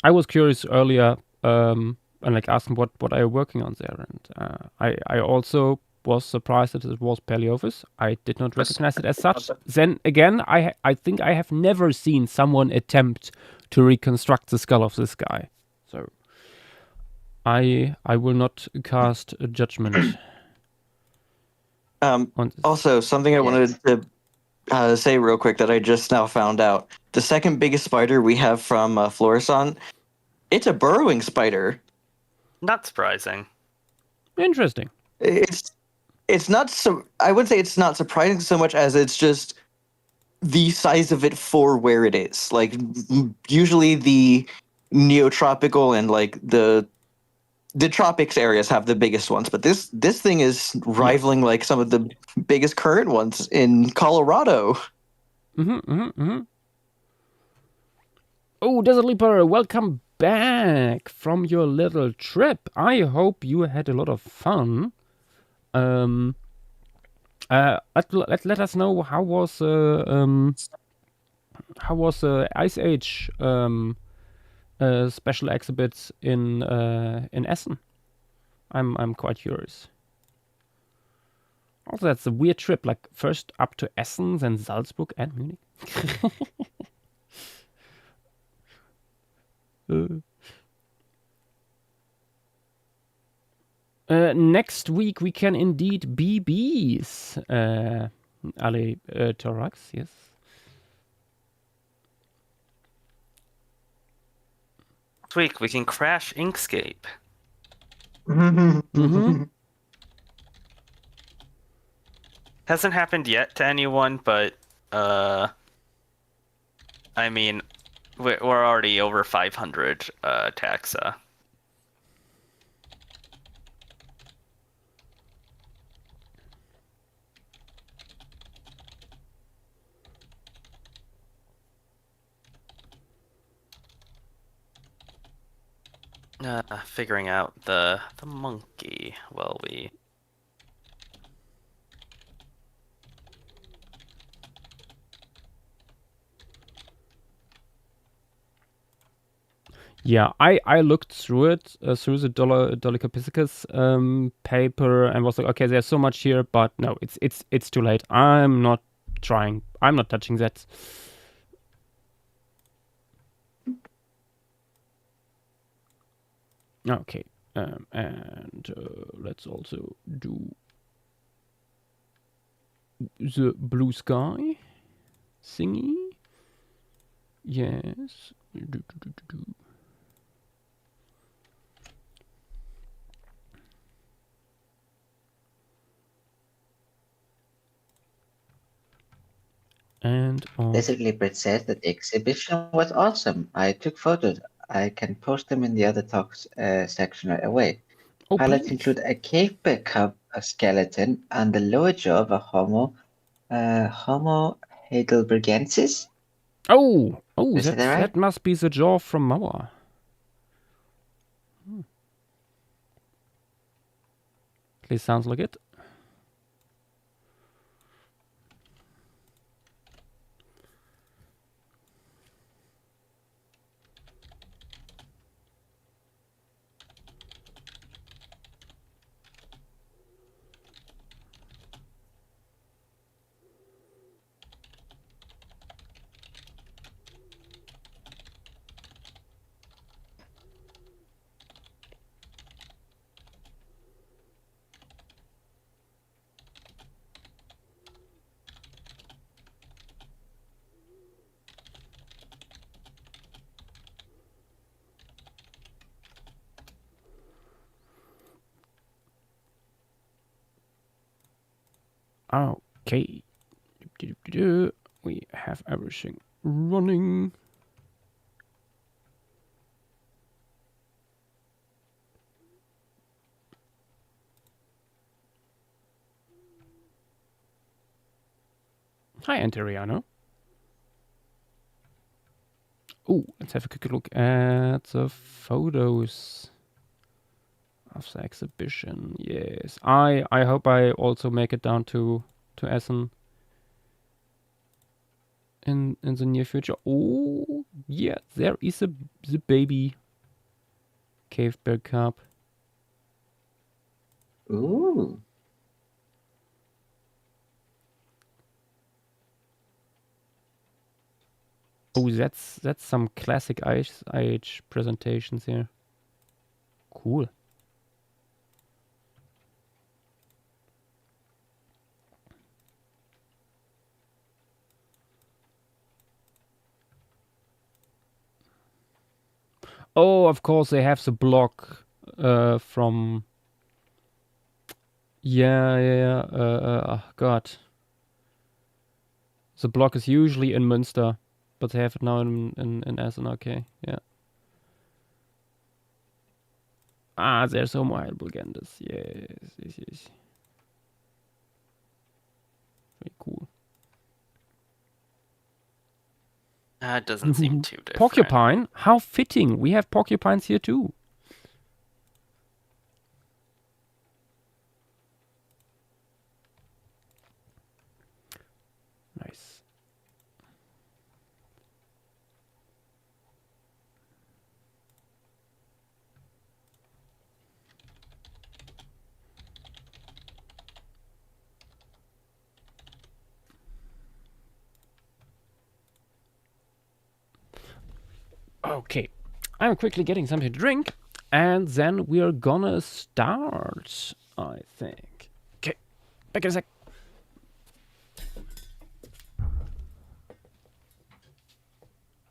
I was curious earlier, and like asking what are you working on there, and I also was surprised that it was Paleo. I did not recognize it as such. Then again, I think I have never seen someone attempt to reconstruct the skull of this guy, so I will not cast a judgment on this. Also, something I wanted to say real quick that I just now found out. The second biggest spider we have from Florissant, it's a burrowing spider. Not surprising. Interesting. It's not so. I would say it's not surprising so much as it's just the size of it for where it is. Like usually the neotropical and like the tropics areas have the biggest ones, but this thing is rivaling like some of the biggest current ones in Colorado. Oh, Desert Leaper, welcome back from your little trip. I hope you had a lot of fun. Let us know how was Ice Age special exhibits in Essen. I'm quite curious. Also, that's a weird trip. Like first up to Essen, then Salzburg and Munich. Next week we can indeed BBs. Ale Thorax, yes. Next week we can crash Inkscape. Hasn't happened yet to anyone, but I mean, we're already over 500 taxa. Figuring out the monkey while we. Yeah, I looked through it, through the Dolichopiscus paper, and was like, okay, there's so much here, but no, it's too late. I'm not trying. I'm not touching that. Okay, and let's also do the blue sky thingy. Yes. And Desert Leopard says that the exhibition was awesome. I took photos. I can post them in the other talks section right away. Highlights include a cave cub, a skeleton, and the lower jaw of a Homo heidelbergensis. Oh, Is that right? that must be the jaw from Mauer. At least sounds like it. Okay. We have everything running. Hi, Anteriano. Oh, let's have a quick look at the photos of the exhibition. Yes, I hope I also make it down to Essen in the near future. yeah, there is the baby cave bear cub. Ooh. Oh, that's some classic Ice Age presentations here. Cool. Oh, of course they have the block from. Yeah. Oh, God. The block is usually in Münster, but they have it now in Essen. Okay, yeah. Ah, there's Homo heidelbergensis. Yes. Very cool. That doesn't seem too different. Porcupine? How fitting. We have porcupines here too. Nice. Okay, I'm quickly getting something to drink, and then we're gonna start, I think. Okay, back in a sec.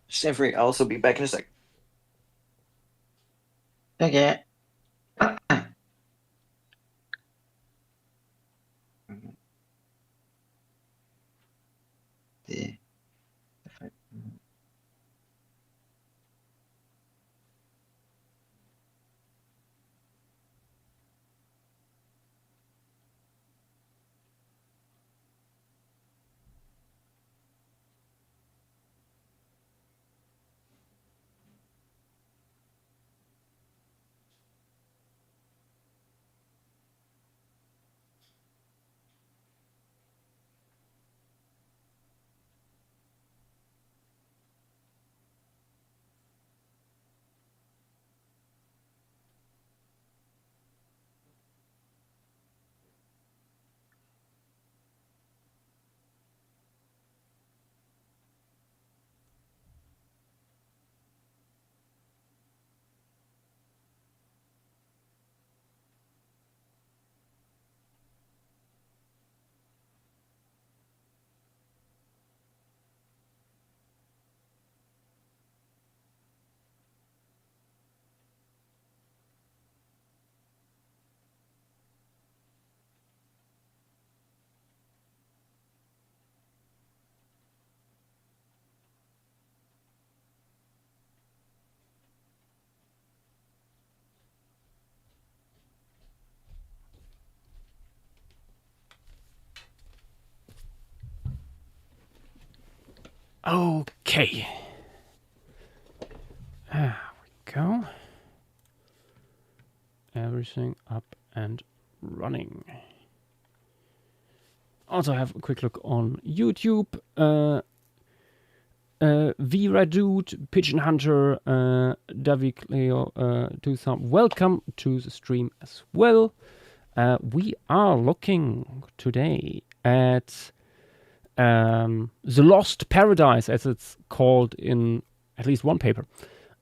Sanford, I'll also be back in a sec. Okay. The- Okay. There we go. Everything up and running. Also have a quick look on YouTube. Vera Dude, Pigeon Hunter, David Cleo, 2000. Welcome to the stream as well. We are looking today at the Lost Paradise, as it's called in at least one paper,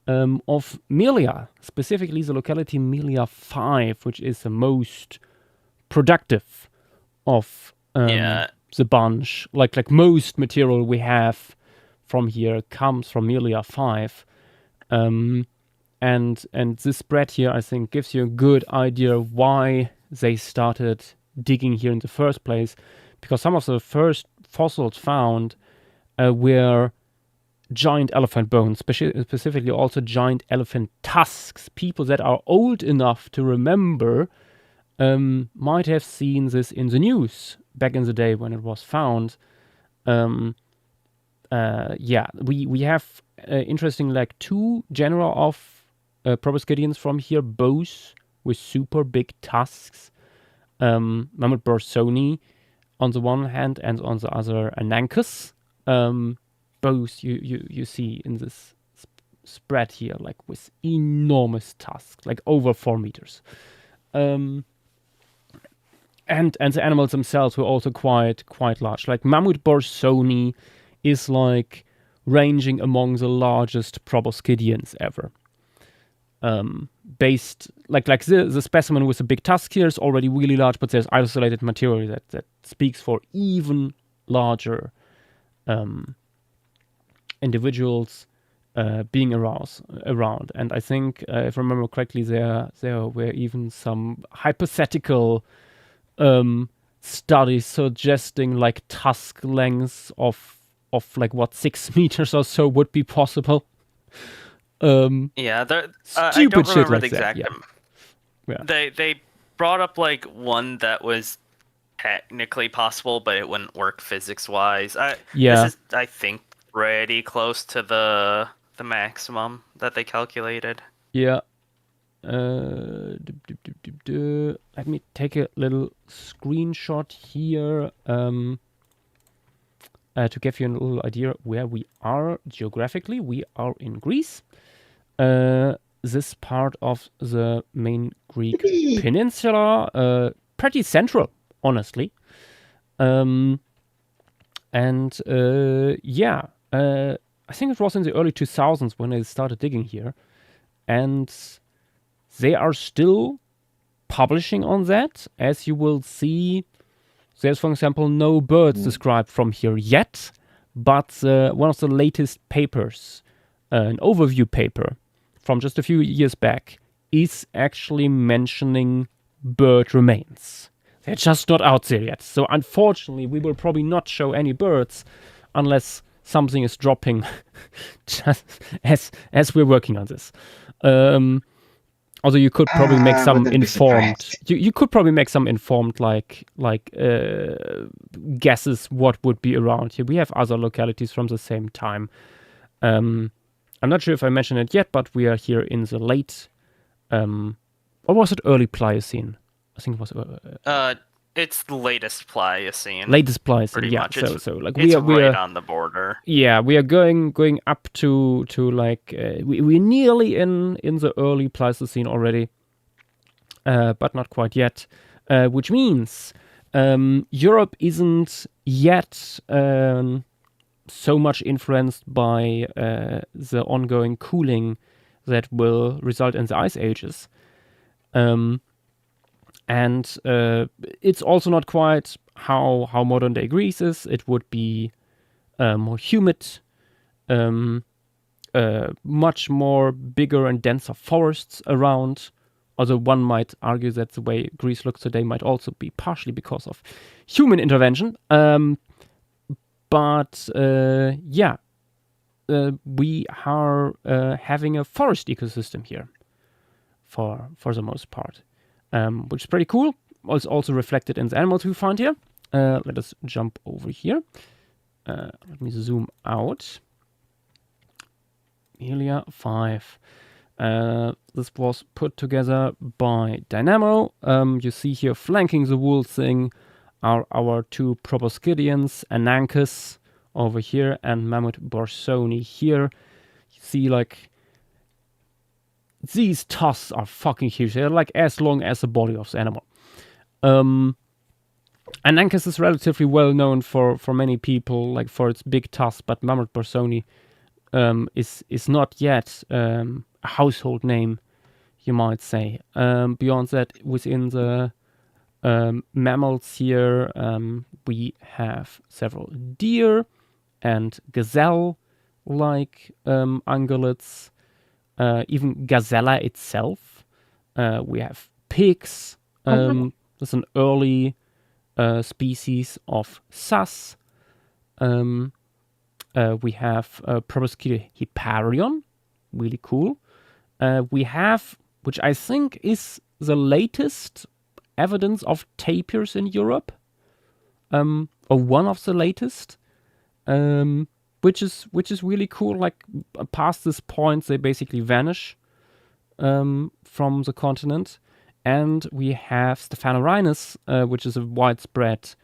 of Melia, specifically the locality Melia 5, which is the most productive of the bunch. Like most material we have from here comes from Melia 5. And this spread here, I think, gives you a good idea why they started digging here in the first place, because some of the first fossils found were giant elephant bones, specifically also giant elephant tusks. People that are old enough to remember might have seen this in the news back in the day when it was found. We have interesting like two genera of proboscideans from here, both with super big tusks. Mammoth bursoni on the one hand, and on the other Ananchus. both you see in this spread here, like with enormous tusks, like over 4 meters. And the animals themselves were also quite large. Like Mammoth borsoni is like ranging among the largest proboscideans ever. Based like the specimen with the big tusk here is already really large, but there's isolated material that speaks for even larger individuals being around. And I think, if I remember correctly, there were even some hypothetical studies suggesting like tusk lengths of like what 6 meters or so would be possible. Yeah, I Stupid don't shit remember like the that, exact. yeah. They brought up like one that was technically possible, but it wouldn't work physics wise. Yeah. This is, I think, pretty close to the maximum that they calculated. Yeah. Let me take a little screenshot here to give you a little idea where we are geographically. We are in Greece. This part of the main Greek peninsula, pretty central, honestly. I think it was in the early 2000s when I started digging here, and they are still publishing on that. As you will see, there's, for example, no birds described from here yet, but one of the latest papers, an overview paper from just a few years back, is actually mentioning bird remains. They're just not out there yet. So unfortunately, we will probably not show any birds unless something is dropping just as we're working on this. Although you could probably make some informed. You could probably make some informed like guesses what would be around here. We have other localities from the same time. I'm not sure if I mentioned it yet, but we are here in the late, or was it early Pliocene? I think it was. It's the latest Pliocene. Latest Pliocene, pretty yeah. much. So like it's we are right on the border. Yeah, we are going up to like we're nearly in the early Pleistocene already, but not quite yet. Which means Europe isn't yet so much influenced by the ongoing cooling that will result in the ice ages. And it's also not quite how modern day Greece is. It would be more humid, much more bigger and denser forests around. Although one might argue that the way Greece looks today might also be partially because of human intervention. But we are having a forest ecosystem here for the most part. Which is pretty cool. It's also reflected in the animals we found here. Let us jump over here. Let me zoom out. Melia 5. This was put together by Dynamo. You see here flanking the whole thing are our two proboscideans, Ananchus over here and Mammoth borsoni here. You see like these tusks are fucking huge. They're like as long as the body of the animal. Ananchus is relatively well known for many people, like for its big tusks, but Mammoth borsoni is not yet a household name, you might say. Beyond that, within the mammals here, we have several deer and gazelle-like ungulates. Even gazella itself. We have pigs. There's an early species of sus. We have Proboscidea hipparion, really cool. We have, which I think is the latest evidence of tapirs in Europe, or one of the latest. Which is really cool. Like past this point, they basically vanish from the continent, and we have Stephanorhinus, which is a widespread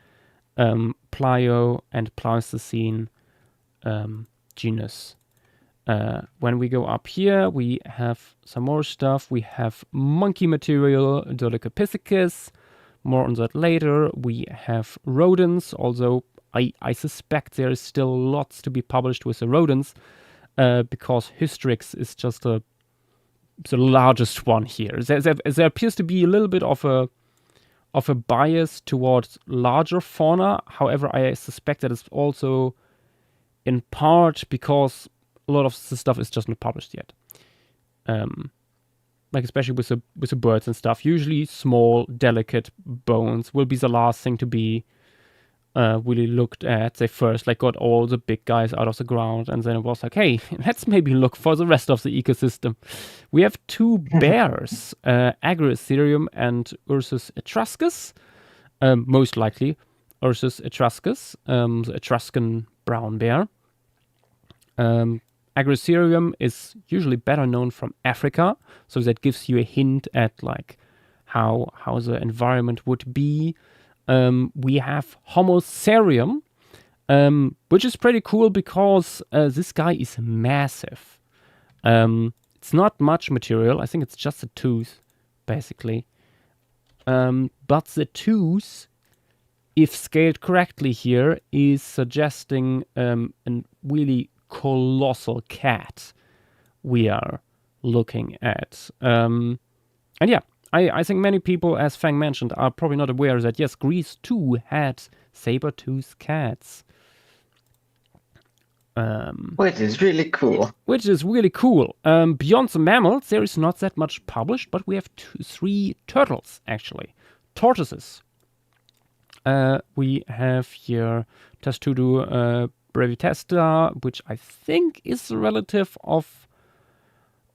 Plio and Pleistocene genus. When we go up here, we have some more stuff. We have monkey material, Dolichopithecus. More on that later. We have rodents, although I suspect there is still lots to be published with the rodents, because Hystrix is just the largest one here. There appears to be a little bit of a bias towards larger fauna. However, I suspect that it's also in part because a lot of the stuff is just not published yet. Like especially with the birds and stuff. Usually small, delicate bones will be the last thing to be really looked at. They first like got all the big guys out of the ground, and then it was like, hey, let's maybe look for the rest of the ecosystem. We have two bears, Agrotherium and Ursus etruscus. Most likely Ursus etruscus, the Etruscan brown bear. Agrotherium is usually better known from Africa, so that gives you a hint at like how the environment would be. We have Homocerium, which is pretty cool because this guy is massive. It's not much material. I think it's just a tooth, basically. But the tooth, if scaled correctly here, is suggesting a really colossal cat we are looking at. And yeah, I think many people, as Fang mentioned, are probably not aware that, yes, Greece too had saber-toothed cats. Which is really cool. Beyond the mammals, there is not that much published, but we have three turtles, actually. Tortoises. We have here Testudo brevitesta, which I think is a relative of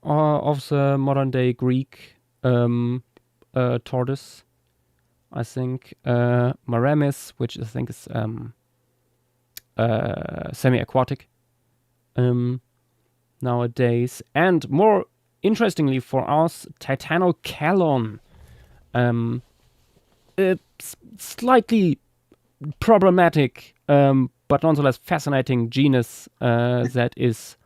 the modern-day Greek tortoise. I think Maramis, which I think is semi-aquatic nowadays. And more interestingly for us, Titanocalon. It's slightly problematic, but nonetheless fascinating genus that is,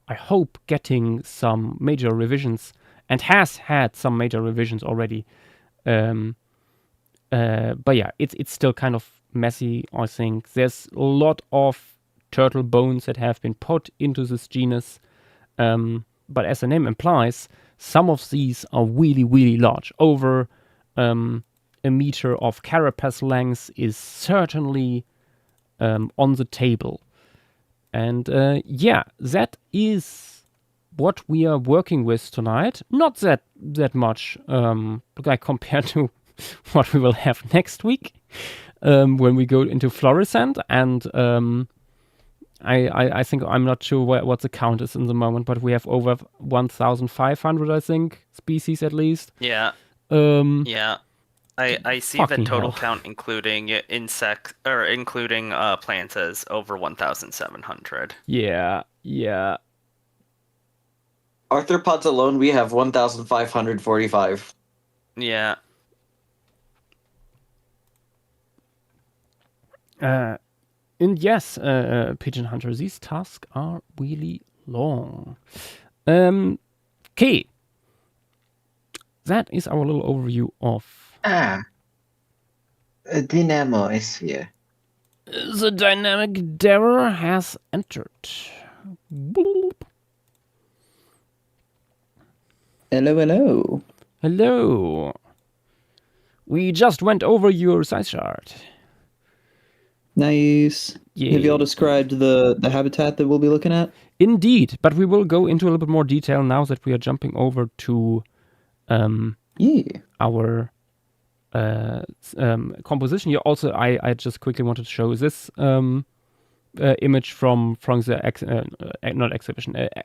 I hope, getting some major revisions and has had some major revisions already. But yeah, it's still kind of messy, I think. There's a lot of turtle bones that have been put into this genus. But as the name implies, some of these are really, really large. Over a meter of carapace length is certainly on the table. And yeah, that is what we are working with tonight. Not that much compared to what we will have next week when we go into Florissant. And I think, I'm not sure what the count is in the moment, but we have over 1,500, I think, species at least. Yeah. Yeah. I see the total count, including including plants, as over 1,700. Yeah. Arthropods alone, we have 1,545. Yeah. And yes, Pigeon Hunter, these tasks are really long. Okay. That is our little overview of... Dynamo is here. The dynamic Derer has entered. Bloop. Hello. Hello. We just went over your size chart. Nice. Yeah. Have you all described the habitat that we'll be looking at? Indeed, but we will go into a little bit more detail now that we are jumping over to our composition here. Also, I just quickly wanted to show this image from the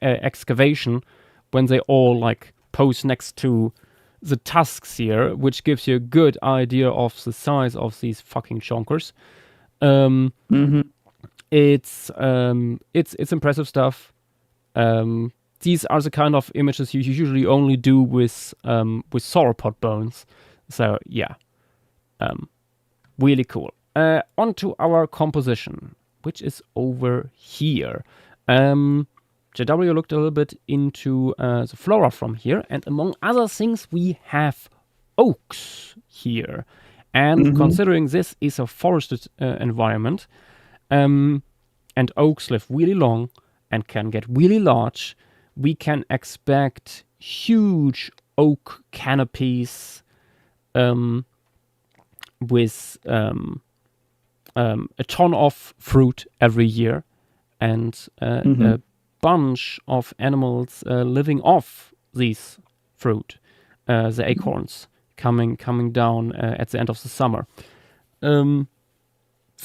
excavation, when they all like pose next to the tusks here, which gives you a good idea of the size of these fucking chonkers. It's impressive stuff. These are the kind of images you usually only do with sauropod bones. So yeah, really cool. Onto our composition, which is over here. JW looked a little bit into the flora from here, and among other things, we have oaks here. And considering this is a forested environment, and oaks live really long and can get really large, we can expect huge oak canopies with a ton of fruit every year, and a bunch of animals living off these fruit, the acorns coming down at the end of the summer. So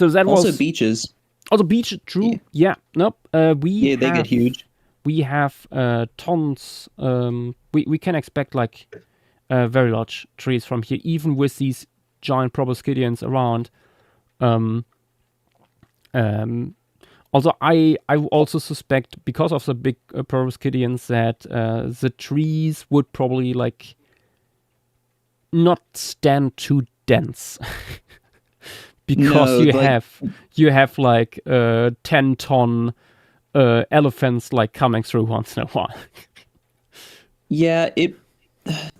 that Also was beaches. also beach. True. Yeah. Nope. They get huge. We have tons. We can expect like very large trees from here, even with these giant proboscideans around. Also, I also suspect, because of the big proboscideans, that the trees would probably like not stand too dense. Because No, you have like 10-ton elephants like coming through once in a while. Yeah,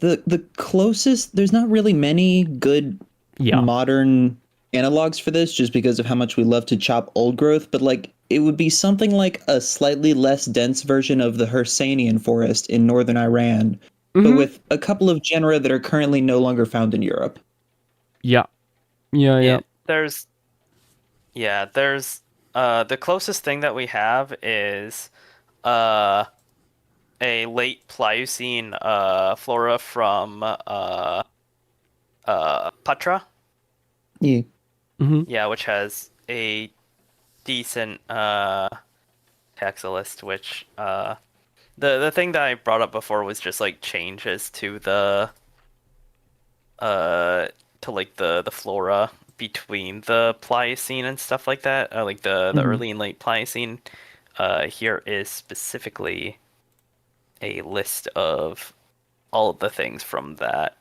the closest, there's not really many good modern analogs for this, just because of how much we love to chop old growth, but like it would be something like a slightly less dense version of the Hirsanian forest in northern Iran, but with a couple of genera that are currently no longer found in Europe. Yeah. There's the closest thing that we have is a late Pliocene flora from Patra. Yeah. Yeah, which has a decent taxa which the thing that I brought up before was just like changes to the flora between the Pliocene and stuff like that, like the early and late Pliocene. Here is specifically a list of all of the things from that.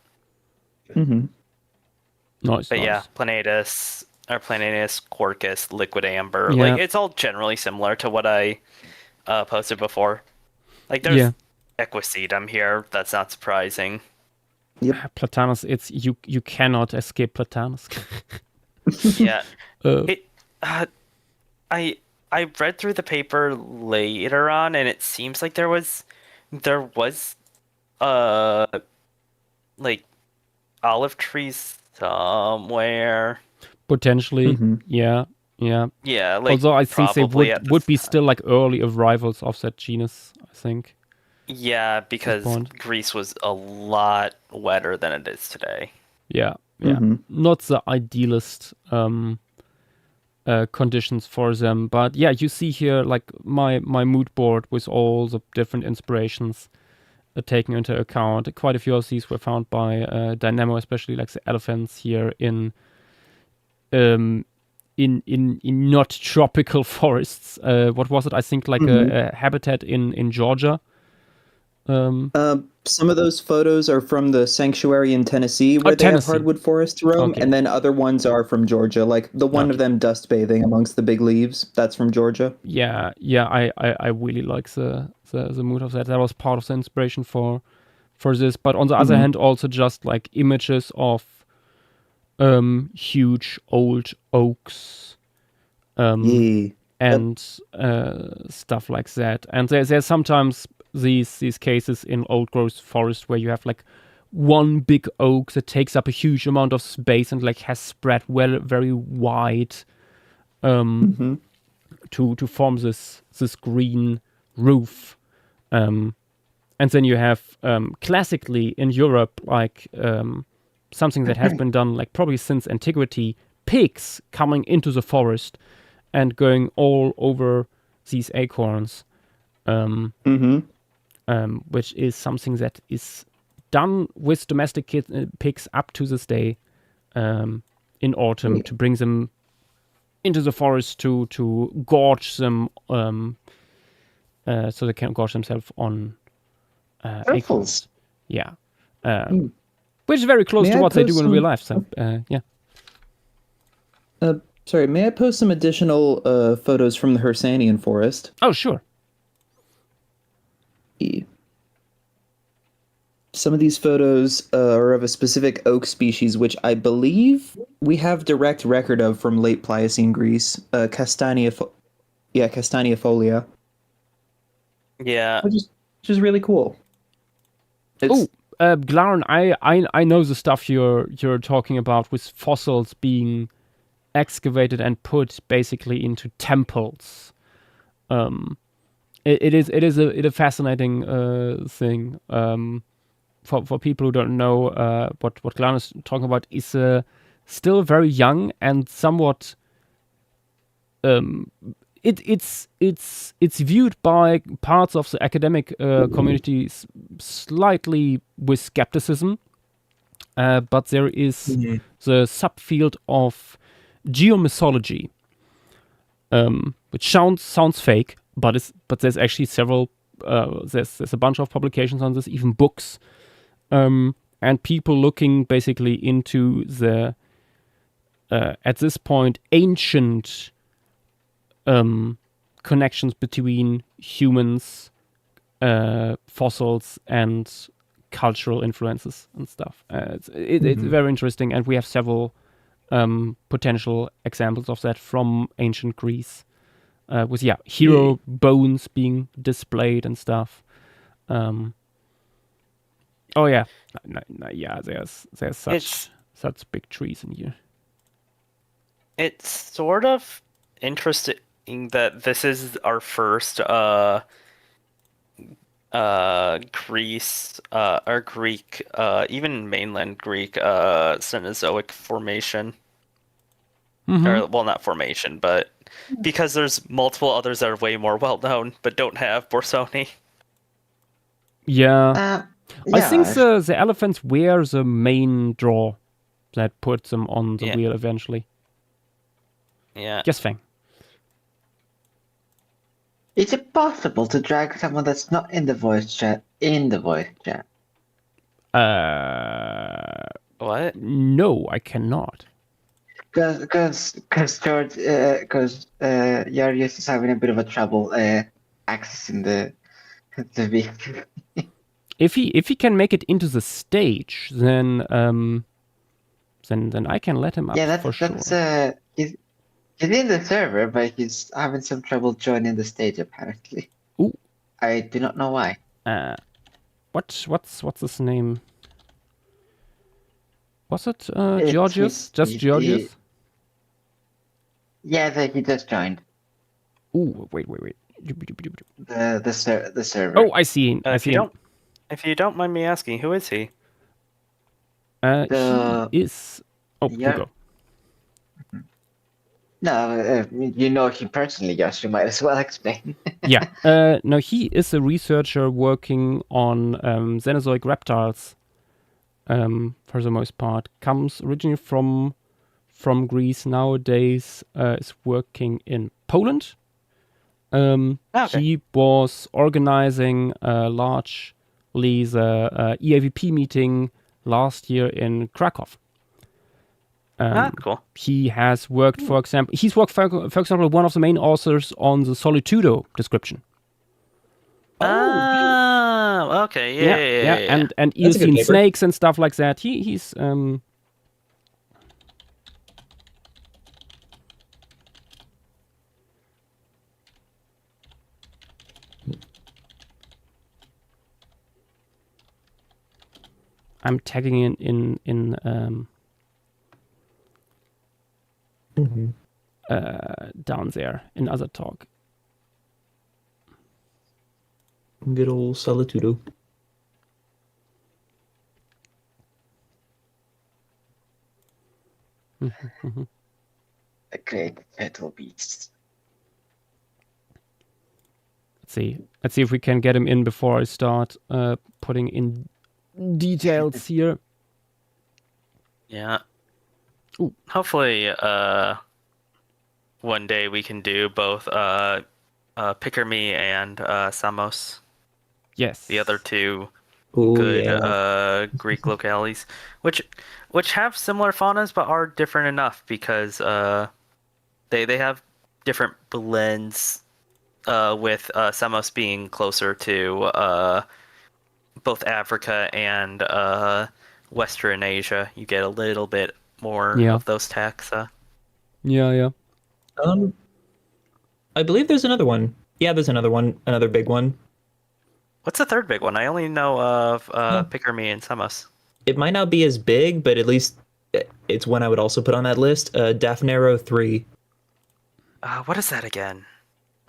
Nice. But yeah, Planatus, Quercus, Liquid Amber, Yeah. like it's all generally similar to what I posted before. Like there's Equisedum here, that's not surprising. Platanus, it's you cannot escape Platanus. Yeah. I read through the paper later on, and it seems like there was like olive trees somewhere. Potentially, yeah. Yeah, like although I think they probably at would be this still like early arrivals of that genus, I think. Yeah, because point. Greece was a lot wetter than it is today. Yeah. Not the idealist conditions for them, but yeah, you see here like my mood board with all the different inspirations taken into account. Quite a few of these were found by Dynamo, especially like the elephants here in not tropical forests. What was it? I think like a habitat in Georgia. Some of those photos are from the sanctuary in Tennessee, where they have hardwood forest to roam, and then other ones are from Georgia, like the one of them dust bathing amongst the big leaves. That's from Georgia. Yeah. I really like the mood of that. That was part of the inspiration for this. But on the other hand, also just like images of huge old oaks, and stuff like that. And there's sometimes these cases in old growth forest where you have like one big oak that takes up a huge amount of space and like has spread very wide to form this green roof. And then you have classically in Europe like something that has been done like probably since antiquity, pigs coming into the forest and going all over these acorns. Which is something that is done with domestic pigs up to this day in autumn to bring them into the forest to gorge them so they can gorge themselves on acorns. Yeah. Which is very close to what they do in real life. So, yeah. Sorry, may I post some additional photos from the Hirsanian forest? Oh, sure. see. Some of these photos are of a specific oak species, which I believe we have direct record of from late Pliocene Greece, Castaniafolia. Yeah. Which is really cool. Glaren, I know the stuff you're talking about with fossils being excavated and put basically into temples. It is a fascinating thing. For people who don't know what Glaren is talking about, is still very young and somewhat. It's viewed by parts of the academic community slightly with skepticism, but there is the subfield of geomythology, which sounds fake, but there's actually several. There's a bunch of publications on this, even books, and people looking basically into the at this point ancient connections between humans, fossils, and cultural influences and stuff. It's very interesting, and we have several potential examples of that from ancient Greece, with hero bones being displayed and stuff. There's such big trees in here. It's sort of interesting that this is our first Greece or Greek, even mainland Greek Cenozoic formation. Or, well, not formation, but because there's multiple others that are way more well known but don't have Borsoni. Yeah. I think the elephants were the main draw that puts them on the wheel eventually. Yeah. Yes, Fang. Is it possible to drag someone that's not in the voice chat in the voice chat? What? No, I cannot. Because George, Yarius is having a bit of a trouble accessing the vehicle. If he can make it into the stage, then I can let him up. Yeah, for sure. He's in the server, but he's having some trouble joining the stage apparently. Ooh. I do not know why. What's his name? Was it Georgius? Just Georgius? Yeah, he just joined. Ooh, wait. The server. Oh, I see. If you don't mind me asking, who is he? He is. Oh, you go. No, you know him personally, Josh. You might as well explain. Yeah. No, he is a researcher working on Cenozoic reptiles. For the most part, comes originally from Greece. Nowadays, is working in Poland. He was organizing largely the EAVP meeting last year in Krakow. Cool. He has worked, for example, one of the main authors on the Solitudo description. Oh, okay, yeah. And Eocene snakes and stuff like that. He's I'm tagging in down there in other talk. Good old Solitudo. A great petal beast. Let's see if we can get him in before I start putting in details here. Yeah. Ooh. Hopefully, one day we can do both Picker Me and Samos. Yes. The other two good Greek localities, which have similar faunas but are different enough because they have different blends with Samos being closer to both Africa and Western Asia, you get a little bit more of those taxa. Yeah. I believe there's another one. Yeah, there's another one, another big one. What's the third big one? I only know of Pikermi and Samos. It might not be as big, but at least it's one I would also put on that list. Daphnaero 3. What is that again?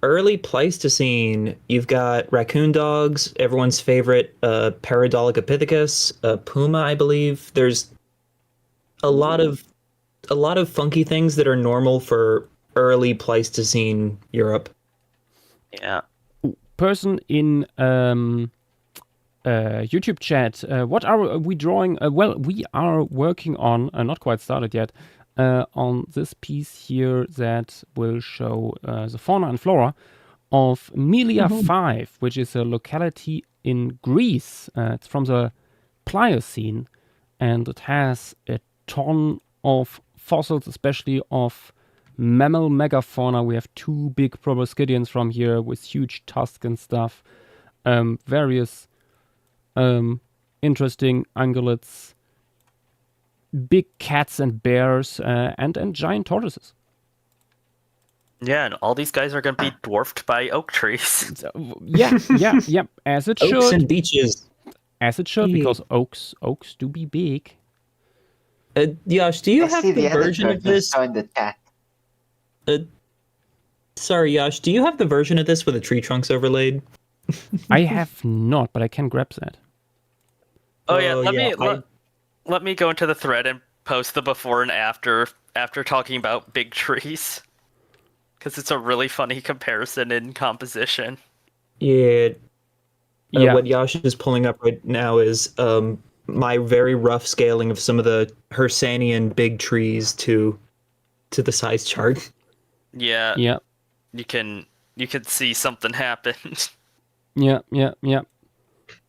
Early Pleistocene. You've got raccoon dogs, everyone's favorite Paradolichopithecus, puma, I believe. There's a lot of funky things that are normal for early Pleistocene Europe. Yeah. Person in YouTube chat, what are we drawing? Well, we are working on, not quite started yet, on this piece here that will show the fauna and flora of Melia 5, which is a locality in Greece. It's from the Pliocene, and it has a ton of fossils, especially of mammal megafauna. We have 2 big proboscideans from here with huge tusks and stuff. Various interesting ungulates, big cats and bears, and giant tortoises. Yeah, and all these guys are going to be dwarfed by oak trees. Yeah. As it should. Oaks and beaches. As it should, because oaks do be big. Yash, do you I have see the other version of turtles this? in the chat. Sorry, Yash, do you have the version of this with the tree trunks overlaid? I have not, but I can grab that. Oh yeah, let me go into the thread and post the before and after talking about big trees, because it's a really funny comparison in composition. Yeah. What Yash is pulling up right now is my very rough scaling of some of the Hersanian big trees to the size chart. Yeah. Yeah. You can see something happen. Yeah.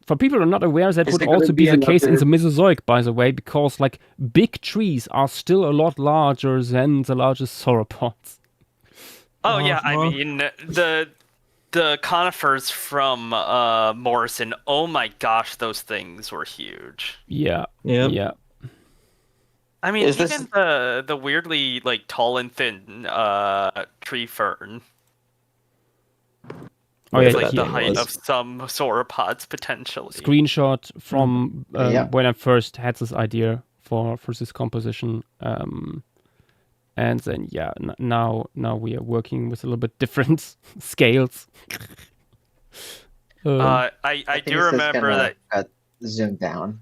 For people who are not aware, that would also be the case in the Mesozoic, by the way, because like big trees are still a lot larger than the largest sauropods. Oh yeah, I mean the conifers from Morrison. Oh my gosh, those things were huge. Yeah. I mean, even the weirdly like tall and thin tree fern. Oh yeah, like the height of some sauropods potentially. Screenshot from when I first had this idea for this composition, and then now we are working with a little bit different scales. I do remember that. Got zoomed down.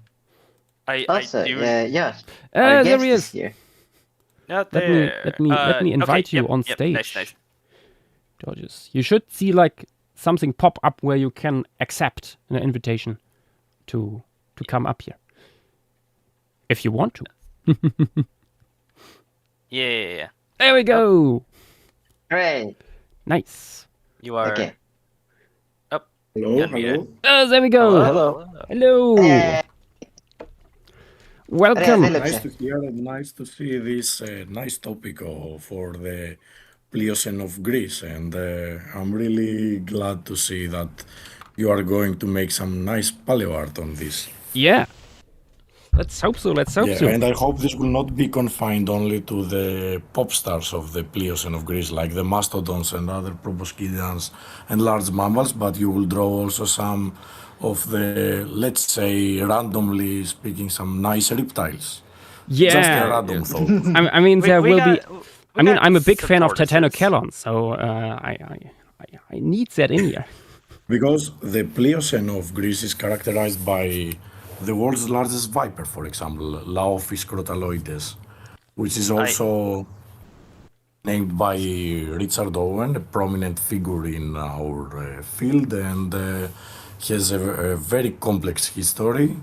I do. Yes. There he is. Here. Not Let there. me invite you on stage. Nice. Georges, you should see like something pop up where you can accept an invitation to come up here if you want to. Yeah. There we go. Great. Nice. You are. Okay. Up. Hello. There we go. Hello. Welcome. Nice to hear and nice to see this nice topic for the Pliocene of Greece, and I'm really glad to see that you are going to make some nice paleo art on this. Yeah. Let's hope so. And I hope this will not be confined only to the pop stars of the Pliocene of Greece, like the mastodons and other proboscideans and large mammals, but you will draw also some of the, let's say, randomly speaking, some nice reptiles. Yeah. Just a random thought. I mean, there will be. I mean, I'm a big fan of tortoises. Titanokelon, so I need that in here. Because the Pliocene of Greece is characterized by the world's largest viper, for example, Laophis crotaloides, which is also named by Richard Owen, a prominent figure in our field, and has a very complex history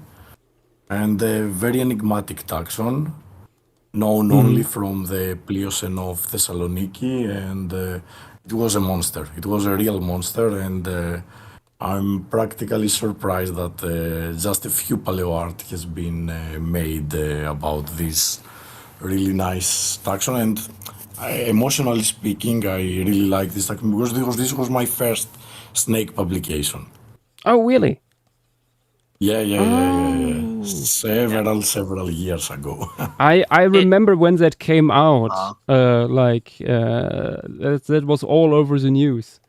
and a very enigmatic taxon, known only from the Pliocene of Thessaloniki, and it was a monster. It was a real monster, and I'm practically surprised that just a few paleo art has been made about this really nice taxon. And Emotionally speaking, I really like this taxon because this was my first Snake publication. Oh, really? Yeah. Several years ago. I remember when that came out. That was all over the news.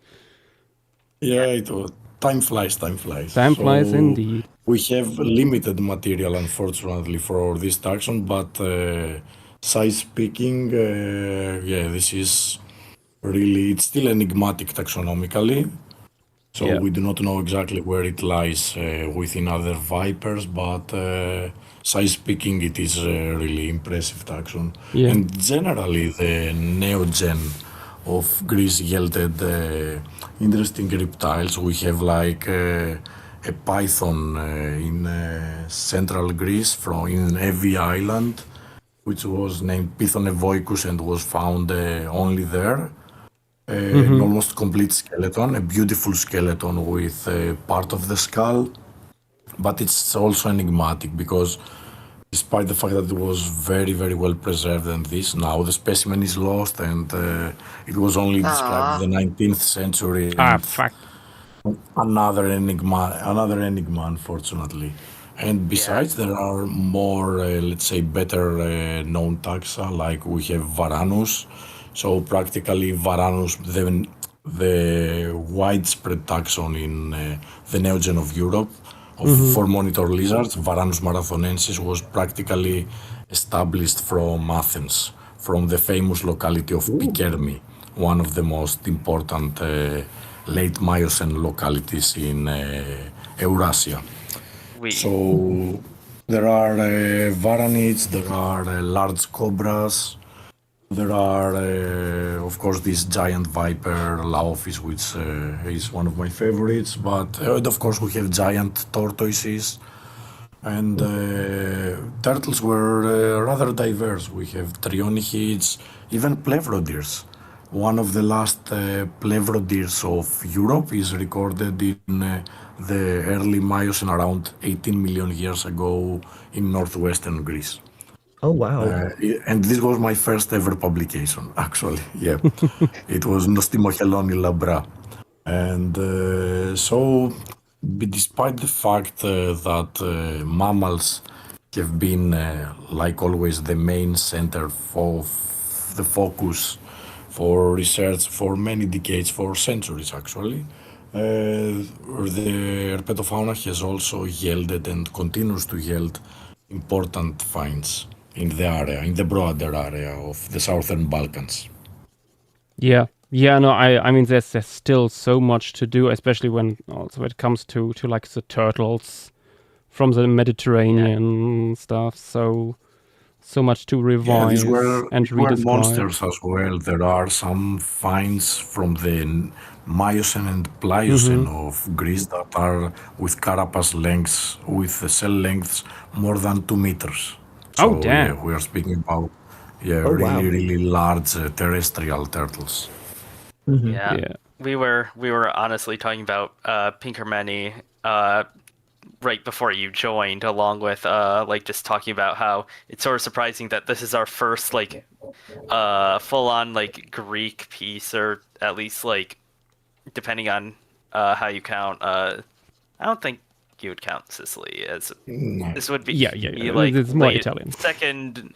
Yeah, it was. Time flies. Time flies indeed. We have limited material, unfortunately, for this taxon, but size speaking, this is really, it's still enigmatic taxonomically. So we do not know exactly where it lies within other vipers, but size speaking, it is a really impressive taxon. Yeah. And generally, the neogen of Greece yielded interesting reptiles. We have like a python in central Greece in Evi Island, which was named Python evoicus and was found only there. An almost complete skeleton, a beautiful skeleton with part of the skull, but it's also enigmatic because despite the fact that it was very, very well preserved and this, now the specimen is lost and it was only described in the 19th century. Fuck. Another enigma, unfortunately. And besides, there are more, let's say, better known taxa, like we have Varanus. So practically Varanus, the widespread taxon in the neogen of Europe, for monitor lizards, Varanus marathonensis was practically established from Athens, from the famous locality of Pikermi, one of the most important late Miocene localities in Eurasia. So there are varanids, there are large cobras, there are, of course, this giant viper, Laophis, which is one of my favorites, but of course we have giant tortoises, and turtles were rather diverse. We have trionychids, even plevrodeers. One of the last plevrodeers of Europe is recorded in the early Miocene around 18 million years ago in northwestern Greece. Oh, wow. And this was my first ever publication, actually. Yeah. It was Nostimocheloni labra. And so, despite the fact that mammals have been, like always, the main center for the focus for research for many decades, for centuries actually, the herpetofauna has also yielded and continues to yield important finds in the area, in the broader area of the Southern Balkans. Yeah, no, I mean, there's still so much to do, especially when it comes to like the turtles from the Mediterranean stuff. So much to revise and redescribe. Monsters as well. There are some finds from the Miocene and Pliocene of Greece that are with carapace lengths, with the cell lengths more than 2 meters. So, damn! Yeah, we are speaking about really large terrestrial turtles. Yeah, we were honestly talking about Pinkermeni right before you joined, along with like just talking about how it's sort of surprising that this is our first like full on like Greek piece, or at least like depending on how you count. I don't think you would count Sicily as this would be like it's more Italian. Second,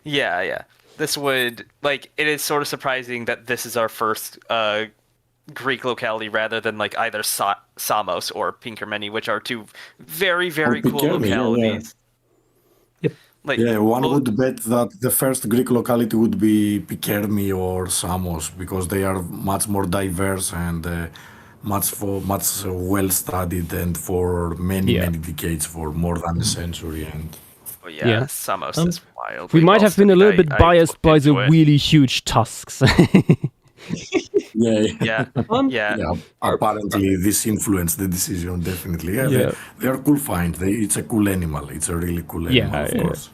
yeah. This would like it is sort of surprising that this is our first Greek locality rather than like either Samos or Pinkermeni, which are two very cool localities. Yep. Like, one would bet that the first Greek locality would be Pikermi or Samos because they are much more diverse and much well studied, and for many decades, for more than a century. And Samos is wild. We might have been a little bit biased by the really huge tusks. Apparently, this influenced the decision, definitely. They are cool finds. It's a cool animal. It's a really cool animal, of course.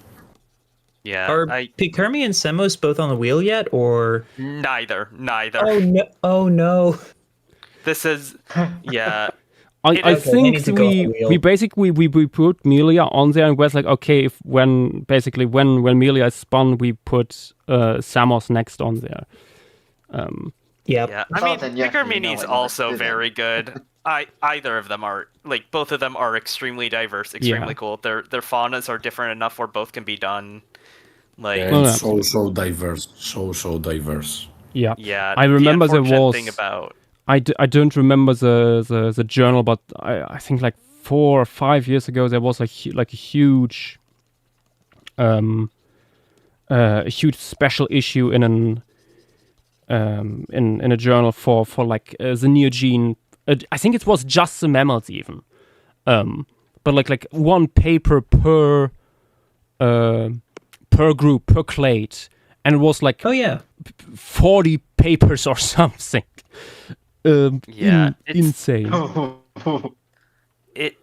Yeah. Are Pikermi and Samos both on the wheel yet, or neither? Oh no! This is I think we basically we put Melia on there and was like, okay, if when Melia is spawned, we put Samos next on there. Yeah, I mean, Pickermini is also very good. Either of them are both of them are extremely diverse, extremely cool. Their faunas are different enough where both can be done. So diverse, so diverse. Yeah, yeah. I remember there was thing about. I don't remember the journal, but I think like 4 or 5 years ago there was a huge special issue in a journal for the Neogene. I think it was just the mammals even, but like one paper per group per clade, and it was like 40 papers or something. Insane. It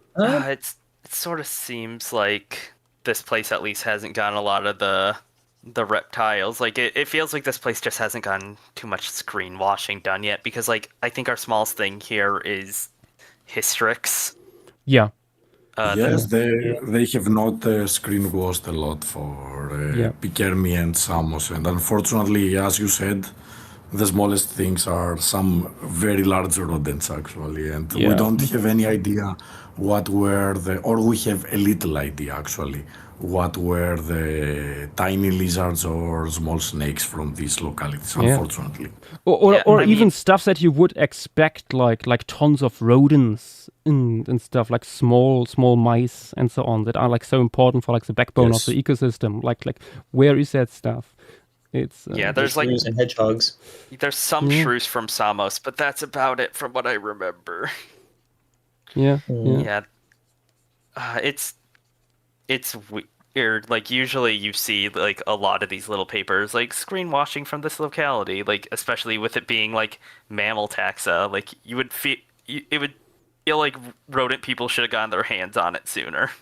sort of seems like this place at least hasn't gotten a lot of the reptiles. Like it feels like this place just hasn't gotten too much screen washing done yet, because like I think our smallest thing here is Hystrix. Yeah. Yes, they have not screen washed a lot for Pickermi and Samos, and unfortunately, as you said, the smallest things are some very large rodents actually, and we don't have any idea what were or we have a little idea actually, what were the tiny lizards or small snakes from these localities, unfortunately. Or even stuff that you would expect, like tons of rodents and stuff, like small mice and so on, that are like so important for like the backbone of the ecosystem. Like where is that stuff? It's there's like shrews and hedgehogs. There's some shrews from Samos, but that's about it from what I remember. It's weird. Like usually you see like a lot of these little papers like screen washing from this locality, like especially with it being like mammal taxa. Like you would feel like rodent people should have gotten their hands on it sooner,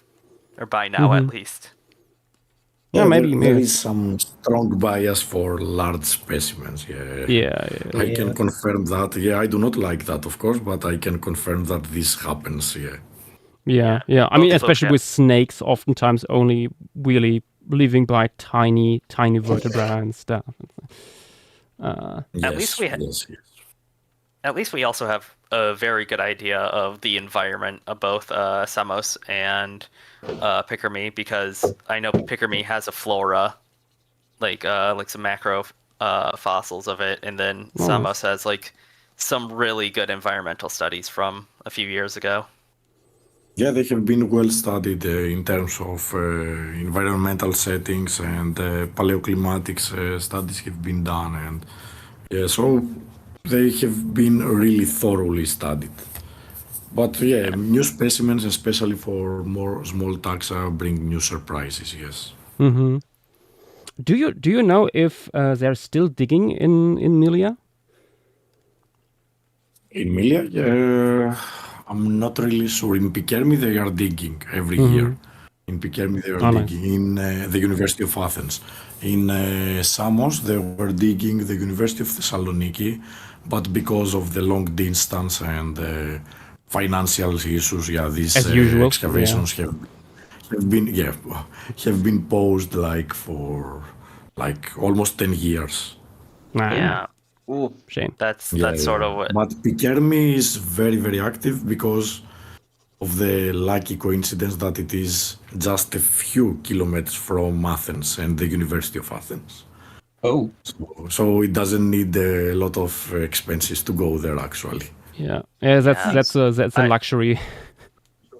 or by now at least. Maybe there is some strong bias for large specimens. I can confirm that. I do not like that, of course, but I can confirm that this happens. Yeah. I mean, especially with snakes, oftentimes only really living by tiny vertebrae and stuff. At least we also have a very good idea of the environment of both Samos and Pickermi, because I know Pickermi has a flora, like some macro fossils of it, and then Samos has like some really good environmental studies from a few years ago. Yeah, they have been well studied in terms of environmental settings, and paleoclimatics studies have been done, and so they have been really thoroughly studied. But new specimens, especially for more small taxa, bring new surprises. Yes. Mm-hmm. Do you know if they're still digging in Melia? In Melia, I'm not really sure. In Pickermi, they are digging every year. In Pickermi, they are digging. Nice. In the University of Athens. In Samos, they were digging the University of Thessaloniki, but because of the long distance and financial issues, these excavations have been paused for almost 10 years. Ooh, shame. That's sort of what. But Pickermi is very, very active because of the lucky coincidence that it is just a few kilometers from Athens and the University of Athens. Oh. So it doesn't need a lot of expenses to go there, actually. That's a luxury.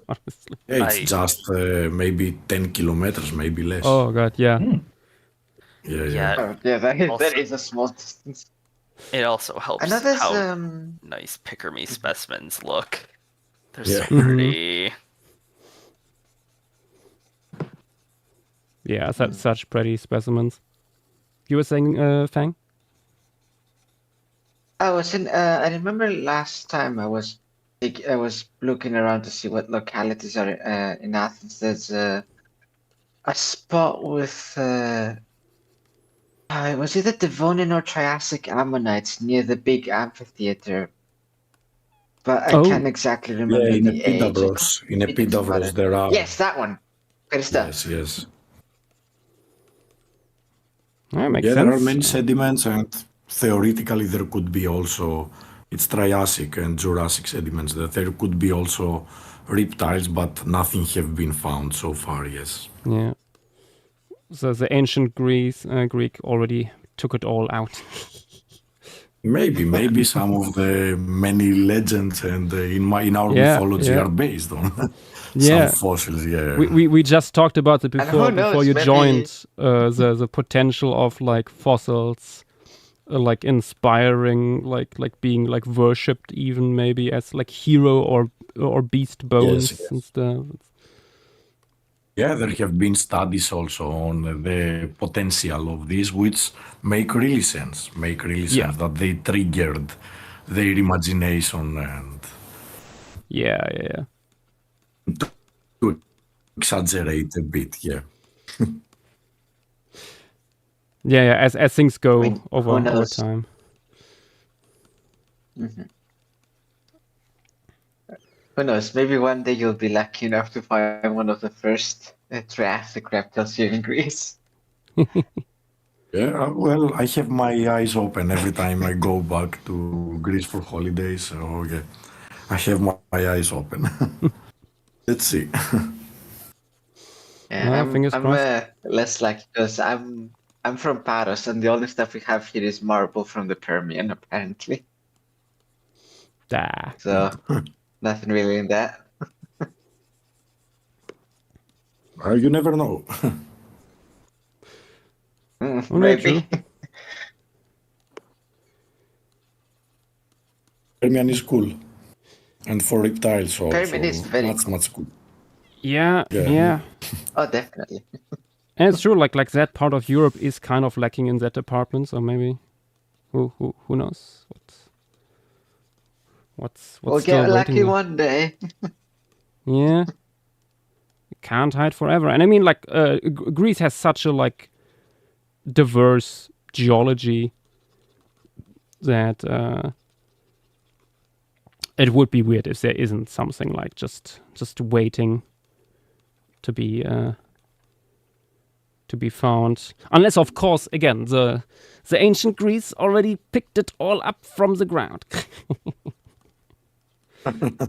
Honestly. It's just maybe 10 kilometers, maybe less. Oh god, yeah. That is a small distance. It also helps how nice Pickermi specimens look. They're so pretty. Yeah, such pretty specimens. You were saying, Fang? I remember last time I was looking around to see what localities are in Athens. There's a spot with was it the Devonian or Triassic ammonites near the big amphitheater but I can't exactly remember in the age. In Epidavros, there are. Yes, that one. Good stuff. Yes, yes. That makes Yeah, sense. there are many sediments, and theoretically there could be also, it's Triassic and Jurassic sediments, that there could be also reptiles, but nothing have been found so far, yes. Yeah. So the ancient Greek already took it all out. Maybe some of the many legends and in our mythology are based on some fossils. Yeah, we just talked about it before you maybe... joined. The potential of like fossils, like inspiring, like being like worshipped even maybe as like hero or beast bones and stuff. Yeah, there have been studies also on the potential of this, which make really sense. That they triggered their imagination and to exaggerate a bit. As things go over time. Mm-hmm. Who knows? Maybe one day you'll be lucky enough to find one of the first Triassic reptiles here in Greece. Yeah, well, I have my eyes open every time I go back to Greece for holidays. So yeah, I have my eyes open. Let's see. Yeah, I'm less lucky because I'm from Paros, and the only stuff we have here is marble from the Permian, apparently. So nothing really in that. You never know. Maybe. Permian is cool, and for reptiles also. Permian is very cool. Much cool. Yeah. Oh, definitely. And it's true, like that part of Europe is kind of lacking in that department. So maybe, who knows what's we'll still get lucky waiting. One day. Yeah, you can't hide forever. And I mean, like Greece has such a like diverse geology that it would be weird if there isn't something like just waiting to be found, unless of course again the ancient Greece already picked it all up from the ground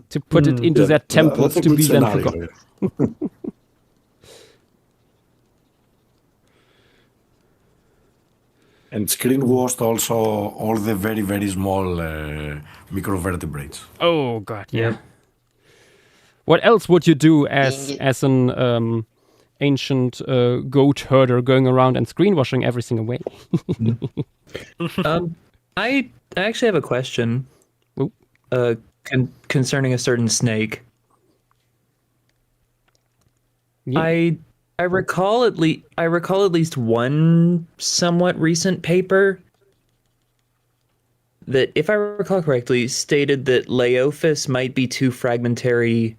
to put it into their temples to be then forgotten. And screenwashed also all the very, very small microvertebrates. Oh god, yeah. What else would you do as an ancient goat herder going around and screenwashing everything away? I actually have a question concerning a certain snake. Yeah. I recall at least one somewhat recent paper that, if I recall correctly, stated that Leophis might be too fragmentary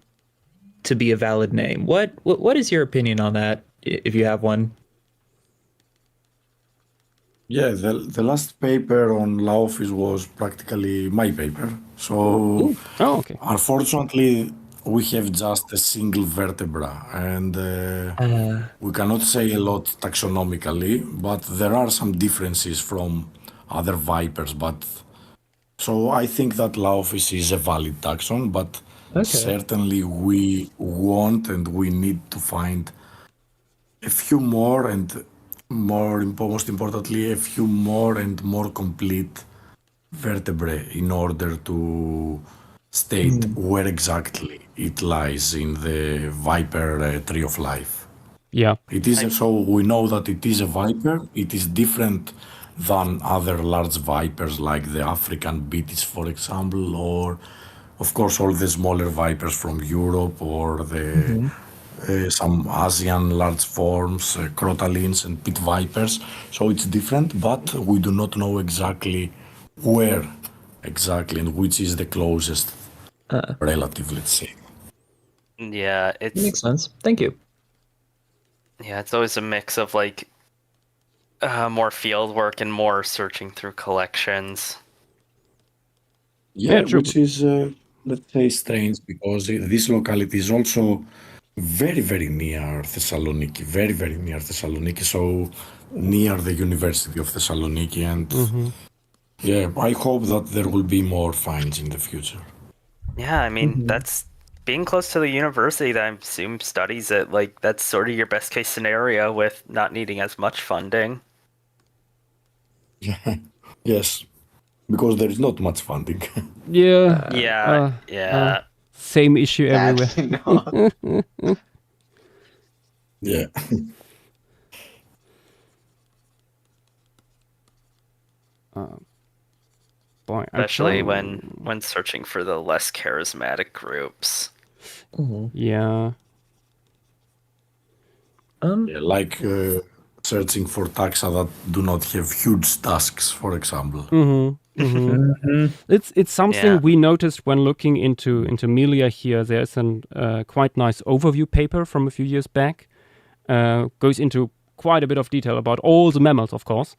to be a valid name. What is your opinion on that, if you have one? Yeah, the last paper on Laophis was practically my paper. So, okay. Unfortunately, we have just a single vertebra, and we cannot say a lot taxonomically, but there are some differences from other vipers. But so I think that Laophis is a valid taxon, but certainly we want and we need to find a few more and most importantly, a few more and more complete vertebrae in order to state where exactly it lies in the viper tree of life. Yeah. It is so we know that it is a viper. It is different than other large vipers like the African beetle, for example, or of course all the smaller vipers from Europe or the some Asian large forms, crotallins and pit vipers. So it's different, but we do not know exactly where exactly and which is the closest relative, let's say. Yeah, it makes sense. Thank you. Yeah, it's always a mix of like more field work and more searching through collections. Yeah, which is let's say, strange because this locality is also very, very near Thessaloniki, very, very near Thessaloniki, so near the University of Thessaloniki. And yeah, I hope that there will be more finds in the future. Yeah, I mean, that's being close to the university that I assume studies it. Like, that's sort of your best case scenario with not needing as much funding. Yes, because there is not much funding. Yeah. Same issue everywhere. Sadly not. Yeah. Boy, Especially when searching for the less charismatic groups. Yeah. Yeah, like searching for taxa that do not have huge tasks, for example. It's something we noticed when looking into Melia here. There's a quite nice overview paper from a few years back. Goes into quite a bit of detail about all the mammals, of course.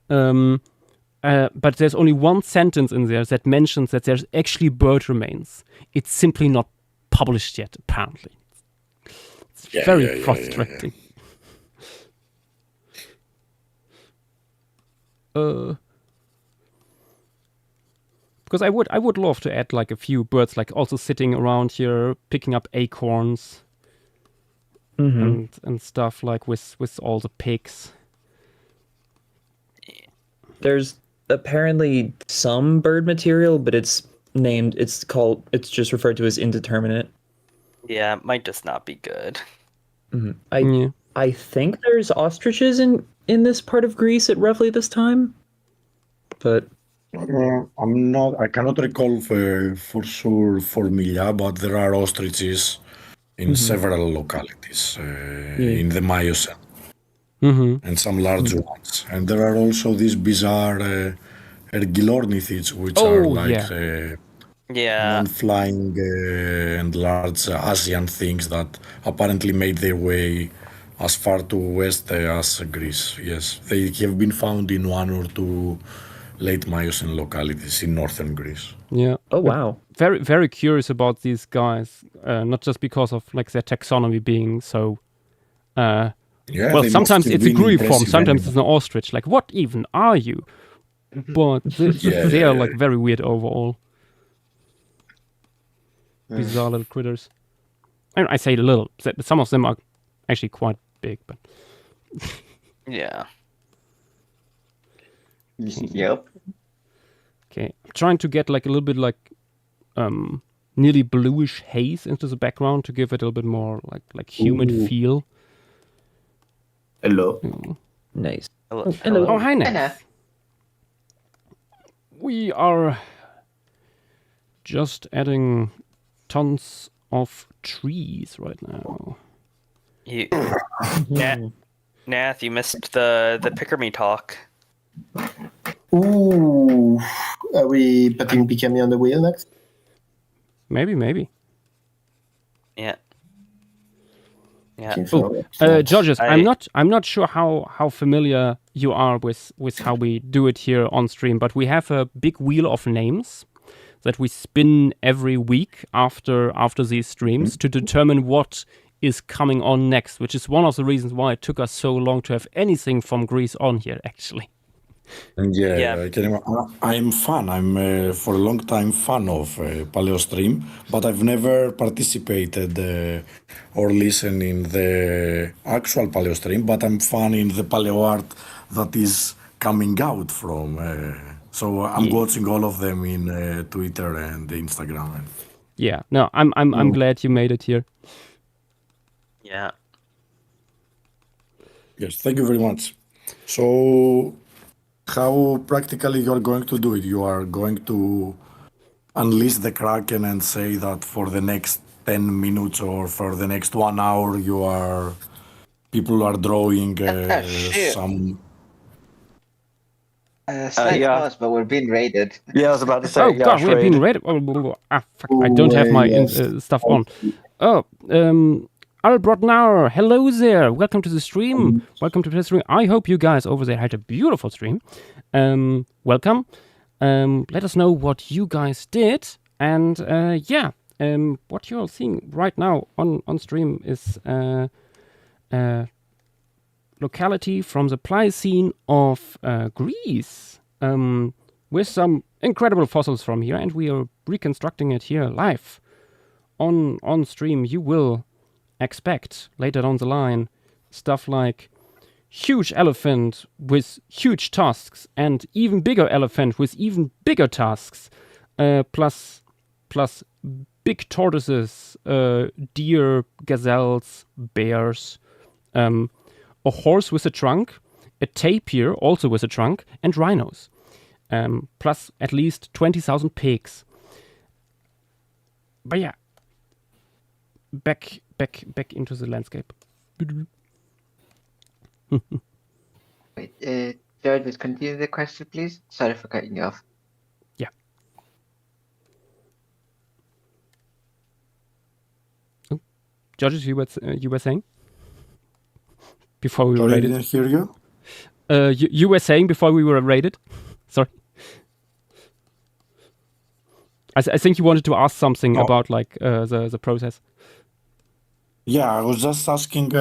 But there's only one sentence in there that mentions that there's actually bird remains. It's simply not published yet, apparently. It's very frustrating. Because I would love to add like a few birds, like also sitting around here picking up acorns and stuff, like with all the pigs. There's apparently some bird material, but it's just referred to as indeterminate. Yeah, it might just not be good. I think there's ostriches in this part of Greece at roughly this time, but I cannot recall for sure for Milia, but there are ostriches in several localities in the Miocene. And some large ones. And there are also these bizarre ergilornithids, which are like non-flying and large Asian things that apparently made their way as far to west as Greece. Yes, they have been found in one or two late Miocene localities in northern Greece. Yeah. Oh, wow. Very, very curious about these guys, not just because of like their taxonomy being so... well, sometimes it's a gruiform, sometimes it's an ostrich. Like, what even are you? But they are like very weird overall. Bizarre little critters. I say little. Some of them are actually quite big, but... Yeah. Yep. Okay, I'm trying to get like a little bit like nearly bluish haze into the background to give it a little bit more like humid feel. Hello. Nice. Hello. Oh, hi, Ness. We are just adding tons of trees right now. Nath, you missed the Picker-Me talk. Ooh. Are we putting Picker-Me on the wheel next? Maybe. Yeah. Georges, I'm not sure how familiar you are with how we do it here on stream, but we have a big wheel of names that we spin every week after these streams to determine what is coming on next, which is one of the reasons why it took us so long to have anything from Greece on here, actually. Yeah. I'm fan. I'm for a long time fan of PaleoStream, but I've never participated or listened in the actual PaleoStream, but I'm fan in the PaleoArt that is coming out from. So I'm watching all of them in Twitter and Instagram. Yeah, no, I'm glad you made it here. Yeah. Yes, thank you very much. So, how practically you are going to do it? You are going to unleash the Kraken and say that for the next 10 minutes or for the next 1 hour, people are drawing some... Pause, but we're being raided. Yeah, I was about to say. Oh god, we're being raided. Fuck, I don't have my stuff on. Oh, Albrotnar, hello there. Welcome to the stream. Welcome to the stream. I hope you guys over there had a beautiful stream. Welcome. Let us know what you guys did. And what you're seeing right now on stream is locality from the Pliocene of Greece, with some incredible fossils from here, and we are reconstructing it here live on stream. You will expect later down the line stuff like huge elephant with huge tusks and even bigger elephant with even bigger tusks, plus big tortoises, deer, gazelles, bears, a horse with a trunk, a tapir also with a trunk, and rhinos, plus at least 20,000 pigs. But yeah, back into the landscape. Wait, George, just continue the question, please. Sorry for cutting you off. Yeah. Oh, George, you were saying before we were Sorry, I raided. didn't hear you. You were saying before we were raided. Sorry. I think you wanted to ask something about like the process. Yeah, I was just asking,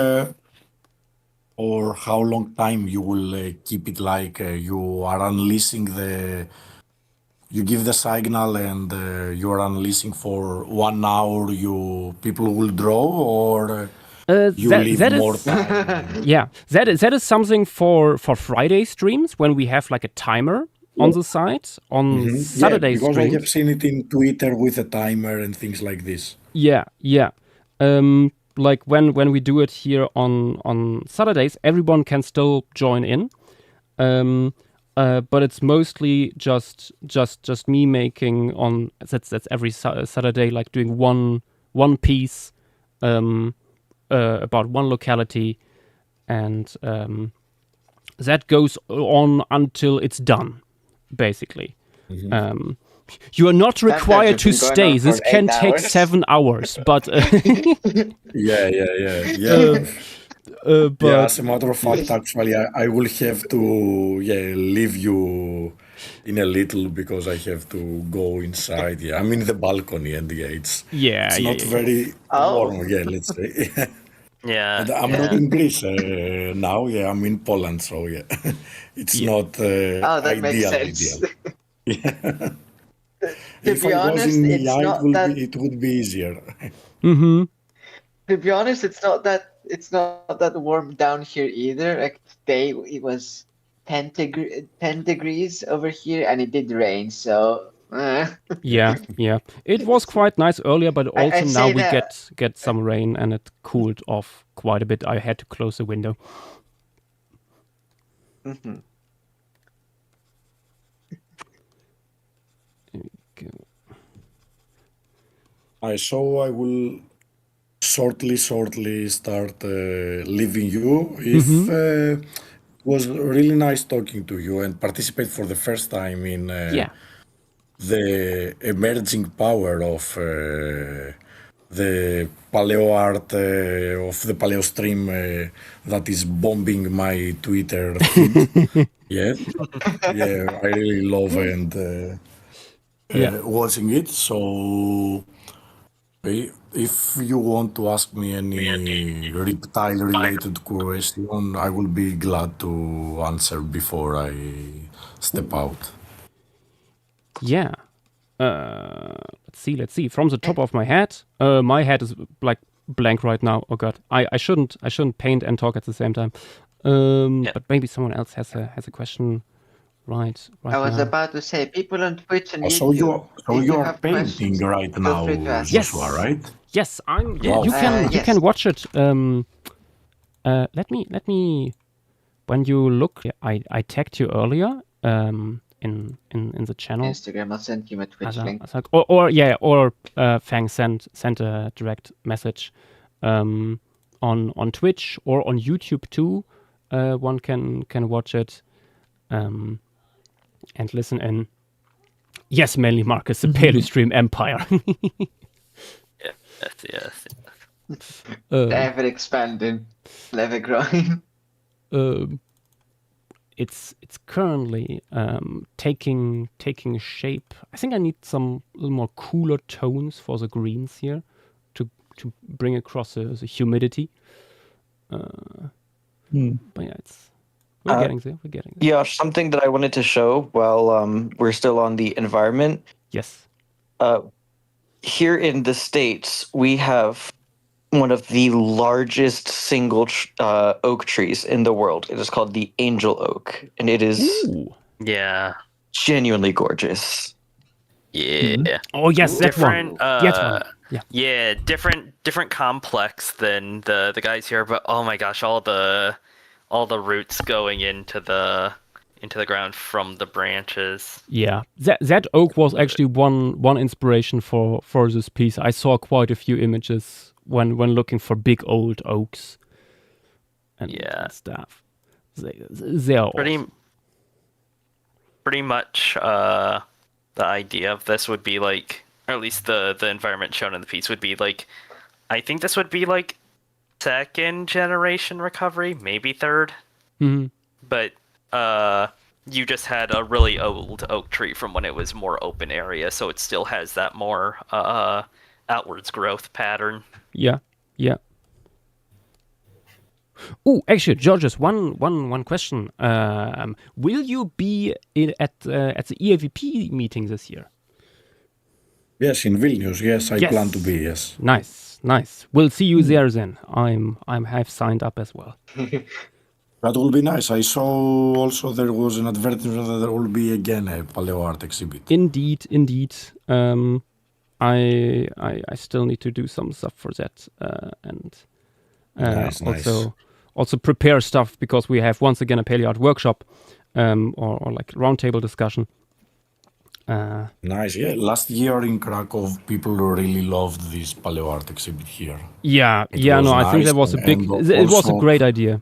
or how long time you will keep it like you are unleashing you give the signal and you are unleashing for 1 hour, people will draw, or you leave more time? Yeah, that is something for Friday streams when we have like a timer on the side. On Saturday because streams, I have seen it in Twitter with a timer and things like this. Yeah. Like when we do it here on Saturdays, everyone can still join in. But it's mostly just me making on that's every Saturday, like doing one piece about one locality, and that goes on until it's done, basicly. You are not required to stay. This can take 7 hours, but Yeah. but As a matter of fact, actually, I will have to leave you in a little because I have to go inside. Yeah, I'm in the balcony, and it's not very warm. Yeah, let's say. Yeah. And I'm not in Greece now. Yeah, I'm in Poland, so it's not that makes ideal. sense. Yeah. To If be I was honest, in it's Milan, not it would be easier. To be honest, it's not that warm down here either. Like today, it was 10 degrees over here, and it did rain. So yeah. It was quite nice earlier, but also I'd now say we that- get some rain and it cooled off quite a bit. I had to close the window. Mhm. I will shortly start leaving you. If it was really nice talking to you and participate for the first time in the emerging power of the paleo art of the paleo stream that is bombing my Twitter feed. Yeah, I really love and watching it. So if you want to ask me any reptile-related question, I will be glad to answer before I step out. Yeah. Let's see. From the top of my head, my head is like blank right now. Oh god, I shouldn't paint and talk at the same time. But maybe someone else has a question. Right I was now. about to say, people on Twitch and So YouTube. if you are have painting questions, right feel now, free to ask. Joshua, right? Yes, I'm. Wow. You can Yes. watch it. Let me. When you look, I tagged you earlier. In the channel. Instagram, I'll send you my Twitch link. Or Fang sent a direct message on Twitch or on YouTube too. One can watch it and listen in. Yes, mainly Marcus, the Paleo Empire. Yes. Ever expanding, ever growing. it's currently taking shape. I think I need some little more cooler tones for the greens here to bring across the humidity. But yeah, we're getting there. We're getting there. Yeah, something that I wanted to show while we're still on the environment. Yes. Here in the States, we have one of the largest single oak trees in the world. It is called the angel oak, and it is Yeah. genuinely gorgeous. Yeah. Oh yes, that Different. one. Yes, one. Yeah. Yeah. Different complex than the guys here, but oh my gosh, all the roots going into the ground from the branches. Yeah, that oak was actually one inspiration for this piece. I saw quite a few images when looking for big old oaks and stuff. They are pretty much the idea of this would be like, or at least the environment shown in the piece would be like, I think this would be like second generation recovery, maybe third. Mm-hmm. But you just had a really old oak tree from when it was more open area, so it still has that more outwards growth pattern. Yeah. Oh, actually, Georges, one question. Will you be at the EAVP meeting this year? Yes, in Vilnius. Yes, I plan to be. Yes. Nice. We'll see you there then. I have signed up as well. That will be nice. I saw also there was an advertisement that there will be again a paleo art exhibit. Indeed. I still need to do some stuff for that, and Nice. also prepare stuff, because we have once again a paleo art workshop, or like roundtable discussion. Nice. Yeah, last year in Krakow, people really loved this paleo art exhibit here. Yeah. It Yeah. was No, I think nice, that was it was a great idea.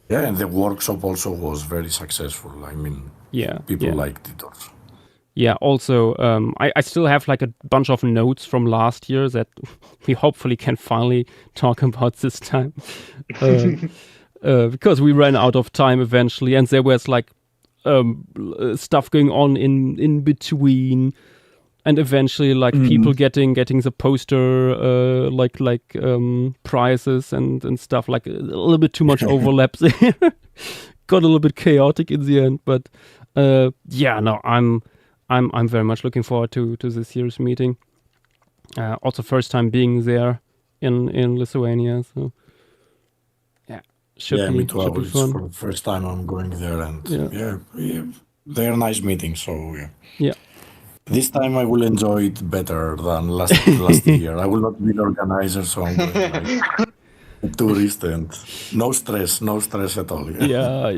Yeah, and the workshop also was very successful. I mean, people liked it also. Yeah, also, I still have like a bunch of notes from last year that we hopefully can finally talk about this time. Because we ran out of time eventually, and there was like stuff going on in between, and eventually like people getting the poster prizes and stuff, like a little bit too much overlap there. Got a little bit chaotic in the end, but I'm very much looking forward to this year's meeting. Also, first time being there in Lithuania, so should me too. be It's fun. for the first time I'm going there, and they're nice meetings. So yeah. This time I will enjoy it better than last year. I will not be the organizer, so I'm going like a tourist, and no stress at all. Yeah.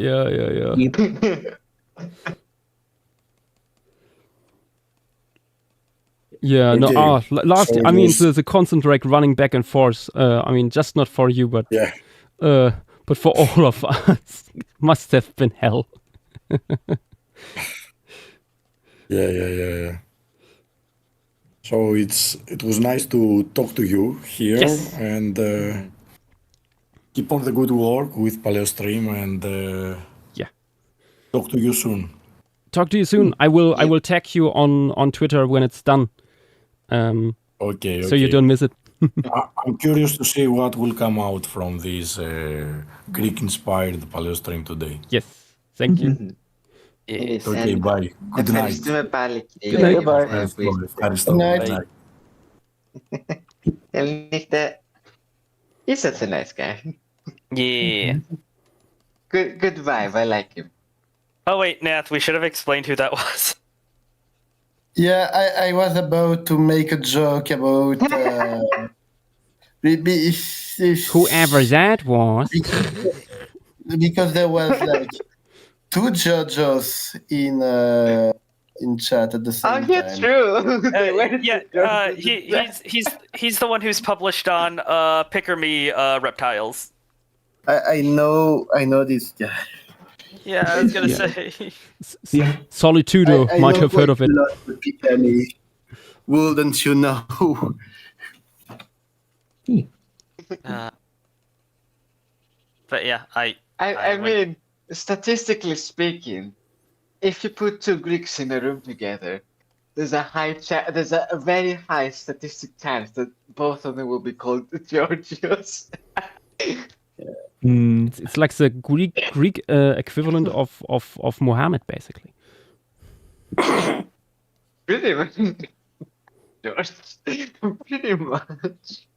Yeah, Okay. no. Last, So I mean, this- the constant like running back and forth. I mean, just not for you, but but for all of us, must have been hell. Yeah. So it was nice to talk to you here, Yes. and keep on the good work with PaleoStream, and talk to you soon. Talk to you soon. I will tag you on Twitter when it's done. Okay. So you don't miss it. I'm curious to see what will come out from this Greek-inspired PaleoStream today. Yes. Thank you. Okay, bye. Good night. Ευχαριστούμε πάλι, κύριε. Good night. Goodbye. Ευχαριστώ. Good night. Good night. Καλή νύχτα. He's such a nice guy. Yeah. Good vibe. I like him. Oh wait, Nath, we should have explained who that was. Yeah, I was about to make a joke about Whoever that was. because there was like two JoJos in chat at the same Oh, time. yeah, true. He's the one who's published on Picker Me Reptiles. I know this guy. Yeah, I was gonna say. Solitudo I might know have heard of quite it. a lot of people. Wouldn't you know? But yeah, I mean, statistically speaking, if you put two Greeks in a room together, there's a very high statistic chance that both of them will be called Georgios. It's like the Greek equivalent of Muhammad, basically. Pretty much. George. Pretty much.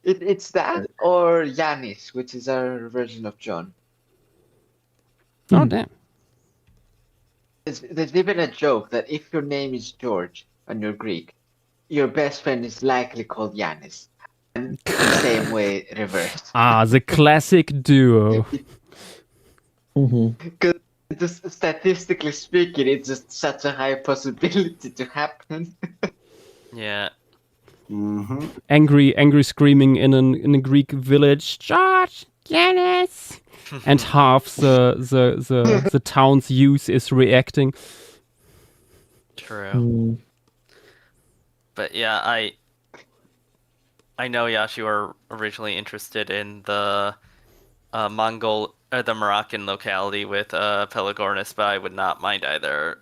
It's that or Yanis, which is our version of John. Oh, damn. There's even a joke that if your name is George and you're Greek, your best friend is likely called Yanis. And the same way reversed. Ah, the classic duo. Because statistically speaking, it's just such a high possibility to happen. Yeah. Mm-hmm. Angry screaming in a Greek village. George, Yanis. And half the town's youth is reacting. True. But yeah, I know, Yash, you were originally interested in the the Moroccan locality with Pelagornis, but I would not mind either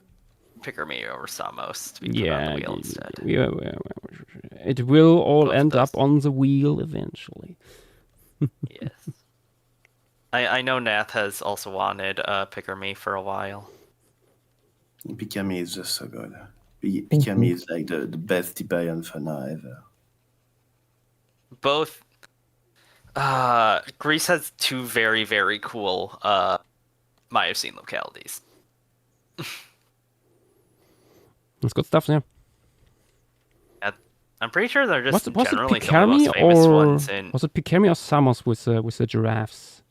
Picker Me or Samos to be put on the wheel instead. It will all Both end those. up on the wheel eventually. Yes. I know Nath has also wanted Picker Me for a while. Pikami is just so good. Pikami is like the best Tiberian fauna ever. Both Greece has two very, very cool Miocene localities. That's good stuff, yeah. I'm pretty sure they're just Was it generally some of the Pikermi most famous or ones in was it Pikermi or Samos with the giraffes?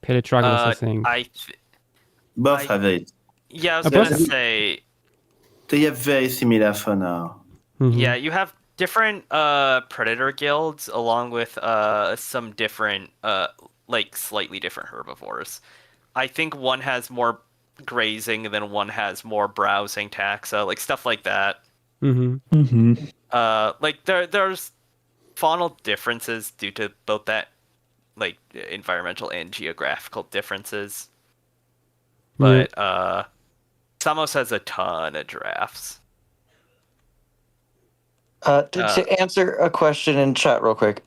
Peletragus, I think. Both have it. Yeah, I was both- gonna say They have very similar fauna. Mhm. yeah, you have different predator guilds along with some different like slightly different herbivores. I think one has more grazing than one has more browsing taxa, like stuff like that. Like there's faunal differences due to both that like environmental and geographical differences. But Samos has a ton of giraffes. To answer a question in chat real quick,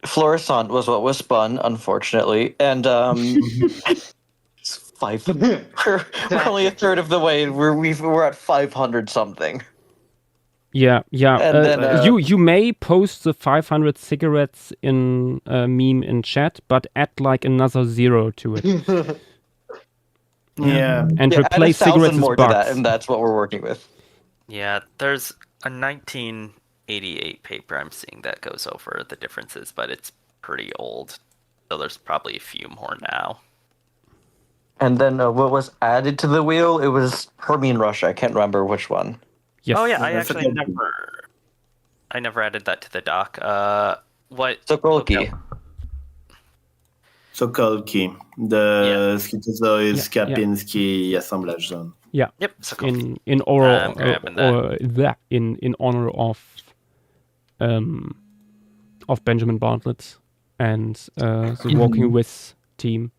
Florissant was what was spun, unfortunately, and it's five. We're only a third of the way. We're at 500 something. Yeah. And then, you may post the 500 cigarettes in meme in chat, but add like another 0 to it Yeah. and Yeah, add replace 1,000 cigarettes more with to bugs. that, and that's what we're working with. Yeah, there's a 1988 paper I'm seeing that goes over the differences, but it's pretty old. So there's probably a few more now. And then what was added to the wheel? It was Permian Russia. I can't remember which one. Yes. Oh yeah, I that's actually okay. never added that to the doc. What? Sokolki. Sokolki, the Yeah. Schizozoid Yeah, yeah. Skapinski assemblage zone. Yeah. Yep. So In honor I'm grabbing that. in honor of Benjamin Bartlett and the Walking With team.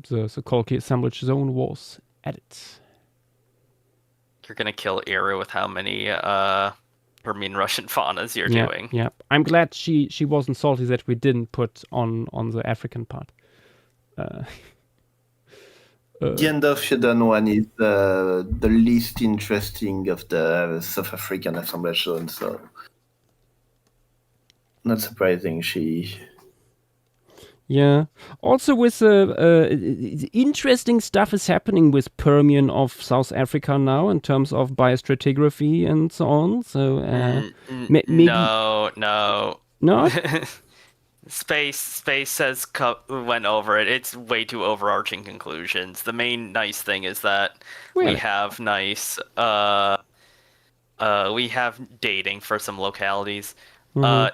The Sokolki assemblage zone was added. you're gonna kill Era with how many Permian Russian faunas you're Yeah, doing. yeah. I'm glad she wasn't salty that we didn't put on the African part. The end of Shedon one is the least interesting of the South African assemblage zone, so not surprising she. Yeah. Also, with interesting stuff is happening with Permian of South Africa now in terms of biostratigraphy and so on. So maybe No. no. Space says went over it. It's way too overarching conclusions. The main nice thing is that Really? we have nice we have dating for some localities. Mhm.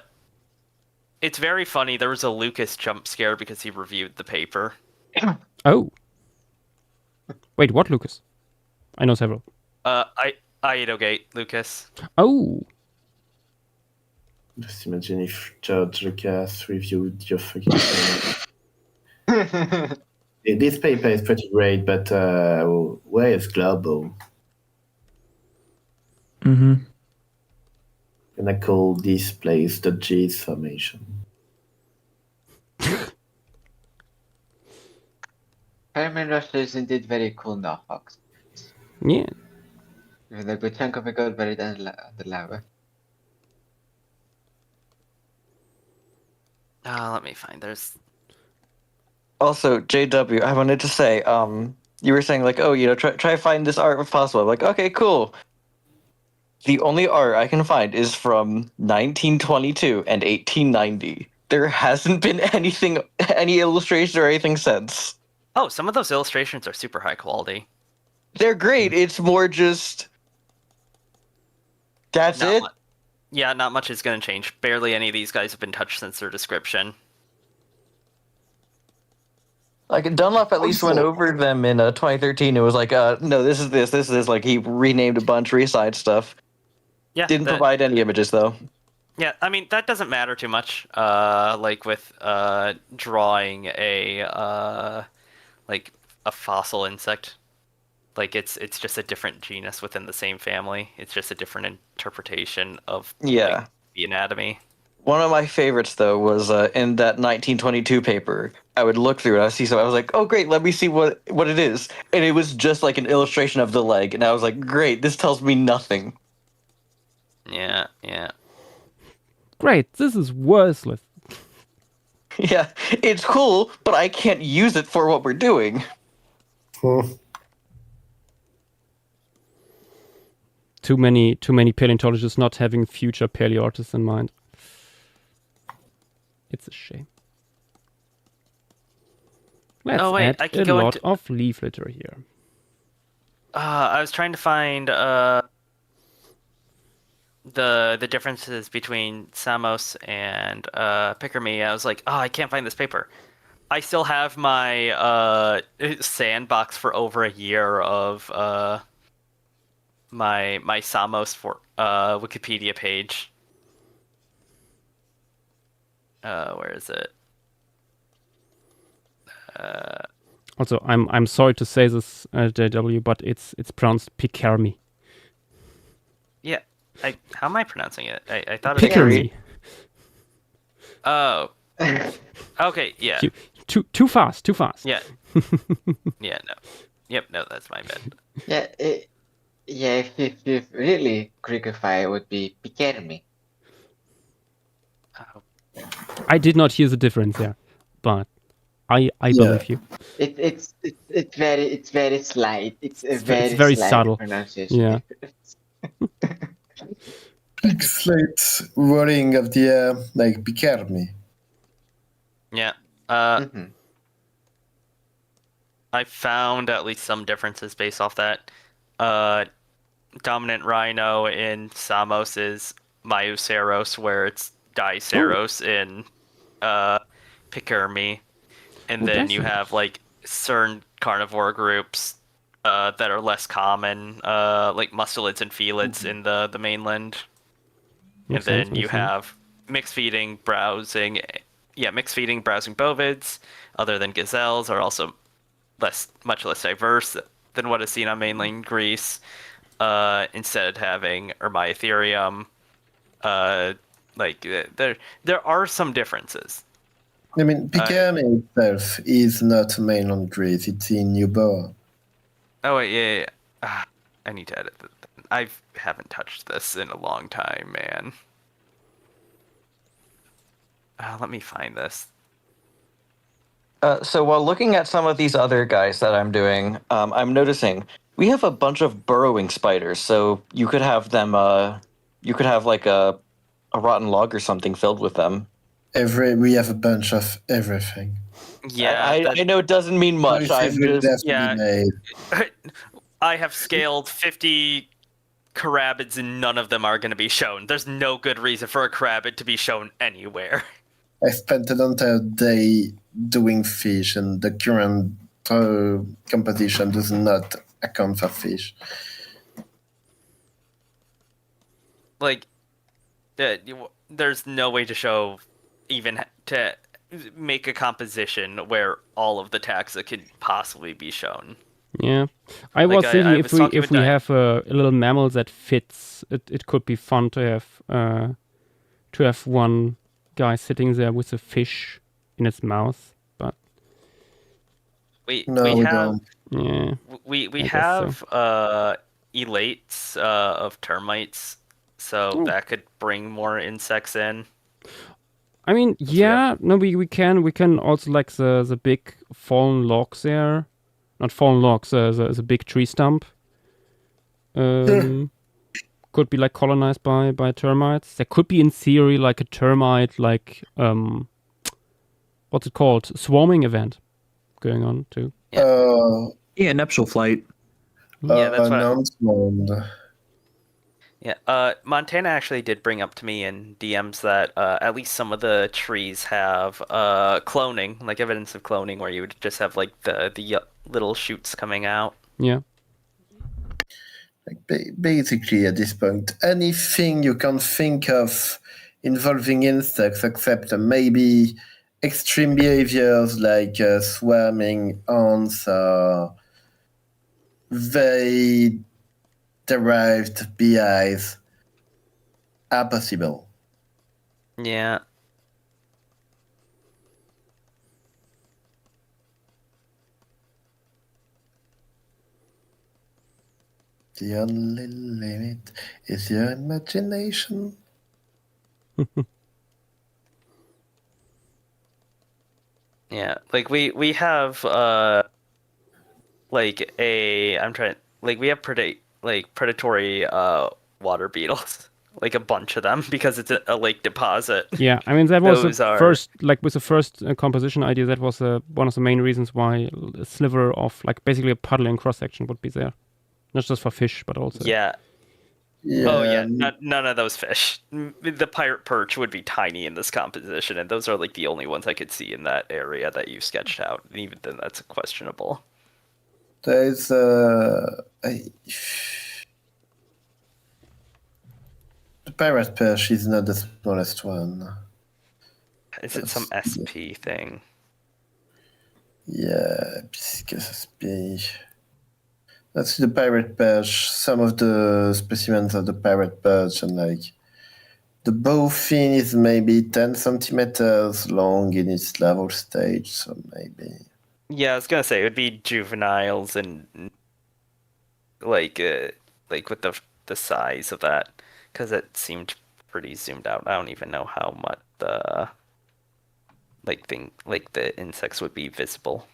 It's very funny. There was a Lucas jump scare because he reviewed the paper. Oh. Wait, what, Lucas? I know several. Aidogate Lucas. Oh. Just imagine if George Lucas reviewed your fucking thing. Yeah, this paper is pretty great, but where is global? Mm-hmm. And I call this place the J's formation. Permafrost is indeed very cool now, Fox. Yeah. With a good chunk of it got buried under the lava. Let me find. There's. Also, JW, I wanted to say, you were saying like, oh, try find this art if possible. I'm like, okay, cool. The only art I can find is from 1922 and 1890. There hasn't been any illustration or anything since. Oh, some of those illustrations are super high quality. They're great. It's more just. That's Not it. Yeah, not much is going to change. Barely any of these guys have been touched since their description. Like Dunlop at least went over them in 2013. It was like, no, this is this. Like he renamed a bunch, resized stuff. Yeah, Didn't provide any images though. Yeah, I mean that doesn't matter too much. Like with drawing a like a fossil insect, like it's just a different genus within the same family. It's just a different interpretation of like, the anatomy. One of my favorites though was in that 1922 paper. I would look through it. I see something. I was like, oh great, let me see what it is. And it was just like an illustration of the leg, and I was like, great, this tells me nothing. Yeah. Great, this is worthless. Yeah, it's cool, but I can't use it for what we're doing. Too many paleontologists not having future paleo artists in mind. It's a shame. Let's add I can a go lot into... of leaf litter here. I was trying to find the differences between Samos and Picker-Me. I was like, I can't find this paper. I still have my sandbox for over a year of my Samos for Wikipedia page. Where is it? Also, I'm sorry to say this, JW, but it's pronounced Picker-Me. Yeah, how am I pronouncing it? I thought Picker-Me. Oh. Okay, yeah. Too fast. Yeah. Yeah, no. Yep, no, that's my bad. Yeah, if really quickify, it would be Picker-Me. Oh. I did not hear the difference there, but I believe you. It's very slight. It's very slight subtle pronunciation. Yeah. Slight wording of the air, like Picker-Me. Yeah. I found at least some differences based off that. Dominant rhino in Samos is Myoceros, where it's Diceros in Picker-Me. And then you have like certain carnivore groups that are less common, like mustelids and felids in the mainland. Makes and then sense, you makes sense. have mixed feeding browsing bovids, other than gazelles, are also much less diverse than what is seen on mainland Greece. Instead having Ermiotherium, there are some differences. I mean, Picker-Me itself is not mainland Greece. It's in Newborough. Oh wait, yeah. I need to edit that. I haven't touched this in a long time, man. Let me find this. So while looking at some of these other guys that I'm doing, I'm noticing we have a bunch of burrowing spiders. So you could have them. You could have like a rotten log or something filled with them. We have a bunch of everything. Yeah, I know it doesn't mean much. I have scaled 50 carabids and none of them are going to be shown. There's no good reason for a carabid to be shown anywhere. I spent an entire day doing fish, and the current composition does not account for fish. Like, there's no way to show even to make a composition where all of the taxa could possibly be shown. Yeah, I was thinking if we have a little mammal that fits, it could be fun to have one guy sitting there with a fish in its mouth, but we don't. Yeah, we I guess have elates of termites, so that could bring more insects in. I mean, yeah, no, we can also like the big fallen logs there. Not fallen logs, the big tree stump. Could be like colonized by termites. There could be in theory like a termite what's it called? Swarming event going on too. Yeah, nuptial flight. Yeah, that's what. Announcement. Yeah, Montana actually did bring up to me in DMs that at least some of the trees have cloning, like evidence of cloning, where you would just have like the little shoots coming out. Yeah. Like basically, at this point, anything you can think of involving insects, except maybe extreme behaviors like swarming ants or very derived beehives, are possible. Yeah. The only limit is your imagination. Yeah, like we have like we have predatory water beetles, like a bunch of them because it's a lake deposit. Yeah, I mean that was first, like with the first composition idea, that was one of the main reasons why a sliver of like basically a puddle in cross section would be there. Not just for fish, but also... Yeah. Oh, yeah. None of those fish. The pirate perch would be tiny in this composition, and those are like the only ones I could see in that area that you sketched out. And even then, that's questionable. There's the pirate perch is not the smallest one. Is it some SP thing? Yeah, Piscus SP. That's the pirate perch. Some of the specimens of the pirate perch, and like the bowfin is maybe 10 centimeters long in its larval stage, so maybe. Yeah, I was gonna say it would be juveniles and like with the size of that, because it seemed pretty zoomed out. I don't even know how much the the insects would be visible.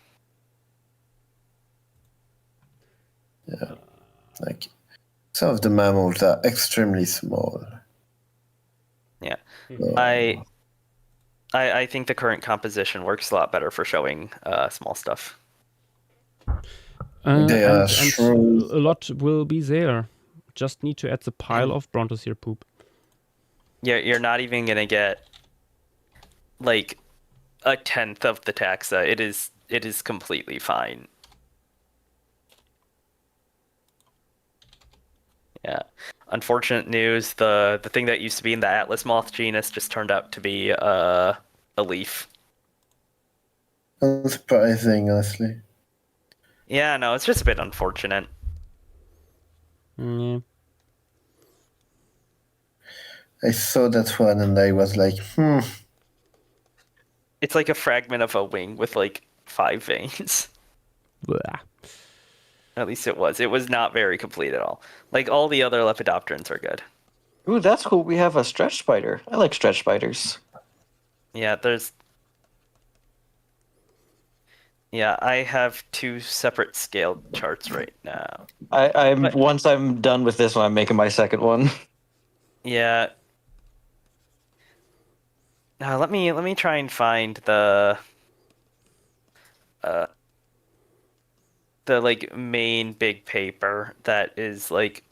Yeah, like some of the mammals are extremely small. Yeah, So, I think the current composition works a lot better for showing small stuff. They are and shrews. a lot will be there. Just need to add the pile of Brontosaur poop. You're not even gonna get like a tenth of the taxa. It is completely fine. Yeah. Unfortunate news. The thing that used to be in the Atlas moth genus just turned out to be a leaf. Unsurprising, honestly. Yeah, no, it's just a bit unfortunate. Yeah. I saw that one and I was like, It's like a fragment of a wing with like 5 veins. Blah. At least it was. It was not very complete at all. Like all the other Lepidopterans are good. Ooh, that's cool. We have a stretch spider. I like stretch spiders. Yeah, I have 2 separate scaled charts right now. Once I'm done with this one, I'm making my second one. Yeah. Now let me try and find the like main big paper that is like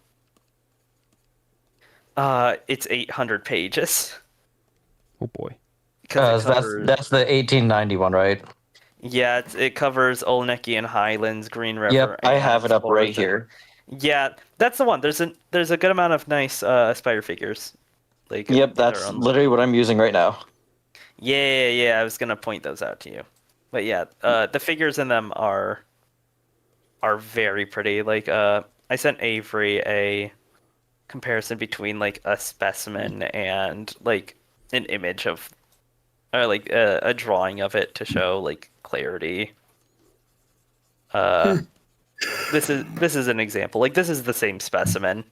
it's 800 pages. Oh boy. Because that's the 1891, right? Yeah, it covers Olnekian Highlands, Green River. Yep, I and have it up right Florida. here. Yeah, that's the one. There's a good amount of nice spider figures. Like Yep, that's literally what I'm using right now. Yeah. I was gonna point those out to you, but yeah, the figures in them are very pretty. Like, I sent Avery a comparison between like a specimen and like an image of, or like a drawing of it to show like clarity. This is an example. Like, this is the same specimen.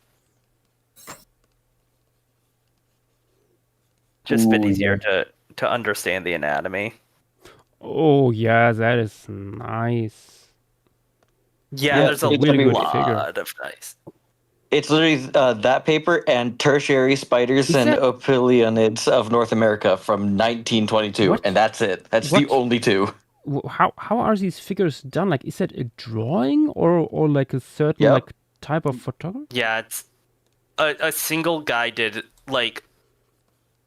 Just a bit Ooh, easier to understand the anatomy. Oh yeah, that is nice. Yeah, Yeah, there's a it's a really good lot of nice. It's literally that paper and tertiary spiders Is and that- opilionids of North America from 1922, What? and that's it. That's the What? only two. How are these figures done? Like, is that a drawing or like a certain Yep. like type of photography? Yeah, it's a single guy did like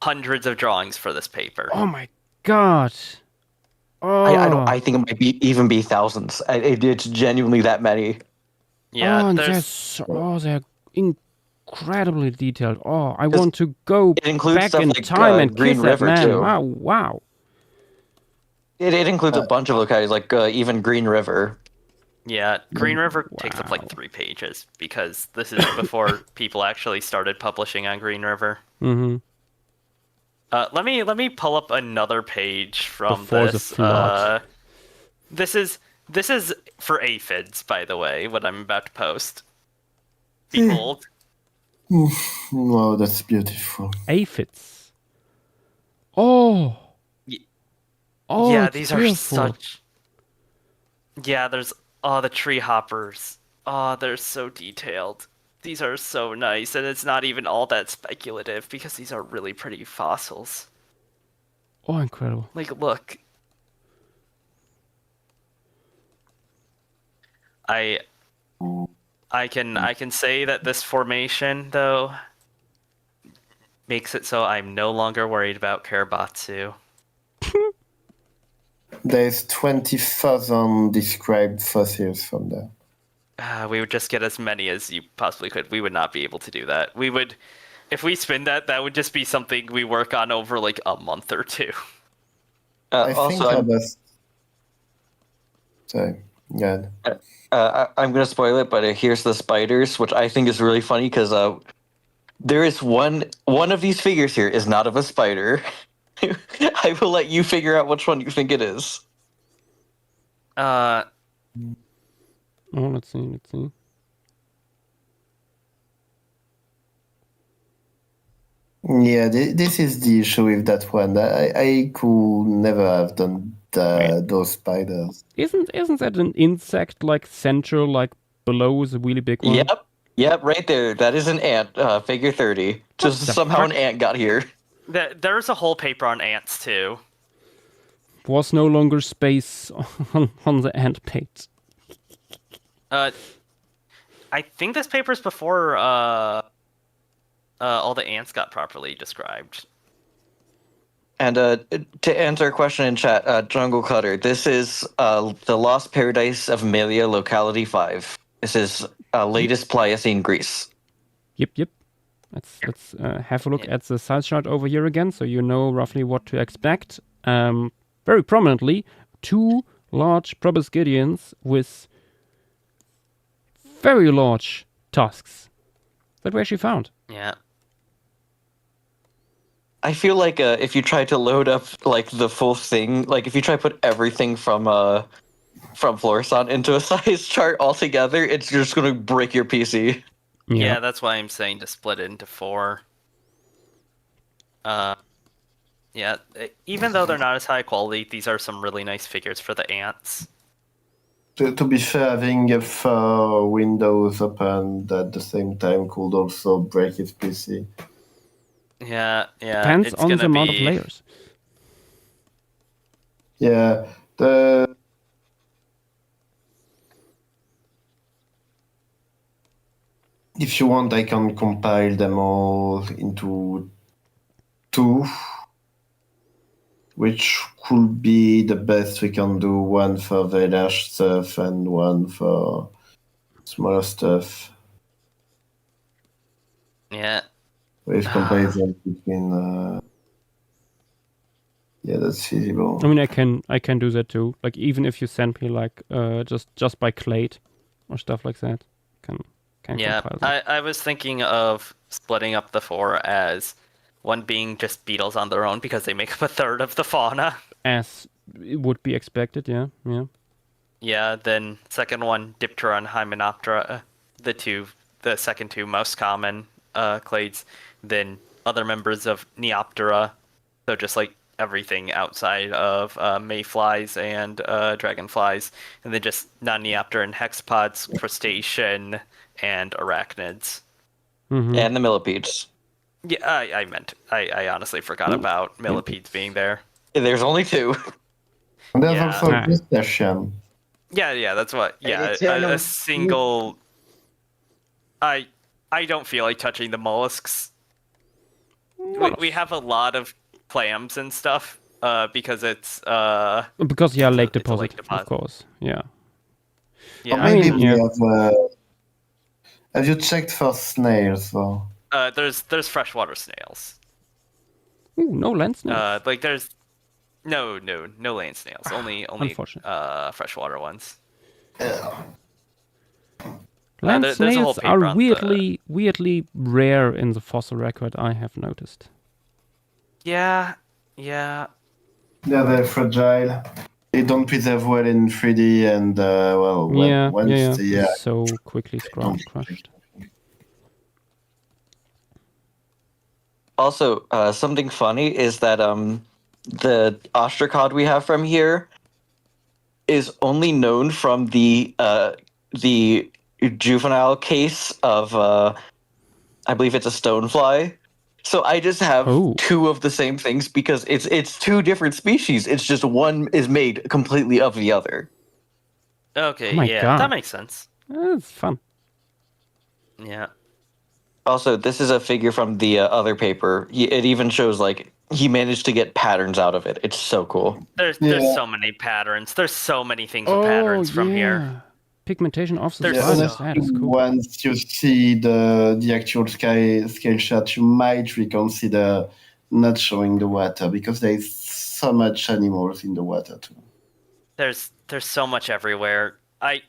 hundreds of drawings for this paper. Oh my god! Oh, I think it might even be thousands. It's genuinely that many. Yeah, and there's they're incredibly detailed. Oh, I want to go it includes back stuff in like, time and Green kiss River, that man. too. Wow. It includes a bunch of localities, like even Green River. Yeah, Green River takes up like Wow. 3 pages because this is before people actually started publishing on Green River. Mm-hmm. Let me pull up another page from Before the this. flood. This is for aphids, by the way. What I'm about to post. Behold. Oh, that's beautiful. Aphids. Oh. Ye- Oh, yeah, it's these beautiful. are such. Yeah, there's the tree hoppers. Oh, they're so detailed. These are so nice, and it's not even all that speculative because these are really pretty fossils. Oh, incredible. Like, look. I can say that this formation though makes it so I'm no longer worried about Karabatsu. There's 20,000 described fossils from there. We would just get as many as you possibly could. We would not be able to do that. We would, if we spin that would just be something we work on over like a month or two. I think Also, I'm, Sorry, good. I'm going to spoil it, but here's the spiders, which I think is really funny because there is one of these figures here is not of a spider. I will let you figure out which one you think it is. Oh, let's see. Yeah, this is the issue with that one. I could never have done those spiders. Isn't that an insect like central, like below is a really big one? Yep, right there. That is an ant, figure 30. Just the somehow fuck? an ant got here. There's a whole paper on ants too. Was no longer space on the ant page. I think this paper's before all the ants got properly described. And to answer a question in chat, Jungle Cutter, this is the Lost Paradise of Melia, Locality 5. This is latest Pliocene, Greece. Yep. Let's have a look at the size chart over here again, so you know roughly what to expect. Very prominently, 2 large proboscideans with very large tusks that we actually found. Yeah. I feel like if you try to load up like the full thing, like if you try to put everything from Florissant into a size chart altogether, it's just going to break your PC. Yeah, that's why I'm saying to split it into 4. Yeah, even though they're not as high quality, these are some really nice figures for the ants. To be fair, having 4 windows open at the same time could also break his PC. Yeah. Depends it's on the gonna amount of be- layers. Yeah, if you want, I can compile them all into 2, which could be the best we can do. One for very large stuff and one for smaller stuff. Yeah. With comparison between Yeah, that's feasible. I mean, I can do that too. Like even if you send me like just by clade or stuff like that, can Yeah, compile that. I was thinking of splitting up the 4 as one being just beetles on their own because they make up a third of the fauna. As it would be expected, yeah. Yeah, then second one, Diptera and Hymenoptera, the second two most common clades. Then other members of Neoptera, so just like everything outside of mayflies and dragonflies, and then just non-Neopteran hexapods, crustacean, and arachnids. Mm-hmm. And the millipedes. Yeah, I honestly forgot about millipedes being there. There's only 2. And there's Yeah. also crustacean. Yeah, that's what. Yeah, Eternal- a single. I don't feel like touching the mollusks. We have a lot of clams and stuff because it's Because yeah, lake it's a deposit, lake deposit. of course. Yeah. yeah. Or maybe I mean, we yeah. have you checked for snails though? There's freshwater snails. Ooh, no land snails. Like there's no land snails. Only Unfortunate. freshwater ones. Land there's a whole snails are paper on weirdly rare in the fossil record, I have noticed. Yeah. Yeah, they're fragile. They don't preserve well in 3D, and once they so quickly crushed. Also, something funny is that the ostracod we have from here is only known from the juvenile case of I believe it's a stonefly. So I just have 2 of the same things because it's 2 different species. It's just one is made completely of the other. Okay, Oh my yeah, God. that makes sense. It's fun. Yeah. Also, this is a figure from the other paper. It even shows like he managed to get patterns out of it. It's so cool. There's so many patterns. There's so many things with patterns from here. Pigmentation of the There's spiders. so- That is cool. Once you see the actual scale shot, you might reconsider not showing the water because there is so much animals in the water too. There's so much everywhere. I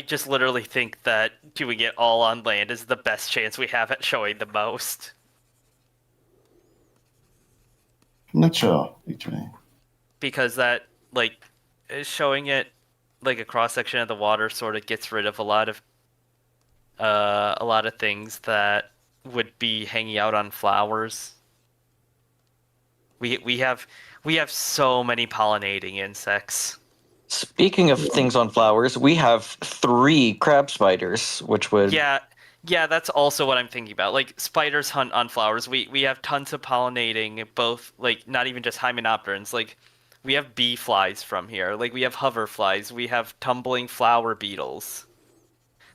just literally think that doing it all on land is the best chance we have at showing the most. Not sure, actually. Because that, like, showing it like a cross section of the water sort of gets rid of a lot of things that would be hanging out on flowers. We have so many pollinating insects. Speaking of things on flowers, we have 3 crab spiders, which would Yeah, that's also what I'm thinking about. Like, spiders hunt on flowers. We have tons of pollinating, both, like, not even just hymenopterans. Like, we have bee flies from here. Like, we have hoverflies. We have tumbling flower beetles.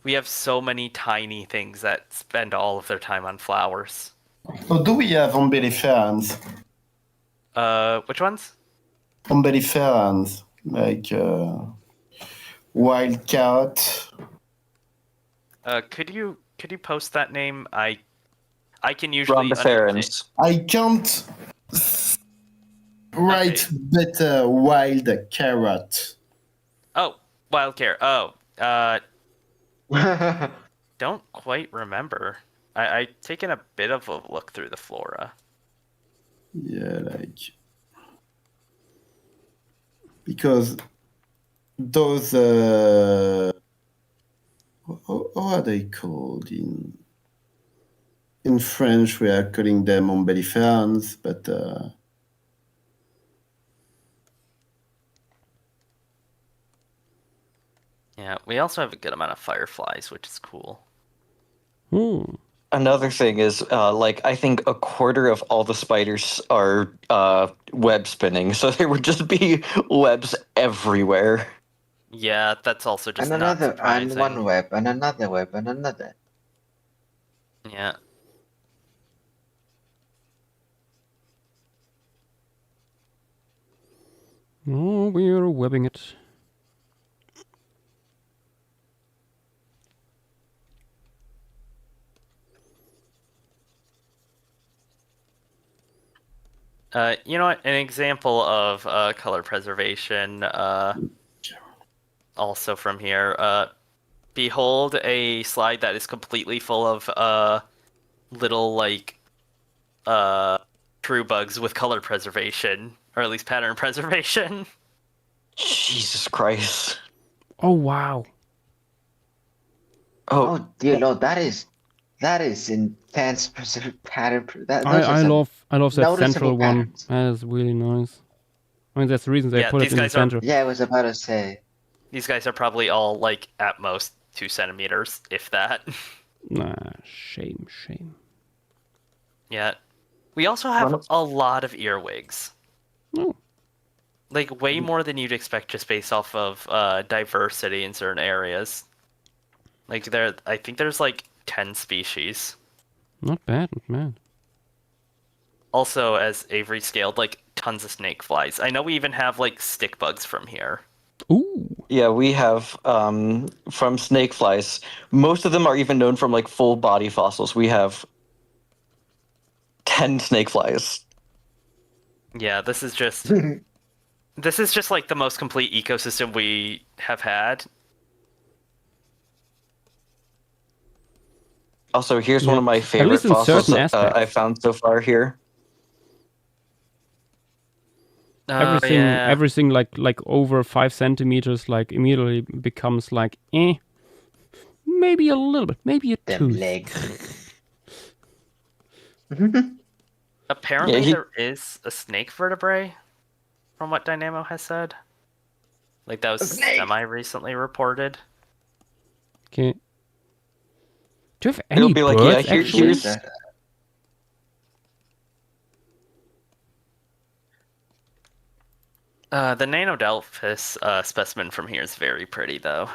We have so many tiny things that spend all of their time on flowers. So do we have umbelliferans? Which ones? Umbelliferans, like wild carrot. Could you post that name? I can usually rhombiferans. I can't write better wild carrot. Oh, wild carrot. Oh, don't quite remember. I've taken a bit of a look through the flora. Yeah, like because those how are they called in French? We are calling them umbelliferans, but Yeah, we also have a good amount of fireflies, which is cool. Another thing is, like, I think a quarter of all the spiders are web spinning, so there would just be webs everywhere. Yeah, that's also just and not another, surprising. and one web, and another web, and another. Yeah. Oh, we're webbing it. You know what? An example of color preservation, also from here. Behold a slide that is completely full of little like true bugs with color preservation, or at least pattern preservation. Jesus Christ. Oh wow. Oh, dear Lord, that is intense specific pattern. I love that noticeable central one. patterns. That is really nice. I mean, that's the reason they Yeah, put it these in the guys are- center. Yeah, I was about to say. These guys are probably all like at most 2 centimeters, if that. Nah, shame. Yeah. We also have a lot of earwigs. Oh. Like way more than you'd expect just based off of diversity in certain areas. Like I think there's like 10 species. Not bad. Also, as Avery scaled, like tons of snake flies. I know we even have like stick bugs from here. Ooh. yeah, we have from snake flies. Most of them are even known from like full body fossils. We have 10 snake flies. Yeah, this is just like the most complete ecosystem we have had. Also, here's one of my At favorite least in fossils certain aspects. I found so far here. Everything like over 5 centimeters like immediately becomes like maybe a little bit, maybe a Them tooth. legs. Apparently, Yeah, there is a snake vertebrae, from what Dynamo has said. Like that was semi-recently reported. Okay. Do you have It'll any be like, birds yeah, actually? here's The Nanodelphis specimen from here is very pretty, though.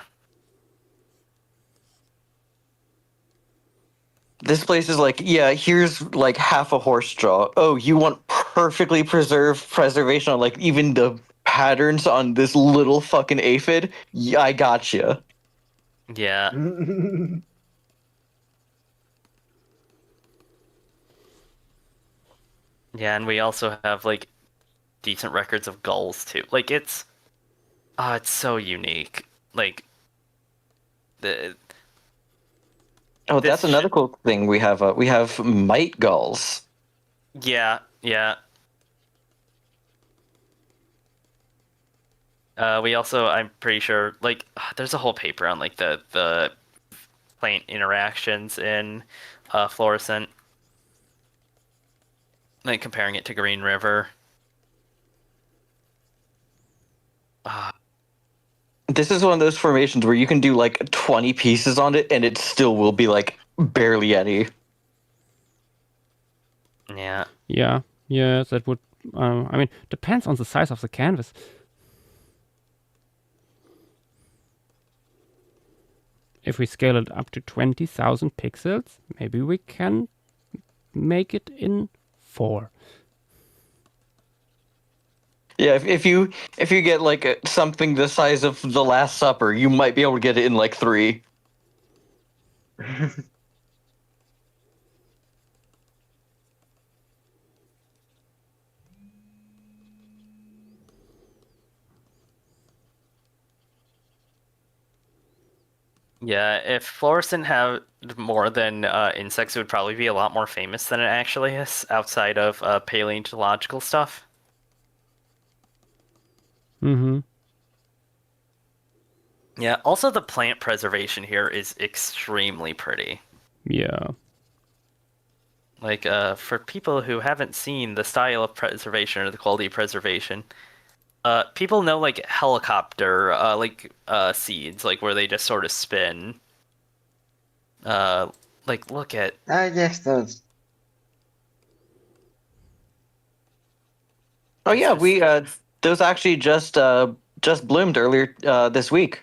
this place is like, yeah, here's like half a horse jaw. Oh, you want perfectly preserved preservation on like even the patterns on this little fucking aphid? Yeah, I gotcha. Yeah. Yeah, and we also have like decent records of gulls too. Like it's so unique. Like Oh, This that's another sh- cool thing. We have mite gulls. yeah. We also, I'm pretty sure, like there's a whole paper on like the plant interactions in fluorescent, like comparing it to Green River. This is one of those formations where you can do like 20 pieces on it and it still will be like barely any. Yeah. Yeah, that would. I mean, depends on the size of the canvas. If we scale it up to 20,000 pixels, maybe we can make it in 4. Yeah, if you get like something the size of The Last Supper, you might be able to get it in like 3. Yeah, if fluorescent had more than insects, it would probably be a lot more famous than it actually is outside of paleontological stuff. Mm-hmm. Yeah, also the plant preservation here is extremely pretty. Yeah. Like, for people who haven't seen the style of preservation or the quality of preservation, people know like helicopter, seeds, like where they just sort of spin. Like look at. Yes, those. Oh yeah, we those actually just bloomed earlier this week,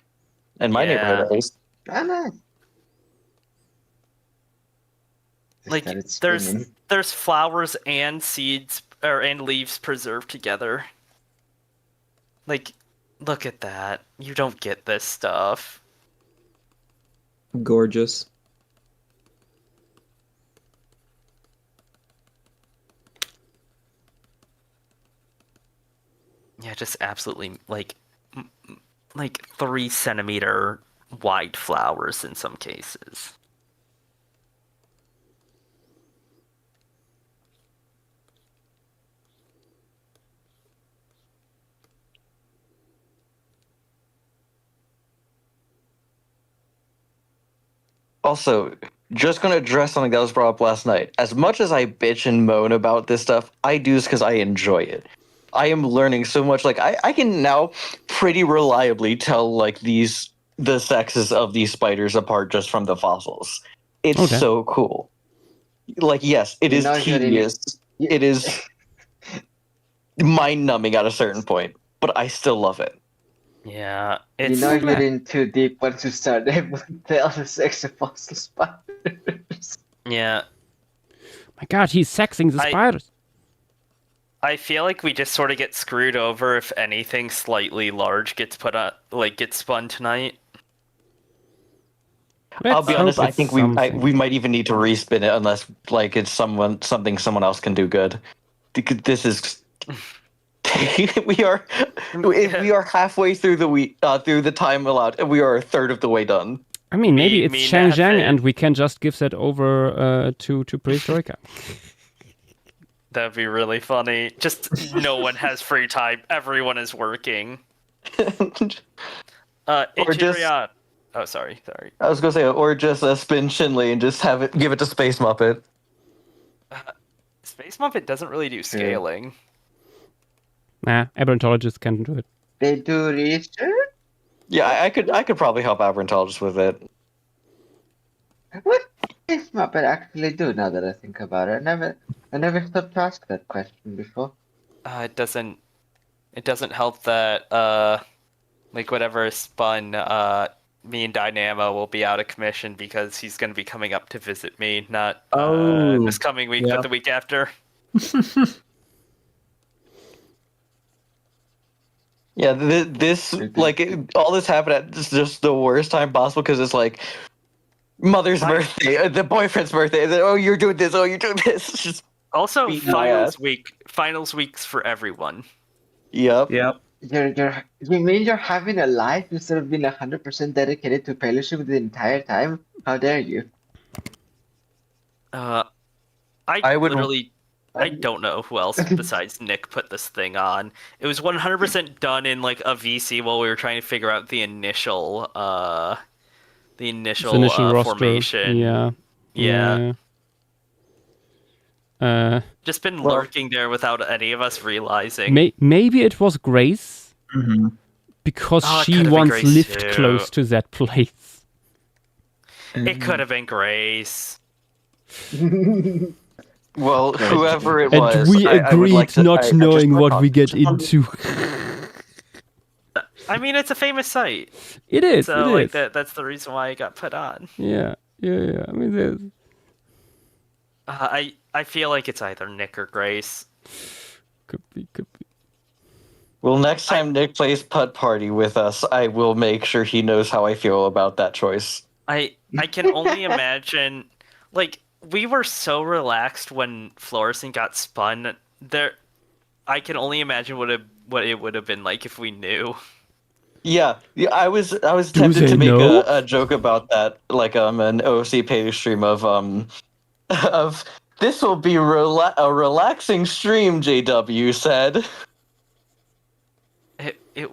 in my neighborhood at least. Ah, nice. Like there's flowers and seeds and leaves preserved together. Like, look at that. You don't get this stuff. Gorgeous. Yeah, just absolutely like 3 centimeter wide flowers in some cases. Also, just gonna address something that was brought up last night. As much as I bitch and moan about this stuff, I do this because I enjoy it. I am learning so much. Like I can now pretty reliably tell like the sexes of these spiders apart just from the fossils. It's Okay. so cool. Like, yes, it is tedious. It is mind numbing at a certain point, but I still love it. Yeah, You know you're in too deep once you start able to tell the sex of fossil spiders. Yeah. My God, he's sexing the spiders. I feel like we just sort of get screwed over if anything slightly large gets gets spun tonight. I'll be honest. I think we might even need to respin it unless like it's something someone else can do good. This is we are halfway through the time allowed, and we are a third of the way done. I mean, maybe it's Shang Zhang, and we can just give that over to Prehistorica. That'd be really funny. Just no one has free time. Everyone is working. Interior. Oh, sorry. I was gonna say, or just spin Shinley and just give it to Space Muppet. Space Muppet doesn't really do scaling. Nah, aberrantologists can do it. They do research? Yeah, I could probably help aberrantologists with it. What does Muppet actually do now that I think about it? I never stopped to ask that question before. It doesn't help that whatever is spun, me and Dynamo will be out of commission because he's going to be coming up to visit me, not this coming week, but the week after. Yeah, this all this happened at just the worst time possible because it's like mother's birthday, the boyfriend's birthday. And then, oh, you're doing this. Oh, you're doing this. It's just also finals weeks for everyone. Yep. You mean you're having a life instead of being 100% dedicated to Fellowship the entire time? How dare you? I don't know who else besides Nick put this thing on. It was 100% done in like a VC while we were trying to figure out the initial formation. Yeah. Just been lurking there without any of us realizing. Maybe it was Grace, because she once lived close to that place. It could have been Grace. Well, whoever it was, and we agreed not knowing what we get into. I mean, it's a famous site. It is. So it is. that's the reason why it got put on. Yeah. I mean, there's. I feel like it's either Nick or Grace. Could be. Well, next time Nick plays Putt Party with us, I will make sure he knows how I feel about that choice. I can only imagine, like, we were so relaxed when Fluorescent got spun. I can only imagine what it would have been like if we knew. Yeah, I was tempted to make a joke about that, like an OC page stream of this will be a relaxing stream. JW said. It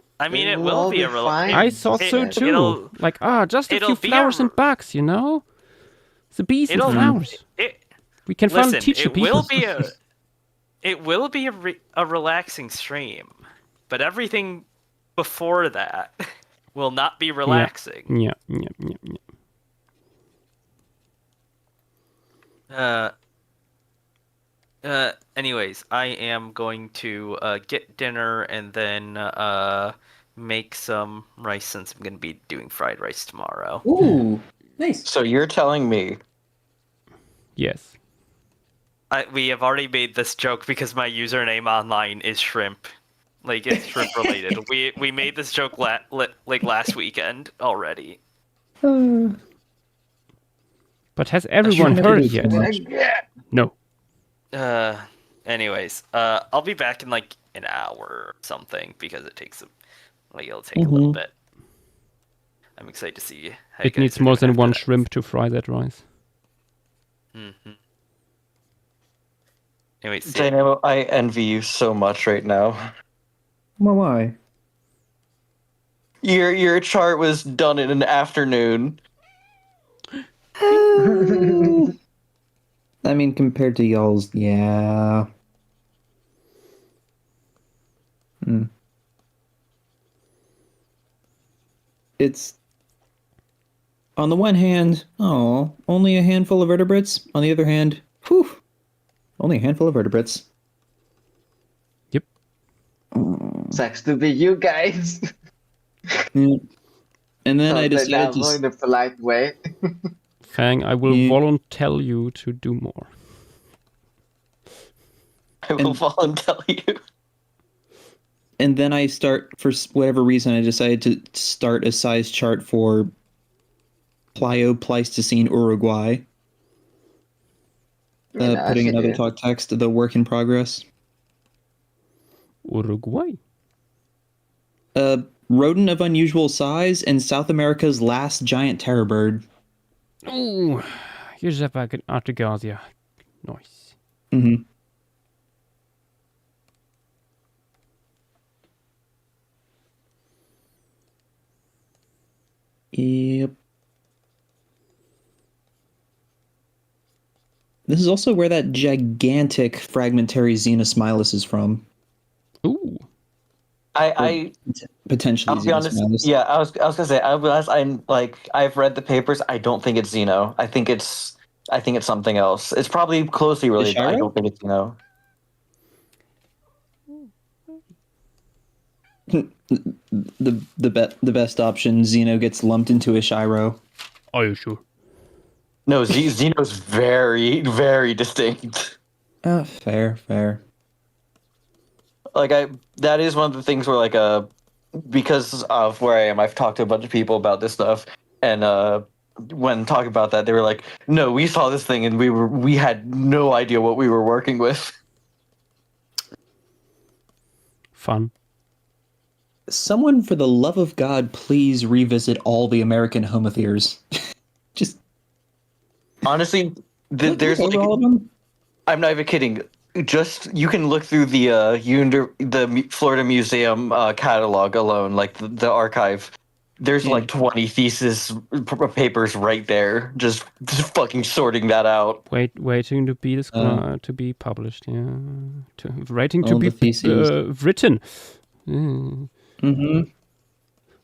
will be a relaxing. I thought so too. Like, just a few flowers and bugs, you know. The bees and flowers. We can finally teach the people. It will be a relaxing stream, but everything before that will not be relaxing. Yeah. Anyways, I am going to get dinner and then make some rice since I'm going to be doing fried rice tomorrow. Ooh, nice. So you're telling me? Yes. We have already made this joke because my username online is shrimp. Like, it's shrimp related. we made this joke last weekend already. But has everyone heard it yet? No. Anyways, I'll be back in like an hour or something because it takes it'll take a little bit. I'm excited to see how you It guys needs are more doing than one after that. shrimp to fry that rice. Anyways, Sid, Dynamo, I envy you so much right now. Why? Your chart was done in an afternoon. I mean, compared to y'all's, yeah. It's on the one hand, only a handful of vertebrates. On the other hand, only a handful of vertebrates. Yep. Sucks to be you guys. Yeah. And then I But decided now to. in a polite way. Fang, I will Yeah. volunteer you to do more. I will And- volunteer you. And then I for whatever reason, I decided to start a size chart for Plio-Pleistocene Uruguay. Putting another talk text, the work in progress. Uruguay. Rodent of unusual size and South America's last giant terror bird. Oh, here's a back in Artigasia. Nice. Mm-hmm. Yep. This is also where that gigantic fragmentary Xenosmilus is from. Ooh. I Potentially I'll be honest. Xenosmilus. Yeah, I was gonna say I'll be honest. I've read the papers. I don't think it's Xeno. I think it's something else. It's probably closely related. But I Ishiro? don't think it's Xeno. The best option, Xeno gets lumped into Ishiro. Are you sure? No, Xeno's very very distinct. Fair. Like that is one of the things where because of where I am, I've talked to a bunch of people about this stuff, and when talking about that, they were like, "No, we saw this thing and we had no idea what we were working with." Fun. Someone, for the love of God, please revisit all the American homotheres. Just Honestly, look there's over all of them. I'm not even kidding. Just you can look through the Florida Museum catalog alone, like the archive. There's like 20 thesis papers right there, just fucking sorting that out. Waiting to be to be published. Yeah, writing to All be the theses. written. Mm-hmm.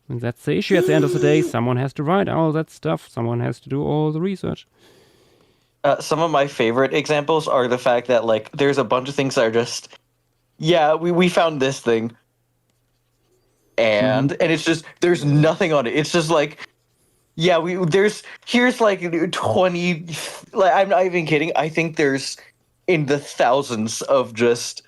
And that's the issue. At the end of the day, someone has to write all that stuff. Someone has to do all the research. Some of my favorite examples are the fact that like there's a bunch of things that are just, yeah, we found this thing, and it's just there's nothing on it. It's just like, yeah, here's like 20, like I'm not even kidding. I think there's in the thousands of just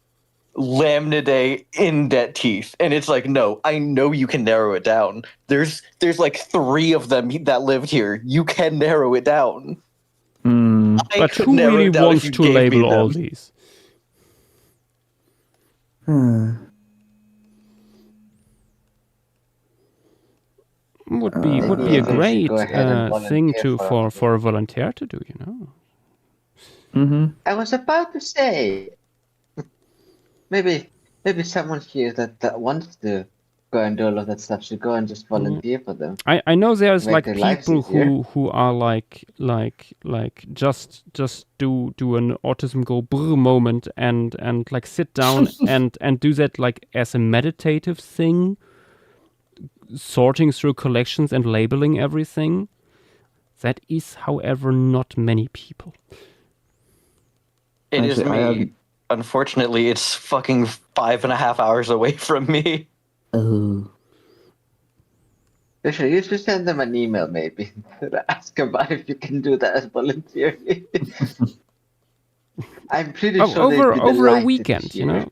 Lamnidae indet teeth, and it's like, no, I know you can narrow it down. There's like 3 of them that lived here. You can narrow it down. But who really wants to label all these? Would be a great thing for a volunteer to do, you know. I was about to say, maybe someone here that wants to go and do all of that stuff should go and just volunteer for them. I know there's Make like their lives people easier. who are like just do an autism go brr moment and like sit down and do that like as a meditative thing, sorting through collections and labeling everything. That is, however, not many people. It is me. Unfortunately, it's fucking 5.5 hours away from me. Oh. You should send them an email, maybe. Ask about if you can do that as volunteer. I'm pretty sure they'd be over a delighted weekend, to you hear. know.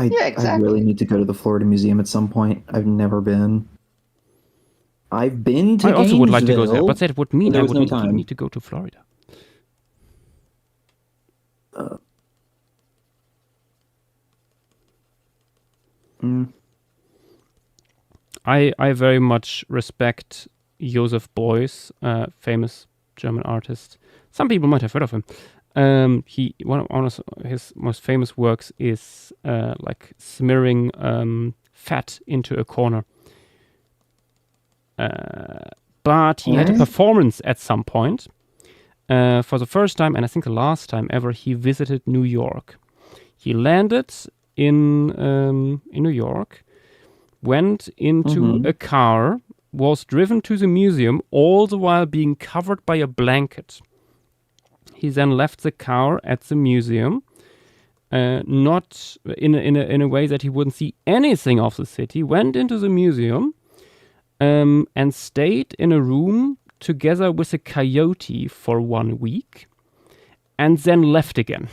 Yeah, exactly. I really need to go to the Florida Museum at some point. I've never been. I've been to I also would like to go there, Gainesville, but that would mean there I was would no time. need to go to Florida. I very much respect Joseph Beuys, famous German artist. Some people might have heard of him. One of his most famous works is like smearing fat into a corner. But he had a performance at some point. For the first time, and I think the last time ever, he visited New York. He landed in New York, went into a car, was driven to the museum, all the while being covered by a blanket. He then left the car at the museum, not in a way that he wouldn't see anything of the city. Went into the museum and stayed in a room together with a coyote for 1 week, and then left again.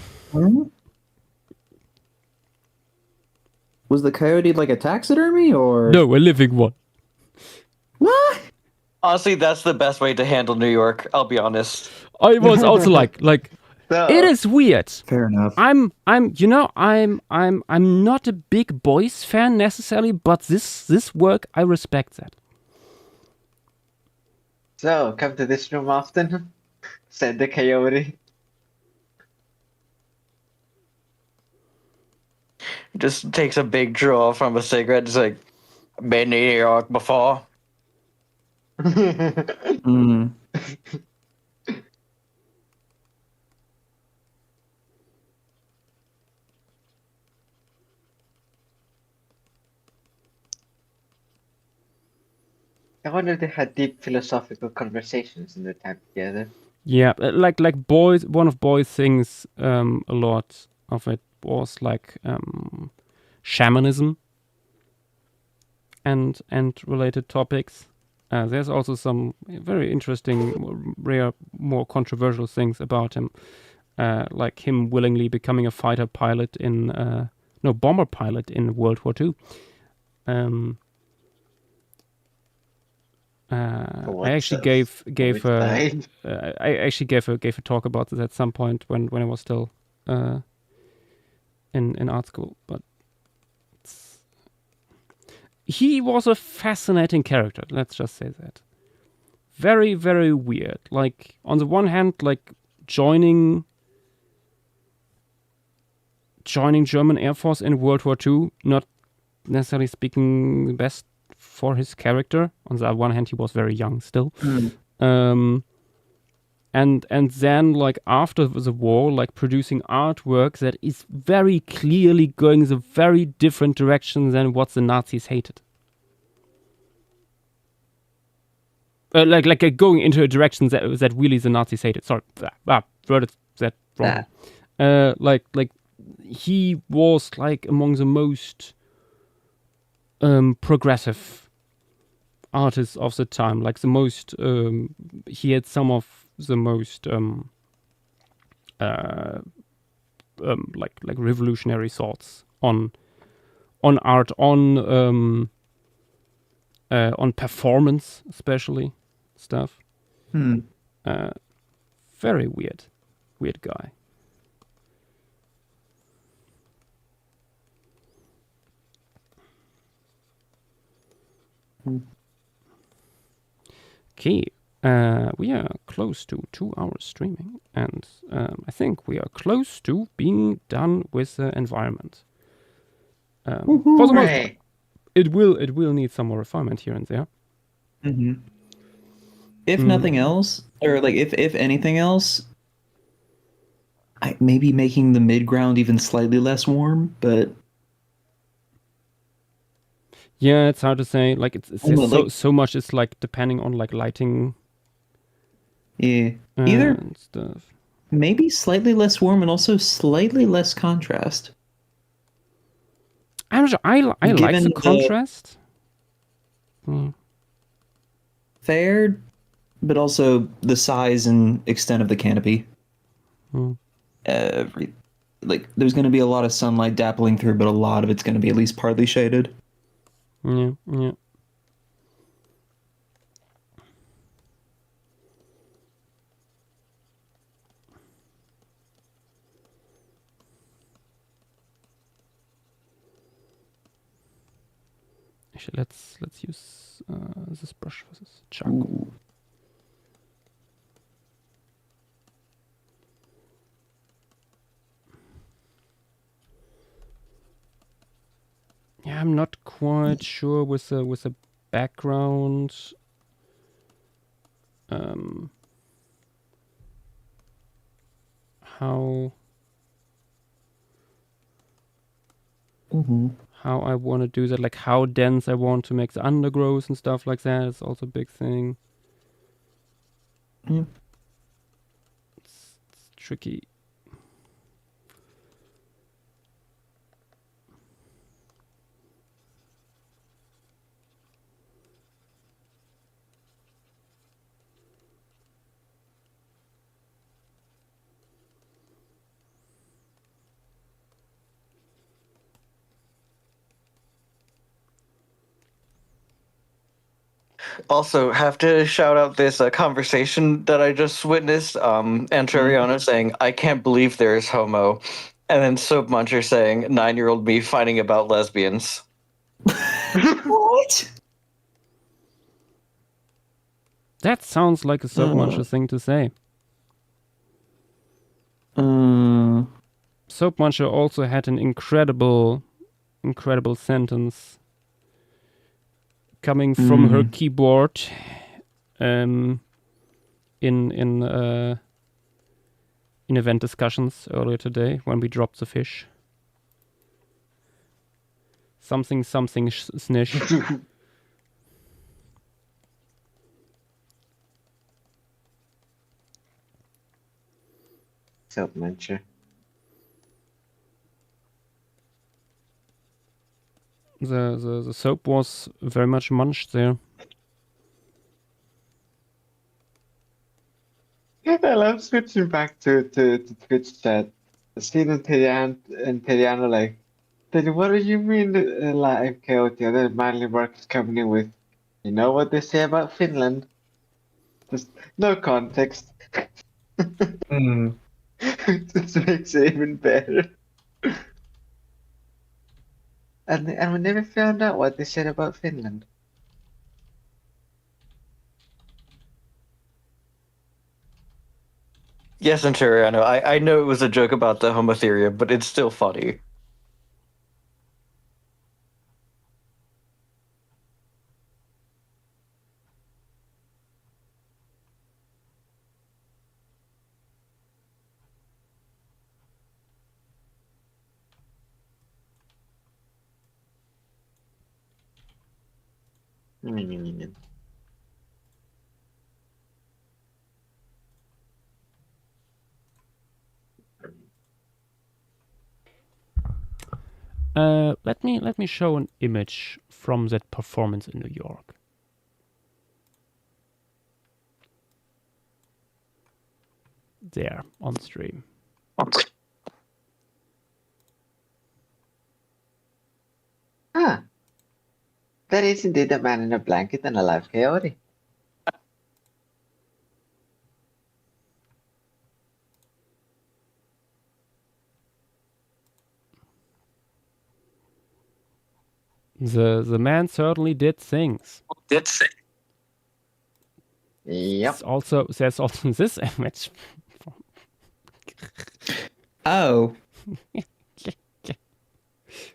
Was the coyote like a taxidermy or No, a living one. What? Honestly, that's the best way to handle New York. I'll be honest. I was also like it is weird. Fair enough. I'm not a big Beuys fan necessarily, but this work I respect that. So, come to this room often? Said the coyote. Just takes a big draw from a cigarette. Just like, been to New York before. I wonder if they had deep philosophical conversations in their time together. Yeah, like Beuys. One of Beuys' things, a lot of it was like shamanism and related topics. There's also some very interesting, rare, more controversial things about him, like him willingly becoming a fighter pilot bomber pilot in World War II. I actually gave a talk about this at some point when I was still in art school, but he was a fascinating character. Let's just say that. Very, very weird. Like on the one hand, like joining German Air Force in World War II, not necessarily speaking the best for his character. On the one hand, he was very young still. And then like after the war, like producing artwork that is very clearly going the very different direction than what the Nazis hated. Like going into a direction that really the Nazis hated. Sorry, worded that wrong. Like he was like among the most progressive artists of the time, like the most he had some of the most like revolutionary thoughts on art, on performance, especially stuff. Very weird guy. Okay, we are close to 2 hours streaming, and I think we are close to being done with the environment. For the most part, it will need some more refinement here and there. If nothing else, or like if anything else, maybe making the mid-ground even slightly less warm, but yeah, it's hard to say. Like it's so much. It's like depending on like lighting. Yeah, either and stuff. Maybe slightly less warm and also slightly less contrast. I'm sure I like the contrast. Fair, but also the size and extent of the canopy. There's going to be a lot of sunlight dappling through, but a lot of it's going to be at least partly shaded. Yeah. Actually, let's use this brush for this charcoal. Ooh. Yeah, I'm not quite sure with the background. How I want to do that, like how dense I want to make the undergrowth and stuff like that. It's also a big thing. Yeah. It's tricky. Also, have to shout out this conversation that I just witnessed. Anteriano saying, "I can't believe there's homo," and then Soap Muncher saying, "9-year-old me fighting about lesbians." What? That sounds like a Soap Muncher thing to say. Soap Muncher also had an incredible sentence coming from her keyboard in event discussions earlier today when we dropped the fish. Something snish. Soap Muncher. The soap was very much munched there. I love switching back to Twitch chat. Seeing Teriano like, then what do you mean live chaos? The other manly workers coming in with, you know what they say about Finland? Just no context. Just makes it even better. And we never found out what they said about Finland. Yes, Anteriano, I know it was a joke about the homotheria, but it's still funny. Let me show an image from that performance in New York. There on stream. Ah, that is indeed a man in a blanket and a live coyote. The man certainly did things. Yep. There's also this image. Oh.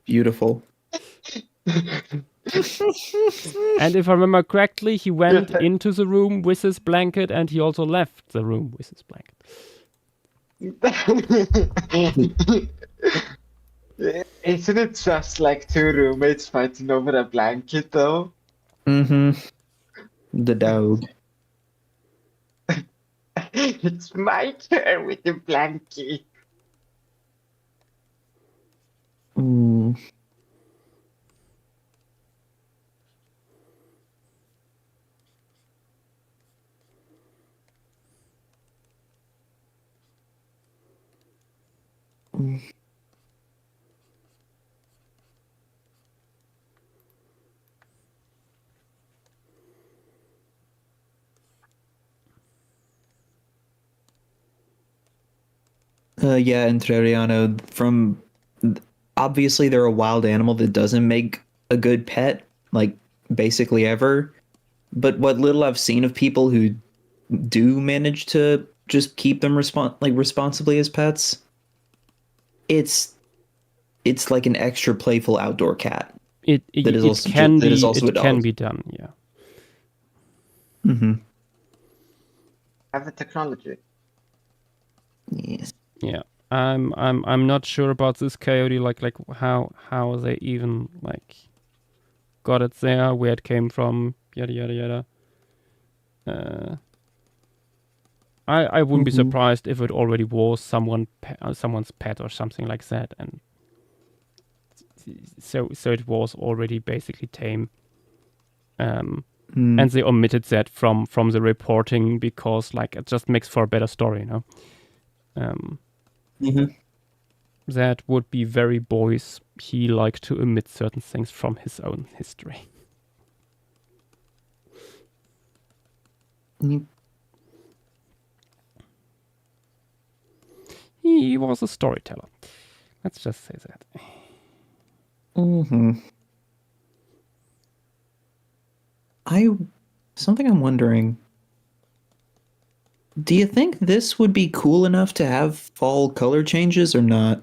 Beautiful. And if I remember correctly, he went into the room with his blanket and he also left the room with his blanket. Isn't it just like two roommates fighting over a blanket though? The dog. It's my turn with the blanket. Yeah, and Treriano, obviously they're a wild animal that doesn't make a good pet, like basically ever. But what little I've seen of people who do manage to just keep them responsibly as pets, it's like an extra playful outdoor cat. It can be done. Yeah. Mm-hmm. Have the technology. Yes. Yeah. I'm not sure about this coyote. Like how they even like got it there, where it came from, yada yada yada. I wouldn't be surprised if it already was someone's pet or something like that, and so it was already basically tame. And they omitted that from the reporting because like it just makes for a better story, you know. That would be very Boyce. He liked to omit certain things from his own history. He was a storyteller. Let's just say that. Something I'm wondering. Do you think this would be cool enough to have fall color changes or not?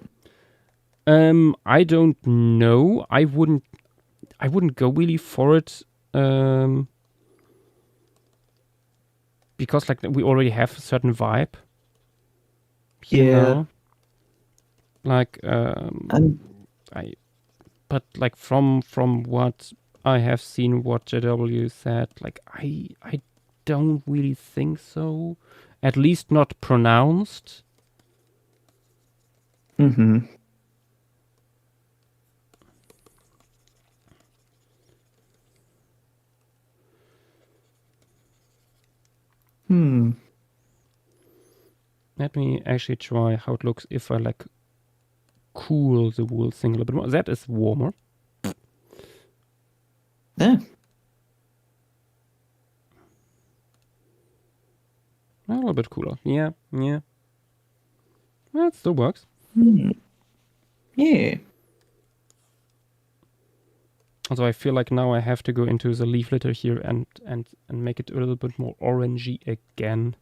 I don't know. I wouldn't go really for it. Because like we already have a certain vibe. You know? Like but like from what I have seen, what JW said, like I don't really think so. At least not pronounced. Let me actually try how it looks if I like cool the wool thing a little bit more. That is warmer. Yeah. A little bit cooler. Yeah. Well, it still works. Yeah. Also, I feel like now I have to go into the leaf litter here and make it a little bit more orangey again.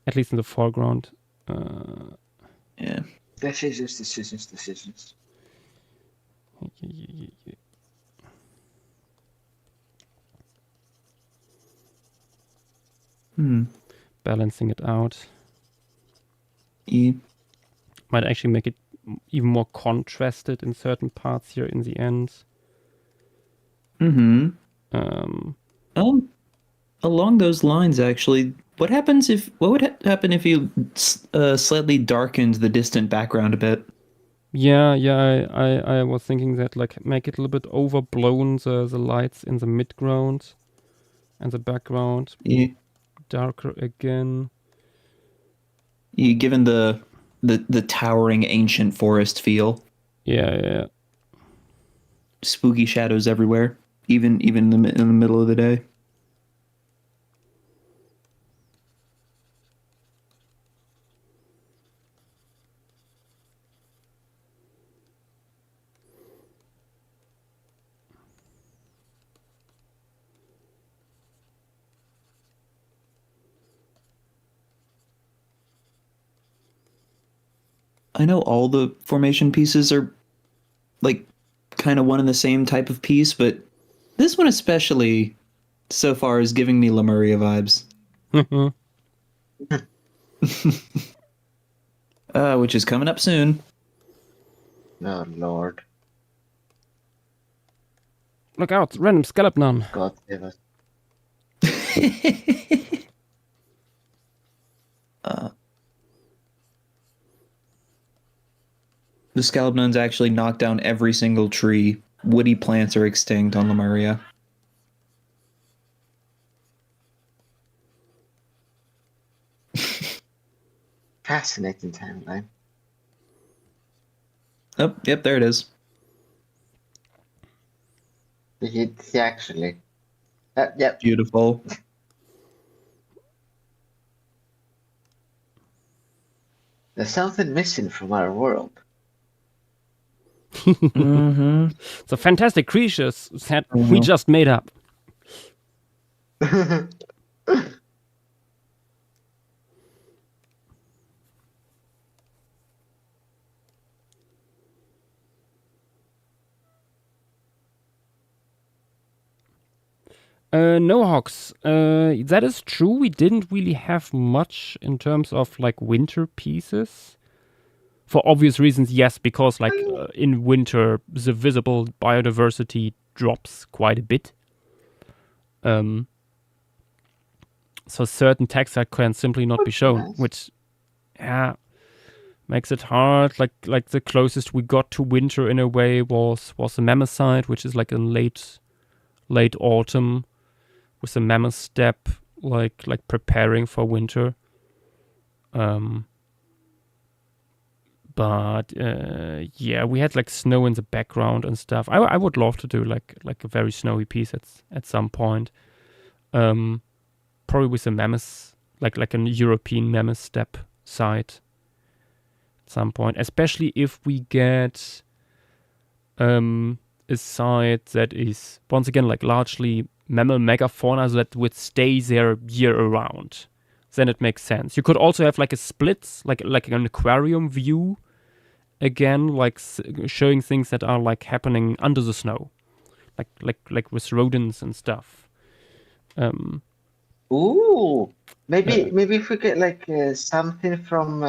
At least in the foreground. Yeah. Decisions. Balancing it out. Yeah. Might actually make it even more contrasted in certain parts here in the end. Along those lines, actually, what would happen if you slightly darkened the distant background a bit? Yeah, I was thinking that like make it a little bit overblown, the lights in the midground and the background. Yeah. Darker again. You given the towering ancient forest feel. Yeah. Spooky shadows everywhere, even in the middle of the day. I know all the formation pieces are like kind of one and the same type of piece, but this one especially so far is giving me Lemuria vibes. Which is coming up soon. Oh Lord. Look out, random Scallopnon. God save us. The Scallopnons actually knock down every single tree. Woody plants are extinct on Lemuria. Fascinating timeline. Oh, yep, there it is. He actually. Yep. Beautiful. There's something missing from our world. The fantastic creatures that we just made up. No, Hawks. That is true. We didn't really have much in terms of like winter pieces. For obvious reasons, yes, because like in winter, the visible biodiversity drops quite a bit. So certain texts can simply not be shown, which makes it hard. Like the closest we got to winter in a way was the Mammothite, which is like in late autumn, with the Mammoth Steppe like preparing for winter. But we had like snow in the background and stuff. I would love to do like a very snowy piece at some point. Probably with a mammoth, like an European Mammoth Steppe site at some point. Especially if we get a site that is once again like largely mammal megafauna that would stay there year around. Then it makes sense. You could also have like a split, like an aquarium view, again, like showing things that are like happening under the snow, like with rodents and stuff. Ooh, maybe if we get like something from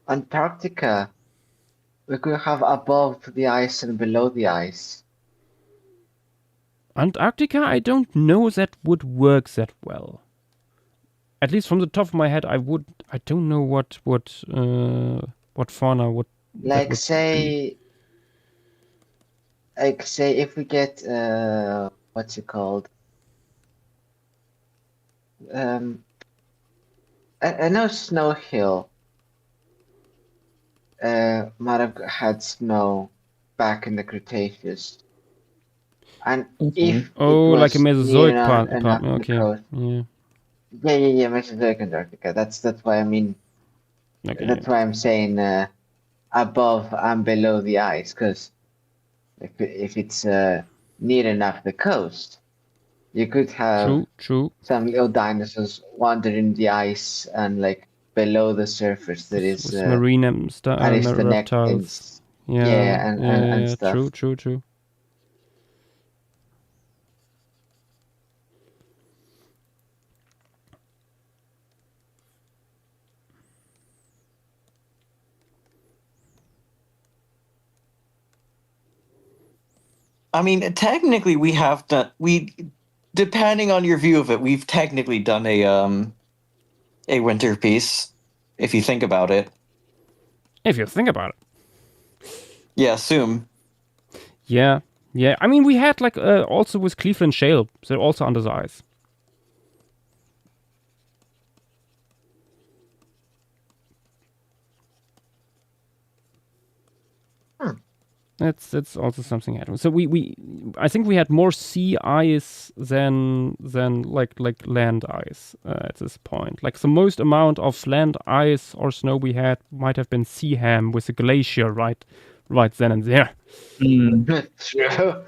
Antarctica, we could have above the ice and below the ice. Antarctica, I don't know that would work that well. At least from the top of my head, I don't know what fauna would. Like say if we get what's it called? I know Snow Hill might have had snow back in the Cretaceous, and if like a Mesozoic part, okay, yeah, Mesozoic Antarctica. That's why I mean. Okay, that's why I'm saying above and below the ice, because if it's near enough the coast, you could have true. some little dinosaurs wandering the ice and like below the surface there is marine reptiles. And stuff. True. I mean, technically, depending on your view of it, we've technically done a winter piece, if you think about it. If you think about it. Yeah, assume. Yeah. I mean, we had like also with Cleveland Shale, they're also under the ice. That's also something happened. So I think we had more sea ice than like land ice at this point. Like the most amount of land ice or snow we had might have been Seaham with a glacier right then and there. True.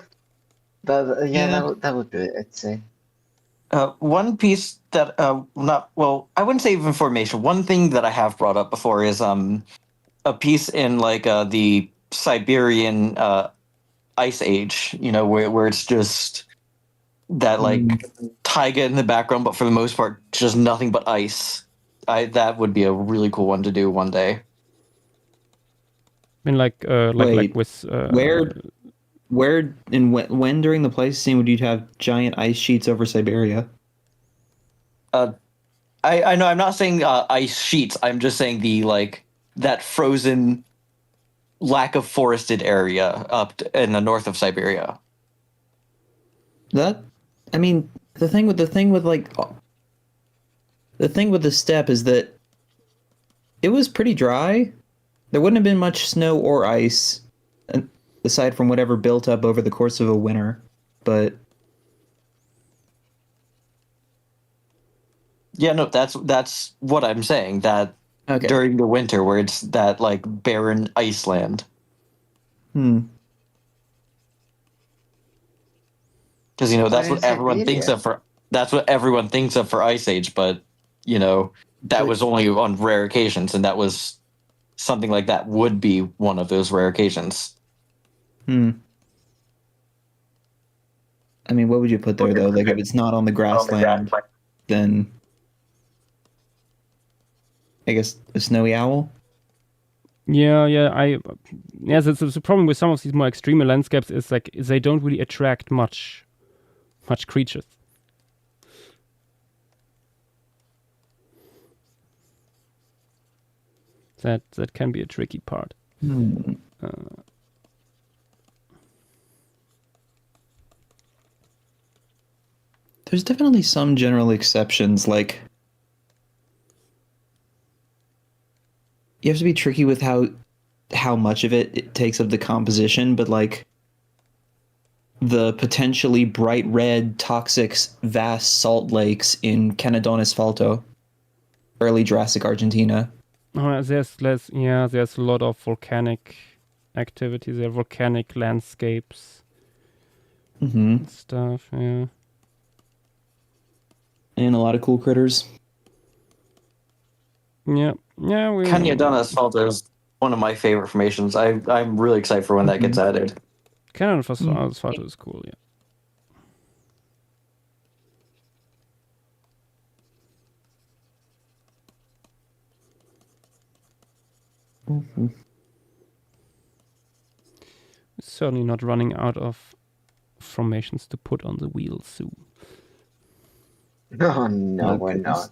That would be it, I'd say. One piece that I wouldn't say even formation. One thing that I have brought up before is a piece in like the Siberian ice age, where it's just that like taiga in the background, but for the most part just nothing but ice. That would be a really cool one to do one day. I mean, like with where and when during the Pleistocene would you have giant ice sheets over Siberia? I know I'm not saying ice sheets. I'm just saying the like that frozen lack of forested area up in the north of Siberia. The thing with the steppe is that it was pretty dry. There wouldn't have been much snow or ice aside from whatever built up over the course of a winter, but yeah, no, that's what I'm saying, that during the winter where it's that like barren iceland. Because that's Or what in everyone thinks Siberia. of for Ice Age, but that was only on rare occasions, and that was something like that would be one of those rare occasions. I mean, what would you put there though? Like, if it's not on the grassland, then I guess a snowy owl. Yeah. The problem with some of these more extreme landscapes is like they don't really attract much creatures. That can be a tricky part. There's definitely some general exceptions, like you have to be tricky with how much of it takes of the composition, but like the potentially bright red, toxic, vast salt lakes in Canadon Asfalto, early Jurassic Argentina. There's a lot of volcanic activity there, volcanic landscapes, stuff, yeah. And a lot of cool critters. Yeah. Cañadón Asfalto is one of my favorite formations. I'm really excited for when that gets added. Canon Asfalto is cool, yeah. Certainly not running out of formations to put on the wheel soon. No, we're not.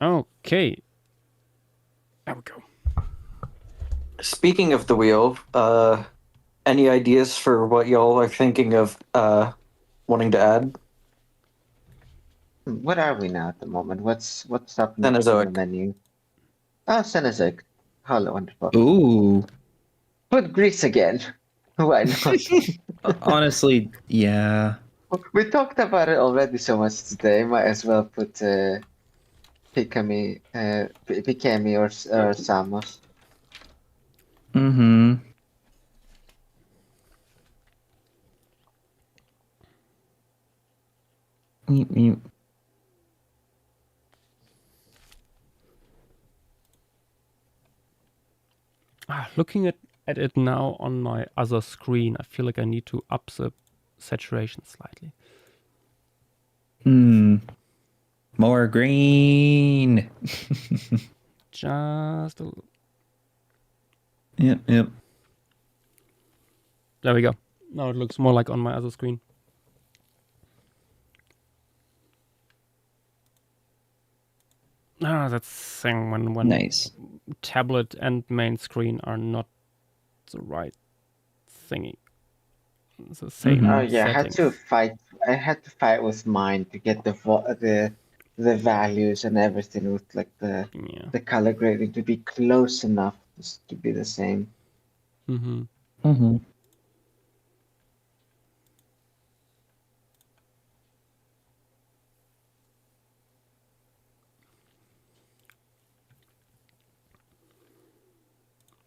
Okay. There we go. Speaking of the wheel, any ideas for what y'all are thinking of wanting to add? What are we now at the moment? What's up next on the menu? Oh, Cenozoic. Hello, wonderful. Ooh. Put Greece again. Why not? Honestly, yeah. We talked about it already so much today. Might as well put Pikami or Samos. Looking at it now on my other screen, I feel like I need to up the saturation slightly. More green. Just a little. Yep. There we go. Now it looks more like on my other screen. That's the thing when nice. Tablet and main screen are not the right thingy. It's the same. Oh yeah, settings. I had to fight with mine to get the values and everything with like the color grading to be close enough to be the same.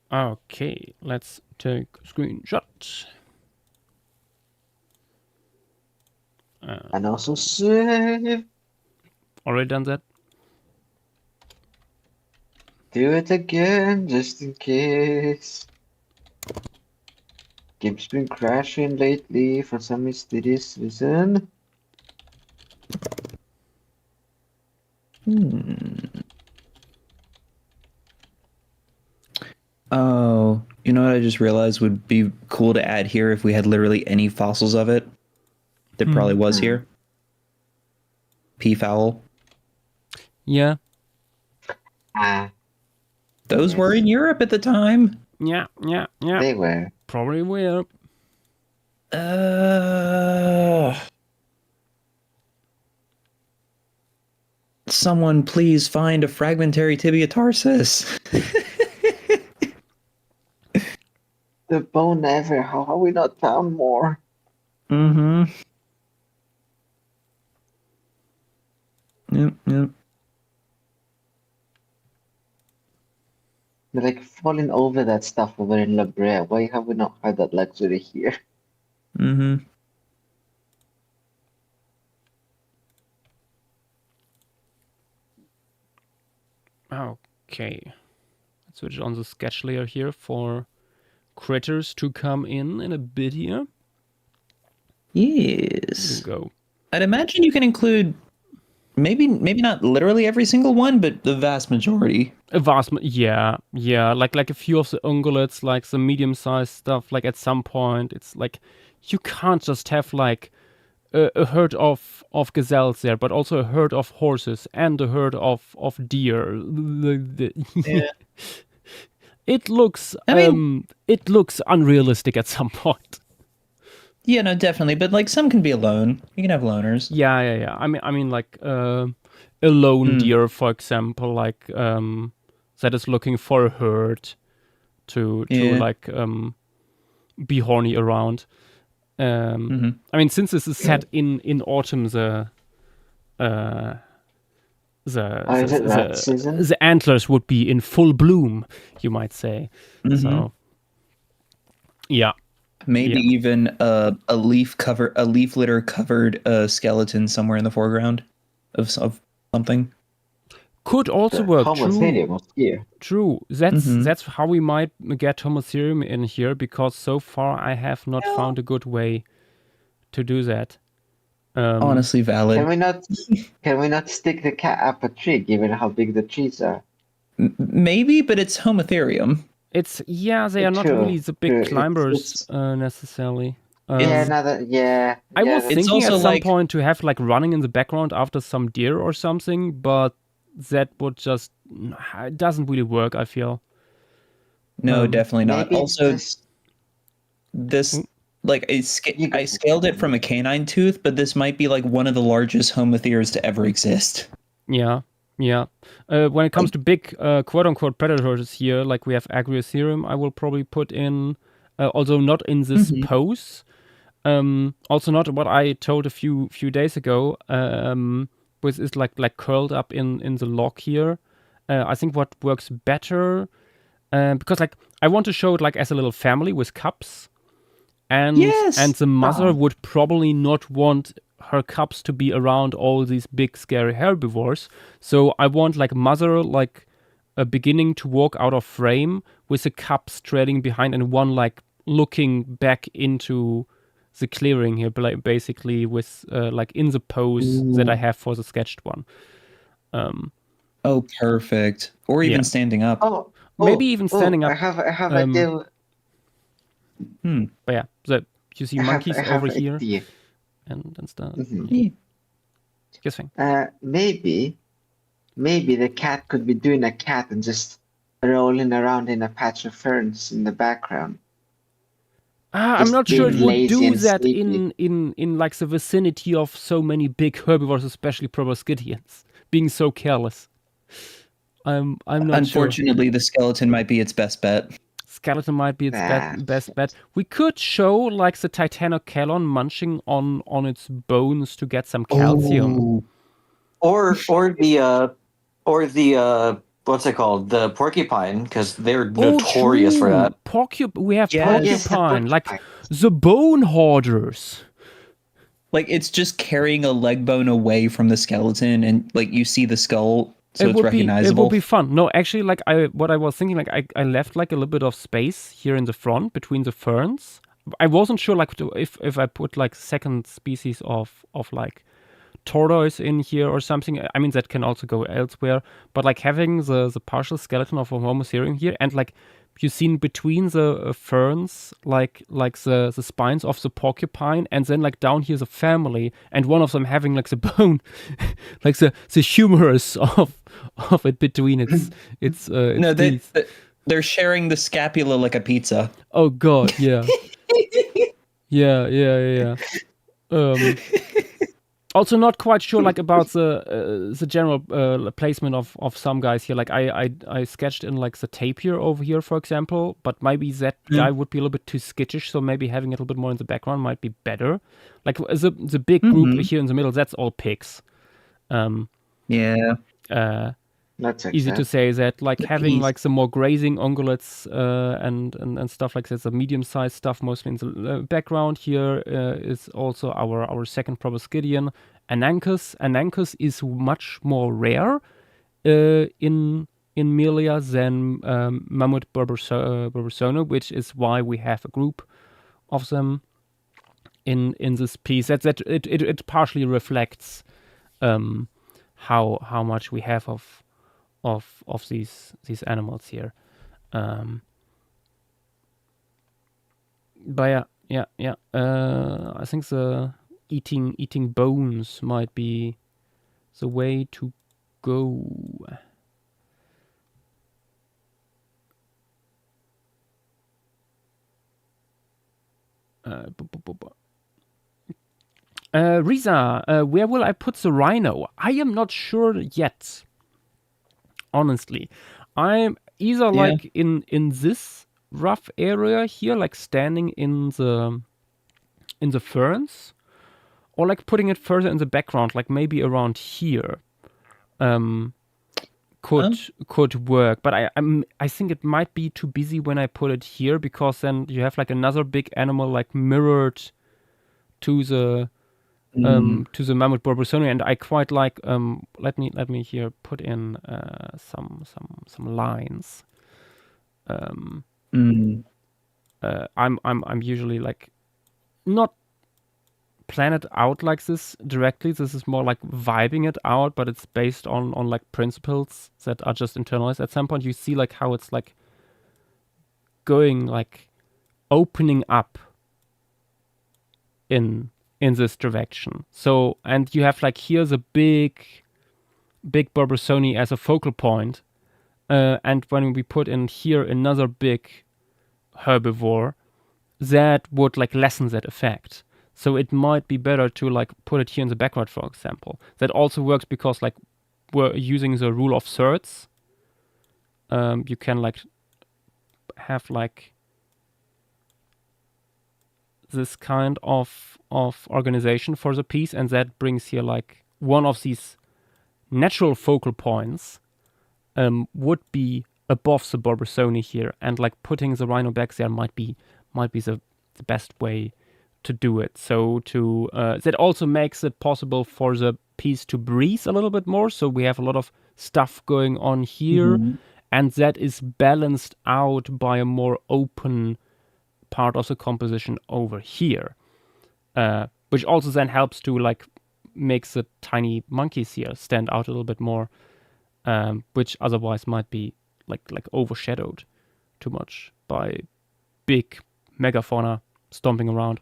Okay, let's take a screenshot. And also save. Already done that? Do it again, just in case. Game's been crashing lately for some mysterious reason. Oh, you know what I just realized would be cool to add here if we had literally any fossils of it? There probably was here. Peafowl. Yeah. Those were in Europe at the time. Yeah. They were. Probably were. Someone please find a fragmentary tibia tarsus. The bone ever. How have we not found more? Yep. They're like falling over that stuff over in La Brea. Why have we not had that luxury here? Mm-hmm. Okay. Let's switch on the sketch layer here for critters to come in a bit here. Yes. Here we go. I'd imagine you can include maybe not literally every single one, but the vast majority. Yeah. Like a few of the ungulates, like the medium-sized stuff. Like at some point, it's like you can't just have like a herd of gazelles there, but also a herd of horses and a herd of deer. Yeah. It looks it looks unrealistic at some point. Yeah, no, definitely. But like some can be alone. You can have loners. Yeah. I mean like a lone deer, for example, like that is looking for a herd to like be horny around. I mean, since this is set in autumn, the antlers would be in full bloom, you might say. So, yeah. Maybe even a leaf litter covered skeleton somewhere in the foreground of something. Could also work. Homotherium was here. True. That's how we might get Homotherium in here, because so far I have not found a good way to do that. Honestly, valid. Can we not stick the cat up a tree, given how big the trees are? Maybe, but it's Homotherium. They are not really the big climbers necessarily. I was thinking at some point to have like running in the background after some deer or something, but that would just it doesn't really work, I feel. No, definitely not. Also, this like I scaled it from a canine tooth, but this might be like one of the largest Homotheres to ever exist. Yeah. When it comes to big quote-unquote predators here, like we have Agriotherium, I will probably put in, although not in this pose. Also not what I told a few days ago, which is like curled up in the log here. I think what works better, because like I want to show it like as a little family with cubs, and the mother would probably not want her cubs to be around all these big scary herbivores. So I want like mother like a beginning to walk out of frame with the cubs trailing behind and one like looking back into the clearing here, basically with like in the pose that I have for the sketched one. Oh, perfect. Or even standing up. Maybe even standing up. I have a deal. But yeah, you see monkeys over here and stuff. Yes, thing. Maybe the cat could be doing a cat and just rolling around in a patch of ferns in the background. I'm not sure it would do that in like the vicinity of so many big herbivores, especially proboscidians, being so careless. I'm not Unfortunately, the skeleton might be its best bet. Skeleton might be its best bet. We could show like the Titanocelon munching on its bones to get some calcium. Or the what's it called? The porcupine, because they're notorious for that. We have porcupine, like the bone hoarders. Like it's just carrying a leg bone away from the skeleton, and like you see the skull. So it's recognizable. It would be fun. No, actually, like what I was thinking, like I left like a little bit of space here in the front between the ferns. I wasn't sure like if I put like second species of like tortoise in here or something. I mean that can also go elsewhere. But like having the partial skeleton of a Homotherium here, and like you've seen between the ferns like the spines of the porcupine, and then like down here the family, and one of them having like the bone, like the humerus of it between its no, they're sharing the scapula like a pizza. Oh god, yeah. yeah. Also not quite sure like about the general placement of some guys here. Like I sketched in like the tapir over here, for example, but maybe that guy would be a little bit too skittish, so maybe having it a little bit more in the background might be better. Like the big group here in the middle, that's all pigs. That's easy to say that like The having piece. like some more grazing ungulates and stuff like that, some medium-sized stuff mostly in the background. Here is also our second Proboscidian, Ananchus. Ananchus is much more rare in Melia than Mammoth Barbersona, which is why we have a group of them in this piece. That it partially reflects how much we have of these animals here. But yeah. I think the eating bones might be the way to go. Riza, where will I put the rhino? I am not sure yet. Honestly, I'm either like in this rough area here, like standing in the ferns, or like putting it further in the background, like maybe around here. Could work, but I think it might be too busy when I put it here, because then you have like another big animal like mirrored to the Mammoth Barbersona, and I quite like let me here put in some lines. I'm usually like not plan it out like this directly. This is more like vibing it out, but it's based on like principles that are just internalized. At some point you see like how it's like going, like opening up in this direction. So, and you have like here's a big Barbersoni as a focal point, and when we put in here another big herbivore, that would like lessen that effect. So it might be better to like put it here in the background, for example. That also works because like we're using the rule of thirds. You can like have like this kind of organization for the piece, and that brings here like one of these natural focal points would be above the Barbersoni here, and like putting the rhino back there might be the best way to do it. So to that also makes it possible for the piece to breathe a little bit more. So we have a lot of stuff going on here, and that is balanced out by a more open part of the composition over here, which also then helps to like make the tiny monkeys here stand out a little bit more, which otherwise might be like overshadowed too much by big megafauna stomping around.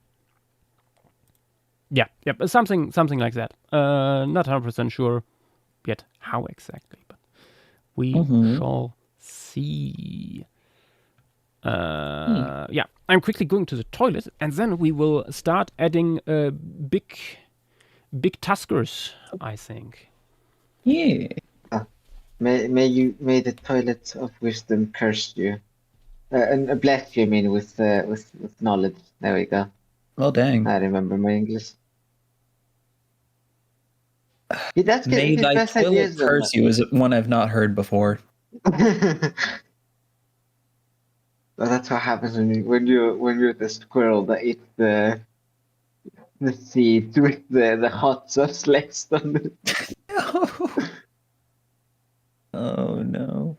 Yeah, something like that. Not 100% sure yet how exactly, but we shall see. Yeah, I'm quickly going to the toilet, and then we will start adding big tuskers, I think. Yeah. May the toilet of wisdom curse you, and bless you. I mean, with knowledge. There we go. Well, dang. I remember my English. Yeah, that's good. May His thy best toilet ideas, though. curse you is one I've not heard before. Well, that's what happens when you're the squirrel that eats the seeds with the hot sauce laced on it. Oh no.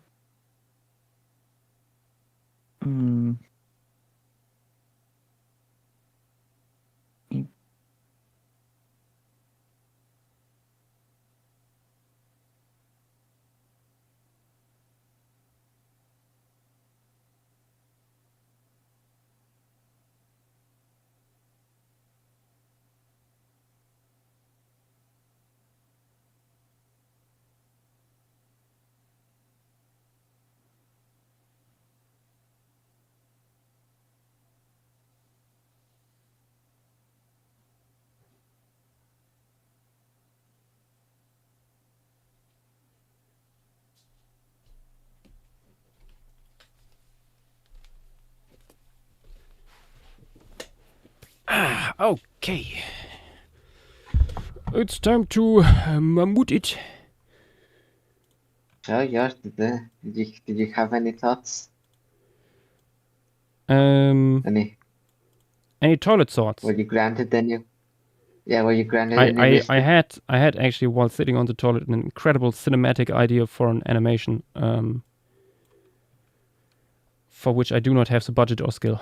Okay. It's time to mammoth it. So, yours, did you have any thoughts? Any toilet thoughts? Were you granted any? Yeah, were you granted any wish? I had actually, while sitting on the toilet, an incredible cinematic idea for an animation, for which I do not have the budget or skill.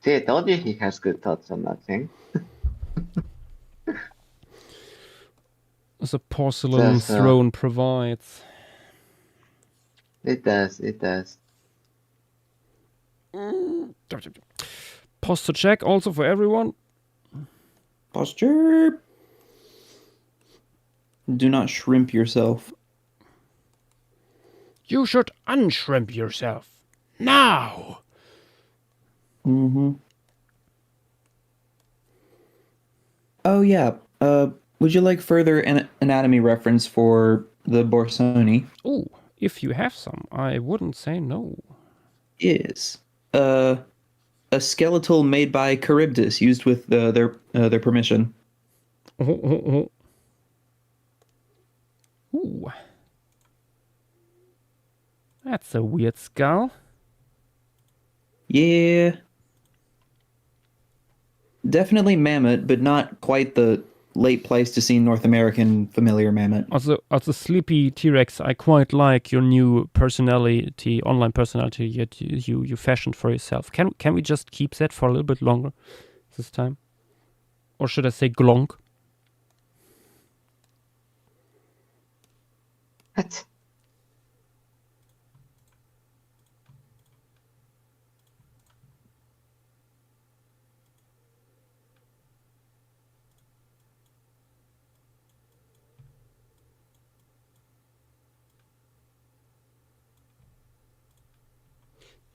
See, I told you he has good thoughts on that thing. The porcelain throne provides. It does, it does. Posture check also for everyone. Posture. Do not shrimp yourself. You should unshrimp yourself. Now! Mm-hmm. Oh, yeah. Would you like further anatomy reference for the Borsoni? Oh, if you have some, I wouldn't say no. Is a skeletal made by Charybdis, used with their permission. Ooh. That's a weird skull. Yeah. Definitely mammoth, but not quite the late Pleistocene North American familiar mammoth. Also Sleepy T-Rex, I quite like your new personality, online personality you fashioned for yourself. Can we just keep that for a little bit longer this time? Or should I say glonk? What?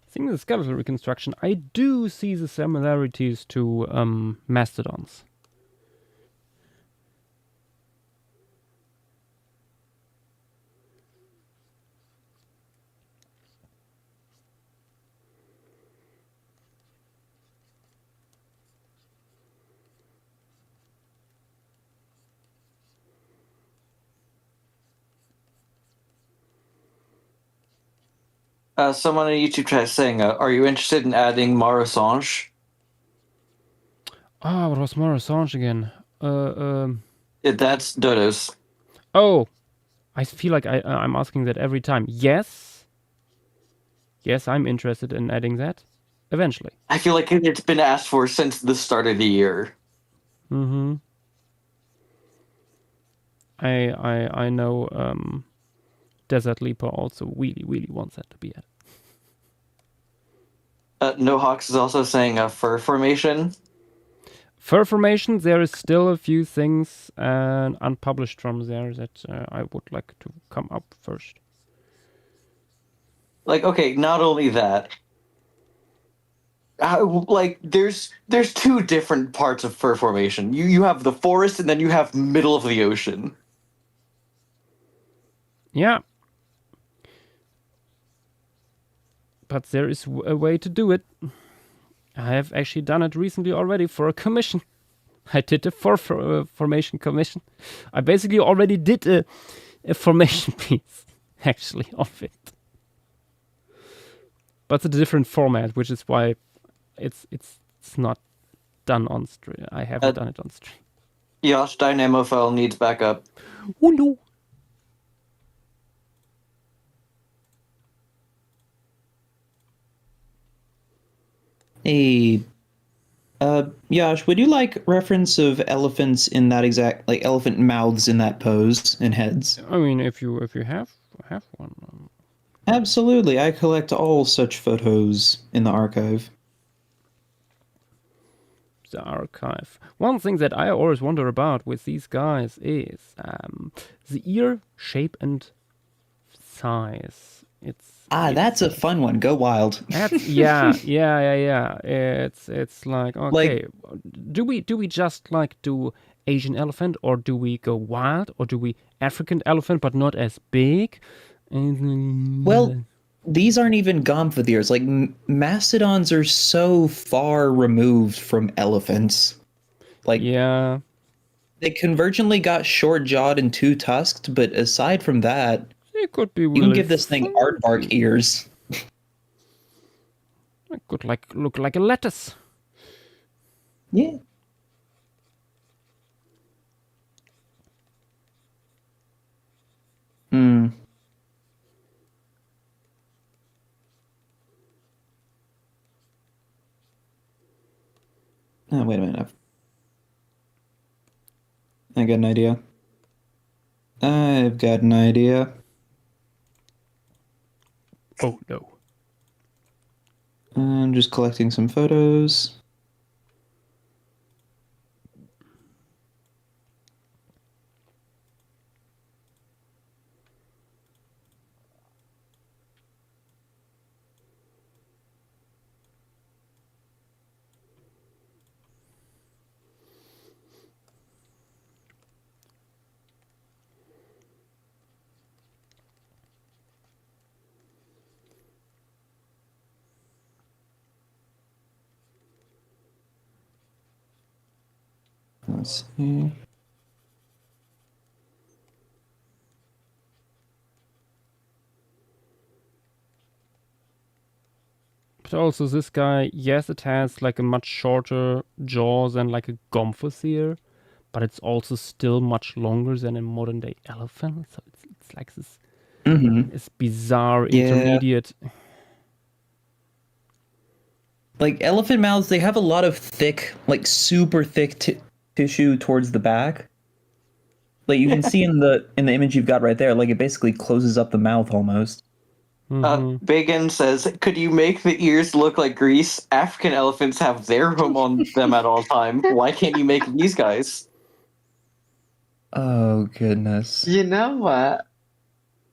Seeing the skeletal reconstruction, I do see the similarities to mastodons. Someone on YouTube chat is saying, are you interested in adding Marasange? Ah, what was Marasange again? That's Dodos. Oh, I feel like I'm asking that every time. Yes, I'm interested in adding that eventually. I feel like it's been asked for since the start of the year. Mm-hmm. I know Desert Leaper also really wants that to be added. No Hawks is also saying fur formation. Fur formation, there is still a few things unpublished from there that I would like to come up first. Like, okay, not only that. Like, there's two different parts of fur formation. You have the forest, and then you have middle of the ocean. Yeah. But there is a way to do it. I have actually done it recently already for a commission. I did a formation commission. I basically already did a formation piece, actually, of it. But it's a different format, which is why it's not done on stream. I haven't done it on stream. Yosh Dynamo file needs backup. Oh no! Hey, Yash, would you like reference of elephants in that exact, like elephant mouths in that pose and heads? I mean, if you have one. Absolutely, I collect all such photos in the archive. The archive. One thing that I always wonder about with these guys is the ear shape and size. That's a fun one. Go wild. That's, yeah. It's like, okay, do we just like do Asian elephant, or do we go wild, or do we African elephant but not as big? Well, these aren't even Gomphoth ears. Like, mastodons are so far removed from elephants. Like, yeah. They convergently got short-jawed and two-tusked, but aside from that, it could be really you can give this thing aardvark funky. ears. It could look like a lettuce. Yeah. Hmm. Oh, wait a minute. I got an idea. I've got an idea. Oh no. I'm just collecting some photos. Let's see. But also this guy, yes, it has like a much shorter jaw than like a Gomphothir, but it's also still much longer than a modern day elephant. So it's like this this bizarre intermediate. Like elephant mouths, they have a lot of thick, like super thick tissue towards the back. Like you can see in the image you've got right there, like it basically closes up the mouth almost. Bacon says, could you make the ears look like grease? African elephants have their home on them at all time. Why can't you make these guys? Oh, goodness. You know what?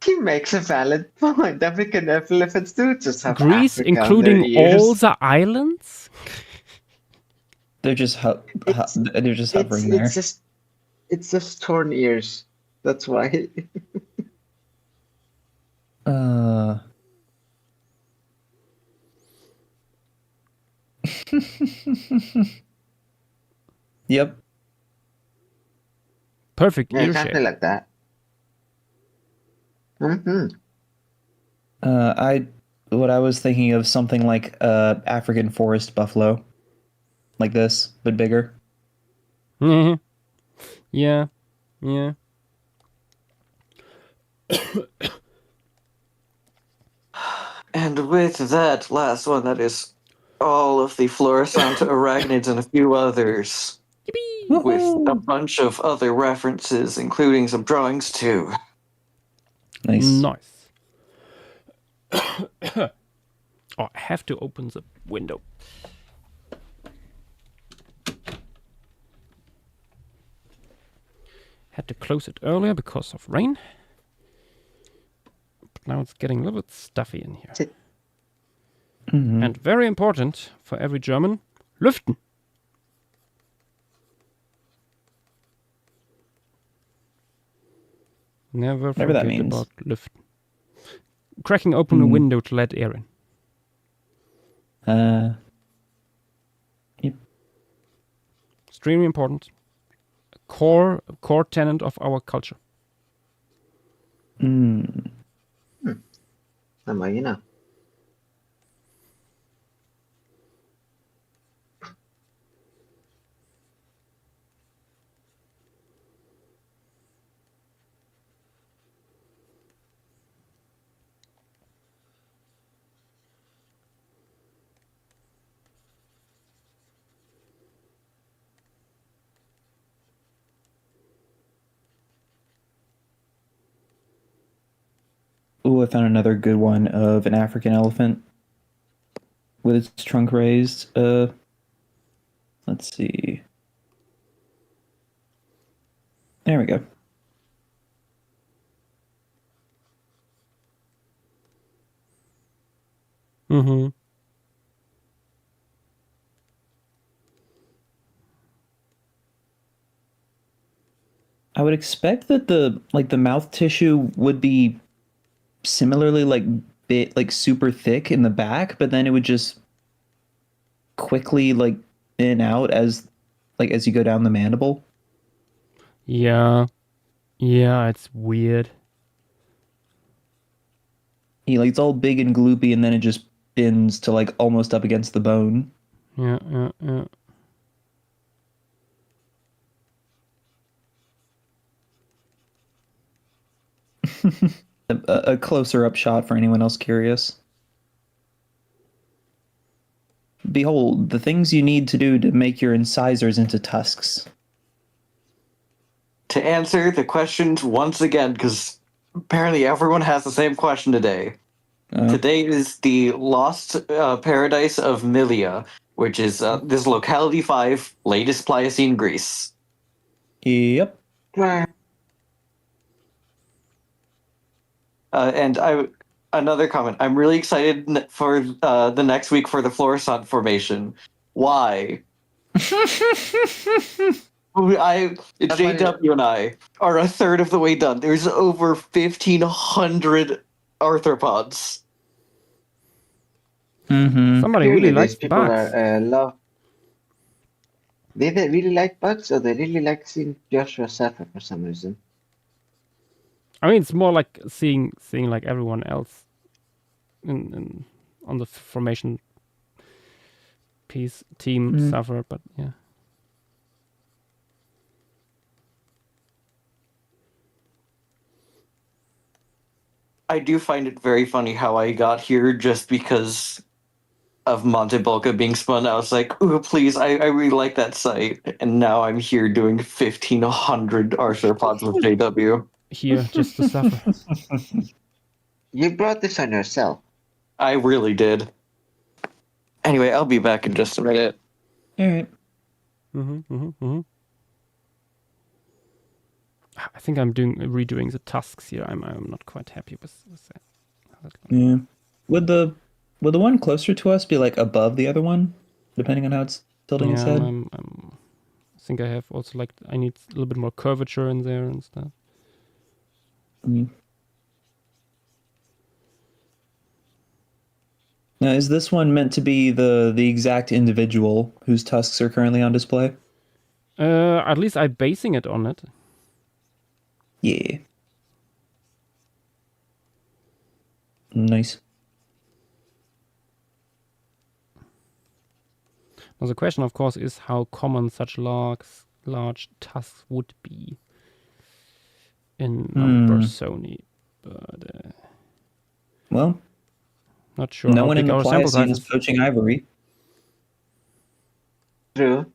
He makes a valid point. African elephants do just have Greece, Africa on including their ears. all the islands? They're just hovering there. It's just torn ears. That's why. Yep. Perfect Yeah, ear exactly shape. like that. What I was thinking of something like African forest buffalo, like this, but bigger. Yeah, yeah. And with that last one, that is all of the Florissanta arachnids and a few others. With a bunch of other references, including some drawings too. Nice. Oh, I have to open the window. Had to close it earlier because of rain. But now it's getting a little bit stuffy in here. And very important for every German, lüften. Never Whatever that forget means. about lüften. Cracking open a window to let air in. Yep. Extremely important. A core tenet of our culture. Imagina. Ooh, I found another good one of an African elephant with its trunk raised. Let's see. There we go. I would expect that the mouth tissue would be similarly like super thick in the back, but then it would just quickly like thin out as you go down the mandible. Yeah. Yeah, it's weird. Yeah, like it's all big and gloopy, and then it just bends to like almost up against the bone. Yeah, yeah, yeah. A closer up shot for anyone else curious. Behold, the things you need to do to make your incisors into tusks. To answer the questions once again, because apparently everyone has the same question today. Today is the Lost Paradise of Milia, which is this locality 5, latest Pliocene, Greece. Yep. And another comment. I'm really excited for the next week for the Florissant formation. Why? JW and I are a third of the way done. There's over 1,500 arthropods. Mm-hmm. Somebody really likes people bugs. love. They really like bugs, or they really like seeing Joshua suffer for some reason. I mean, it's more like seeing like everyone else on the formation team suffer, but yeah. I do find it very funny how I got here just because of Monte Bulca being spun. I was like, ooh, please, I really like that site. And now I'm here doing 1,500 arthropods with JW. Here, just to suffer. You brought this on yourself. I really did. Anyway, I'll be back in just a minute. All right. I think I'm redoing the tasks here. I'm not quite happy with that. Yeah. Would the one closer to us be like above the other one, depending on how it's tilting its head? I think I have also like I need a little bit more curvature in there and stuff. Now, is this one meant to be the exact individual whose tusks are currently on display? At least I'm basing it on it. Yeah. Nice. Now the question, of course, is how common such large tusks would be in Bersoni. But well, not sure. No one in the Pliocene is poaching ivory. True.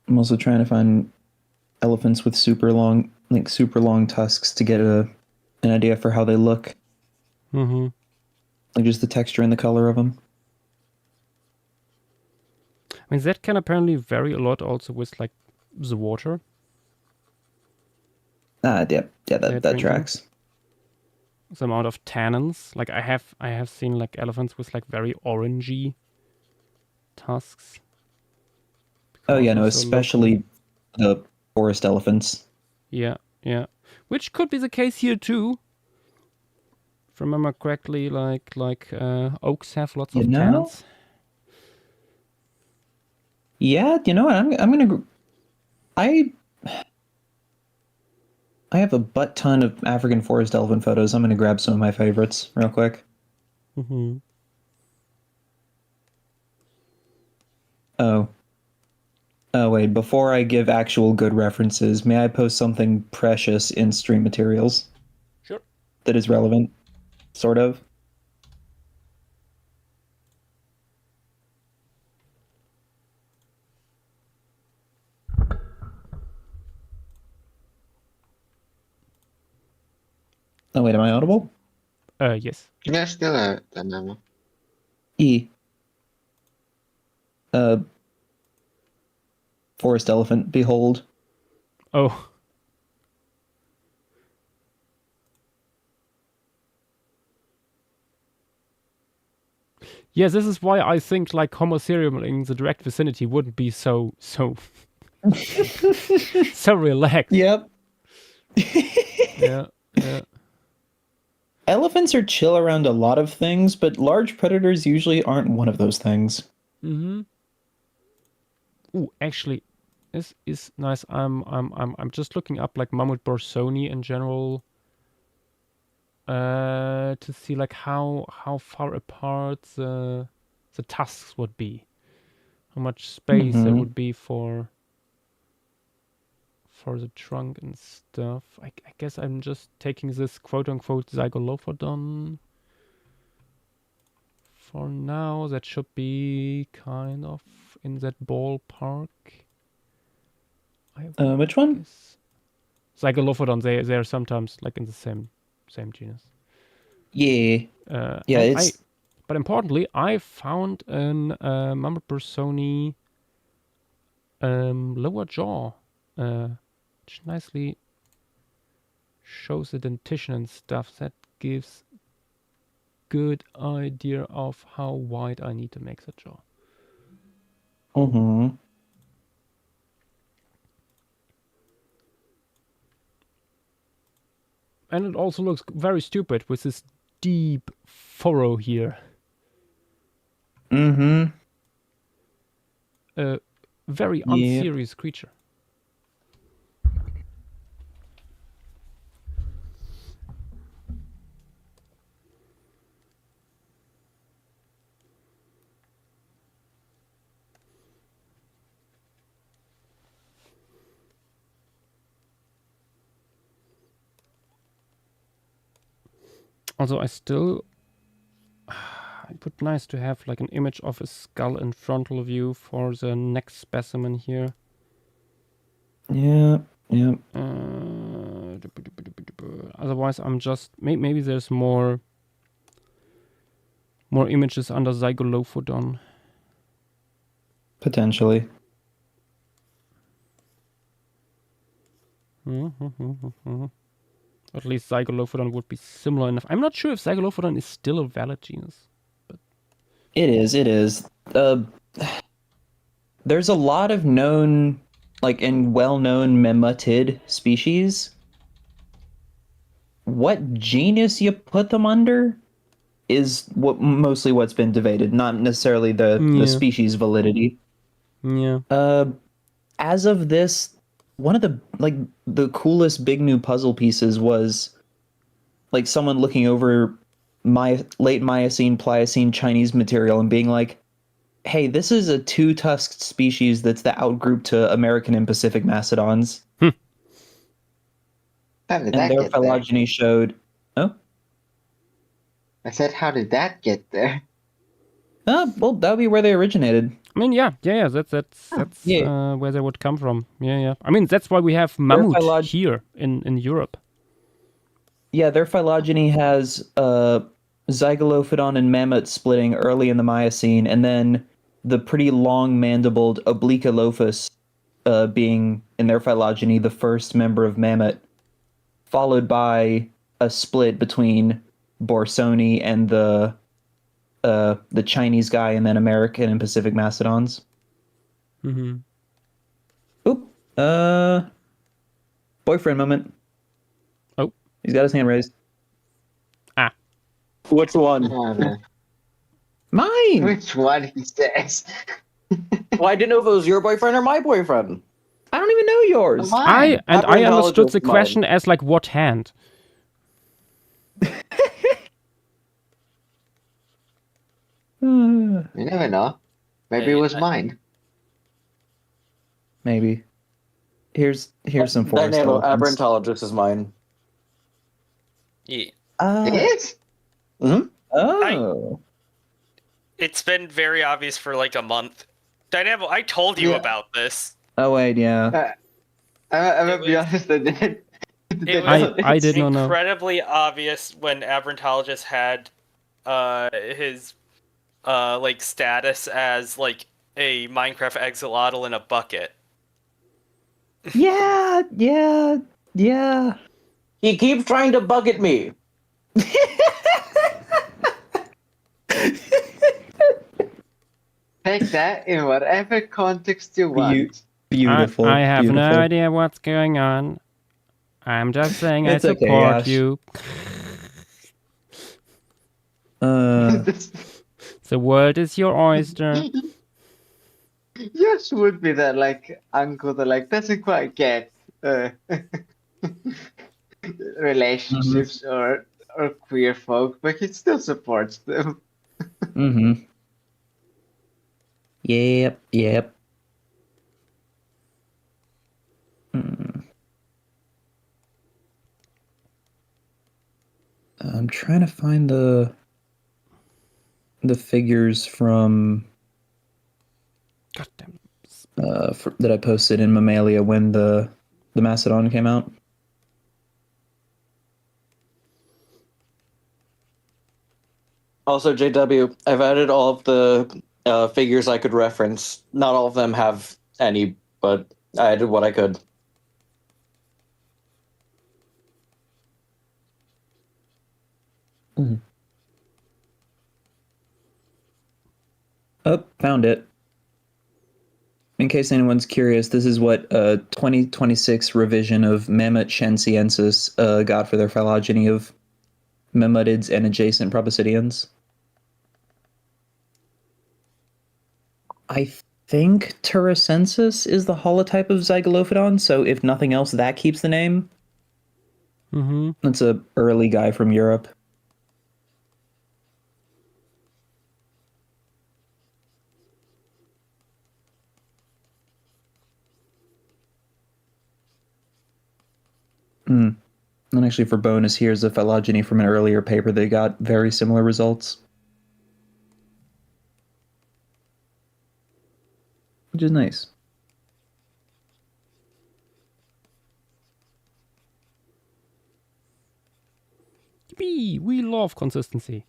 I'm also trying to find elephants with super long tusks to get an idea for how they look. Mm-hmm. Like just the texture and the color of them. I mean, that can apparently vary a lot also with like the water. Yeah, that tracks. The amount of tannins. Like I have seen like elephants with like very orangey tusks. Oh yeah, no, especially the forest elephants. Yeah, yeah. Which could be the case here too. If I remember correctly, like oaks have lots of tannins. Yeah, you know what? I have a butt ton of African forest elephant photos. I'm going to grab some of my favorites real quick. Mm-hmm. Oh, wait, before I give actual good references, may I post something precious in stream materials? Sure. That is relevant, sort of? Oh, wait, am I audible? Yes. Yeah, still a memo. E. Forest elephant, behold. Oh. Yes, this is why I think like Homoserium in the direct vicinity wouldn't be so so relaxed. Yep. Yeah. Elephants are chill around a lot of things, but large predators usually aren't one of those things. Mm-hmm. Ooh, actually, this is nice. I'm just looking up like Mammoth borsoni in general. To see like how far apart the tusks would be, how much space there would be for the trunk and stuff. I guess I'm just taking this quote-unquote Zygolophodon. For now, that should be kind of in that ballpark. Which one? Zygolophodon, they're sometimes like in the same genus. Yeah. Yeah, it's... But importantly, I found an Mammoth borsoni lower jaw, which nicely shows the dentition and stuff. That gives good idea of how wide I need to make the jaw. Mm-hmm. And it also looks very stupid with this deep furrow here. Mm-hmm. A very unserious creature. Also, it would be nice to have like an image of a skull in frontal view for the next specimen here. Yeah. Otherwise, I'm just maybe there's more images under Zygolophodon. Potentially. At least Zygolophodon would be similar enough. I'm not sure if Zygolophodon is still a valid genus. But It is. There's a lot of known, like, and well-known mammatid species. What genus you put them under is mostly what's been debated, not necessarily the species validity. Yeah. As of this, one of the coolest big new puzzle pieces was like someone looking over late Miocene, Pliocene Chinese material and being like, hey, this is a two-tusked species that's the outgroup to American and Pacific mastodons. How did And that their get there? phylogeny showed... Oh? I said, how did that get there? Well, that would be where they originated. I mean, yeah. That's where they would come from. Yeah. I mean, that's why we have mammoth here in Europe. Yeah, their phylogeny has Zygolophodon and mammoth splitting early in the Miocene, and then the pretty long-mandibled Oblicholophus being, in their phylogeny, the first member of mammoth, followed by a split between Borsoni and the Chinese guy, and then American and Pacific mastodons. Mm-hmm. Oop. Boyfriend moment. Oh. He's got his hand raised. Which one? Oh, man. Mine! Which one, he says? Well, I didn't know if it was your boyfriend or my boyfriend. I don't even know yours. Mine. I understood the Abrantologist, question as like what hand. You never know. Maybe it Hey, was mine. Maybe. Here's some forest Dynamo elephants. Abrantologist is mine. yeah. Yes? Oh. It's been very obvious for like a month. Dynamo, I told you Yeah. about this. Oh wait, yeah. I'm It gonna be was- honest, I didn't. It was I did not know. incredibly obvious when Abrantologist had his like status as like a Minecraft axolotl in a bucket. Yeah. He keeps trying to bug at me. Take that in whatever context you want. Beautiful. I have no beautiful. idea what's going on. I'm just saying It's I okay, support Ash. you. Uh, The world is your oyster. Yours would be that like uncle that like doesn't quite get relationships or queer folk, but he still supports them. mm-hmm. Yep. I'm trying to find the figures from God damn. that I posted in Mammalia when the Macedon came out. Also, JW, I've added all of the figures I could reference. Not all of them have any, but I added what I could. Oh, found it. In case anyone's curious, this is what 2026 revision of Mammoth Shensiensis got for their phylogeny of Mammutids and adjacent proboscideans. I think Turacensis is the holotype of Zygolophodon, so if nothing else, that keeps the name. Mm-hmm. That's a early guy from Europe. And actually, for bonus, here's a phylogeny from an earlier paper. They got very similar results, which is nice. Yippee! We love consistency.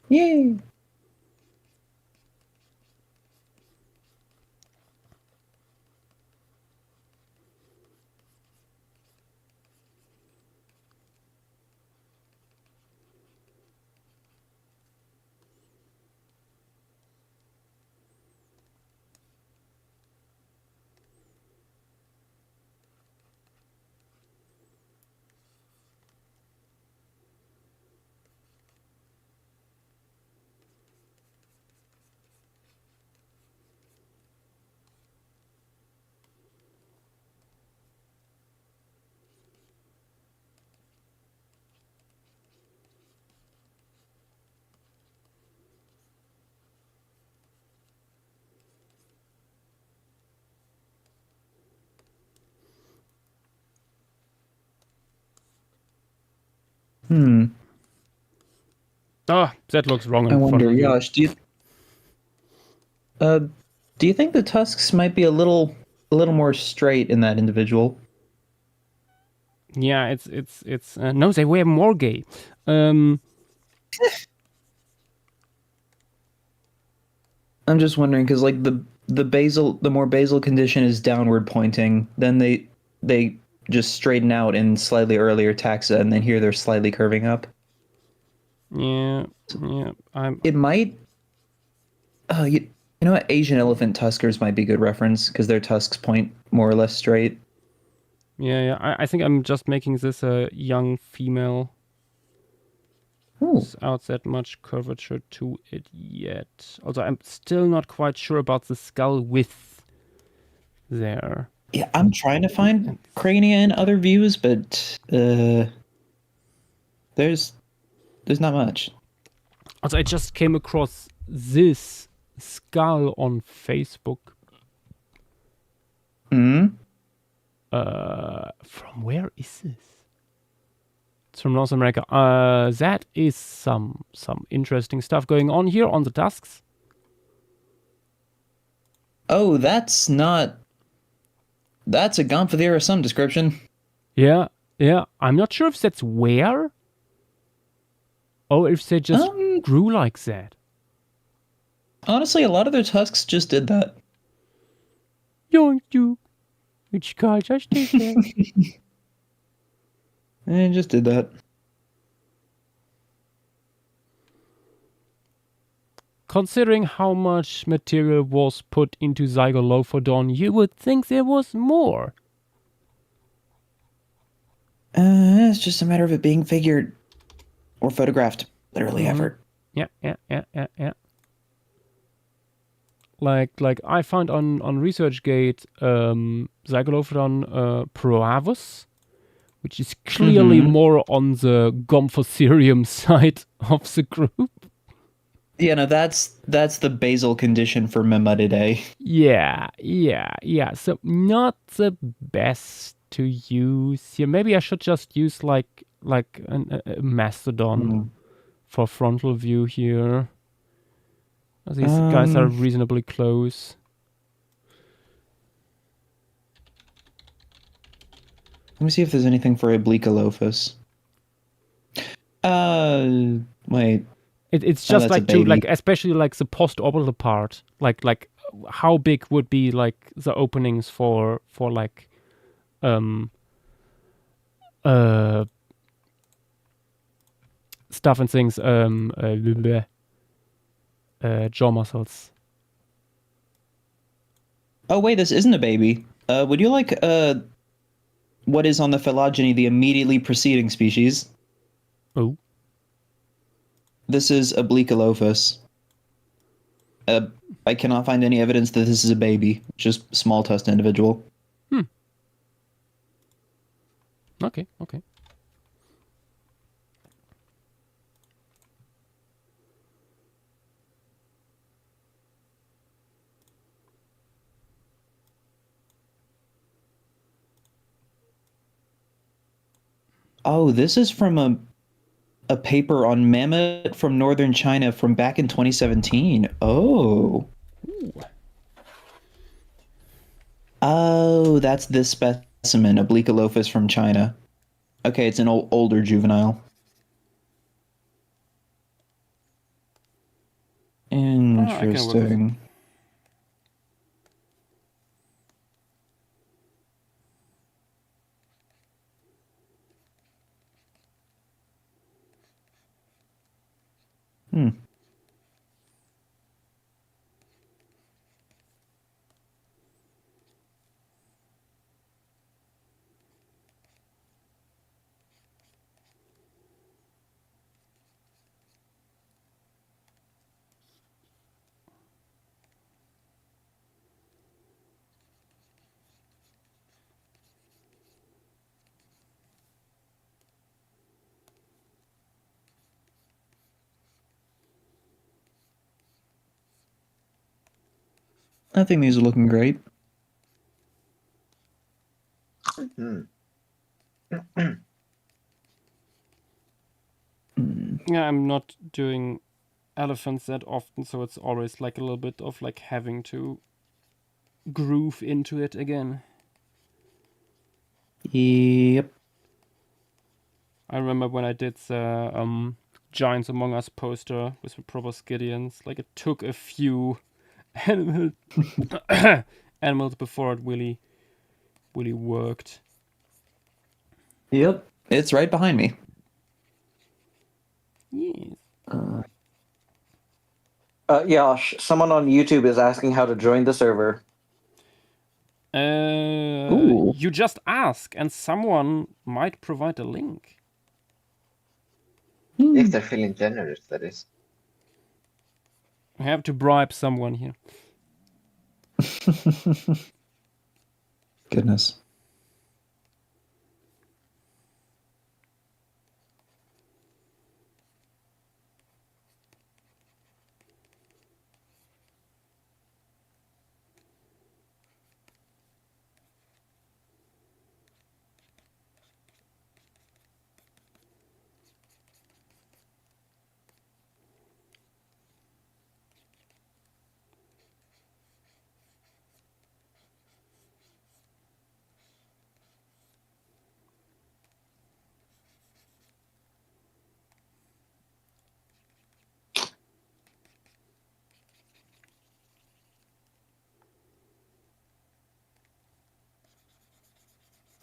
Yay! Oh, that looks wrong in I front wonder, of you. Yash, do you think the tusks might be a little more straight in that individual? Yeah, it's no, they were more gay. I'm just wondering because like the more basal condition is downward pointing, then they just straighten out in slightly earlier taxa, and then here they're slightly curving up. Yeah. It might. You know what? Asian elephant tuskers might be a good reference because their tusks point more or less straight. Yeah. I think I'm just making this a young female. Without that much curvature to it yet. Also, I'm still not quite sure about the skull width there. Yeah, I'm trying to find Crania in other views, but there's not much. Also, I just came across this skull on Facebook. Hmm. From where is this? It's from North America. That is some interesting stuff going on here on the tusks. Oh, that's not. That's a Gomphathera some description. Yeah. I'm not sure if that's where, or if they just grew like that. Honestly, a lot of their tusks just did that. You. Which guy just did that? They just did that. Considering how much material was put into Zygolophodon, you would think there was more. It's just a matter of it being figured or photographed. Literally ever. Yeah. Like I found on ResearchGate Zygolophodon proavus, which is clearly more on the Gomphotherium side of the group. Yeah, no, that's the basal condition for Memutidae. Yeah. So not the best to use here. Maybe I should just use like a mastodon for frontal view here. These guys are reasonably close. Let me see if there's anything for Obliquolophus. Wait. It's just like to like, especially like the post-orbital part. Like how big would be like the openings for like stuff and things, jaw muscles. Oh wait, this isn't a baby. Would you like what is on the phylogeny the immediately preceding species? Oh. This is Obliquolophus. I cannot find any evidence that this is a baby, just small tusked individual. Okay. Oh, this is from a paper on mammoth from northern China from back in 2017. Oh. Ooh. Oh, that's this specimen, Obliquolophus from China. Okay, it's an older juvenile. Interesting. I think these are looking great. Yeah, I'm not doing elephants that often, so it's always like a little bit of like having to groove into it again. Yep. I remember when I did the Giants Among Us poster with the Proboscidians, like it took a few animals before it really worked. Yep. It's right behind me. Yes. Yash, someone on YouTube is asking how to join the server. You just ask, and someone might provide a link. If they're feeling generous, that is. I have to bribe someone here. Goodness.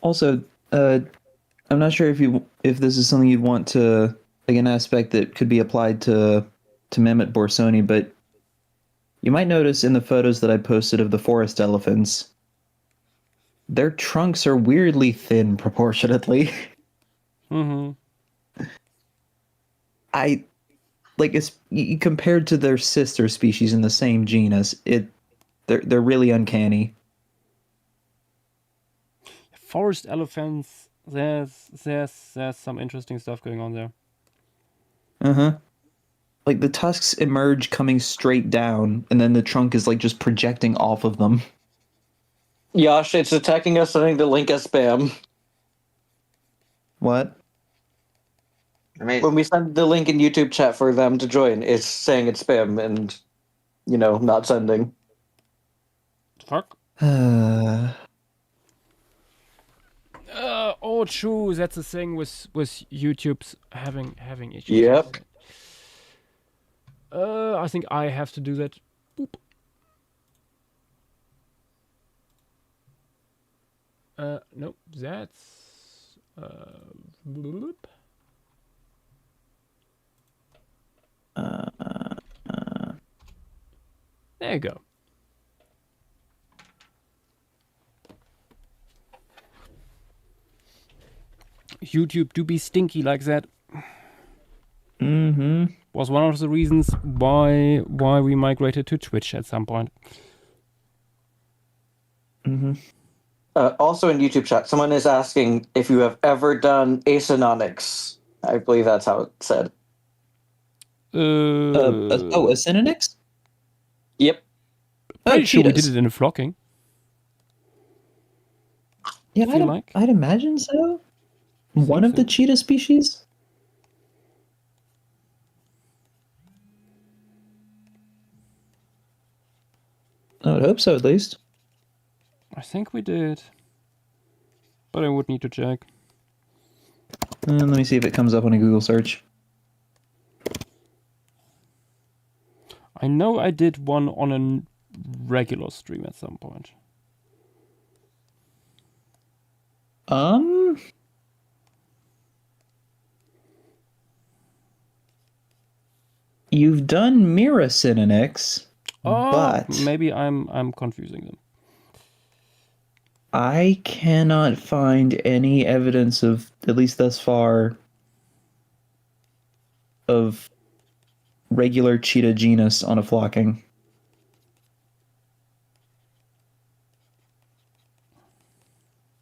Also, I'm not sure if this is something you'd want to, like, an aspect that could be applied to Mehmet Borsoni, but you might notice in the photos that I posted of the forest elephants, their trunks are weirdly thin proportionately. Mm-hmm. I like it's compared to their sister species in the same genus. They're really uncanny. Forest elephants. There's some interesting stuff going on there. Uh-huh. Like the tusks emerge coming straight down, and then the trunk is like just projecting off of them. Yash, it's attacking us sending the link as spam. What? Amazing. When we send the link in YouTube chat for them to join, it's saying it's spam and, not sending. Fuck. Oh, true. That's the thing with YouTube's having issues. Yep. I think I have to do that. Boop. Nope. That's bloop. There you go. YouTube do be stinky like that. Mm-hmm. Was one of the reasons why we migrated to Twitch at some point. Mm-hmm. Also in YouTube chat, someone is asking if you have ever done Acinonyx. I believe that's how it's said. A Synonyx? Yep. Pretty sure we did cheetahs. it in a flocking. Yeah, Feel like? I'd imagine so. One of the cheetah species? I would hope so, at least. I think we did. But I would need to check. Let me see if it comes up on a Google search. I know I did one on a regular stream at some point. You've done Miracynonyx, but maybe I'm confusing them. I cannot find any evidence of, at least thus far, of regular cheetah genus on a flocking.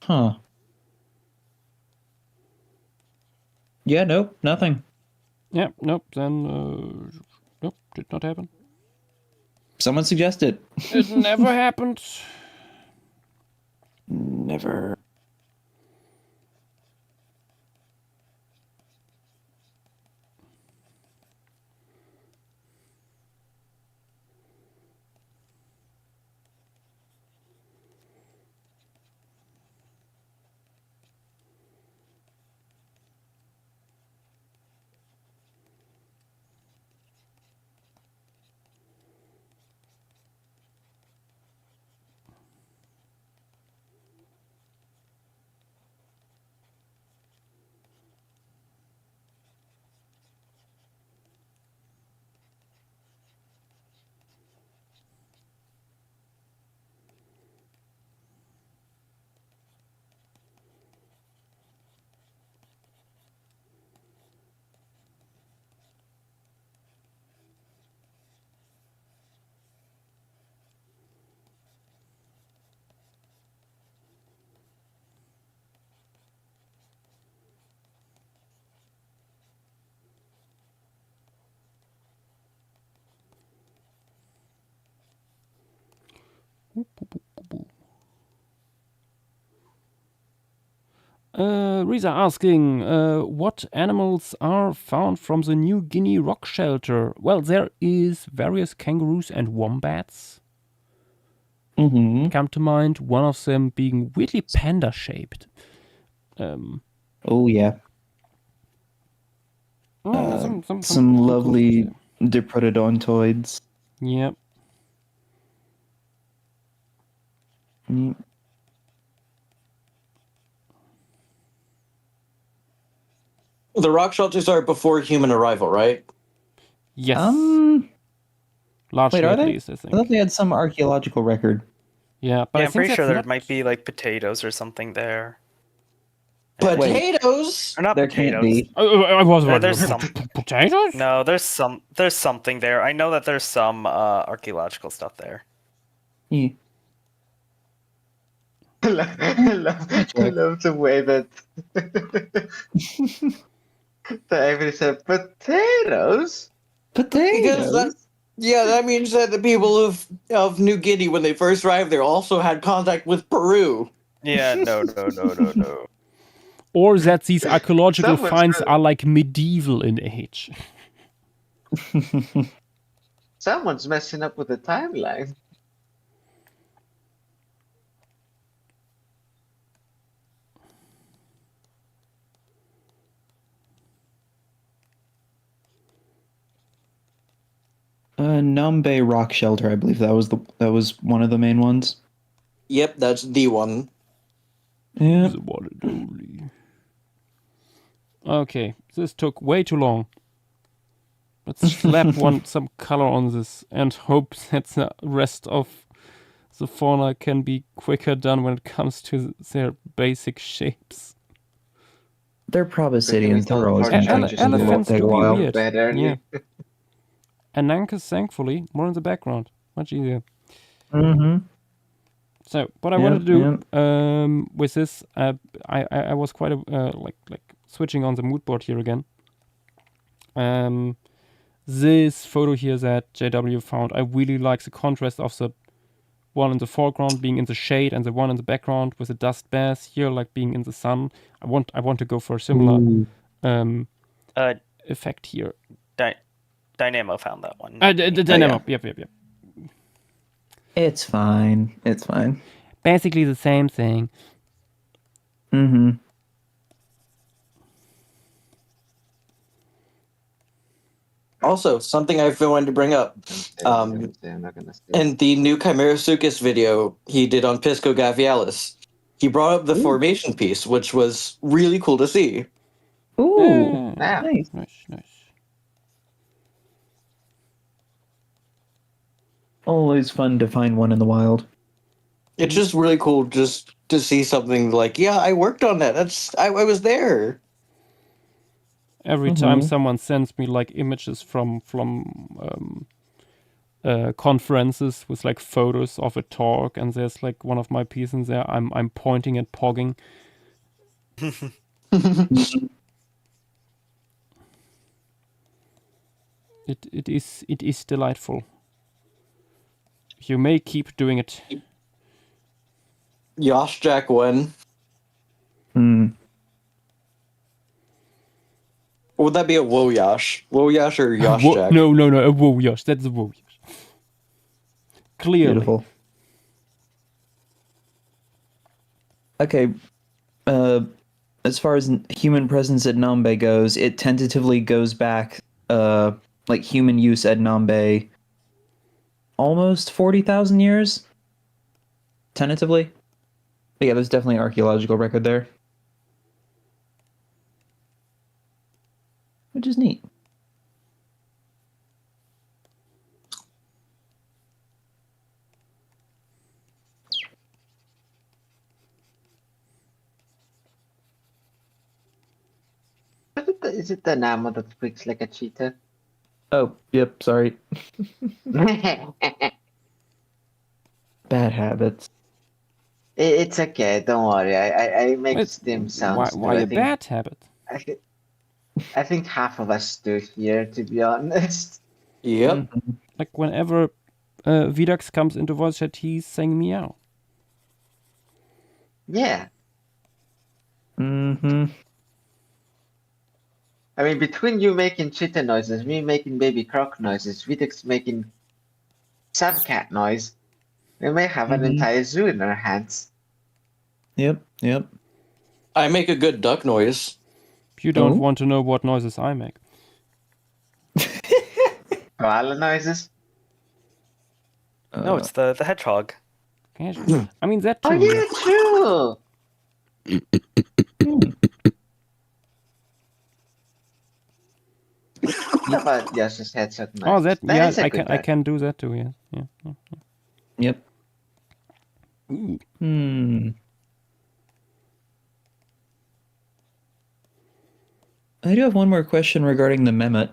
Huh. Yeah, nope, nothing. Yeah, nope, then, nope, did not happen. Someone suggested. It never happened. Never. Risa asking, what animals are found from the New Guinea rock shelter? Well, there is various kangaroos and wombats. Come to mind, one of them being weirdly panda-shaped. Oh yeah. Some lovely diprotodontoids. Yep. The rock shelters are before human arrival, right? Yes. Wait, Largely are at they? least, I I think. thought they had some archaeological record. Yeah, but Yeah, I I'm think pretty sure that's there not... might be like potatoes or something there. Potatoes? Or not There potatoes. can't be. I was wondering. There's some potatoes? No, there's something there. I know that there's some archaeological stuff there. Yeah. I love the way that that everybody said potatoes. Because that means that the people of New Guinea, when they first arrived there, also had contact with Peru. Yeah, no. Or that these archaeological Someone's finds got- are like medieval in age. Someone's messing up with the timeline. Nambe rock shelter, I believe that was one of the main ones. Yep, that's the one. Yeah. The one and only. Okay, this took way too long. Let's slap some color on this and hope that the rest of the fauna can be quicker done when it comes to their basic shapes. They're Proboscideans. They're always And going to elephants take a do be while. weird. Better. Yeah. Anankas, thankfully, more in the background. Much easier. Mm-hmm. So what I wanted to do with this, I was quite like switching on the mood board here again. This photo here that JW found, I really like the contrast of the one in the foreground being in the shade and the one in the background with the dust bath here like being in the sun. I want to go for a similar effect here. Dynamo found that one. The Dynamo, yep. It's fine. It's fine. Basically the same thing. Mm-hmm. Also, something I've been wanting to bring up. I'm not gonna say. In the new Chimerasukis video he did on Pisco Gavialis, he brought up the formation piece, which was really cool to see. Ooh, Yeah. nice. Nice. Always fun to find one in the wild. It's just really cool just to see something like, yeah, I worked on that. I was there. Every time someone sends me like images from conferences with like photos of a talk, and there's like one of my pieces in there, I'm pointing at pogging. It is delightful. You may keep doing it. Yosh Jack when? Or would that be a Woyash? Woyash or Yosh Jack? No, a Woyash. That's a Woyash. Clearly. Beautiful. Okay. As far as human presence at Nambe goes, it tentatively goes back, like human use at Nambe, almost 40,000 years. Tentatively. But yeah, there's definitely archaeological record there. Which is neat. Is it the Namo that squeaks like a cheetah? Oh, yep, sorry. Bad habits. It's okay, don't worry. I make stim sounds. Why too. a bad habit? I think half of us do here, to be honest. Yep. Like whenever Vidax comes into voice chat, he's saying meow. Yeah. Mm-hmm. I mean, between you making cheetah noises, me making baby croc noises, Vitex making sun cat noise, we may have an entire zoo in our hands. Yep. I make a good duck noise. You don't want to know what noises I make. Koala noises? No, it's the hedgehog. I mean that too. Oh yeah, true. How about Yoshi's headset noise? Oh, that yeah, is a I good can duck. do that too. Yeah. Yep. I do have one more question regarding the Mehmet.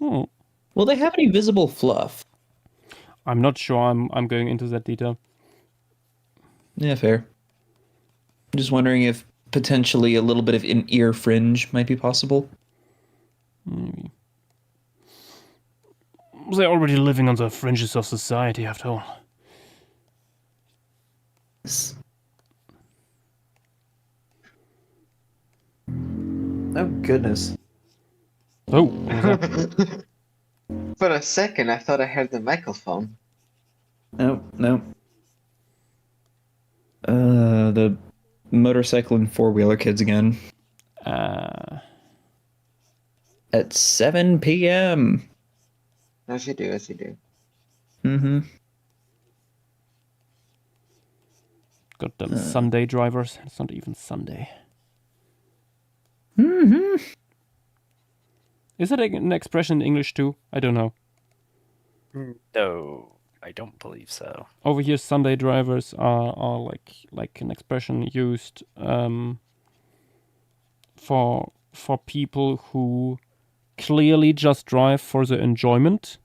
Will they have any visible fluff? I'm not sure. I'm going into that detail. Yeah, fair. I'm just wondering if potentially a little bit of an ear fringe might be possible. Maybe. They're already living on the fringes of society, after all. Oh, goodness. Oh. For a second, I thought I heard the microphone. No. The motorcycle and four-wheeler kids again. At 7 p.m. As you do. Mm-hmm. Got them Sunday drivers. It's not even Sunday. Mm-hmm. Is that an expression in English too? I don't know. No, I don't believe so. Over here, Sunday drivers are like an expression used for people who clearly just drive for the enjoyment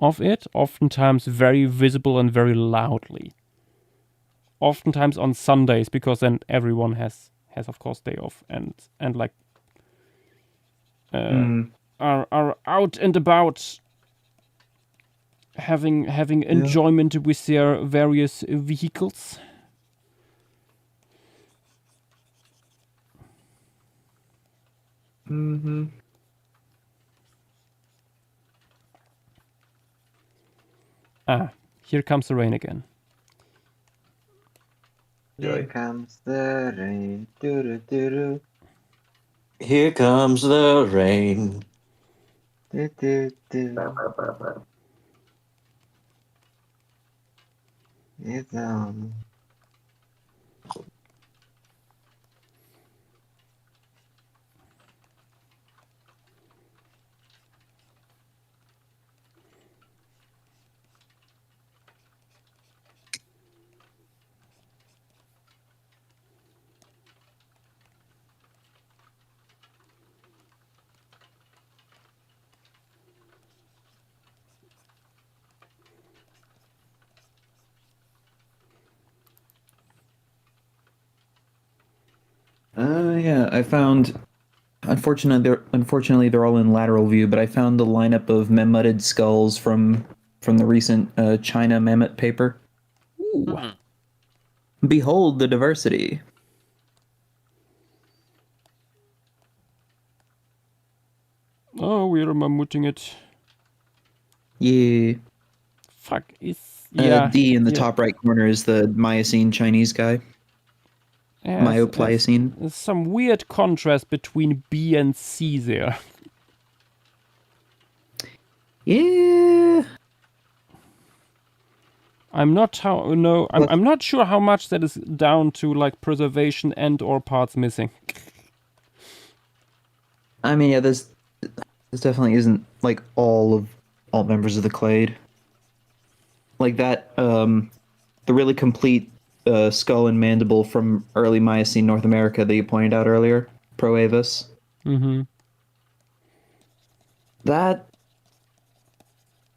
of it, oftentimes very visible and very loudly. Oftentimes on Sundays, because then everyone has of course day off and like are out and about having enjoyment with their various vehicles. Mm-hmm. Here comes the rain again. Here comes the rain. Doo-doo-doo-doo. Here comes the rain. Doo-doo-doo. It's on. Yeah, I found. Unfortunately, they're all in lateral view, but I found the lineup of mammuted skulls from the recent China mammoth paper. Ooh. Behold the diversity. Oh, we're mammuting it. Yeah. Fuck, yeah. D in the top right corner is the Miocene Chinese guy. Yes, Myopliocene. There's some weird contrast between B and C there. Yeah. I'm not sure how much that is down to like preservation and or parts missing. I mean, yeah, this definitely isn't like all members of the clade. Like that, the really complete skull and mandible from early Miocene North America that you pointed out earlier, Proavis. Mm-hmm.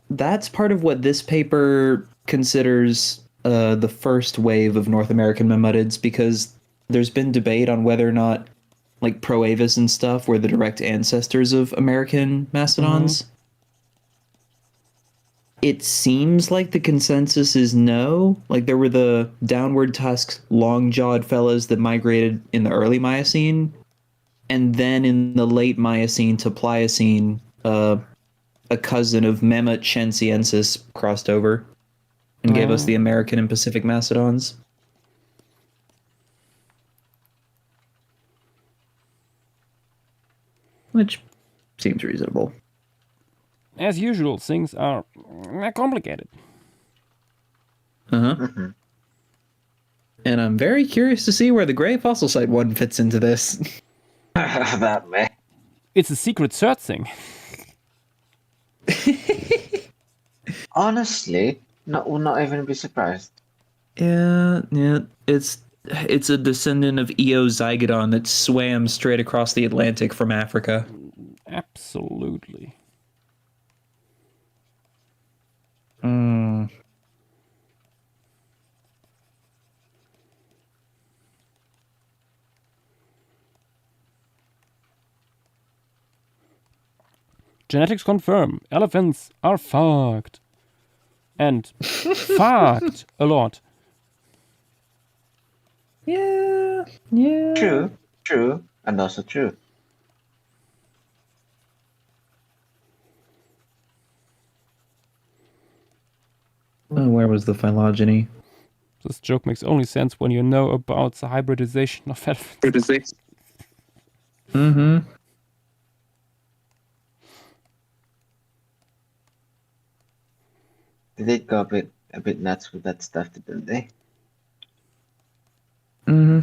That's part of what this paper considers the first wave of North American mammutids, because there's been debate on whether or not like Proavis and stuff were the direct ancestors of American mastodons. it seems like the consensus is no. Like there were the downward tusked, long-jawed fellas that migrated in the early Miocene, and then in the late Miocene to Pliocene, a cousin of Mema chensiensis crossed over and gave us the American and Pacific mastodons. Which seems reasonable. As usual, things are complicated. Uh-huh. And I'm very curious to see where the gray fossil site one fits into this. That man. It's a secret search thing. Honestly, will not even be surprised. Yeah. It's a descendant of Eozygodon that swam straight across the Atlantic from Africa. Absolutely. Genetics confirm elephants are fucked. And fucked a lot. Yeah. True, and also true. Oh, where was the phylogeny? This joke makes only sense when you know about the hybridization of elephants. Mm-hmm. They did go a bit nuts with that stuff, didn't they? Mm-hmm.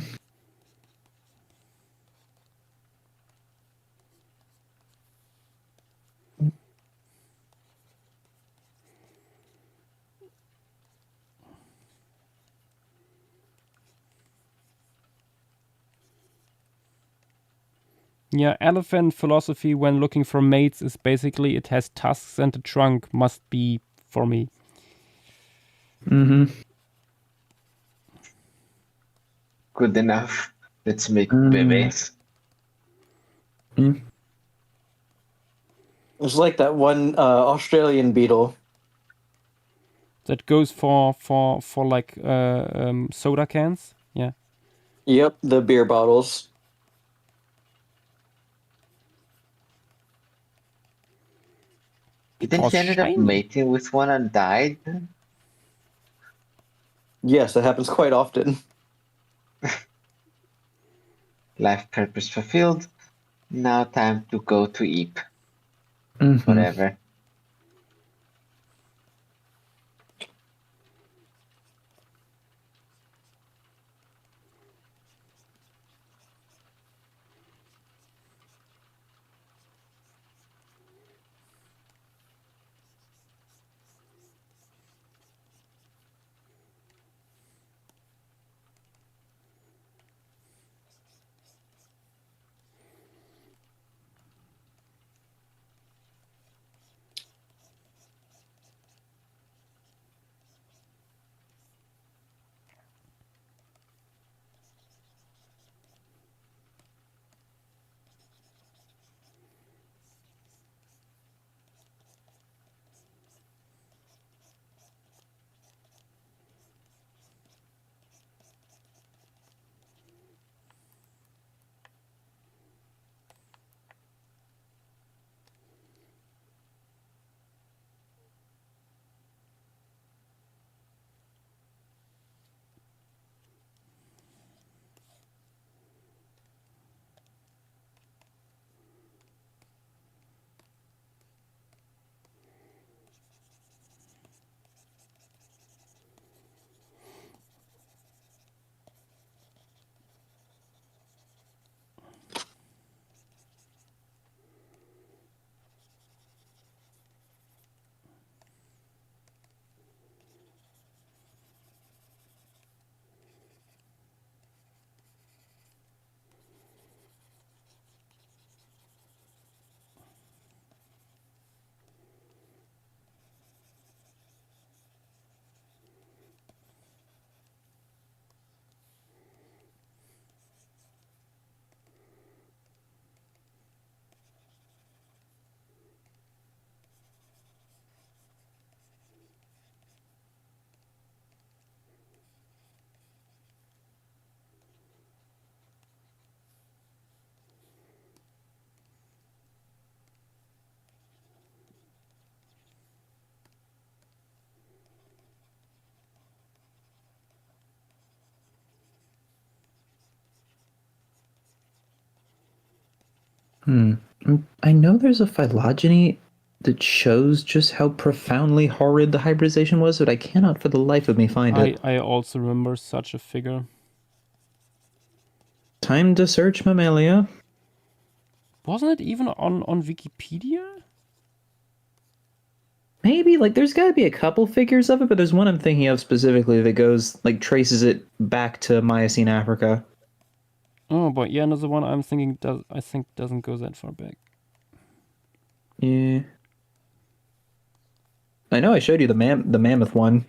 Yeah, elephant philosophy when looking for mates is basically it has tusks and the trunk must be for me. Mm-hmm. Good enough. Let's make babies. It's like that one Australian beetle. That goes for like soda cans. Yeah. Yep, the beer bottles. Didn't he ended up mating with one and died? Yes, that happens quite often. Life purpose fulfilled. Now time to go to Eep. Mm-hmm. Whatever. I know there's a phylogeny that shows just how profoundly horrid the hybridization was, but I cannot for the life of me find it. I also remember such a figure. Time to search Mammalia. Wasn't it even on Wikipedia? Maybe, like, there's got to be a couple figures of it, but there's one I'm thinking of specifically that goes, like, traces it back to Miocene Africa. Oh, but yeah, another one I'm thinking doesn't go that far back. Yeah. I know I showed you the mammoth one.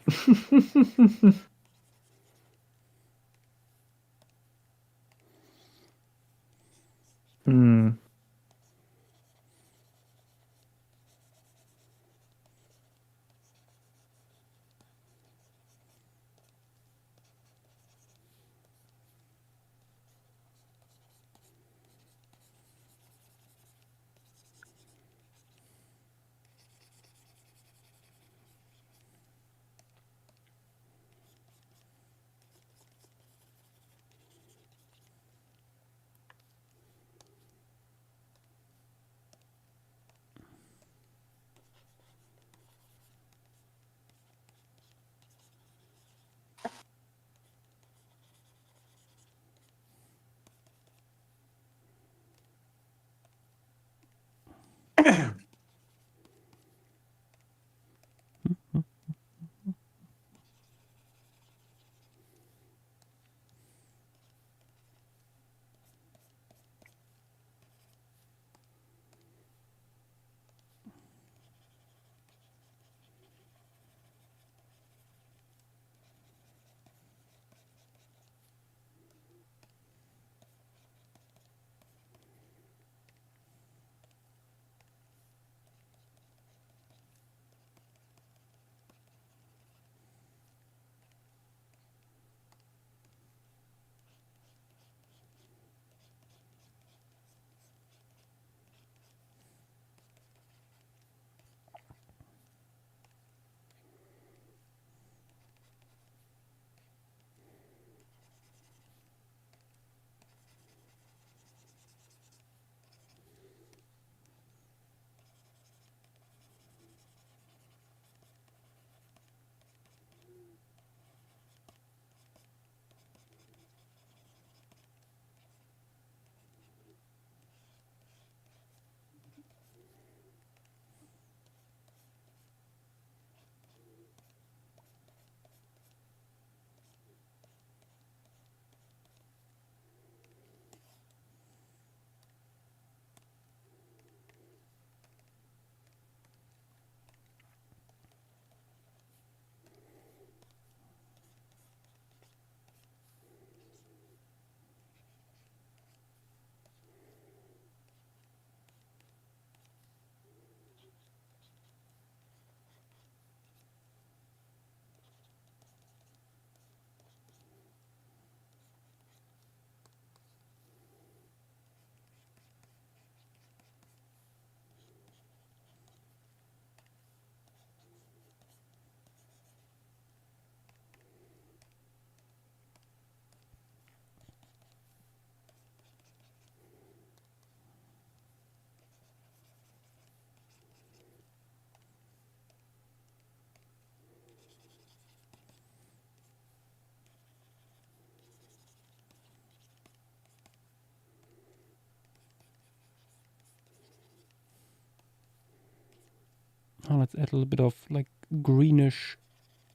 Oh, let's add a little bit of like greenish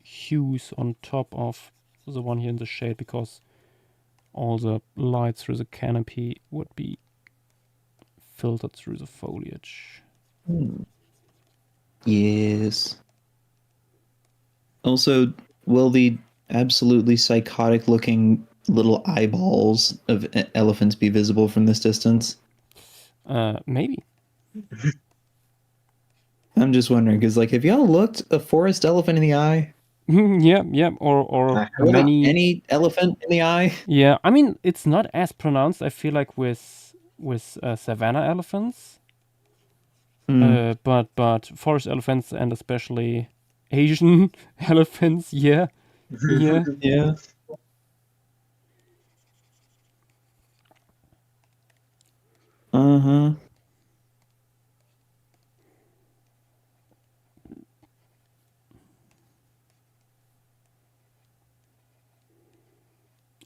hues on top of the one here in the shade, because all the light through the canopy would be filtered through the foliage. Yes. Also, will the absolutely psychotic looking little eyeballs of elephants be visible from this distance? Maybe. I'm just wondering, because, like, have y'all looked a forest elephant in the eye? Yeah, or any elephant in the eye? Yeah, I mean, it's not as pronounced, I feel like, with savanna elephants. But forest elephants, and especially Asian elephants, yeah. Yeah.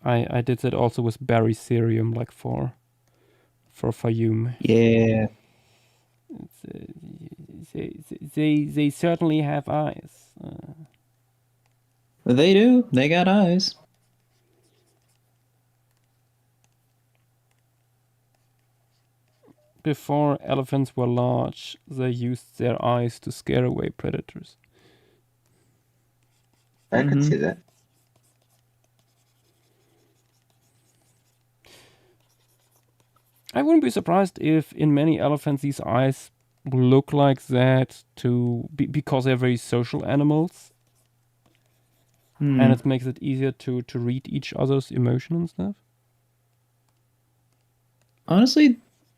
I did that also with Bacterium, like for Fayum. Yeah. They certainly have eyes. They do. They got eyes. Before elephants were large, they used their eyes to scare away predators. I could see that. I wouldn't be surprised if in many elephants these eyes look like that because they're very social animals. And it makes it easier to read each other's emotion and stuff. Honestly,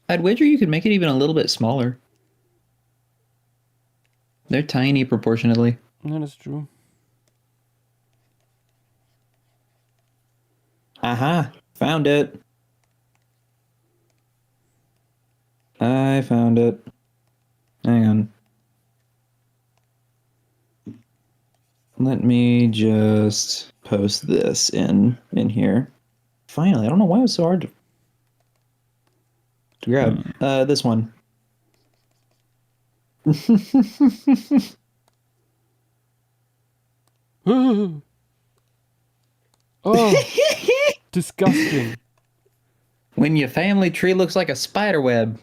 I'd wager you could make it even a little bit smaller. They're tiny proportionately. That is true. Aha! Found it. I found it. Hang on. Let me just post this in here. Finally, I don't know why it was so hard to grab. This one. Oh, disgusting. When your family tree looks like a spider web.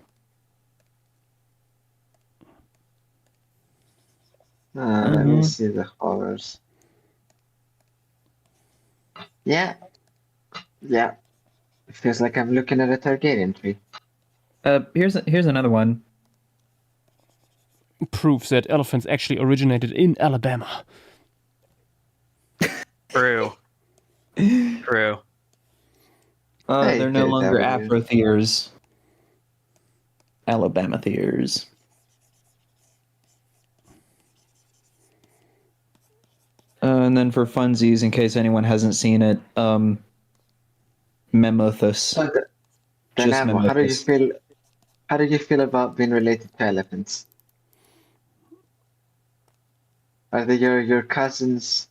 Let me see the horrors. Yeah. Yeah. It feels like I'm looking at a Targaryen tree. Here's another one. Proves that elephants actually originated in Alabama. True. True. Hey, They're no hey, longer W. Afrotheers. Alabama Theers. And then for funsies, in case anyone hasn't seen it, Memothus. So Just Danamo, how do you Memothus. feel? How do you feel about being related to elephants? Are they your cousins?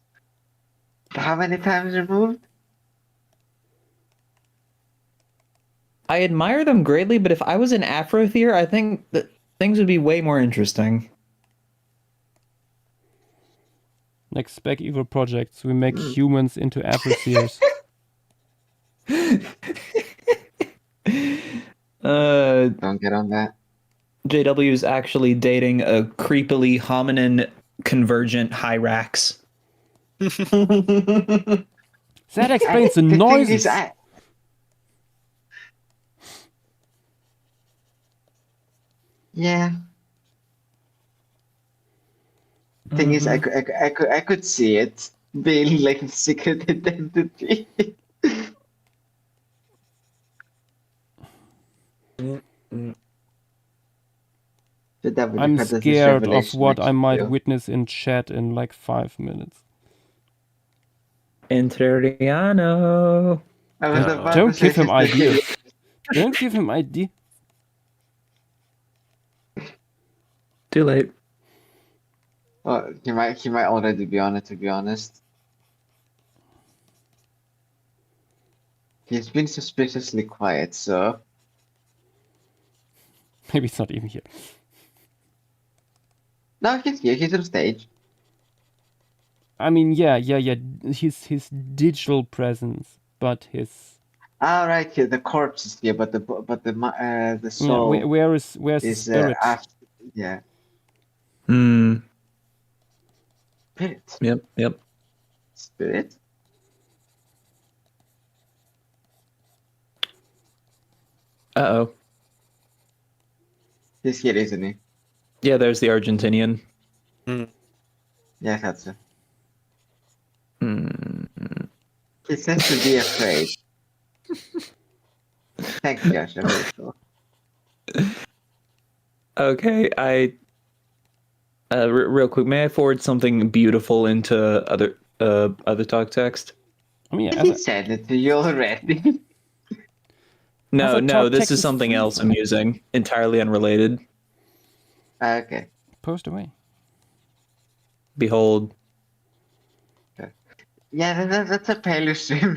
How many times removed? I admire them greatly, but if I was an Afrothier, I think that things would be way more interesting. Like Spec Evil projects, we make humans into Afroseers. Don't get on that. JW is actually dating a creepily hominin convergent Hyrax. That explains the thing is, noises. Yeah. Thing is, I could see it being like a secret identity. So that would I'm have had this scared of revelation what I might feel. witness in chat in like 5 minutes. Interiano. I was about Don't to say give him he's the ideas. Don't give him ideas. Too late. Well, he might already be on it, to be honest. He's been suspiciously quiet, so Maybe it's not even here. no, he's here. He's on stage. I mean, yeah. His digital presence, but his Ah, right here, the corpse is here, but the soul where's the is spirit? after. Yeah, spirit. Yep. Spirit. Uh-oh. He's here, isn't he? Yeah, there's the Argentinian. Yeah, I thought so. He says to be afraid. Thank you, Josh. I'm very cool. Okay, real quick, may I forward something beautiful into other talk text? I mean, He said it to you already. No, talk this text is is something free, else so- I'm using, entirely unrelated. Okay. post away. Behold. Yeah, that's a Paleostream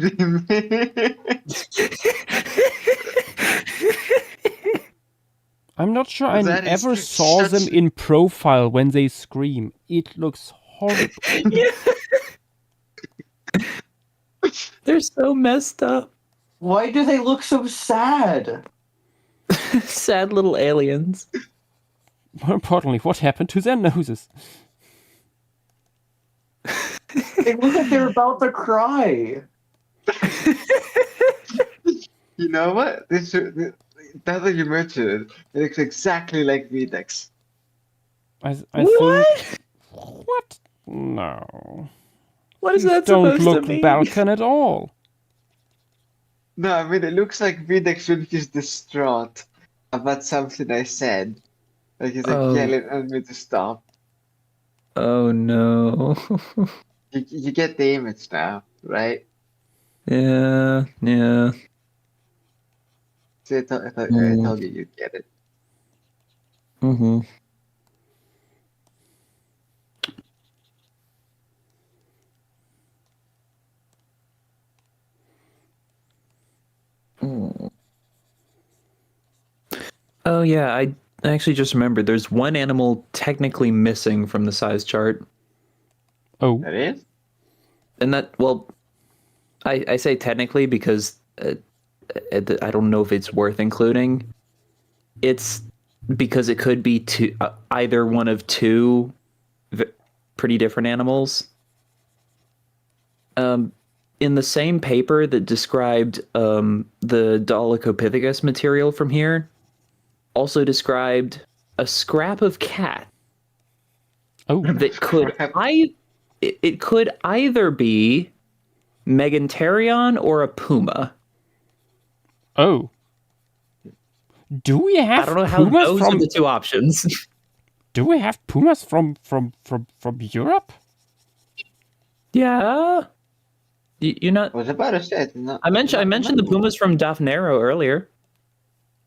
I'm not sure I That is ever saw them such- in profile when they scream. It looks horrible. They're so messed up. Why do they look so sad? Sad little aliens. More importantly, what happened to their noses? They look like they're about to cry. You know what? Now that you mentioned it looks exactly like Videx. I What? think. What? No. What is These that don't supposed look to mean? Balkan at all. No, I mean it looks like Videx when he's distraught about something I said. Like he's like Oh. yelling at me to stop. Oh no. You get the image now, right? Yeah. See, I told you you'd get it. Mm-hmm. Oh yeah, I actually just remembered there's one animal technically missing from the size chart. Oh. That is? And that, well, I say technically because I don't know if it's worth including. It's because it could be either one of two pretty different animals. In the same paper that described the Dolichopithecus material from here, also described a scrap of cat. Oh. That could it could either be Meganterion or a puma. Oh. Do we have I don't know how pumas those from are the two options. Do we have pumas from Europe? Yeah. You're not. I was about to say. I mentioned the pumas from Daphnero earlier.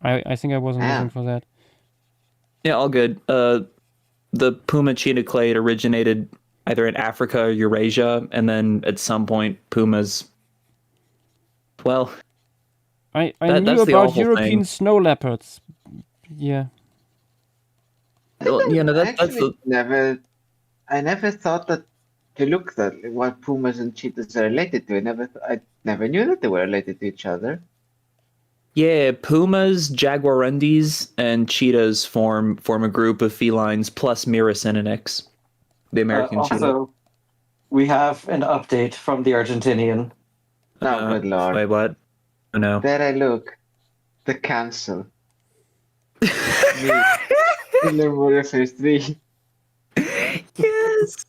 I think I wasn't listening for that. Yeah, all good. The puma cheetah clade originated either in Africa or Eurasia, and then at some point pumas. Well, I that's knew the about awful European thing. snow leopards. Yeah. Well, that's Actually, I never thought that to look that what pumas and cheetahs are related to. I never knew that they were related to each other. Yeah, pumas, jaguarundis, and cheetahs form a group of felines plus Miracinonyx, the American cheetah. Also, we have an update from the Argentinian. Oh, good lord. Wait, what? Oh, no. There I look. The cancel. Lemuria Phase 3. Yes.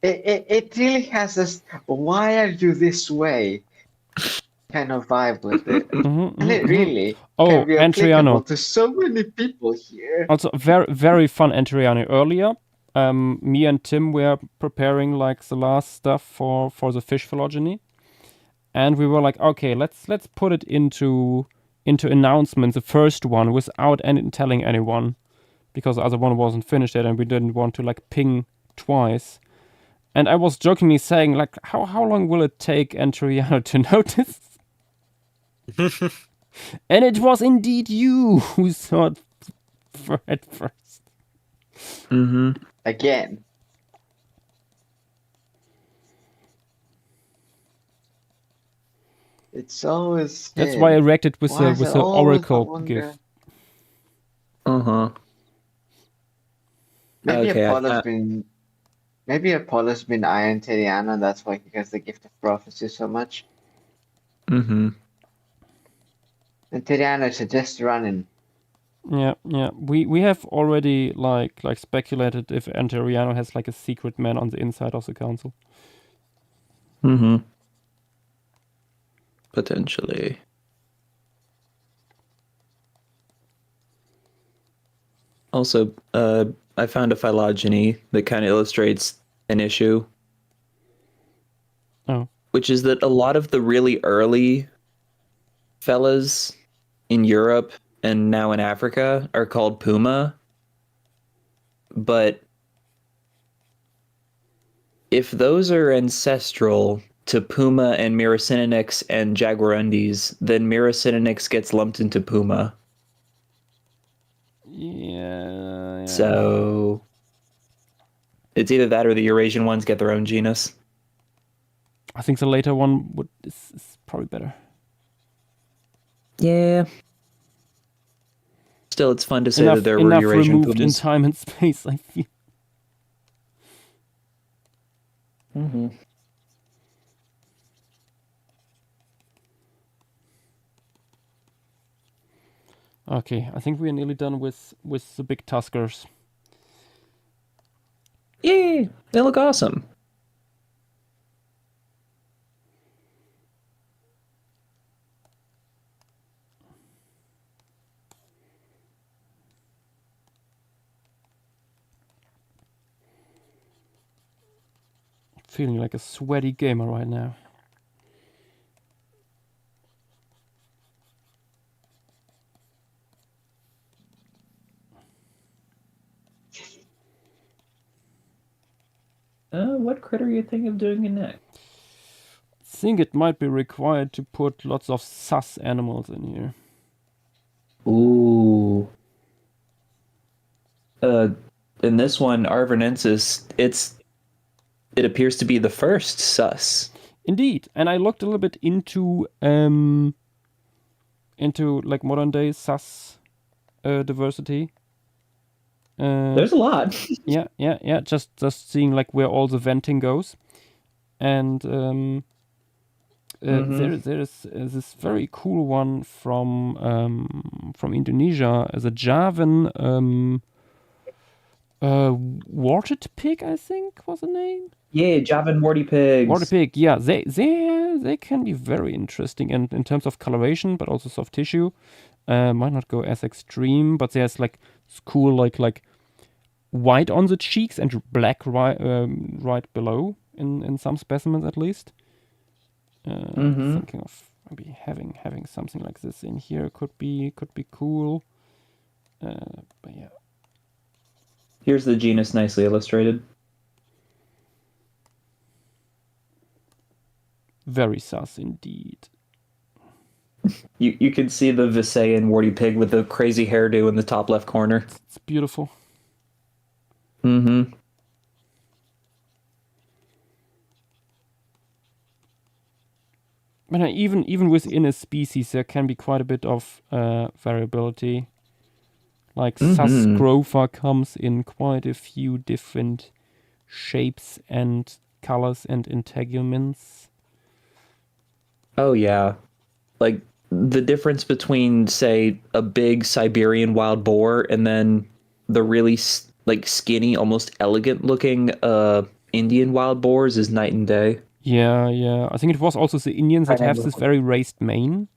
It really has this why are you this way kind of vibe with it. And it really can be applicable to so many people here. Also, very, very fun Antriano earlier. Me and Tim were preparing like the last stuff for the fish phylogeny. And we were like, okay, let's put it into announcements, the first one, without telling anyone. Because the other one wasn't finished yet and we didn't want to like ping twice. And I was jokingly saying, like, how long will it take Antriano to notice? And it was indeed you who saw it at first. Mm-hmm. Again. It's always. That's why I reacted with the Oracle gif. Uh-huh. Maybe Okay, Apollo's been eyeing Tiriana, and that's why he gets the gift of prophecy so much. Mm-hmm. And Tiriana suggests running. Yeah. We have already like speculated if Anteriano has like a secret man on the inside of the council. Mm-hmm. Potentially. Also, I found a phylogeny that kind of illustrates an issue. Oh. Which is that a lot of the really early fellas in Europe and now in Africa are called puma. but if those are ancestral to Puma and Miracinonyx and Jaguarundis, then Miracinonyx gets lumped into Puma. Yeah. So it's either that or the Eurasian ones get their own genus. I think the later one is probably better. Yeah. Still, it's fun to say Enough, that there enough were Eurasian removed in Pumas. time and space, I feel. Mm-hmm. Okay, I think we are nearly done with the big tuskers. Yay! They look awesome. Feeling like a sweaty gamer right now. What critter are you thinking of doing in next? I think it might be required to put lots of sus animals in here. Ooh. In this one, Arvanensis, it appears to be the first sus. Indeed, and I looked a little bit into like modern day sus diversity. There's a lot. yeah. Just seeing like where all the venting goes, and there is this very cool one from Indonesia, as a Javan warted pig, I think was the name. Yeah, Javan warty pigs. Warty pig, yeah, they can be very interesting in terms of coloration, but also soft tissue. Might not go as extreme, but there's like cool like white on the cheeks and black right below in some specimens at least. Thinking of maybe having something like this in here could be cool. But yeah. Here's the genus nicely illustrated. Very sus indeed. You can see the Visayan warty pig with the crazy hairdo in the top left corner. It's beautiful. Mm-hmm. But even within a species, there can be quite a bit of variability. Like sus grover comes in quite a few different shapes and colors and integuments. Oh yeah, like the difference between, say, a big Siberian wild boar and then the really like skinny, almost elegant-looking Indian wild boars is night and day. Yeah. I think it was also the Indians that have this very raised mane.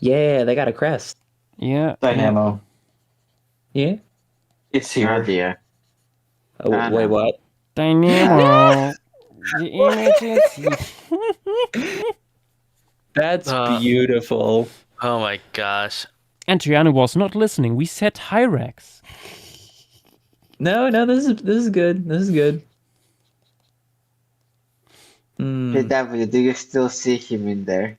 Yeah, they got a crest. Yeah. Dynamo. Yeah. It's here. Oh dear. Oh, wait, what? Dynamo. The images. That's beautiful. Oh my gosh. And Triano was not listening. We said Hyrax. No, this is good. This is good. Hey W, do you still see him in there?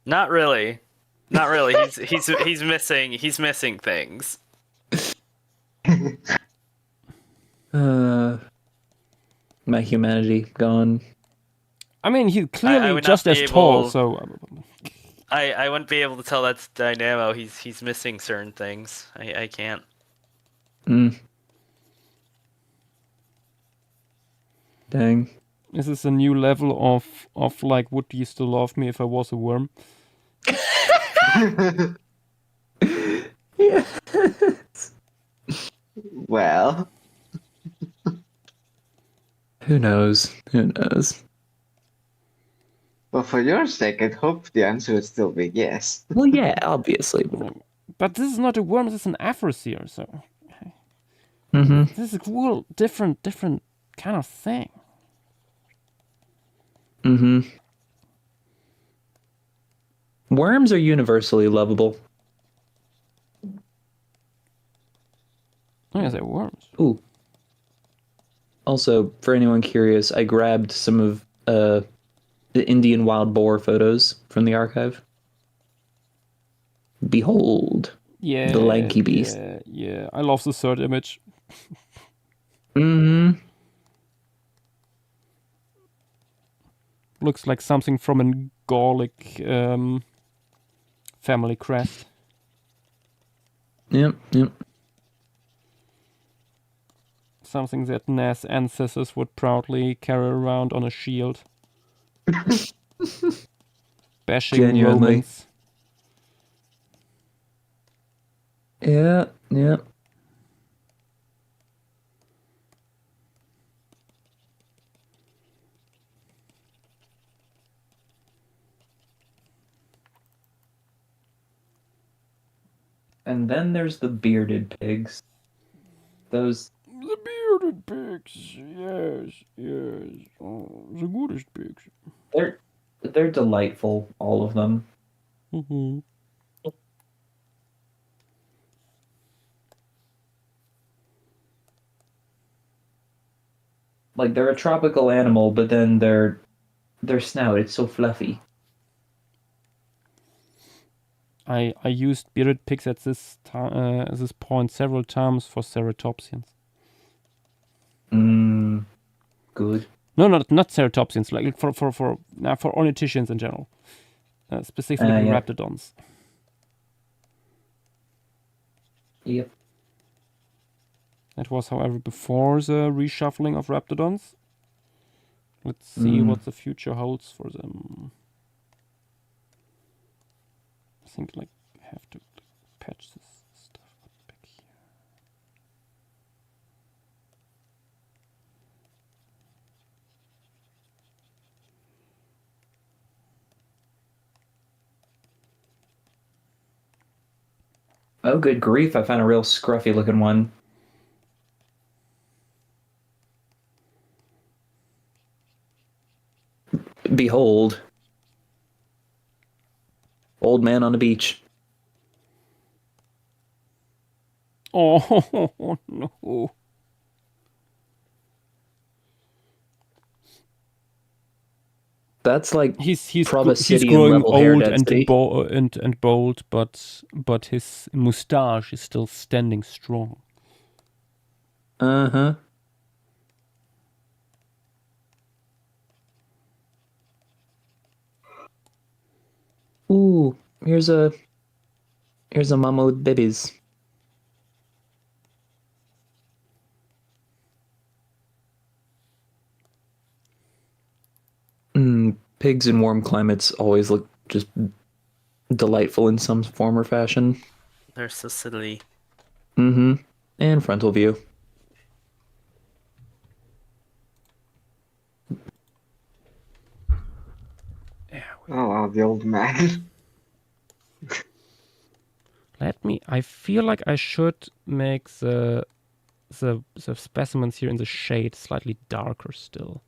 Not really. Not really. He's missing things. My humanity gone. I mean, he's clearly would just not as be tall, able- so I wouldn't be able to tell that's Dynamo. He's missing certain things. I can't. Dang. this is a new level of like, would you still love me if I was a worm? Yeah. Well, Who knows? well, for your sake, I hope the answer would still be yes. Well, yeah, obviously. But this is not a worm, this is an Aphroseer, so Mm-hmm. this is a cool, different kind of thing. Mm-hmm. Worms are universally lovable. Oh, yeah, they're worms. Ooh. Also, for anyone curious, I grabbed some of the Indian wild boar photos from the archive. Behold, Yeah, the lanky beast. Yeah. I love the third image. Mm-hmm. Looks like something from a Gallic family crest. Yep. Something that Nas ancestors would proudly carry around on a shield. Bashing Genuinely. Romans. Yeah. And then there's the bearded pigs. Those... The bearded pigs, yes. Oh, the goodest pigs. They're delightful, all of them. Mm-hmm. Like, they're a tropical animal, but then their snout, it's so fluffy. I used bearded pigs at this point several times for ceratopsians. Good. No, not ceratopsians. Like for ornithischians in general, specifically Yeah. raptidons. Yep. That was, however, before the reshuffling of raptidons. Let's see what the future holds for them. I think I have to patch this stuff up back here. Oh, good grief, I found a real scruffy looking one. Behold. Old man on the beach. Oh no! That's like He's Proboscidean growing level hair old density. and bold, but his moustache is still standing strong. Uh-huh. Ooh, here's a mama with babies. Pigs in warm climates always look just delightful in some form or fashion. They're so silly. And frontal view. Oh wow, the old man. I feel like I should make the specimens here in the shade slightly darker still.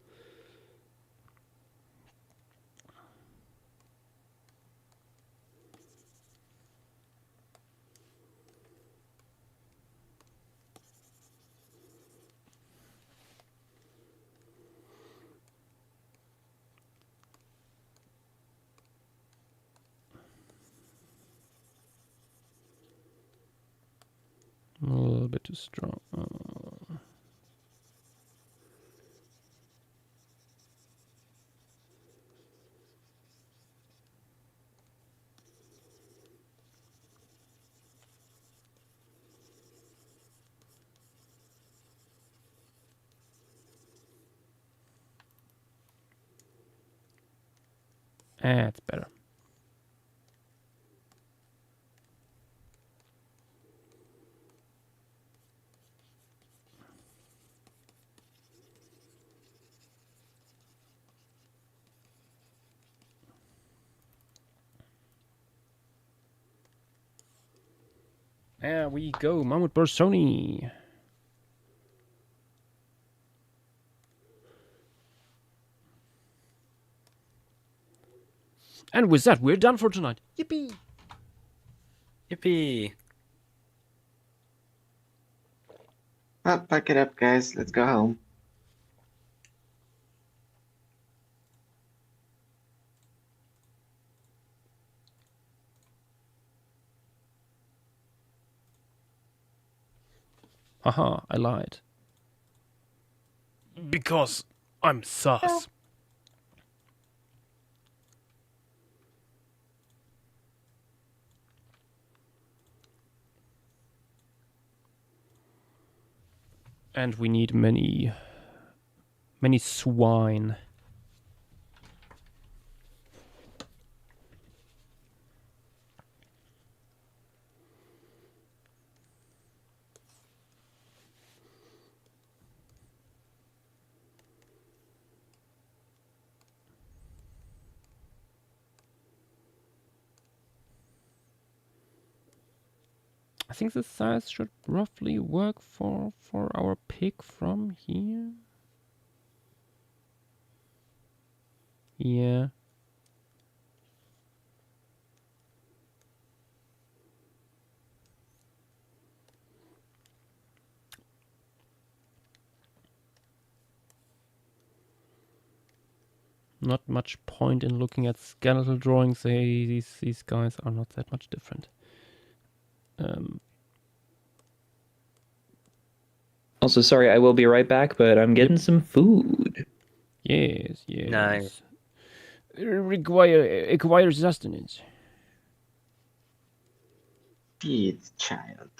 A little bit too strong. It's better. There we go, Mammoth Bersoni. And with that, we're done for tonight. Yippee! Yippee! Oh, pack it up, guys. Let's go home. Haha, I lied. Because I'm sus. And we need many swine. I think the size should roughly work for our pig from here. Yeah. Not much point in looking at skeletal drawings. These guys are not that much different. Also, sorry, I will be right back, but I'm getting some food. Yes. Nice. Acquire sustenance. Feed child.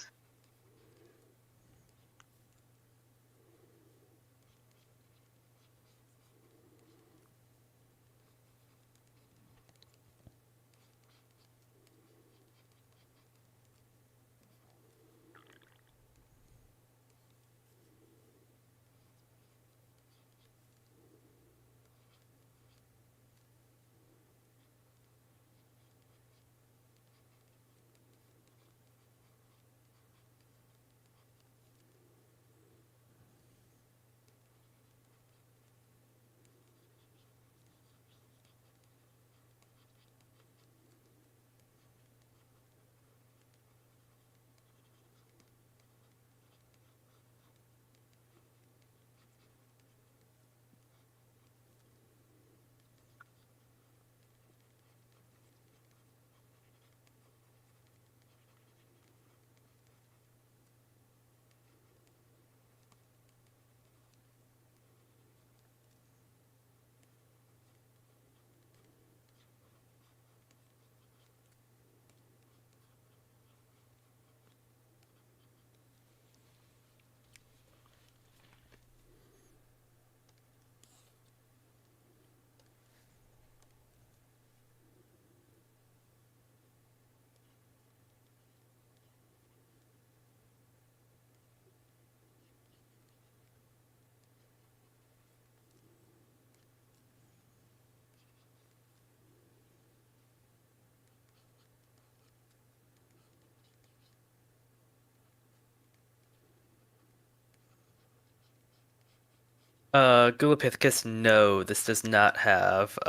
Gulapithecus, no, this does not have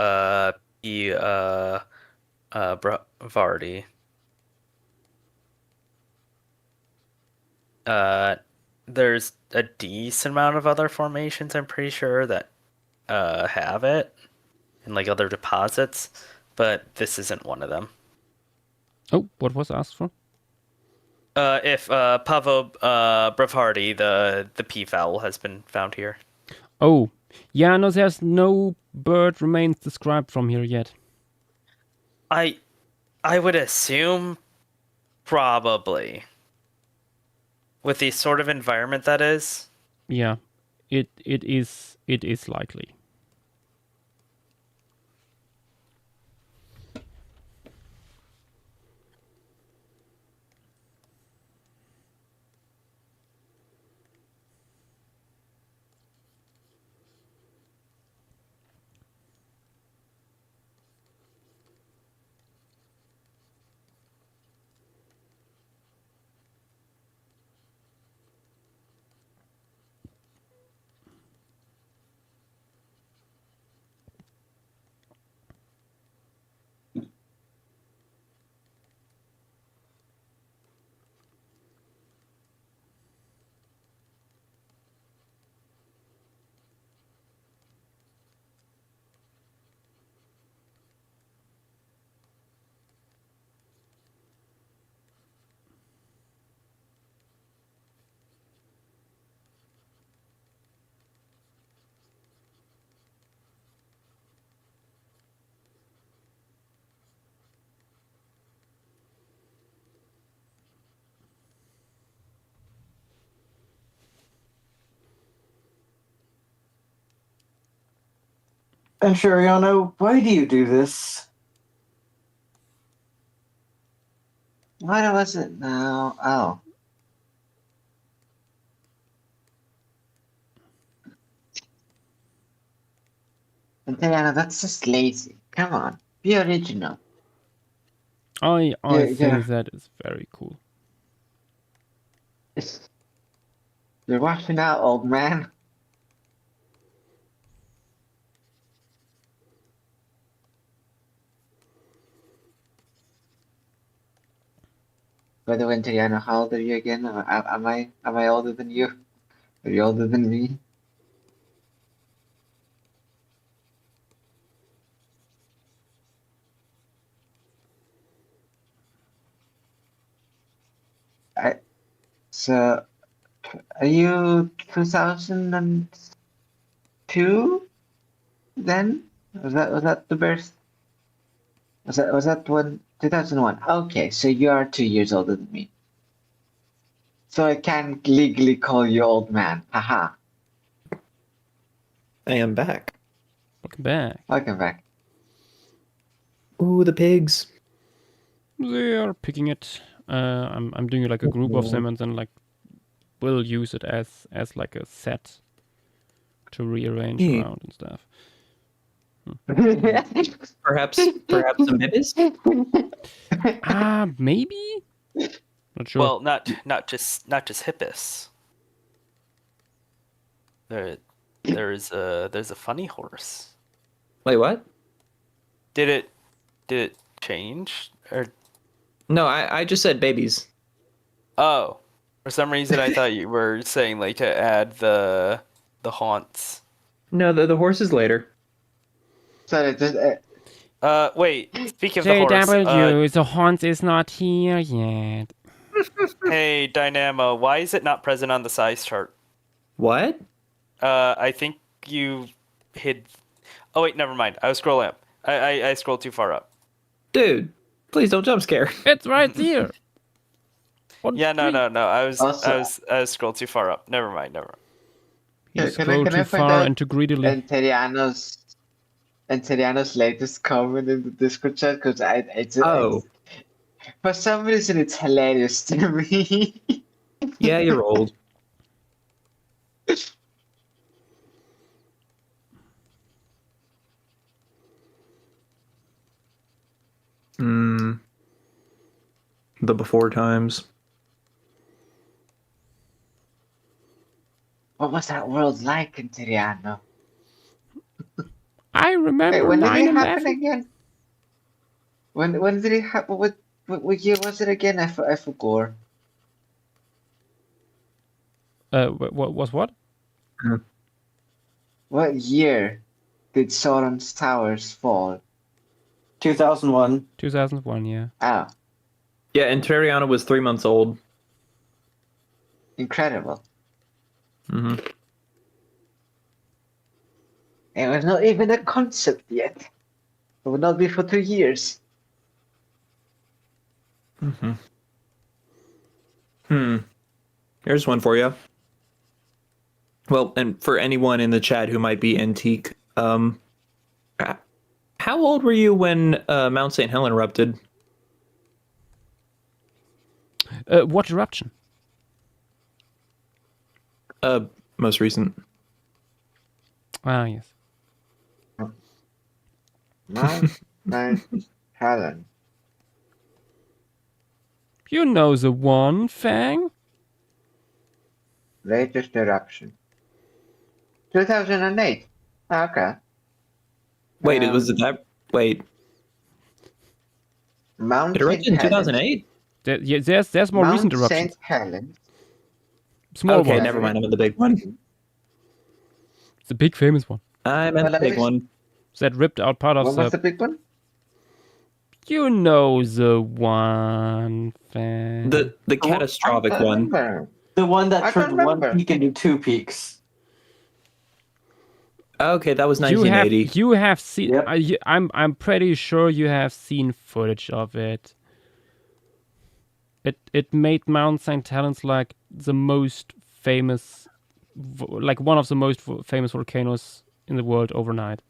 P Vardy. There's a decent amount of other formations, I'm pretty sure, that have it, and like other deposits, but this isn't one of them. Oh, what was asked for? If Pavo Bravhardi, the peafowl, has been found here. Oh, yeah, no, there's no bird remains described from here yet. I would assume probably. With the sort of environment that is. Yeah, it is likely. And Shariano, why do you do this? What was it now? Oh. And Diana, that's just lazy. Come on, be original. I Yeah, think that is very cool. You're washing out, old man. By the way, Diana, how old are you again? Am I older than you? Are you older than me? So, are you 2002 then? Was that the birth? Was that when 2001? Okay, so you are 2 years older than me. So I can legally call you old man. Haha. I am back. Welcome back. Welcome back. Ooh, the pigs. They are picking it. I'm doing like a group of them, and then like we'll use it as like a set to rearrange around and stuff. Perhaps some babies? Maybe. Not sure. Well, not just Hippus. There's a funny horse. Wait, what? Did it change or? No, I just said babies. Oh, for some reason I thought you were saying like to add the haunts. No, the horse is later. Sorry, wait. Speaking of the horse, JW, the haunt is not here yet. hey Dynamo, why is it not present on the size chart? What? I think you hid. Oh wait, never mind. I was scrolling up. I scrolled too far up. Dude, please don't jump scare. It's right here. Yeah, no. I was scrolled too far up. Never mind. You scrolled too far into greedily. And Teriano's latest comment in the Discord chat because it's for some reason it's hilarious to me. Yeah, you're old. The before times. What was that world like in Teriano? I remember. Wait, when did it 9/11. happen again? When did it happen? What year was it again? I forgot. What was what? What year did Sauron's towers fall? 2001. 2001, yeah. Oh, Yeah, and Teriana was 3 months old. incredible. Mm-hmm. It was not even a concept yet. It would not be for 2 years. Here's one for you. Well, and for anyone in the chat who might be antique, how old were you when Mount St. Helens erupted? What eruption? Most recent. Ah, yes. Mount St. Helens. You know the one, Fang? Latest eruption. 2008. Okay. Wait, was it that? Wait, Mount it erupted in St. Helens. 2008? There's more recent Mount eruptions. St. Helens. Small Okay, ones. never mind. I meant the big one. The big famous one. I meant the big one. That ripped out part of What was the big one? You know the one, Fang. The catastrophic one. Remember. The one I that can turned one remember. peak into 2 peaks. Okay, that was 1980. You have seen. Yep. I'm pretty sure you have seen footage of it. It made Mount St. Helens like the most famous, like one of the most famous volcanoes in the world overnight.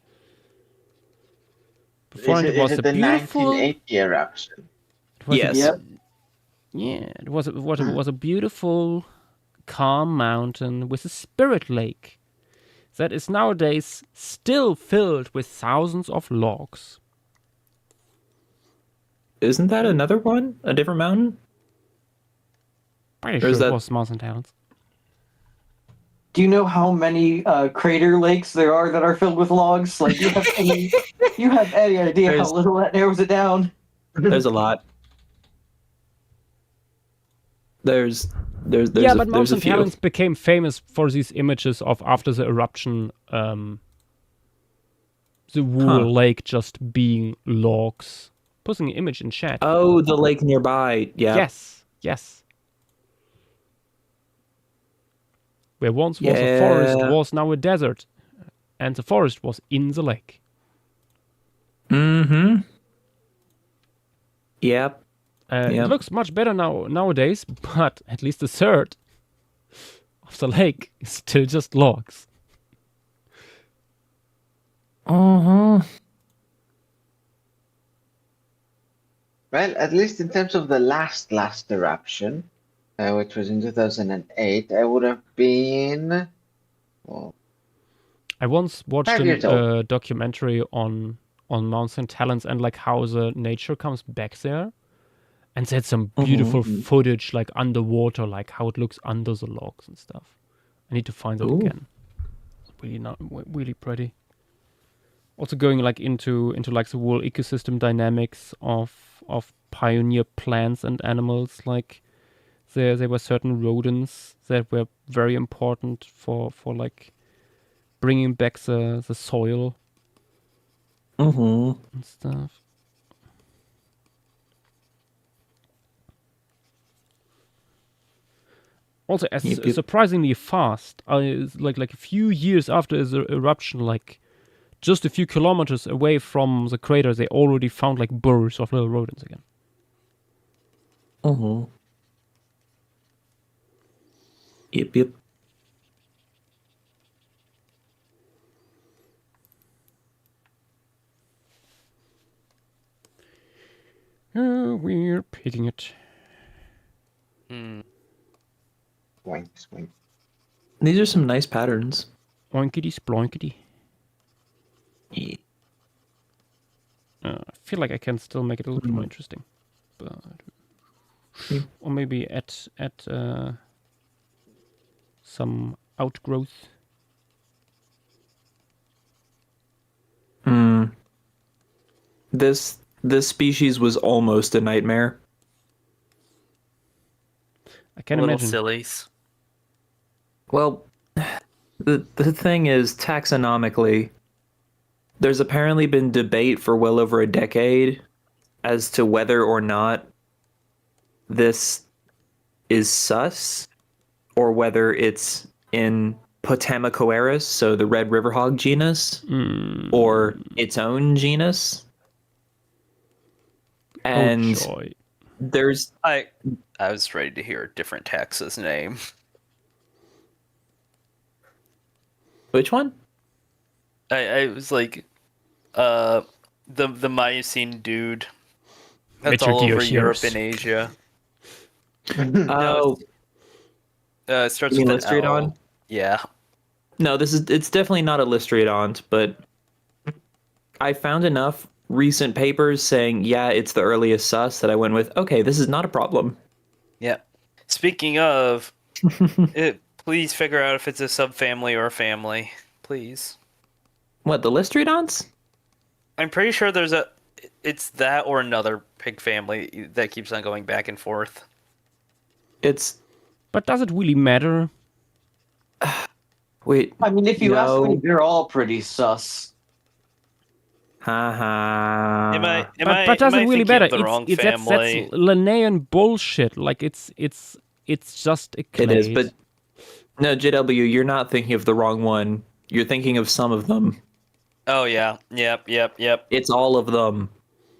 Before it was a the beautiful. 1980 eruption? Yes. Yeah, it was a beautiful, calm mountain with a spirit lake that is nowadays still filled with thousands of logs. Isn't that another one? A different mountain? Pretty sure it was Mountain Talents. Do you know how many crater lakes there are that are filled with logs? Like, you have any idea how little that narrows it down? There's a lot. There's yeah, but there's Mountain Talents became famous for these images of after the eruption, the Wool Lake just being logs. Posting an image in chat. Oh, the lake nearby. Yeah. Yes. Where once was a forest was now a desert, and the forest was in the lake. Mm-hmm. Yep. It looks much better nowadays, but at least a third of the lake is still just logs. Well, at least in terms of the last eruption, which was in 2008, I would have been. Well, I once watched 5 years a old. documentary on Mountain Talents and like how the nature comes back there, and they had some beautiful footage like underwater, like how it looks under the logs and stuff. I need to find that again. Really pretty. Also going like into like the whole ecosystem dynamics of pioneer plants and animals. Like there were certain rodents that were very important for like bringing back the soil and stuff. Also, as surprisingly fast, like a few years after the eruption, like just a few kilometers away from the crater, they already found like burrows of little rodents again. Yep. We're picking it. Swing. These are some nice patterns. Oinkity sploinkity. Yeah. I feel like I can still make it a little bit more interesting, but or maybe add some outgrowth. This species was almost a nightmare. I can Little imagine. sillies. Well, the thing is, taxonomically, there's apparently been debate for well over a decade as to whether or not this is sus or whether it's in Potamicoeris, so the red river hog genus, or its own genus. And there's I was ready to hear a different tax's name. Which one? I was like, the Miocene dude. That's all over Europe and Asia. Oh, it starts you mean with an L. Lystrodon? Yeah. No, it's definitely not a Lystrodon, but I found enough recent papers saying, yeah, it's the earliest sus that I went with, okay, this is not a problem. Yeah. Speaking of, please figure out if it's a subfamily or a family. Please. What, the Lystrodons? I'm pretty sure it's that or another pig family that keeps on going back and forth. But does it really matter? Wait. I mean, if you ask me, they're all pretty sus. Haha. But does it really matter? That's Linnaean bullshit. Like it's just a clade. It is, but no, JW, you're not thinking of the wrong one. You're thinking of some of them. Oh yeah. Yep. It's all of them.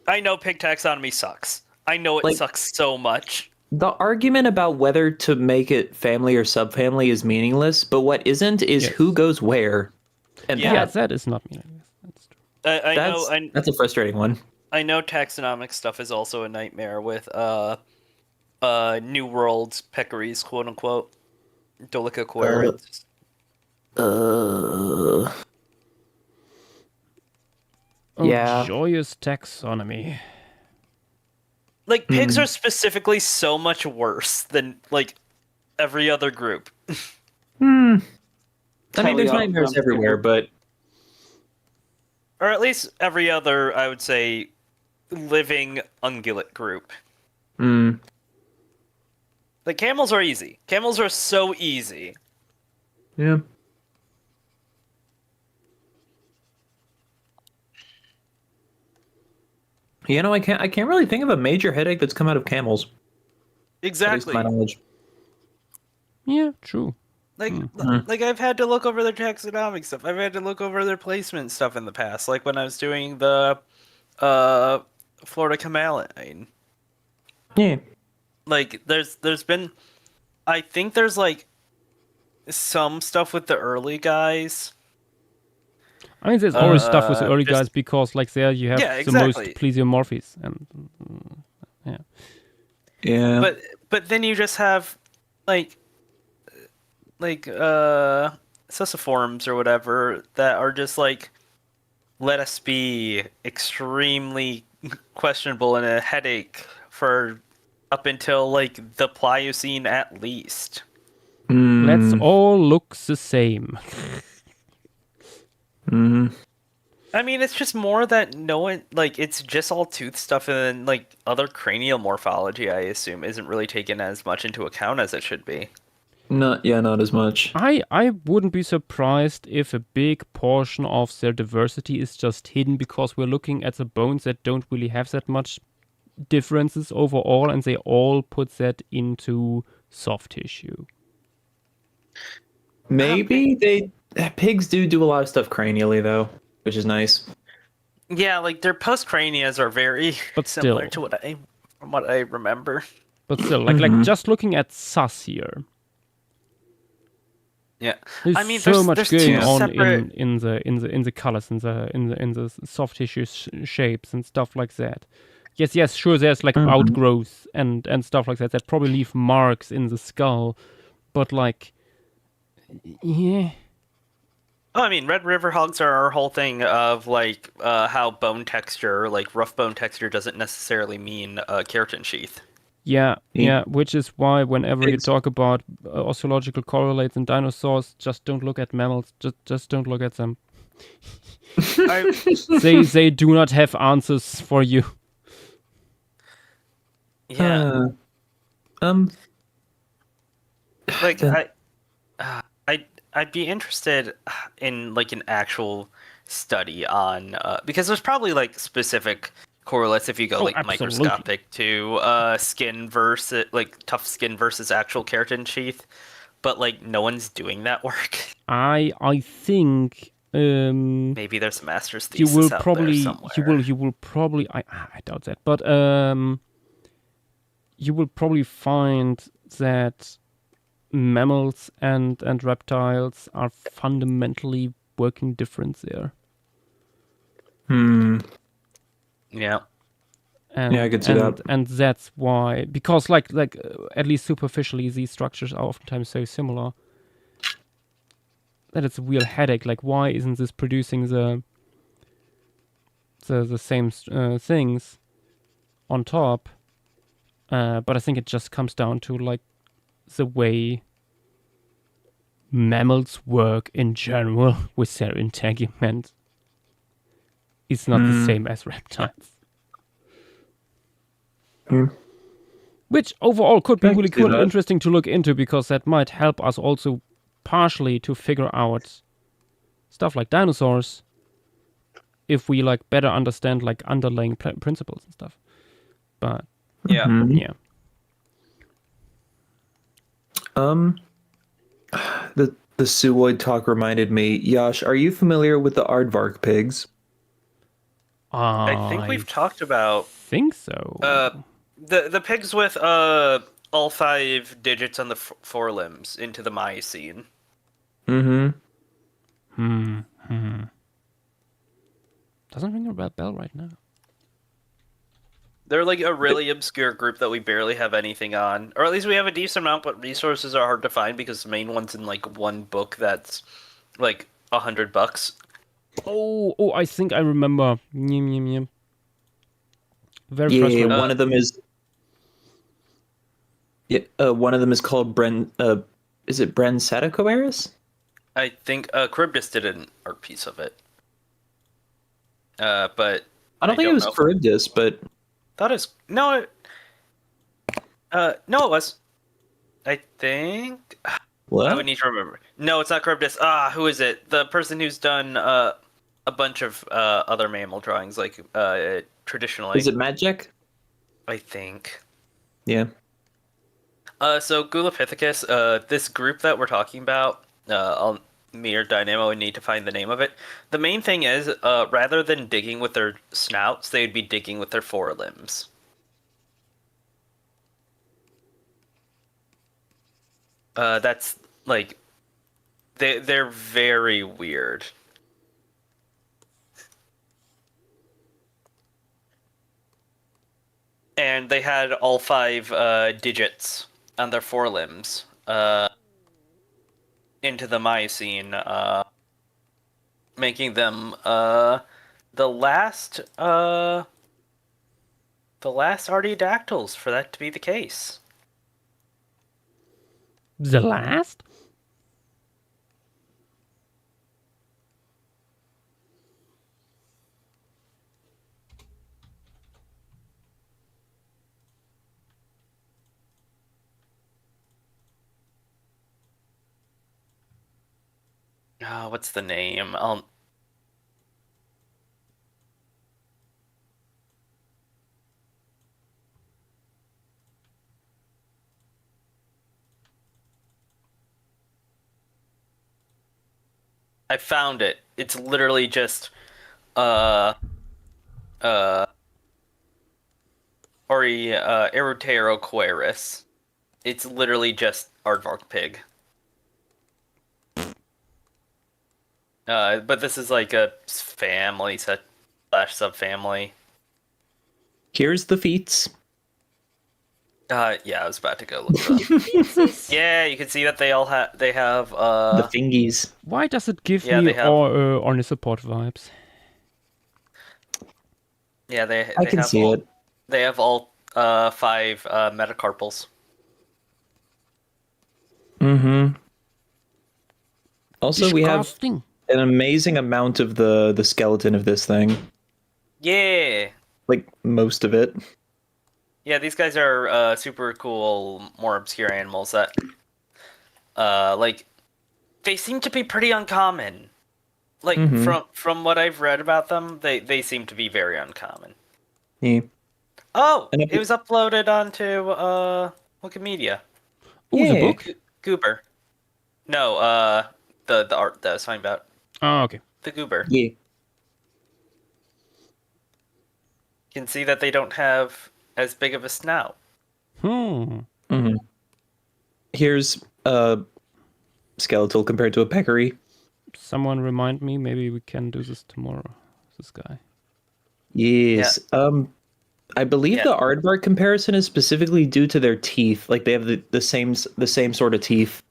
I know pig taxonomy sucks. I know it sucks so much. The argument about whether to make it family or subfamily is meaningless, but what isn't is who goes where. And that is not meaningless. That's true. I know. That's a frustrating one. I know taxonomic stuff is also a nightmare with New World's peccaries, quote unquote, Dolichoquarids. Yeah. Joyous taxonomy. Like pigs are specifically so much worse than like every other group. I mean, there's nightmares everywhere, but Or at least every other, I would say, living ungulate group. Like camels are easy. Camels are so easy. yeah. You know, I can't really think of a major headache that's come out of camels. At least Exactly. to my knowledge. Yeah, true. Like I've had to look over their taxonomic stuff. I've had to look over their placement stuff in the past. Like when I was doing the Florida cameline. Yeah. Like there's been, I think there's like some stuff with the early guys. I mean, there's always stuff with the early just- guys because, like, there you have Yeah, the most exactly. plesiomorphies, and Yeah. But then you just have like Sussiforms or whatever that are just like, let us be extremely questionable and a headache for up until like the Pliocene at least. let's all look the same. I mean, it's just more that no one, like, it's just all tooth stuff, and then, like, other cranial morphology, I assume, isn't really taken as much into account as it should be. Not as much. I wouldn't be surprised if a big portion of their diversity is just hidden because we're looking at the bones that don't really have that much differences overall, and they all put that into soft tissue. Maybe pigs do a lot of stuff cranially though, which is nice. Yeah, like, their postcranias are very But similar still. to what I remember. But still, like just looking at sus here, Yeah. there's I mean, so there's- much there's going two on separate- in the colors, in the soft tissue shapes and stuff like that. Yes, sure. There's like outgrowth and stuff like that probably leave marks in the skull, but like, yeah. Oh, I mean, Red River hogs are our whole thing of, like, how bone texture, like, rough bone texture doesn't necessarily mean keratin sheath. Yeah, which is why whenever you talk about osteological correlates in dinosaurs, just don't look at mammals. Just don't look at them. They do not have answers for you. Yeah. Like, I'd be interested in like an actual study on because there's probably like specific correlates if you go like absolutely. microscopic to skin versus like tough skin versus actual keratin sheath, but like no one's doing that work. I think Maybe there's a master's you thesis will out probably there somewhere. you will probably I doubt that, but you will probably find that mammals and reptiles are fundamentally working different there. Yeah. And, Yeah, I could see that. And that's why, because like at least superficially, these structures are oftentimes so similar that it's a real headache. Like, why isn't this producing the same things on top? But I think it just comes down to like the way mammals work in general with their integument. It's not the same as reptiles. Which overall could be really cool and interesting to look into, because that might help us also partially to figure out stuff like dinosaurs if we like better understand like underlying principles and stuff. But Yeah. yeah. The Suoid talk reminded me. Yash, are you familiar with the Aardvark pigs? I think we've talked about think so. The pigs with all 5 digits on the forelimbs into the Miocene. Doesn't ring a bell right now. They're like a really obscure group that we barely have anything on, or at least we have a decent amount, but resources are hard to find because the main one's in like one book that's like $100. Oh, I think I remember. Very Yeah, frustrating. one of them is. Yeah, one of them is called Bren. Is it Bren Satakoeris? I think Charybdis did an art piece of it. But I don't think it was know. Charybdis, but Thought it's no. No, it was. I think. what? I would need to remember. No, it's not Charybdis. Who is it? The person who's done a bunch of other mammal drawings, like traditionally. Is it Magic? I think. Yeah. So Gulapithecus, this group that we're talking about, me or Dynamo would need to find the name of it. The main thing is, rather than digging with their snouts, they would be digging with their forelimbs. That's like, they're very weird. And they had all 5 digits on their forelimbs into the Miocene, making them the last Artiodactyls for that to be the case. The last? What's the name? I found it. It's literally just Eruterocoeris. It's literally just aardvark pig. But this is like a family set / subfamily. Here's the feats. Yeah, I was about to go look them. Yeah, you can see that they all have The fingies. Why does it give Yeah, me they have- Ornithopod vibes? Yeah, they I can have see all, it. They have all 5 metacarpals. Mm-hmm. Also, we have Disgusting. an amazing amount of the skeleton of this thing. Yeah. Like most of it. Yeah, these guys are super cool, more obscure animals that like they seem to be pretty uncommon. Like from what I've read about them, they seem to be very uncommon. Yeah. Oh, And it was uploaded onto Wikimedia. Oh, the book? Goober. No, the art that I was talking about. Oh, okay. The Goober. Yeah. You can see that they don't have as big of a snout. Mm-hmm. Here's a skeletal compared to a peccary. Someone remind me, maybe we can do this tomorrow. This guy. Yes. I believe Yeah. the aardvark comparison is specifically due to their teeth. Like they have the same sort of teeth,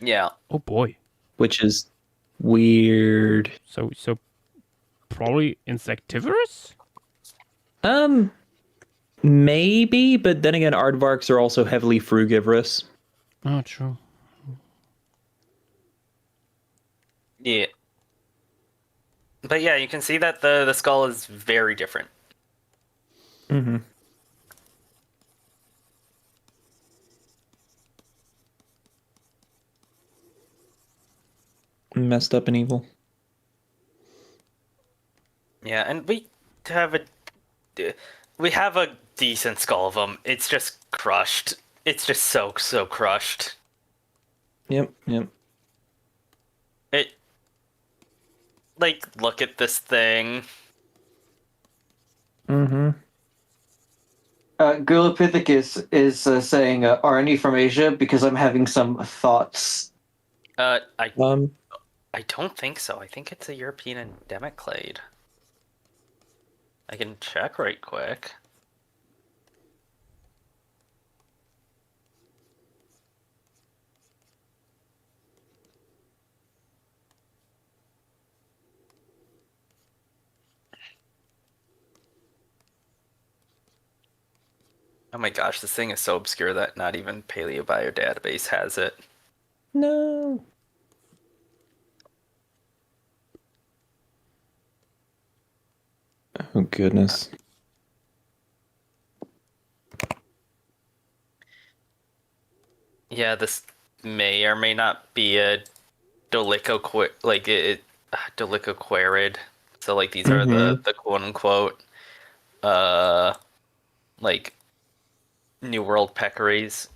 Yeah. Oh boy. which is weird. So probably insectivorous? Maybe, but then again, aardvarks are also heavily frugivorous. Oh, true. Yeah. But yeah, you can see that the skull is very different. Mm-hmm. Messed up and evil. Yeah, and we have a decent skull of them. It's just crushed. It's just so crushed. Yep. It like look at this thing. Mm-hmm. Gulapithecus is saying, "Are any from Asia?" Because I'm having some thoughts. I don't think so. I think it's a European endemic clade. I can check right quick. Oh my gosh, this thing is so obscure that not even Paleobio database has it. No. Oh goodness. Yeah, this may or may not be a Dolichoquarid. So like these are the quote unquote like New World peccaries.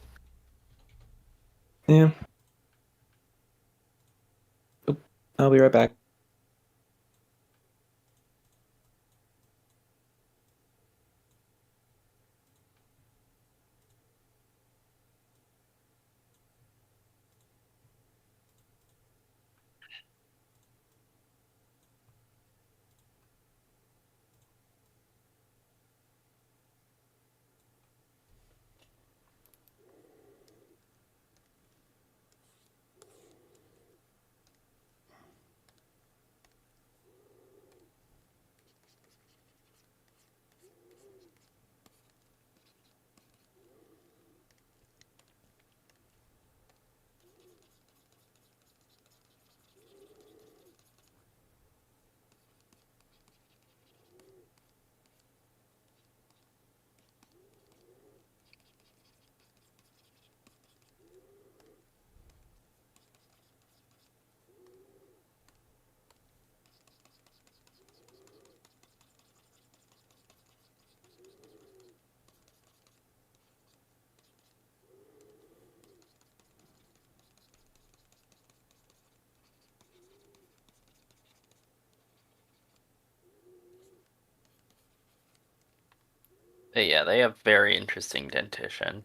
Yeah. Oop, I'll be right back. But yeah, they have very interesting dentition.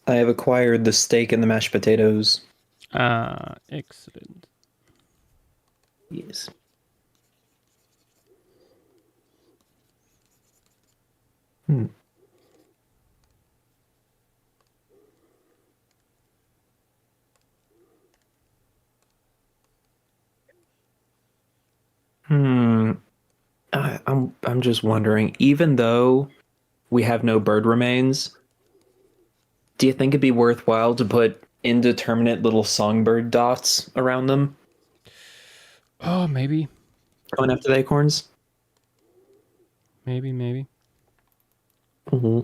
I have acquired the steak and the mashed potatoes. Excellent. Yes. Hmm. Hmm. I'm just wondering, even though we have no bird remains, do you think it'd be worthwhile to put indeterminate little songbird dots around them? Oh, maybe. Going after the acorns? Maybe. Mm-hmm.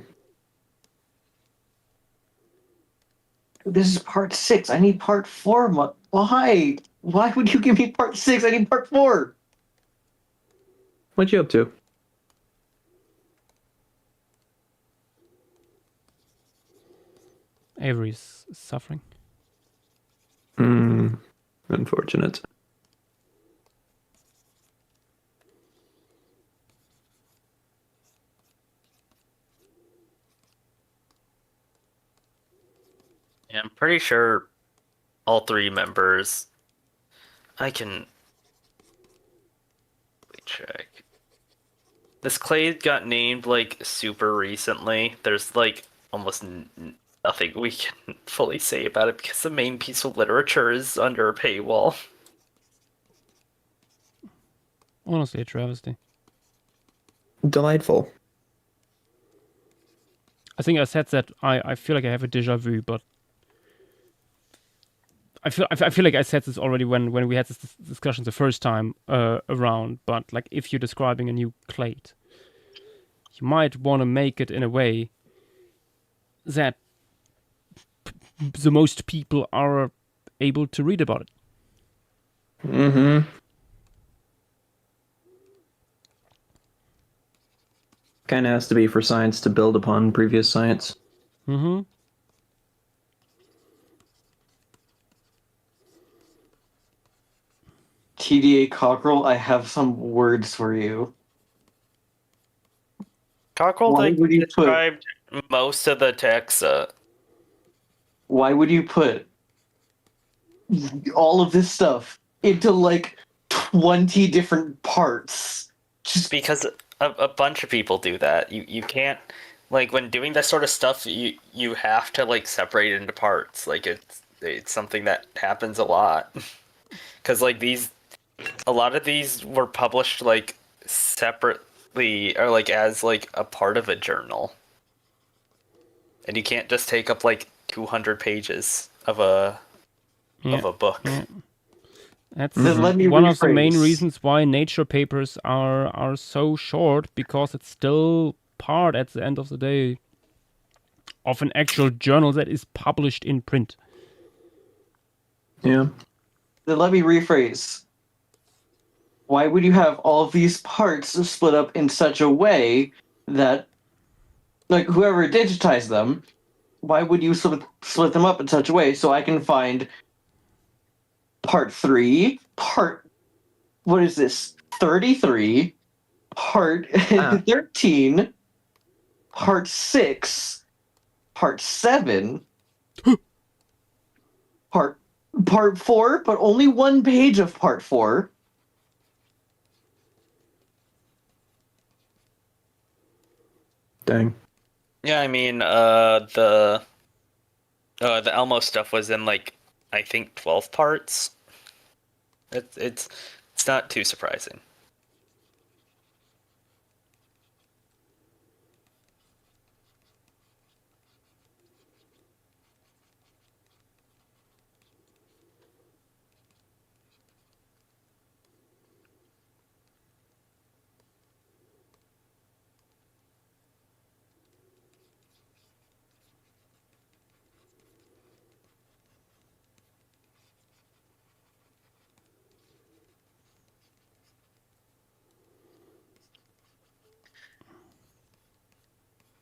This is part 6. I need part 4. Why? Why would you give me part 6? I need part 4. What you up to? Avery's suffering. Unfortunate. Yeah, I'm pretty sure all 3 members. I can check. This clade got named like super recently. There's like almost nothing we can fully say about it because the main piece of literature is under a paywall. Honestly, a travesty. Delightful. I think I said that I feel like I have a déjà vu, but I feel like I said this already when we had this discussion the first time around. But like, if you're describing a new clade, you might want to make it in a way that the most people are able to read about it. Mm-hmm. Kind of has to be for science to build upon previous science. Mm-hmm. TDA Cockerel, I have some words for you. Cockerel Why like would you put- described most of the taxa. Why would you put all of this stuff into like 20 different parts? Just Because a bunch of people do that. You can't, like, when doing that sort of stuff, you have to like separate it into parts. Like it's something that happens a lot. Because like a lot of these were published like separately or like as like a part of a journal, and you can't just take up like 200 pages of a book. Yeah. That's Then let me one of the main rephrase. reasons why Nature papers are so short, because it's still part at the end of the day of an actual journal that is published in print. Yeah. Then let me rephrase. Why would you have all of these parts split up in such a way that, like, whoever digitized them, why would you split them up in such a way so I can find part 3, what is this, 33, part 13, part 6, part 7, part 4, but only one page of part 4. Dang. Yeah, I mean, the Elmo stuff was in like I think 12 parts. It's not too surprising.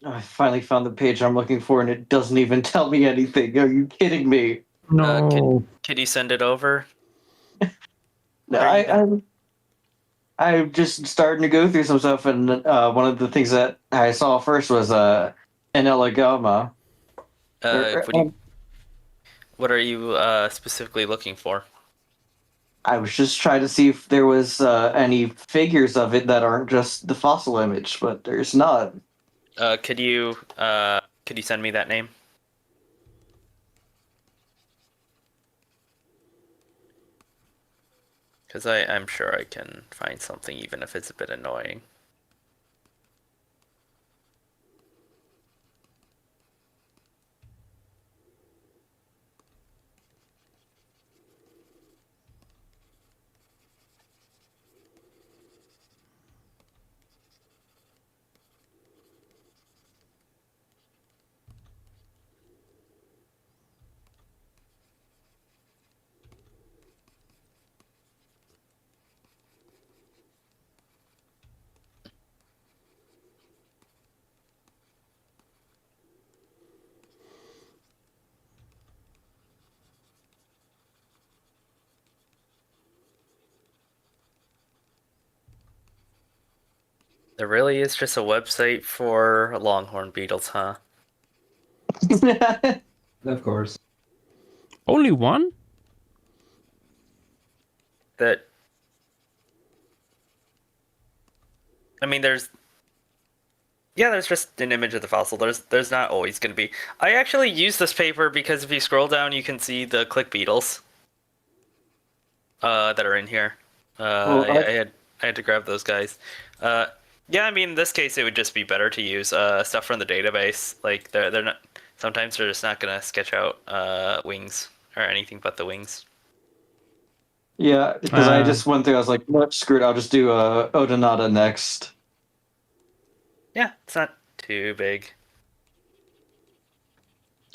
I finally found the page I'm looking for, and it doesn't even tell me anything. Are you kidding me? No. Could you send it over? No, I'm just starting to go through some stuff, and one of the things that I saw first was an Elegama. What are you specifically looking for? I was just trying to see if there was any figures of it that aren't just the fossil image, but there's not. Could you send me that name? Because I'm sure I can find something, even if it's a bit annoying. There really is just a website for longhorn beetles, huh? Of course. Only one? That. I mean, there's just an image of the fossil. There's not always going to be. I actually use this paper because if you scroll down, you can see the click beetles that are in here. I had to grab those guys. Yeah, I mean, in this case, it would just be better to use stuff from the database. Like they're not. Sometimes they're just not going to sketch out wings or anything but the wings. Yeah, because I just went through. I was like, "No, screw it. I'll just do Odonata next." Yeah, it's not too big.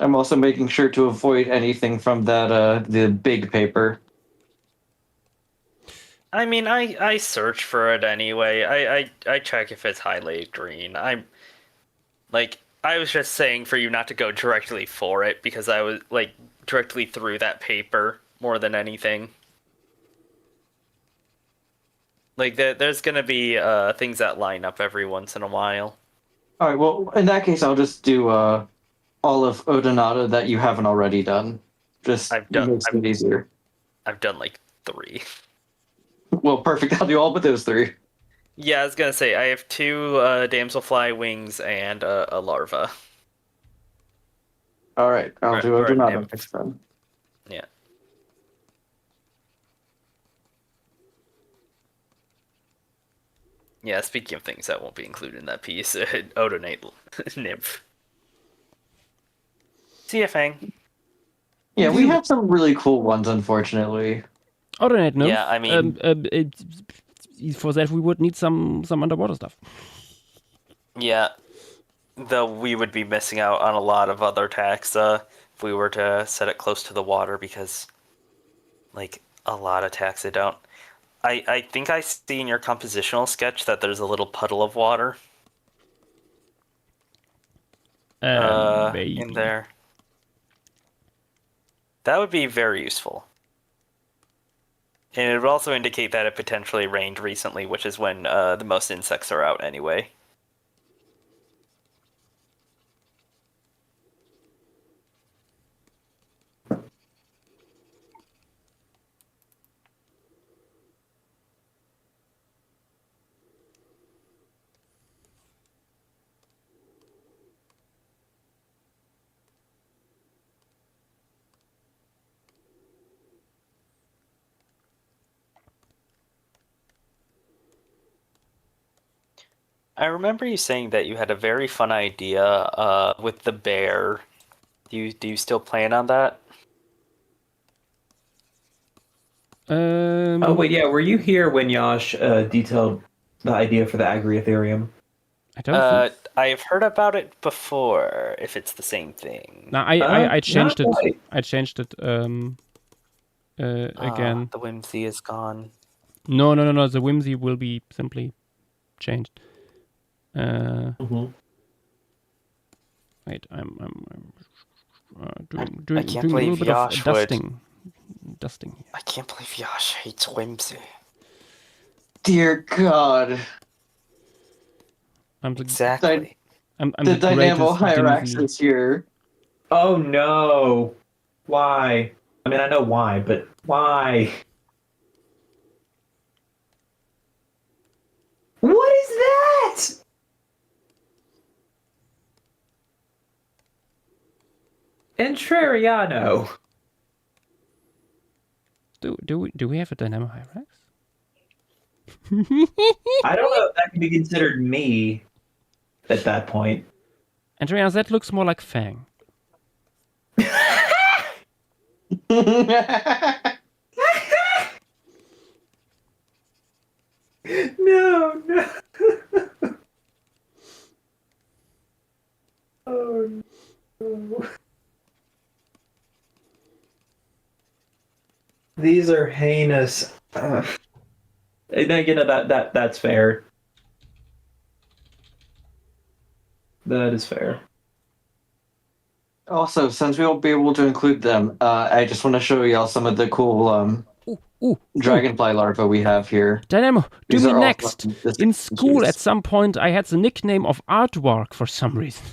I'm also making sure to avoid anything from that the big paper. I mean, I search for it anyway. I check if it's highlighted green. I was just saying for you not to go directly for it because I was like directly through that paper more than anything. Like there's gonna be things that line up every once in a while. All right. Well, in that case, I'll just do all of Odonata that you haven't already done. Just makes it easier. I've done like 3. Well, perfect. I'll do all but those 3. Yeah, I was gonna say I have 2 damselfly wings and a larva. All right, I'll do Odonata next time. Yeah. Yeah, speaking of things that won't be included in that piece, Odonate nymph. See ya, Fang. Yeah, we have some really cool ones, unfortunately. Odonate nymph. Yeah, I mean, for that we would need some underwater stuff. Yeah, though we would be missing out on a lot of other taxa if we were to set it close to the water, because, like, a lot of taxa don't. I think I see in your compositional sketch that there's a little puddle of water in there. That would be very useful. And it would also indicate that it potentially rained recently, which is when the most insects are out anyway. I remember you saying that you had a very fun idea with the bear. Do you still plan on that? Oh wait, yeah. Were you here when Yash detailed the idea for the Agri-Ethereum? I don't think... I've heard about it before. If it's the same thing. No, I changed it. Quite. I changed it again. The whimsy is gone. No. The whimsy will be simply changed. Wait, I'm doing a little bit of dusting. Dusting here. I can't believe Yash hates whimsy. Dear God. Exactly. I'm the Dynamo greatest Hyrax is here. Oh no! Why? I mean, I know why, but why? What is that? Entrariano. Do we have a Dynamo Hyrax? I don't know if that can be considered me at that point. Andreas, that looks more like Fang. No. Oh no. These are heinous. And again, that's fair. That is fair. Also, since we won't be able to include them, I just want to show y'all some of the cool dragonfly larvae we have here. Dynamo, do These me are all next. In school, species. at some point, I had the nickname of Aardvark for some reason.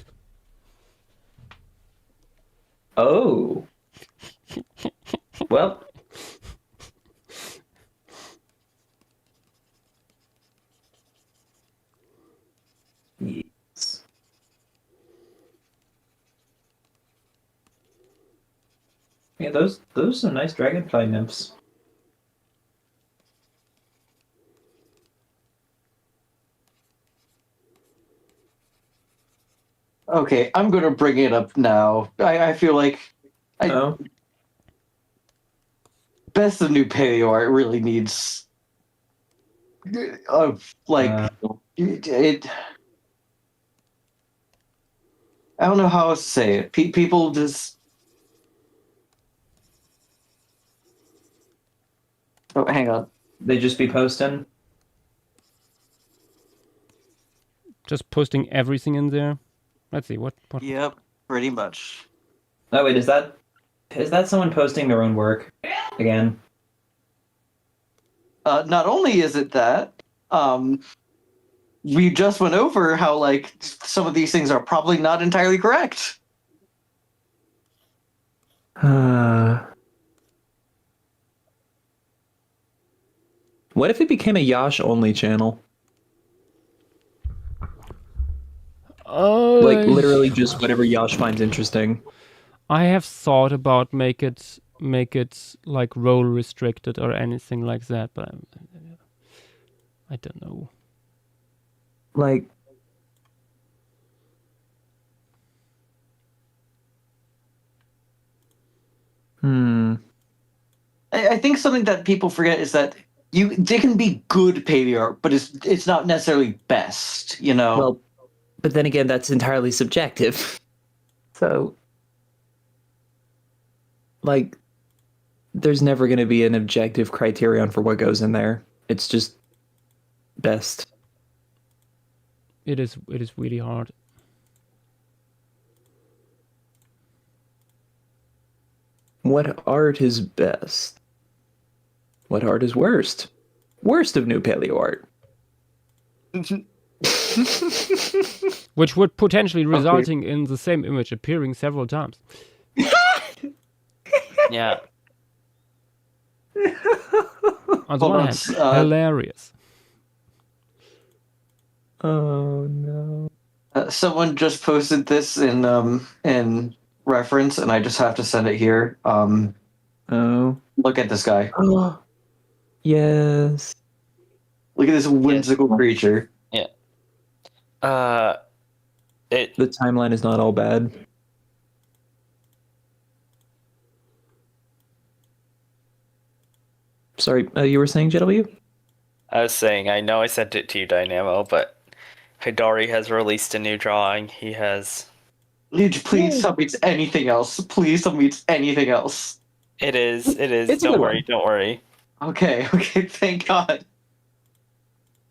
Oh. Well. Yes. Yeah, those are nice dragonfly nymphs. Okay, I'm going to bring it up now. I feel like Best of New Paleo Art really needs it. I don't know how else to say it. People just. Oh, hang on. They just be posting. Just posting everything in there. Let's see what. Yep, pretty much. Oh wait, is that someone posting their own work again? not only is it that, we just went over how like some of these things are probably not entirely correct. What if it became a Yash only channel? Like literally just whatever Yash finds interesting. I have thought about make it like role restricted or anything like that, but I don't know. Like, I think something that people forget is that they can be good paleo art, but it's not necessarily best, you know. Well, but then again, that's entirely subjective. So, like, there's never going to be an objective criterion for what goes in there. It's just best. It is really hard. What art is best? What art is worst? Worst of new paleo art. Which would potentially resulting in the same image appearing several times. Yeah. On the one hand, hilarious. Oh no. Someone just posted this in reference, and I just have to send it here. Look at this guy. Oh. Yes. Look at this whimsical creature. Yeah. The timeline is not all bad. Sorry, you were saying, JW? I was saying, I know I sent it to you, Dynamo, but Hidari has released a new drawing. He has... Please tell me it's anything else. Please tell me it's anything else. It is. It's don't worry, don't worry. Okay, thank God.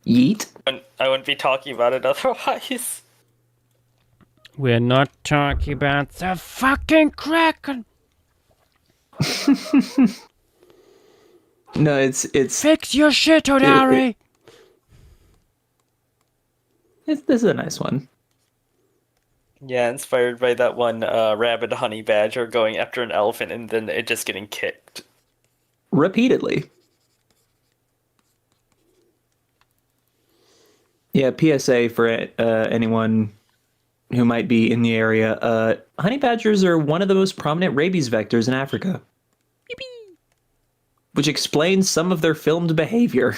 Yeet. I wouldn't be talking about it otherwise. We're not talking about the fucking Kraken. No, it's fix your shit, Hodari. This is a nice one. Yeah, inspired by that one rabid honey badger going after an elephant and then it just getting kicked. Repeatedly. Yeah, PSA for anyone who might be in the area. Honey badgers are one of the most prominent rabies vectors in Africa. Which explains some of their filmed behavior.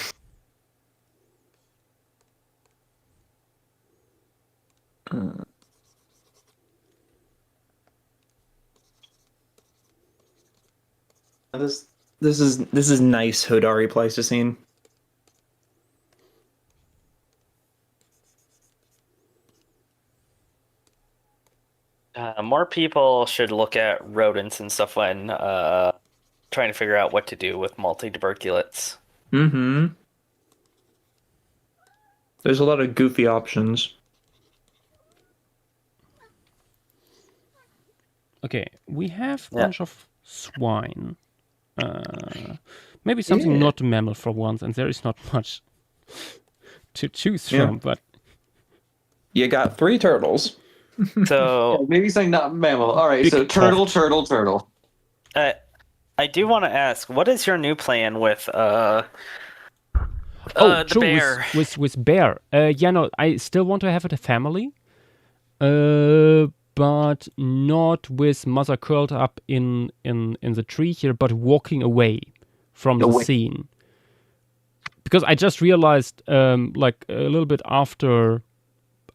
This is nice Hodari Pleistocene. More people should look at rodents and stuff when trying to figure out what to do with multi-tuberculates. Mm-hmm. There's a lot of goofy options. Okay, we have a bunch of swine. Maybe something not mammal for once, and there is not much to choose from, but... You got 3 turtles. So... maybe something not mammal. Alright, so turtle. I do want to ask, what is your new plan with the true, bear? With bear. Yeah, no, I still want to have it a family. But not with mother curled up in the tree here, but walking away from the scene. Because I just realized, like a little bit after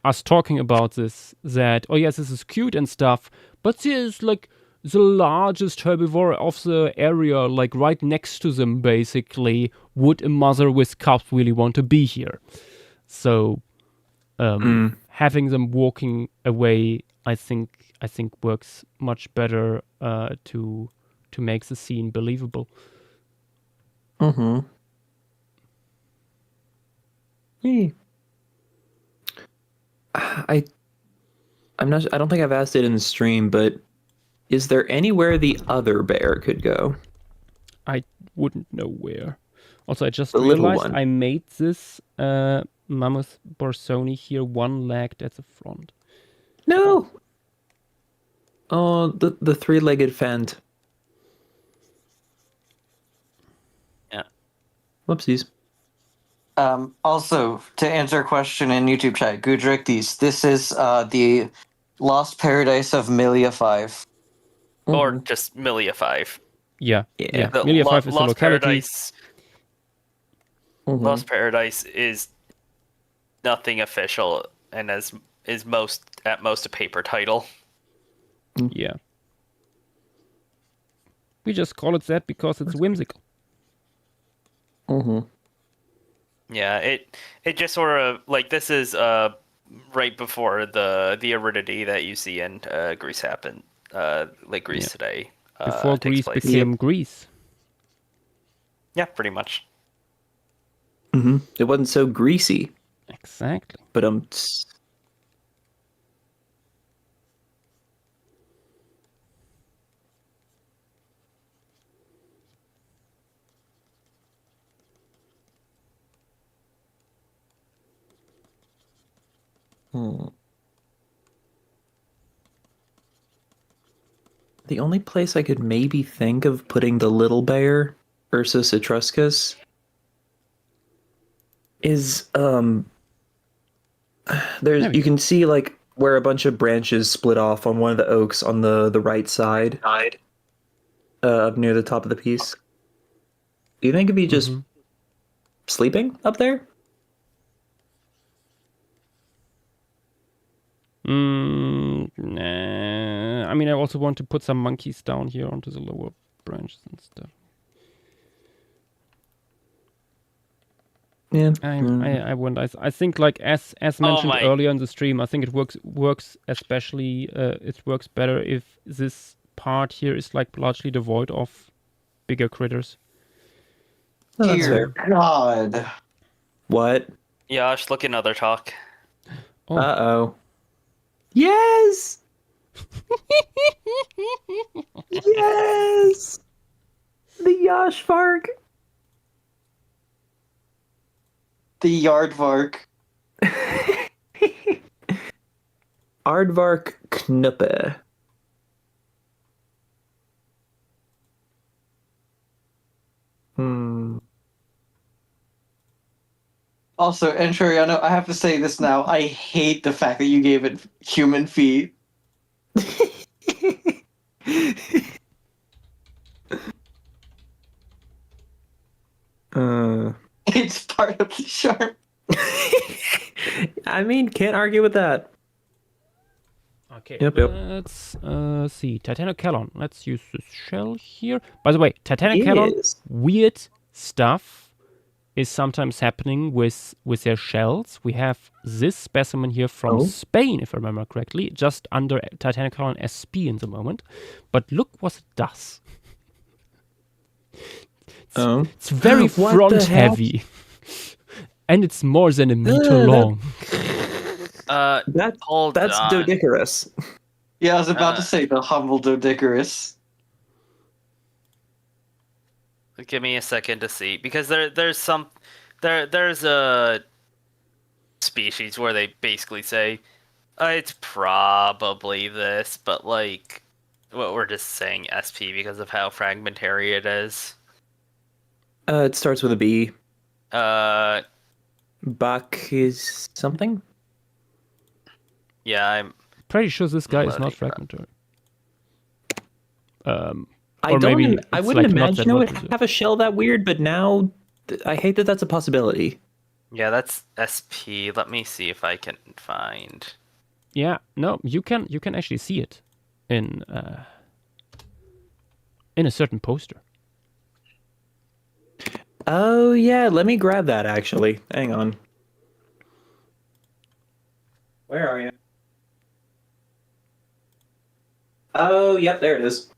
us talking about this, that, oh yes, this is cute and stuff, but there's like the largest herbivore of the area, like right next to them, basically. Would a mother with cubs really want to be here? So, having them walking away, I think works much better to make the scene believable. Mm-hmm. Hey. I don't think I've asked it in the stream, but is there anywhere the other bear could go? I wouldn't know where. Also, I just The little realized one. I made this Mammoth Borsoni here one-legged at the front. No. Oh, the three-legged Fend. Yeah. Whoopsies. Also, to answer a question in YouTube chat, Gudrick, this is the Lost Paradise of Milia 5. Or just Milia 5. Yeah. Yeah. The Milia 5 is the Lost locality. Paradise. Lost Paradise is nothing official and is at most a paper title. Yeah. We just call it that because it's whimsical. Yeah, it just sort of like this is right before the aridity that you see in Greece happened, like Greece today. Before takes Greece place. became Greece. Yeah, pretty much. It wasn't so greasy, Exactly. but the only place I could maybe think of putting the little bear Ursus etruscus is there's you can see like where a bunch of branches split off on one of the oaks on the right side up near the top of the piece. Do you think it'd be just sleeping up there? Nah. I mean, I also want to put some monkeys down here onto the lower branches and stuff. Yeah. I wonder. I think, like as mentioned earlier in the stream, I think it works especially. It works better if this part here is like largely devoid of bigger critters. Oh, that's Dear fair. God. What? Yash, look another talk. Oh. Uh-oh. Yes! Yes! The Yashvark! The Yardvark. Aardvark Knuppe. Also, Enchiriano, I have to say this now. I hate the fact that you gave it human feet. It's part of the charm. I mean, can't argue with that. Okay, Yep. let's see. Titanochelon. Let's use this shell here. By the way, Titanochelon, Yes. weird stuff is sometimes happening with their shells. We have this specimen here from Spain, if I remember correctly, just under Titanochelon SP in the moment. But look what it does. It's very front heavy. And it's more than a meter long. That's Doedicurus. Yeah, I was about to say the humble Doedicurus. Give me a second to see, because there's a species where they basically say it's probably this, but like we're just saying SP because of how fragmentary it is. It starts with a B. Bach is something? Yeah, I'm pretty sure this guy is not fragmentary. I wouldn't imagine it would have a shell that weird, but now I hate that that's a possibility. Yeah, that's SP. Let me see if I can find. Yeah, no, you can actually see it in a certain poster. Oh yeah, let me grab that actually. Hang on. Where are you? Oh, yep, there it is.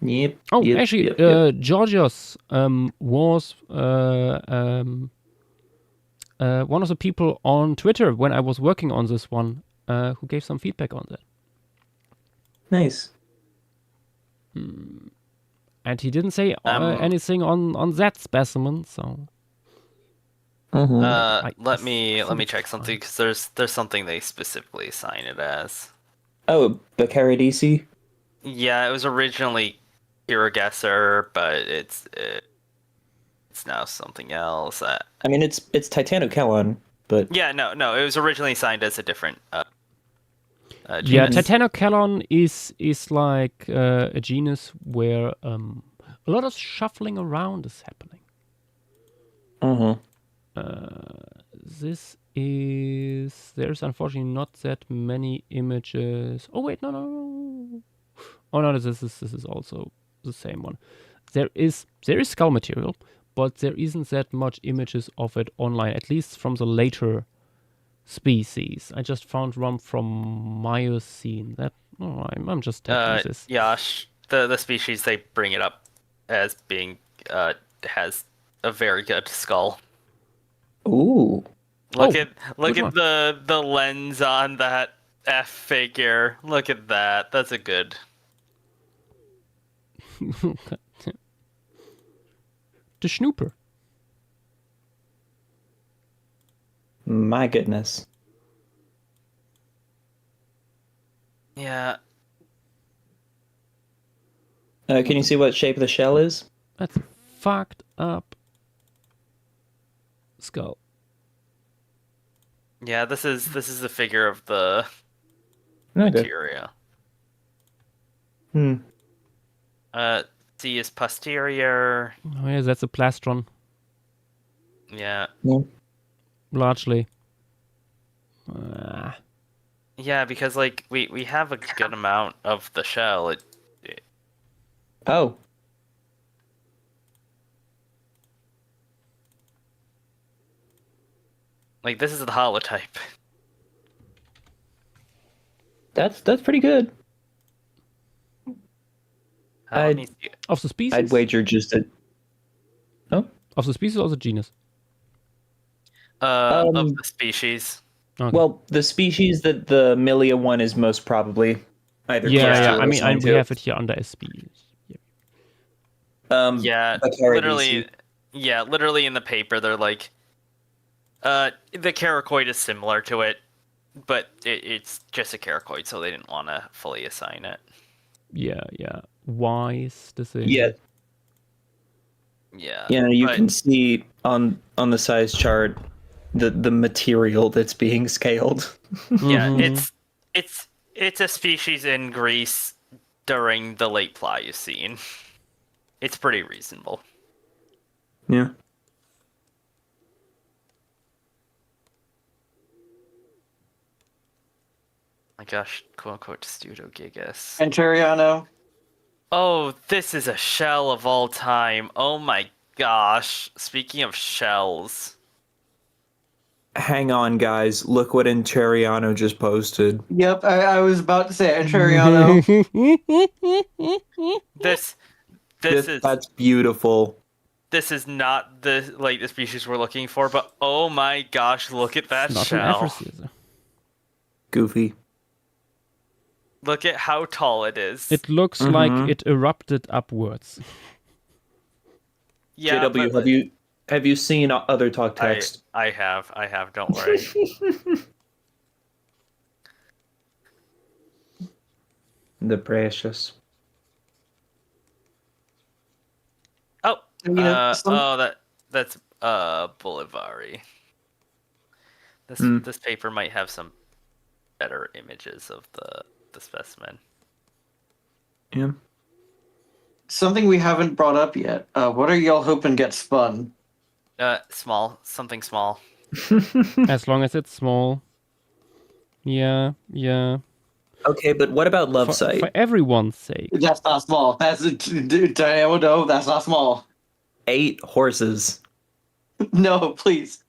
Yep. Oh, yep, actually, yep. Georgios was one of the people on Twitter when I was working on this one who gave some feedback on that. Nice. And he didn't say anything on that specimen, so. Let me check something because there's something they specifically assign it as. Oh, Baccaradisi? Yeah, it was originally Kiragesser, but it's now something else. I mean, it's Titanokelon, but yeah, no, it was originally assigned as a different. Genus. Yeah, Titanokelon is like a genus where a lot of shuffling around is happening. There's unfortunately not that many images. Oh wait, no. Oh no, this is also the same one. There is skull material, but there isn't that much images of it online, at least from the later species. I just found one from Miocene. I'm just taking this. Yeah, the species they bring it up as being has a very good skull. Ooh. Look at the lens on that F figure. Look at that. That's a good. The Schnooper. My goodness. Yeah. Can you see what shape the shell is? That's a fucked up skull. Yeah, this is the figure of the Okay. materia. C is posterior. Oh yeah, that's a plastron. Yeah. Largely. Yeah, because like we have a good amount of the shell. Oh. Like this is the holotype. That's pretty good. Of the species? I'd wager just a... Oh? Of the species or the genus? Of the species. Okay. Well, the species that the Milia one is most probably either. Yeah. I mean, we have it here under a species. Yeah, literally in the paper they're like, the Caracoid is similar to it, but it's just a Caracoid, so they didn't want to fully assign it. Yeah. Wise decision. Yeah. Yeah. Yeah, you can see on the size chart the material that's being scaled. Yeah, it's a species in Greece during the late Pliocene. It's pretty reasonable. Yeah. My gosh, quote unquote Pseudogigas. Antariano. Oh, this is a shell of all time. Oh my gosh. Speaking of shells. Hang on, guys. Look what Antariano just posted. Yep, I was about to say Antariano. That's beautiful. This is not the species we're looking for, but oh my gosh, look at that shell. Goofy. Look at how tall it is. It looks like it erupted upwards. Yeah, JW, have you seen other talk text? I have, don't worry. The precious. Oh, that's Bolivari. This paper might have some better images of the specimen. Yeah. Something we haven't brought up yet. What are y'all hoping gets spun? Something small. As long as it's small. Yeah. Okay, but what about Love Sight? For everyone's sake. That's not small. That's that's not small. 8 horses. No, please.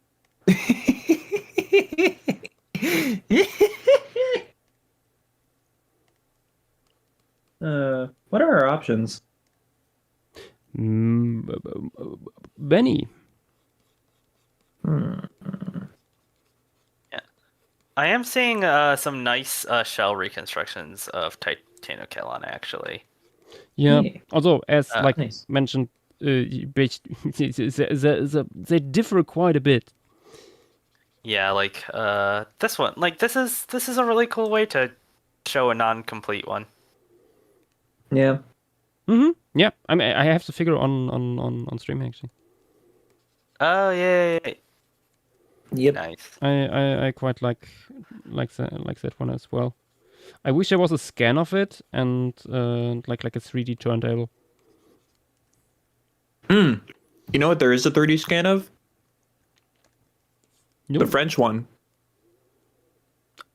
What are our options? Benny. Yeah, I am seeing some nice shell reconstructions of Titanokelon actually. Yeah. Although, as Nice. mentioned, they differ quite a bit. Yeah, like this one. Like this is a really cool way to show a non-complete one. Yeah. Yeah. I mean, I have to figure on stream actually. Oh yeah. Yep. Nice. I quite like that one as well. I wish there was a scan of it and like a 3D turntable. You know what there is a 3D scan of? No. The French one.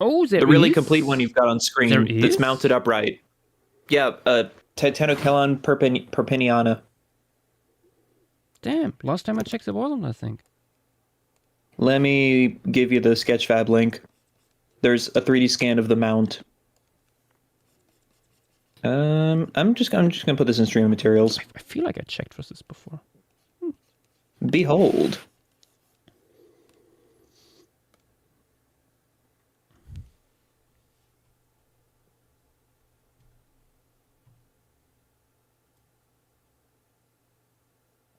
Oh, The really complete one you've got on screen There that's is? mounted upright. Yeah, Titanokelon Perpigniana. Damn, last time I checked there wasn't, I think. Let me give you the Sketchfab link. There's a 3D scan of the mount. I'm just gonna put this in stream materials. I feel like I checked for this before. Behold.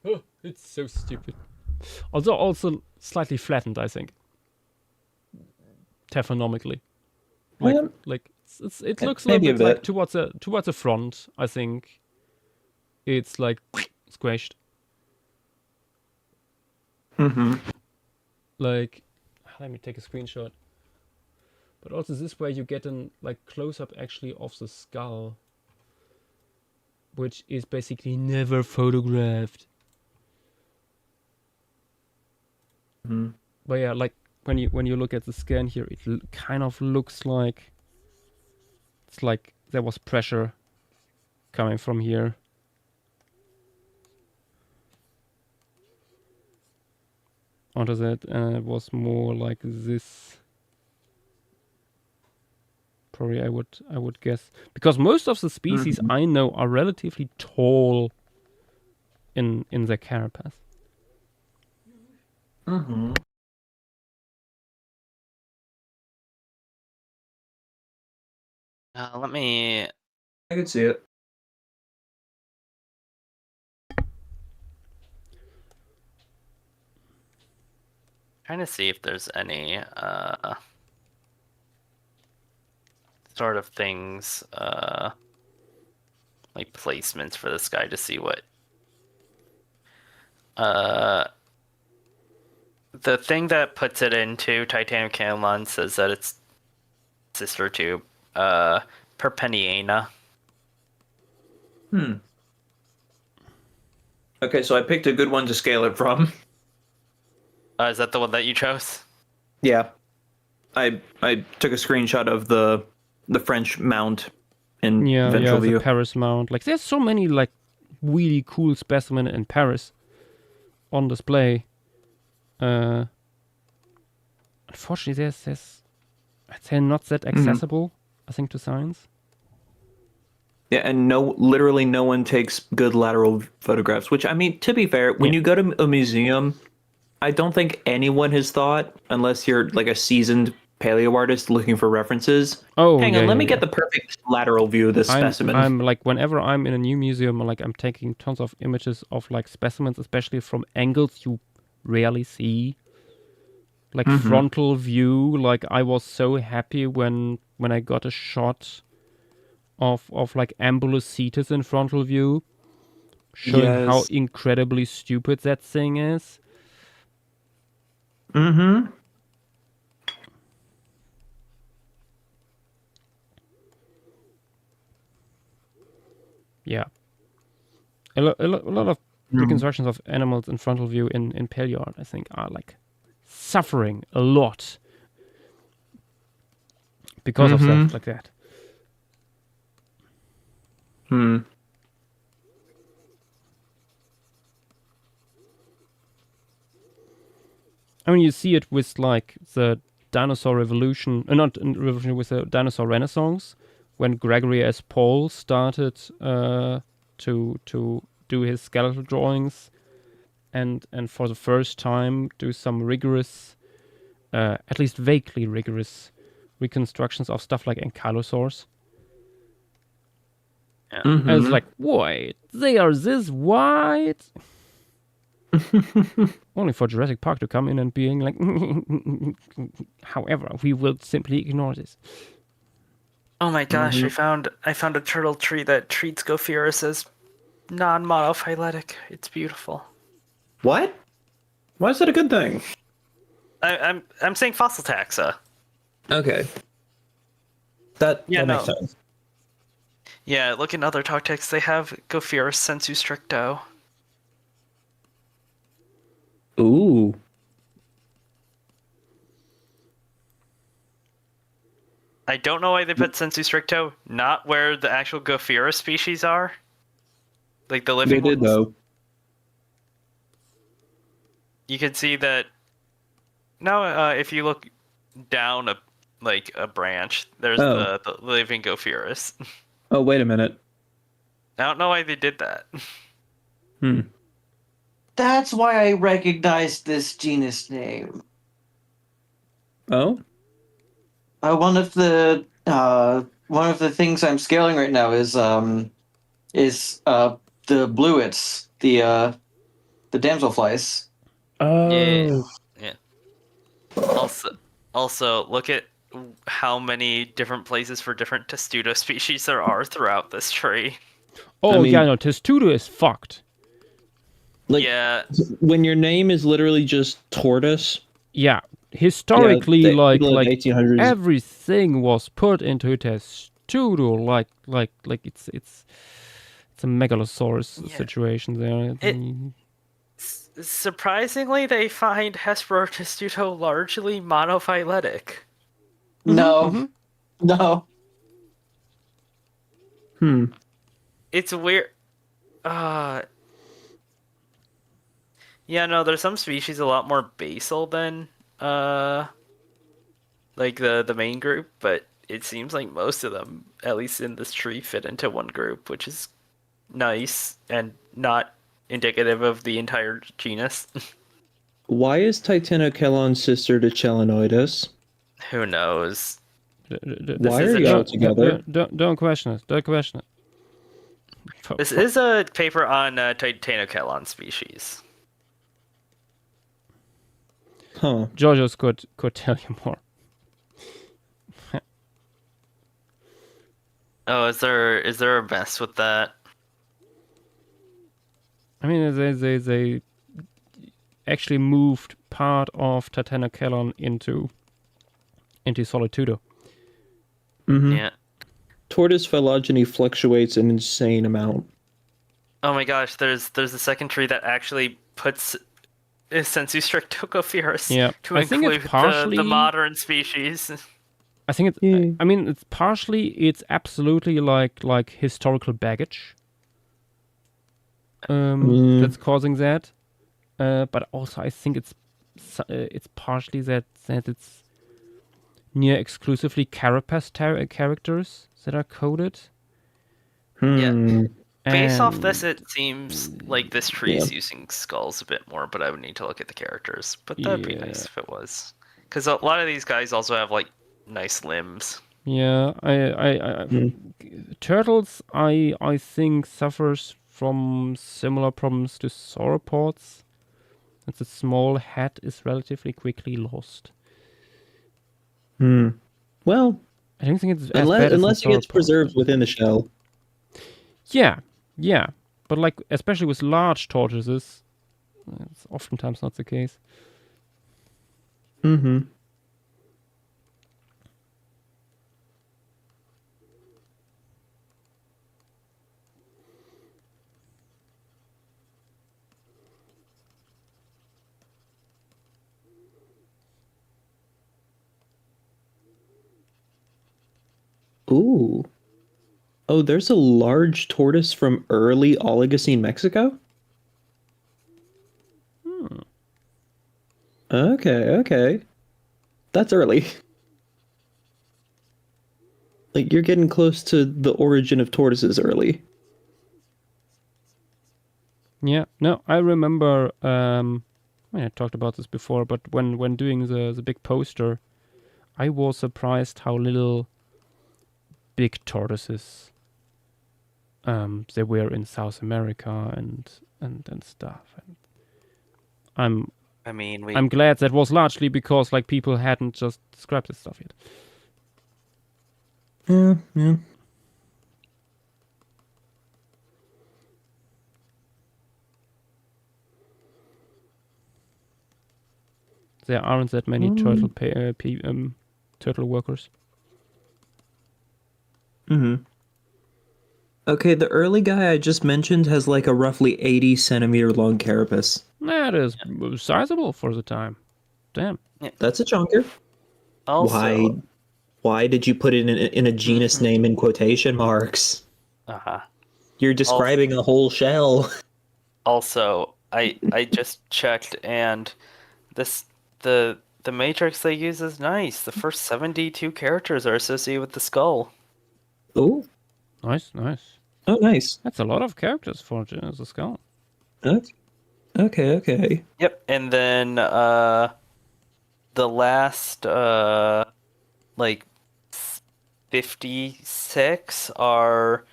Oh, it's so stupid. Although also slightly flattened, I think. Taphonomically. Like it looks a maybe little bit a like towards the front, I think. It's like squashed. Like, let me take a screenshot. But also this way you get an like close up actually of the skull, which is basically never photographed. But yeah, like when you look at the scan here, it kind of looks like it's like there was pressure coming from here. Onto that, and it was more like this. Probably I would guess, because most of the species I know are relatively tall in their carapace. Let me. I could see it. Trying to see if there's any sort of things like placements for this guy to see what the thing that puts it into Titanokelon says that it's sister to Perpigniana. Okay, so I picked a good one to scale it from. Is that the one that you chose? Yeah. I took a screenshot of the French mount in ventral view. The Paris mount. Like there's so many like really cool specimen in Paris on display. Unfortunately, there's I'd say not that accessible. I think to science. Yeah, and literally no one takes good lateral photographs. Which I mean, to be fair, when you go to a museum, I don't think anyone has thought, unless you're like a seasoned paleo artist looking for references. Oh, hang on, let me get the perfect lateral view of this specimen. I'm like, whenever I'm in a new museum, like I'm taking tons of images of like specimens, especially from angles you rarely see. Like frontal view. Like I was so happy when I got a shot of like Ambulocetus in frontal view, showing how incredibly stupid that thing is. Yeah. A lot of reconstructions of animals in frontal view in paleo art, I think, are like suffering a lot because of stuff like that. I mean, you see it with like the dinosaur revolution, not revolution, with the dinosaur renaissance, when Gregory S. Paul started to do his skeletal drawings, and for the first time do some rigorous, at least vaguely rigorous, reconstructions of stuff like ankylosaurs. Yeah. And it's like, wait, they are this white? Only for Jurassic Park to come in and being like, however, we will simply ignore this. Oh my gosh, I found a turtle tree that treats Gopherus as non-monophyletic. It's beautiful. What? Why is that a good thing? I'm saying fossil taxa. Okay. That makes sense. Yeah, look in other talk texts. They have Gopherus sensu stricto. Ooh. I don't know why they put sensu stricto not where the actual Gopherus species are. Like the living They did ones. though. You can see that. Now, if you look down a branch, there's the living Gopherus. Oh, wait a minute. I don't know why they did that. That's why I recognized this genus name. Oh? One of the things I'm scaling right now is the bluets, the damselflies. Oh. Yeah. Also, look at how many different places for different testudo species there are throughout this tree. Oh, yeah, no, Testudo is fucked. Like, yeah. When your name is literally just tortoise. Yeah, historically, like 1800s. everything was put into Testudo, like it's a megalosaurus situation there. Surprisingly, they find Hesperos testudo largely monophyletic. No. No. It's weird. Yeah, no, there's some species a lot more basal than like the main group, but it seems like most of them, at least in this tree, fit into one group, which is nice and not indicative of the entire genus. Why is Titanokelon sister to Chelenoidus? Who knows? Why are y'all together? Don't question it. Don't question it. This is a paper on Titanokelon species. Huh. Georgios could tell you more. Oh, is there a mess with that? I mean, they actually moved part of Titanokelon into Solitudo. Mm-hmm. Yeah. Tortoise phylogeny fluctuates an insane amount. Oh my gosh, there's a second tree that actually puts sensu stricto Gopherus to include the modern species. I think it's. I mean, it's absolutely like historical baggage. That's causing that, but also I think it's partially that it's near exclusively carapace characters that are coded. Yeah. Based off this, it seems like this tree is using skulls a bit more, but I would need to look at the characters. But that'd be nice if it was, because a lot of these guys also have like nice limbs. Yeah, turtles I think suffers from similar problems to sauropods. That the small head is relatively quickly lost. Well, I don't think it's unless it gets preserved within the shell. Yeah, but like especially with large tortoises, it's oftentimes not the case. Mm-hmm. Ooh. Oh, there's a large tortoise from early Oligocene Mexico? Okay. That's early. Like, you're getting close to the origin of tortoises early. Yeah, no, I remember, I talked about this before, but when doing the big poster, I was surprised how little big tortoises they were in South America and stuff. And I'm glad that was largely because like people hadn't just described this stuff yet. Yeah. There aren't that many turtle workers. Mm-hmm. Okay, the early guy I just mentioned has like a roughly 80 centimeter long carapace. That is sizable for the time. Damn. That's a chunker. Also, why did you put it in a genus name in quotation marks? You're describing a whole shell. Also, I just checked, and the matrix they use is nice. The first 72 characters are associated with the skull. Oh, nice. Oh, nice. That's a lot of characters for the skull. Okay. Yep, and then the last like 56 are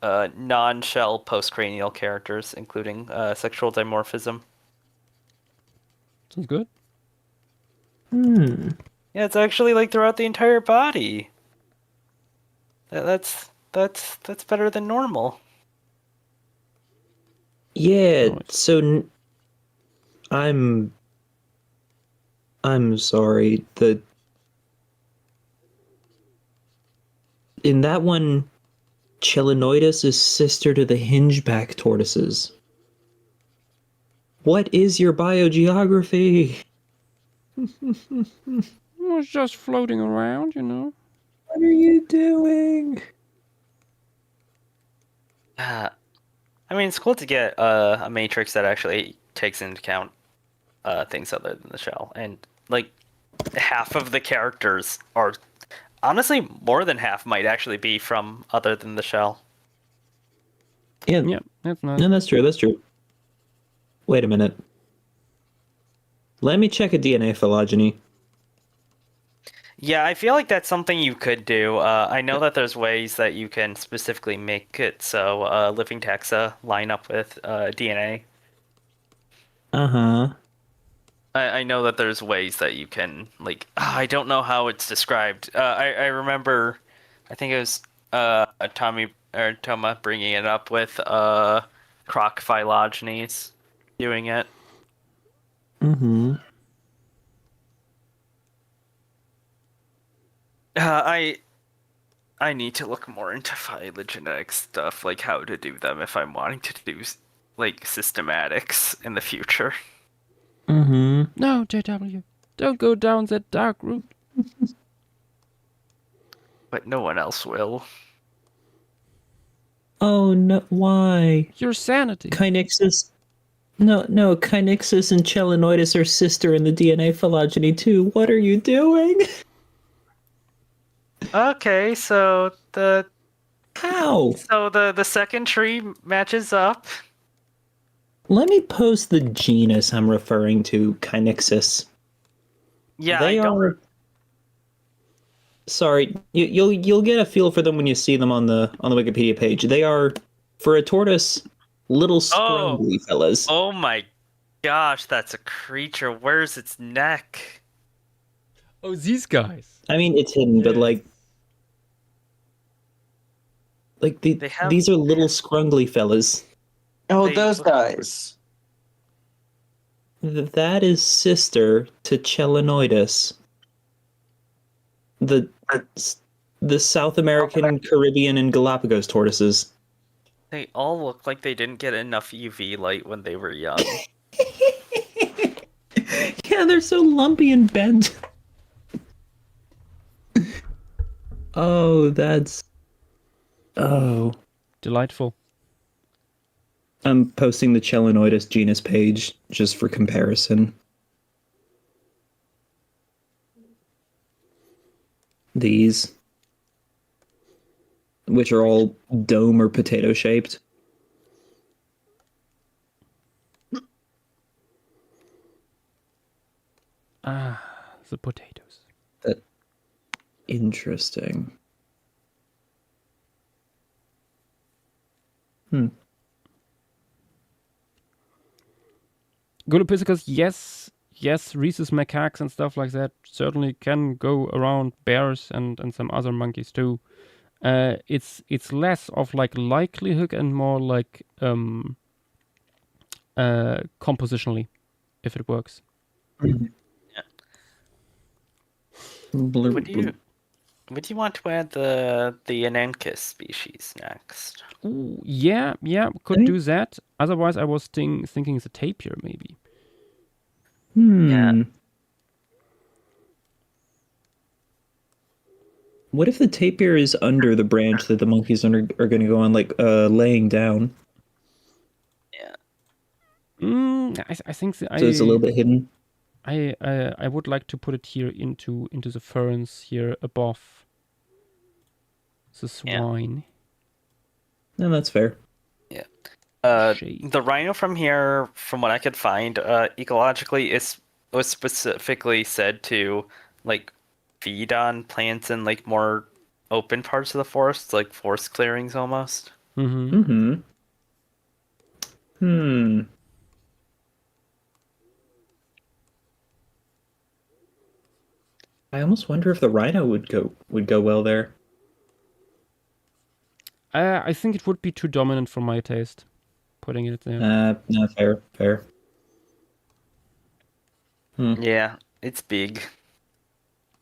non-shell postcranial characters, including sexual dimorphism. Sounds good. Yeah, it's actually like throughout the entire body. That's better than normal. Yeah, so I'm sorry. In that one, Chelonoidus is sister to the hingeback tortoises. What is your biogeography? I was just floating around, you know. What are you doing? I mean, it's cool to get a matrix that actually takes into account things other than the shell. And, like, half of the characters are... Honestly, more than half might actually be from other than the shell. Yeah, that's nice. No, that's true. Wait a minute. Let me check a DNA phylogeny. Yeah, I feel like that's something you could do. I know that there's ways that you can specifically make it so living taxa line up with DNA. Uh-huh. I know that there's ways that you can, like, I don't know how it's described. I remember, I think it was Toma bringing it up with croc phylogenies doing it. Mm-hmm. I need to look more into phylogenetic stuff, like how to do them if I'm wanting to do, like, systematics in the future. Mm-hmm. No, JW, don't go down that dark route. But no one else will. Oh, no, why? Your sanity. Kinexus... No, Kinexus and Chelonoidus are sister in the DNA phylogeny too. What are you doing? Okay, so How? So the second tree matches up. Let me post the genus I'm referring to, Kinexus. Yeah, they are. Sorry, you'll get a feel for them when you see them on the Wikipedia page. They are, for a tortoise, little scrumbly fellas. Oh my gosh, that's a creature. Where's its neck? Oh, these guys. I mean, it's hidden, but these are little scrungly fellas. Oh, those guys. That is sister to Chelonoidus, the South American, Caribbean, and Galapagos tortoises. They all look like they didn't get enough UV light when they were young. Yeah, they're so lumpy and bent. Oh, that's... Oh. Delightful. I'm posting the Chelonoidus genus page just for comparison. These, which are all dome or potato shaped. The potatoes. That interesting. Golopithecus, yes, rhesus macaques and stuff like that certainly can go around bears and some other monkeys too. It's less of like likelihood and more like compositionally, if it works. Would you want to add the Ananchus species next? Ooh, yeah, could do that. Otherwise, I was thinking it's a tapir maybe. Yeah. What if the tapir is under the branch that the monkeys are going to go on, like laying down? Yeah. I think so it's a little bit hidden. I would like to put it here into the ferns here above the swine. No, that's fair. Yeah. The rhino from here, from what I could find, ecologically was specifically said to like feed on plants in like more open parts of the forest, like forest clearings almost. I almost wonder if the rhino would go well there. I think it would be too dominant for my taste, putting it there. No, fair. Yeah, it's big.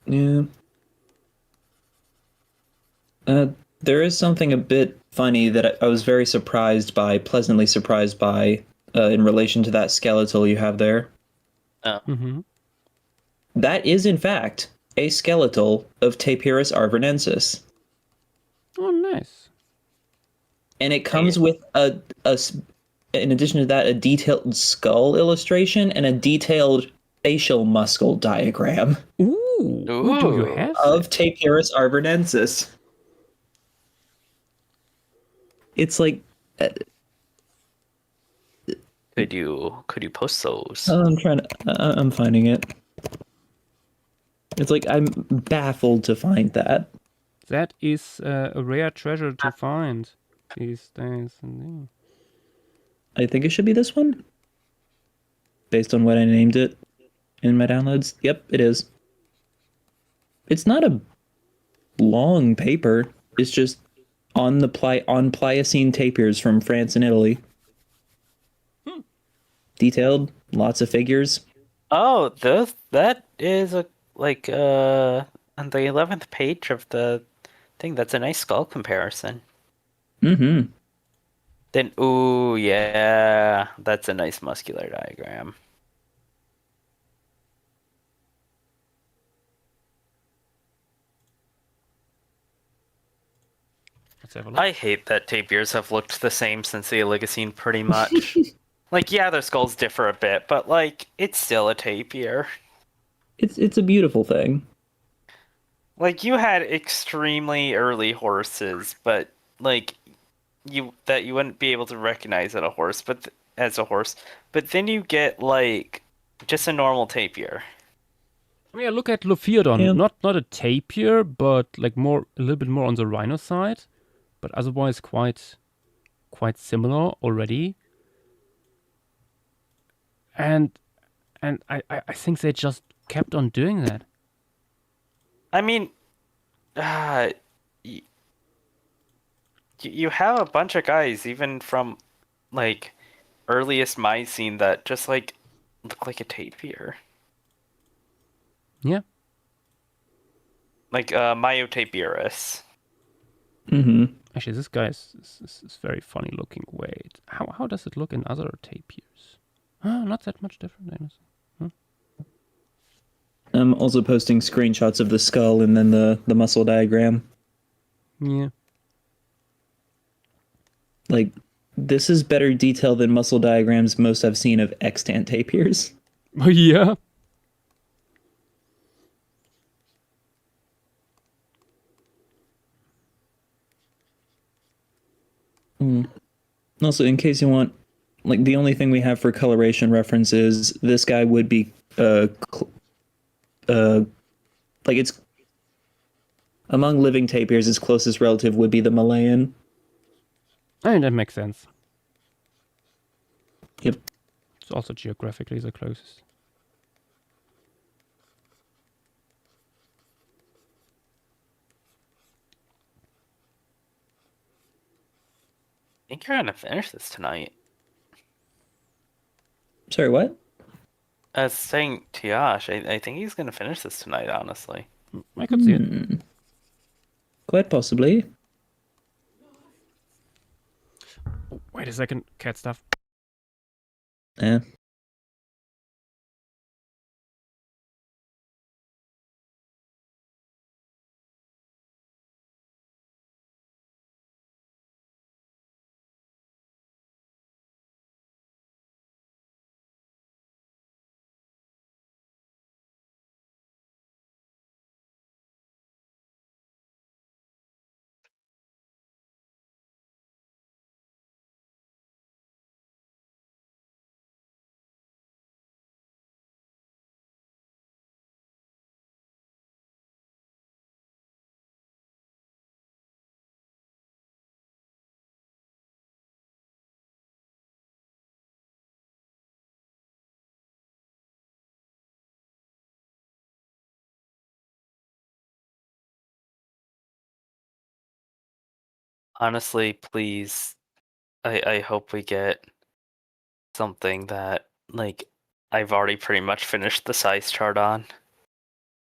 Yeah. There is something a bit funny that I was very pleasantly surprised by, in relation to that skeletal you have there. Oh. That is, in fact, a skeletal of Tapirus arvanensis. Oh, nice. And it comes with in addition to that, a detailed skull illustration and a detailed facial muscle diagram. Ooh. Do you have of Tapirus arvanensis. It's like. Could you post those? I'm finding it. It's like I'm baffled to find that. That is a rare treasure to find these days. I think it should be this one. Based on what I named it in my downloads. Yep, it is. It's not a long paper. It's just on Pliocene tapirs from France and Italy. Detailed, lots of figures. Oh, that is on the 11th page of the thing. That's a nice skull comparison. Mm-hmm. Then, ooh, yeah, that's a nice muscular diagram. Let's have a look. I hate that tapirs have looked the same since the Oligocene, pretty much. Like, yeah, their skulls differ a bit, but like, it's still a tapir. It's a beautiful thing. Like, you had extremely early horses, but like you wouldn't be able to recognize as a horse, but then you get like just a normal tapir. I mean, I look at Lophiodon, Yeah. not a tapir, but like a little bit more on the rhino side, but otherwise quite similar already. And I think they just kept on doing that. I mean, you have a bunch of guys, even from like earliest Miocene, that just like look like a tapir. Yeah. Like Myotapirus. Mm-hmm. Actually, this guy is very funny looking. Wait, how does it look in other tapirs? Not that much different. I'm also posting screenshots of the skull and then the muscle diagram. Yeah. Like, this is better detail than muscle diagrams most I've seen of extant tapirs. Oh, yeah. Also, in case you want, like, the only thing we have for coloration reference is this guy would be, like, it's among living tapirs, its closest relative would be the Malayan. I mean, that makes sense. Yep. It's also geographically the closest. I think you're gonna finish this tonight. Sorry, what? I was saying to Yash, I think he's gonna finish this tonight, honestly. I could see it. Quite possibly. Oh, wait a second, cat stuff. Yeah. Honestly, please, I hope we get something that, like, I've already pretty much finished the size chart on.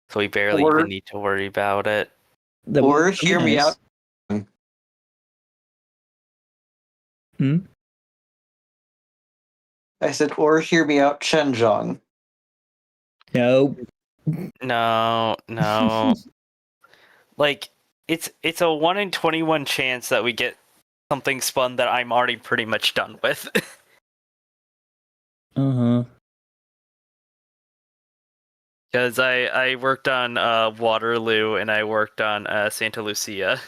So we barely even need to worry about it. Or hear me out. I said, or hear me out, Chenjong. No. No. Like, it's a 1 in 21 chance that we get something spun that I'm already pretty much done with. Uh-huh. Because I worked on Waterloo and I worked on Santa Lucia.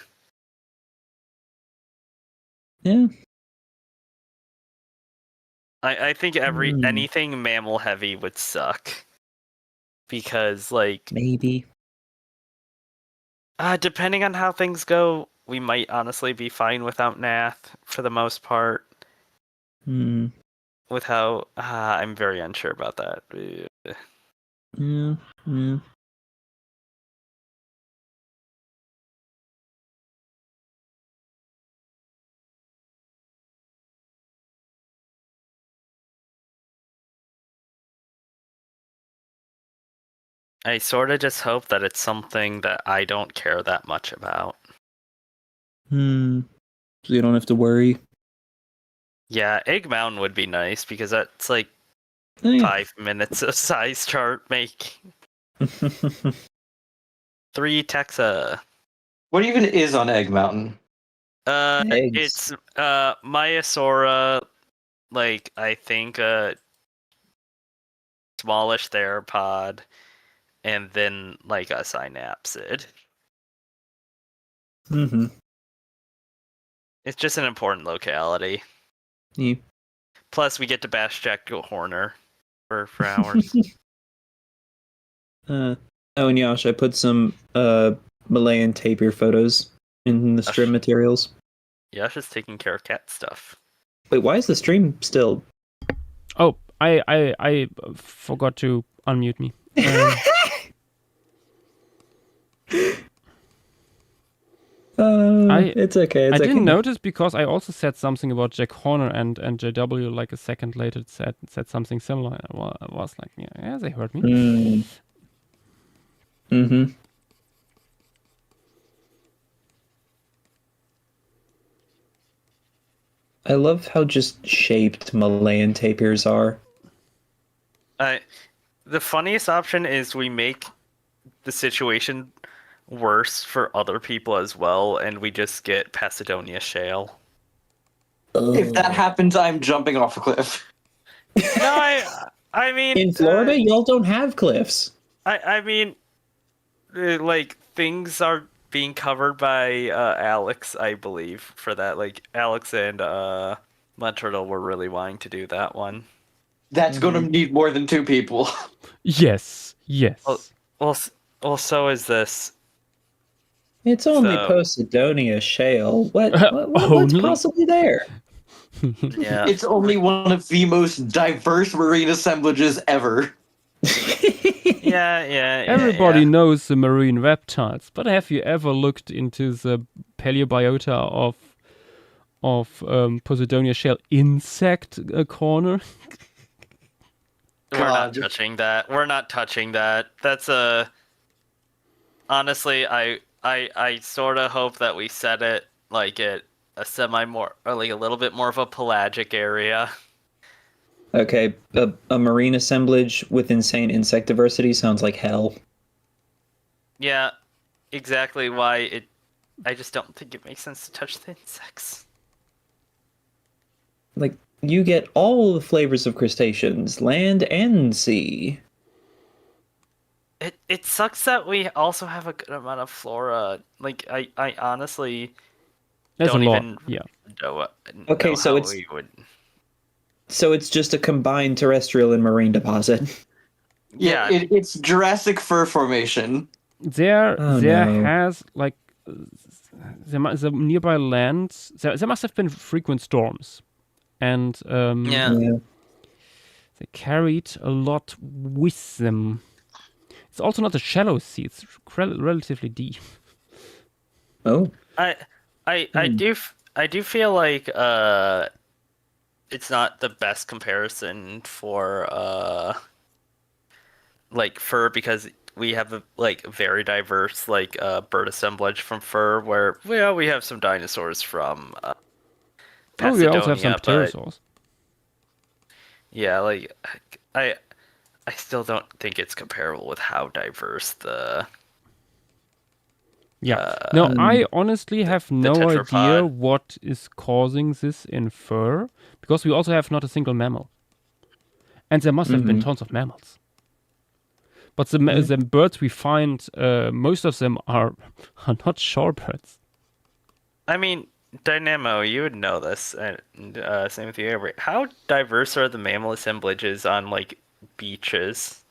Yeah. I think anything mammal heavy would suck. Because, like... Maybe. Depending on how things go, we might honestly be fine without Nath for the most part. With how... I'm very unsure about that. Yeah. I sort of just hope that it's something that I don't care that much about. So you don't have to worry. Yeah, Egg Mountain would be nice because that's like 5 minutes of size chart make. 3 Texa. What even is on Egg Mountain? It's Myosora, like I think smallish theropod, and then like a synapsid. It's just an important locality. Yeah. Plus, we get to bash Jack Horner for hours. And Yash, I put some Malayan tapir photos in the stream materials. Yash is taking care of cat stuff. Wait, why is the stream still? Oh, I forgot to unmute me. It's okay. I didn't notice because I also said something about Jack Horner and JW like a second later said something similar. I was like, yeah, they heard me. I love how just shaped Malayan tapirs are. The funniest option is we make the situation worse for other people as well, and we just get Passidonia shale. If that happens, I'm jumping off a cliff. No, I mean... In Florida, y'all don't have cliffs. I mean, like, things are being covered by Alex, I believe, for that. Like, Alex and Mudturtle were really wanting to do that one. That's going to need more than 2 people. Yes. Well, so is this. It's only So- Posidonia shale. What's Only? possibly there? Yeah. It's only one of the most diverse marine assemblages ever. Yeah. Everybody knows the marine reptiles, but have you ever looked into the paleobiota of Posidonia shale insect corner? We're not God. touching that. We're not touching that. That's a. Honestly, I sort of hope that we set it like at a like a little bit more of a pelagic area. Okay, a marine assemblage with insane insect diversity sounds like hell. Yeah, exactly why it. I just don't think it makes sense to touch the insects. Like, you get all the flavors of crustaceans, land and sea. It sucks that we also have a good amount of flora. Like I honestly There's don't a lot. even Yeah. know, Okay, know so how it's- we would. So it's just a combined terrestrial and marine deposit. Yeah, Yeah. it's Jurassic Fur Formation. There Oh, there no. has like the nearby lands. There must have been frequent storms, and Yeah. they carried a lot with them. It's also not a shallow sea; it's relatively deep. Oh. I Hmm. do feel like it's not the best comparison for like fur because we have a like very diverse like bird assemblage from fur where we have some dinosaurs from Oh, we also have some Macedonia, but pterosaurs. yeah, like I still don't think it's comparable with how diverse the Yeah. No, I honestly have no idea tetrapod. what is causing this in fur, because we also have not a single mammal. And there must have been tons of mammals. But the birds we find, most of them are not shorebirds. I mean, Dynamo, you would know this, and same with you, Avery. How diverse are the mammal assemblages on like beaches?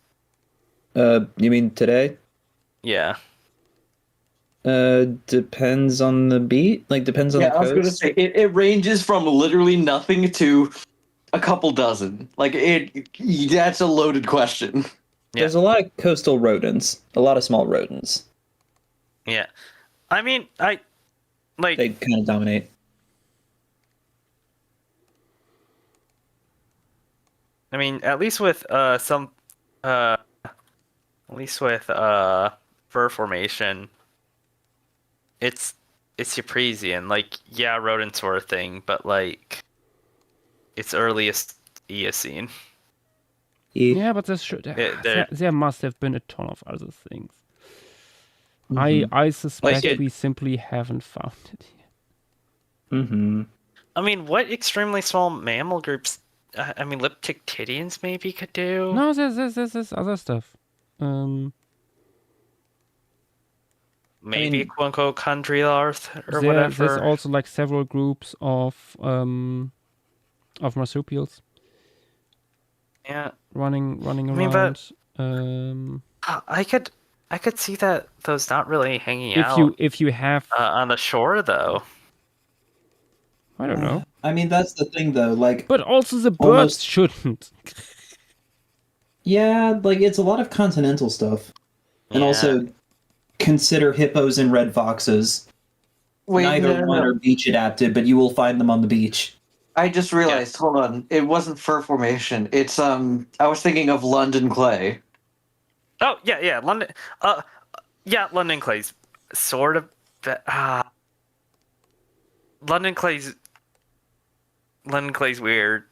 You mean today? Yeah. Depends on the beat. Like, depends on Yeah, the I was gonna coast. say it ranges from literally nothing to a couple dozen. Like that's a loaded question. There's a lot of coastal rodents, a lot of small rodents. Yeah. I mean, I like They kind of dominate. I mean, at least with some at least with fur formation, it's Euprasian. Like, yeah, rodents were a thing, but like it's earliest Eocene. Yeah, but there must have been a ton of other things. I suspect Like we simply haven't found it yet. Mm-hmm. I mean, what extremely small mammal groups? I mean, Liptictidians maybe could do. No, there's other stuff. Maybe quote unquote Chondrilarth or There's whatever. also like several groups of marsupials. Yeah, running I mean, around. I could see that those not really hanging out. If you have on the shore though. I don't know. I mean, that's the thing, though. Like, but also the birds almost- shouldn't. Yeah, like it's a lot of continental stuff, and Yeah. also consider hippos and red foxes. Wait, Neither one are beach adapted, but you will find them on the beach. I just realized. Hold on, it wasn't fur formation. It's I was thinking of London clay. Oh yeah, London. London clay's sort of. London clay's weird.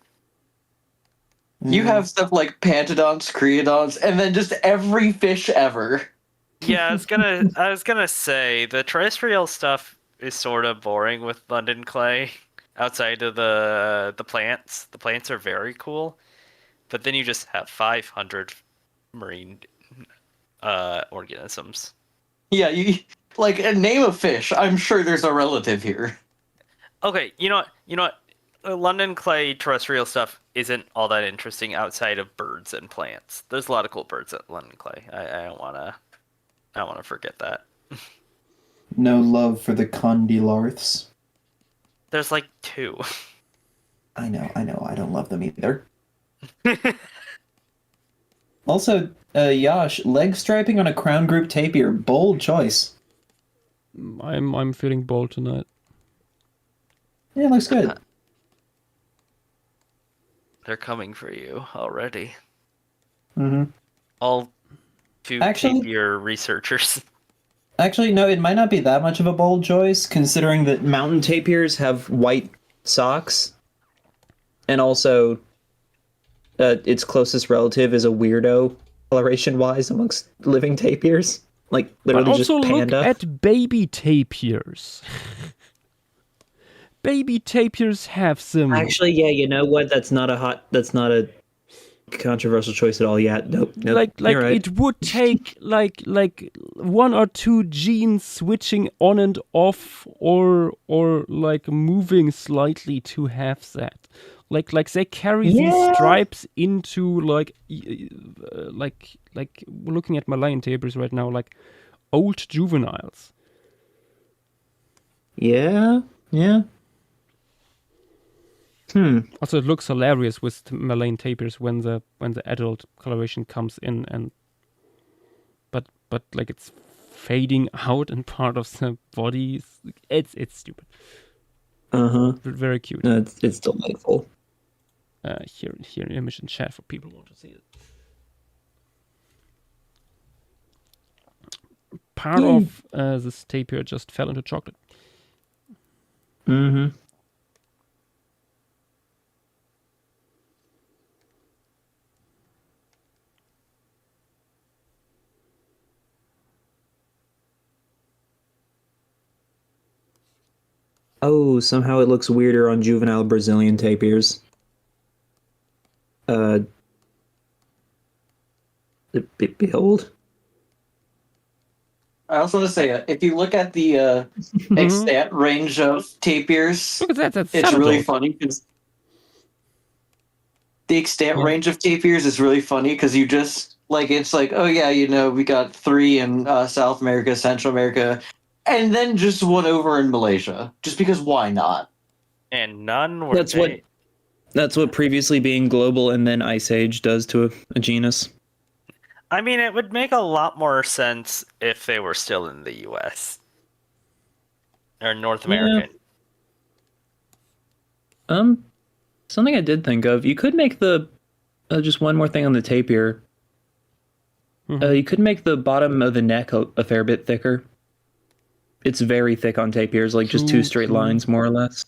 You have stuff like pantodonts, creodonts, and then just every fish ever. Yeah, I was gonna say the terrestrial stuff is sort of boring with London clay. Outside of the plants, the plants are very cool, but then you just have 500 marine organisms. Yeah, you like name a fish. I'm sure there's a relative here. Okay, you know what? London clay terrestrial stuff isn't all that interesting outside of birds and plants. There's a lot of cool birds at London clay. I don't wanna forget that. no love for the Condylarths. There's like 2. I know. I don't love them either. Also, Yash, leg striping on a crown group tapir, bold choice. I'm feeling bold tonight. Yeah, looks good. They're coming for you already. Mm-hmm. All 2 tapir researchers. Actually, no, it might not be that much of a bold choice, considering that mountain tapirs have white socks, and also its closest relative is a weirdo coloration-wise amongst living tapirs. Like, literally but just also panda. look at baby tapirs. Baby tapirs have some... Actually, yeah, you know what? That's not a controversial choice at all. Yeah, nope. Like you're right. it would take like 1 or 2 genes switching on and off, or like moving slightly to have that. Like they carry these stripes into like looking at Malayan tapirs right now, like old juveniles. Yeah. Also, it looks hilarious with Malayan tapirs when the adult coloration comes in, and but like it's fading out in part of the body. It's stupid. Very cute. No, it's delightful. Here an image in chat for people who want to see it. Part of this tapir just fell into chocolate. Mm-hmm. Oh, somehow it looks weirder on juvenile Brazilian tapirs. Behold. I also want to say, if you look at the extant range of tapirs, Look at that. it's really funny because the extant range of tapirs is really funny because you just it's like, oh yeah, we got 3 in South America, Central America, and then just 1 over in Malaysia, just because why not? And none were That's what previously being global and then Ice Age does to a genus. I mean, it would make a lot more sense if they were still in the US. Or North American. Something I did think of. You could make the just one more thing on the tapir. You could make the bottom of the neck a fair bit thicker. It's very thick on tapirs, like just 2 straight lines, more or less.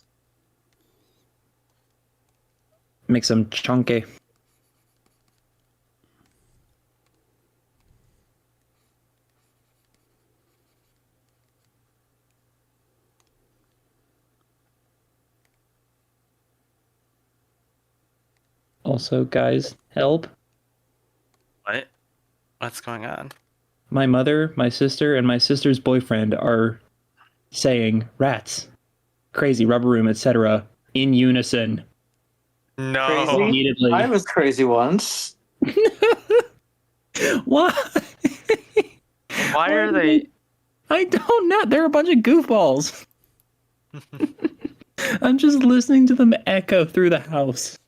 Make them chunky. Also, guys, help. What? What's going on? My mother, my sister, and my sister's boyfriend are saying rats, crazy, rubber room, etc. in unison. No. Crazy? Immediately. I was crazy once. What? Why are they... I don't know. They're a bunch of goofballs. I'm just listening to them echo through the house.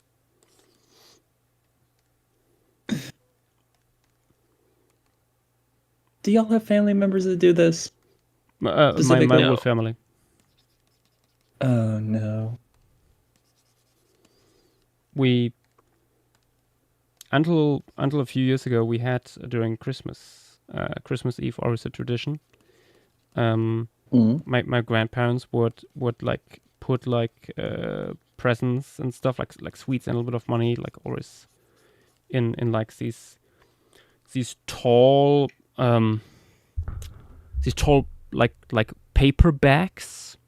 Do y'all have family members that do this? My whole family. Oh no. We until a few years ago we had during Christmas Eve always a tradition. My grandparents would like put like presents and stuff like sweets and a little bit of money like always in like these tall like paper bags,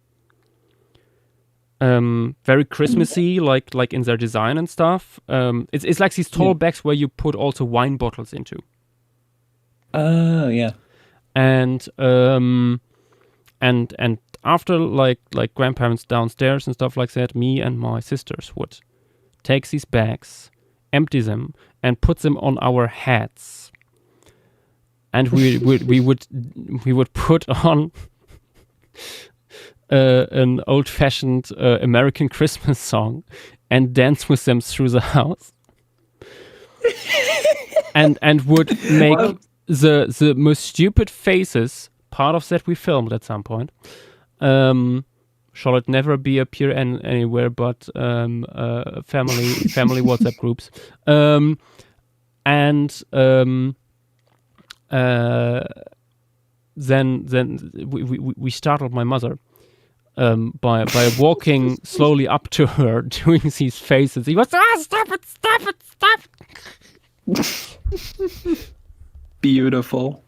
very Christmassy, like in their design and stuff. It's like these tall bags where you put also wine bottles into. Oh yeah. And after like grandparents downstairs and stuff like that, me and my sisters would take these bags, empty them, and put them on our heads. And we would put on an old-fashioned American Christmas song and dance with them through the house, and would make the most stupid faces. Part of that we filmed at some point. Shall it never be appear anywhere but family WhatsApp groups. Then we startled my mother by walking slowly up to her, doing these faces. He was stop it. Beautiful.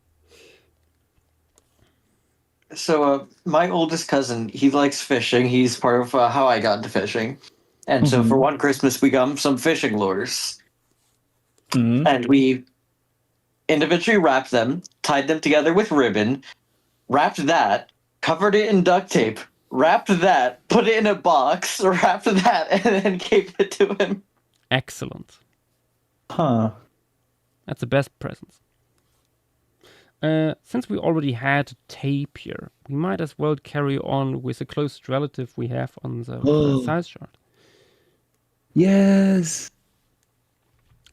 So my oldest cousin, he likes fishing. He's part of how I got into fishing. And so for one Christmas, we got him some fishing lures. And we individually wrapped them, tied them together with ribbon, wrapped that, covered it in duct tape, wrapped that, put it in a box, wrapped that, and then gave it to him. Excellent. Huh. That's the best present. Since we already had tape here, we might as well carry on with the closest relative we have on the size chart. Yes.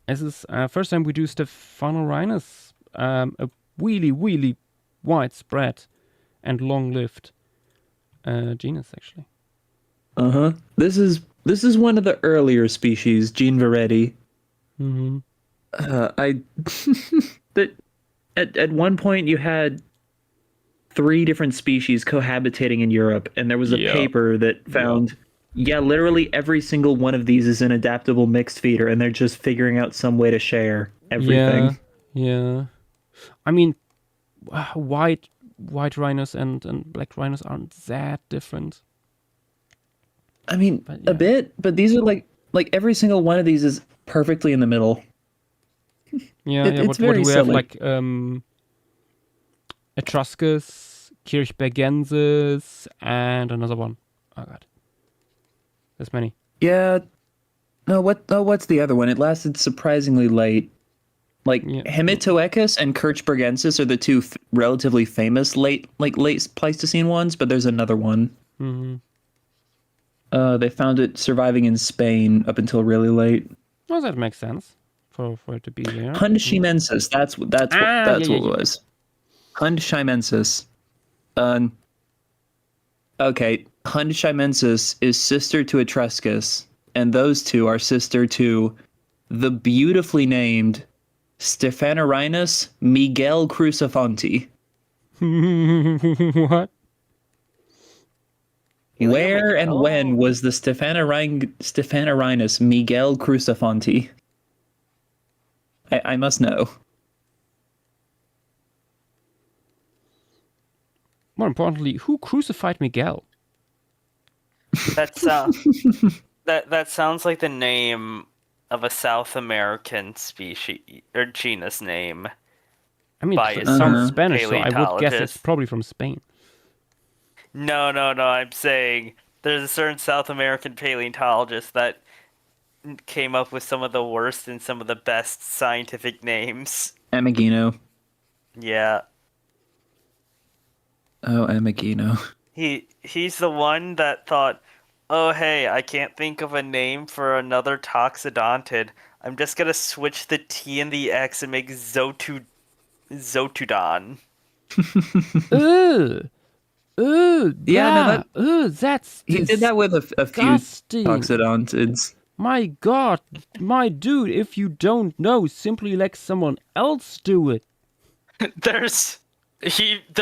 This is first time we do Stephanorhinus, a really widespread and long-lived genus, actually. This is one of the earlier species, Gene Veretti. At one point you had 3 different species cohabitating in Europe, and there was a paper that found literally every single one of these is an adaptable mixed feeder, and they're just figuring out some way to share everything. Yeah. I mean, white rhinos and black rhinos aren't that different. I mean, a bit, but these are like every single one of these is perfectly in the middle. What do we have? Like Etruscus, Kirchbergensis, and another one. Oh god, there's many. Yeah. No, what's the other one? It lasted surprisingly late. Like Hemitoechus and Kirchbergensis are the 2 relatively famous late Pleistocene ones, but there's another one. They found it surviving in Spain up until really late. Well, that makes sense for it to be there. Hundschimensis. That's what it was. Hundschimensis. Okay, Hundschimensis is sister to Etruscus, and those 2 are sister to the beautifully named Stephanorhinus Miguel Crucifonti. What? Where and when was the Stephanorhinus Miguel Crucifonti? I must know. More importantly, who crucified Miguel? That sounds like the name of a South American species or genus name. I mean, it sounds Spanish, so I would guess it's probably from Spain. No. I'm saying there's a certain South American paleontologist that came up with some of the worst and some of the best scientific names. Ameghino. Yeah. Oh, Ameghino. He's the one that thought, oh hey, I can't think of a name for another toxodontid. I'm just gonna switch the T and the X and make Zotudon. That's he did that with a few disgusting. Toxodontids. My god, my dude, if you don't know, simply let someone else do it. There's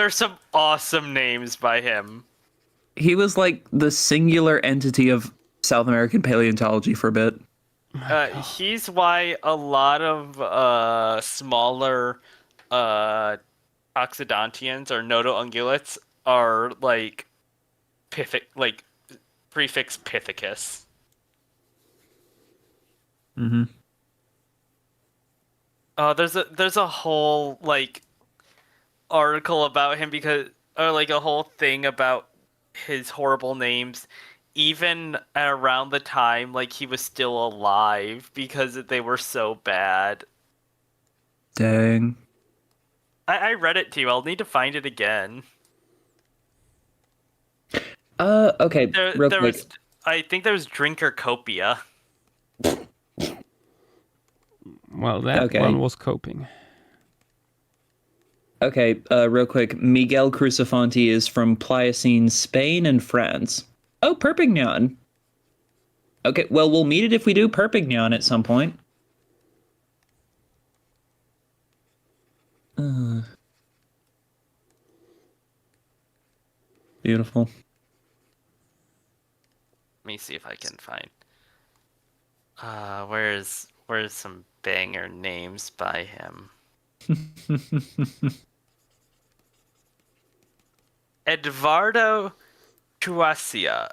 some awesome names by him. He was like the singular entity of South American paleontology for a bit. He's why a lot of smaller toxodontians or nodoungulates are like prefix Pithecus. There's a whole like article about him or like a whole thing about his horrible names, even around the time like he was still alive, because they were so bad. Dang. I read it to you. I'll need to find it again. Okay, real There quick. was, I think there was Drinkercopia. Well, that Okay. one was coping. Okay, real quick. Miguel Crucifonte is from Pliocene, Spain and France. Oh, Perpignan. Okay, well, we'll meet it if we do Perpignan at some point. Beautiful. Let me see if I can find. Where's some banger names by him? Eduardo Truesartia.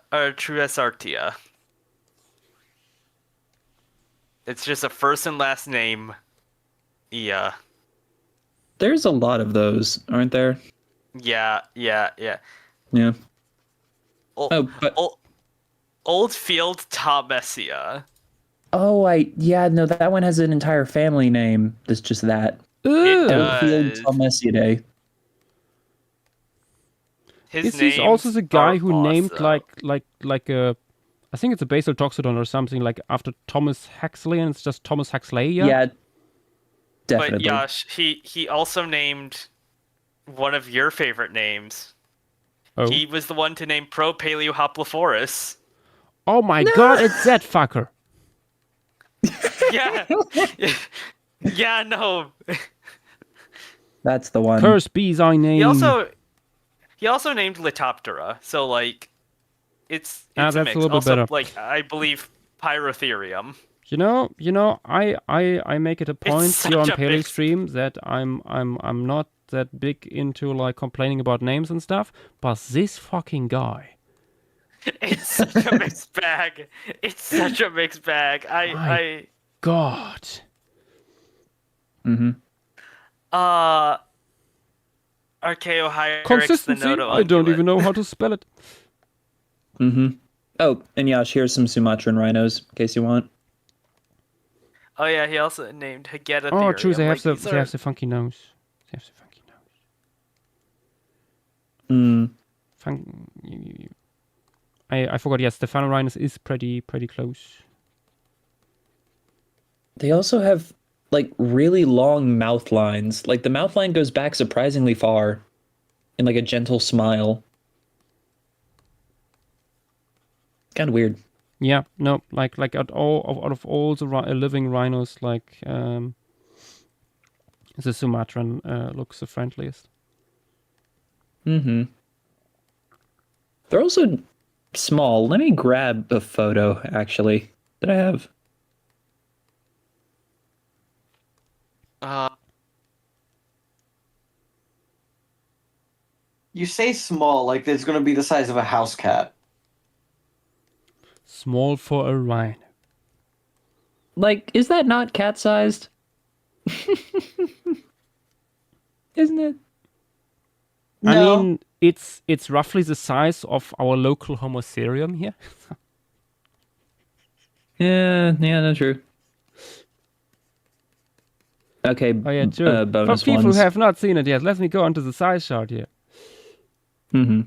It's just a first and last name. Yeah. There's a lot of those, aren't there? Yeah. Yeah. Oh, but Oldfield Thomesia. oh, no, that one has an entire family name that's just that. It Oldfield does. Thomesidae. His Is this also names the guy are who named awesome. like a, I think it's a basal toxodon or something like after Thomas Huxley, and it's just Thomas Huxley? Yeah, definitely. But Yash, he also named one of your favorite names. Oh. He was the one to name Propaleohoplophorus. Oh my god, it's that fucker. Yeah. Yeah, no. That's the one. Curse bees I name. He also named Litoptera, so like it's that's a mix. a little bit Also, better. like I believe Pyrotherium. You know, I make it a point such here on a Paley big- Stream that I'm not that big into like complaining about names and stuff, but this fucking guy. It's such a mixed bag. It's such a mixed bag. I God. Mm-hmm. Archaeohyrix, the Consistency? note I don't even know how to spell it. Mm-hmm. Oh, and Yash, here's some Sumatran rhinos, in case you want. Oh yeah, he also named Hegeta. Oh, true. They have like, the they have the funky nose. They have the funky nose. I forgot. Yes, the Phaneronus is pretty close. They also have like really long mouth lines. Like the mouth line goes back surprisingly far, in like a gentle smile. Kind of weird. Yeah, no, like out of all the living rhinos, like the Sumatran looks the friendliest. Mm-hmm. They're also small. Let me grab a photo, actually, that I have. You say small, like it's going to be the size of a house cat. Small for a rhino. Like, is that not cat-sized? Isn't it? I No. mean, it's roughly the size of our local Homoserium here. Yeah, no, true. Okay, Oh yeah, true. bonus For people ones. who have not seen it yet, let me go onto the size chart here. Mm-hmm.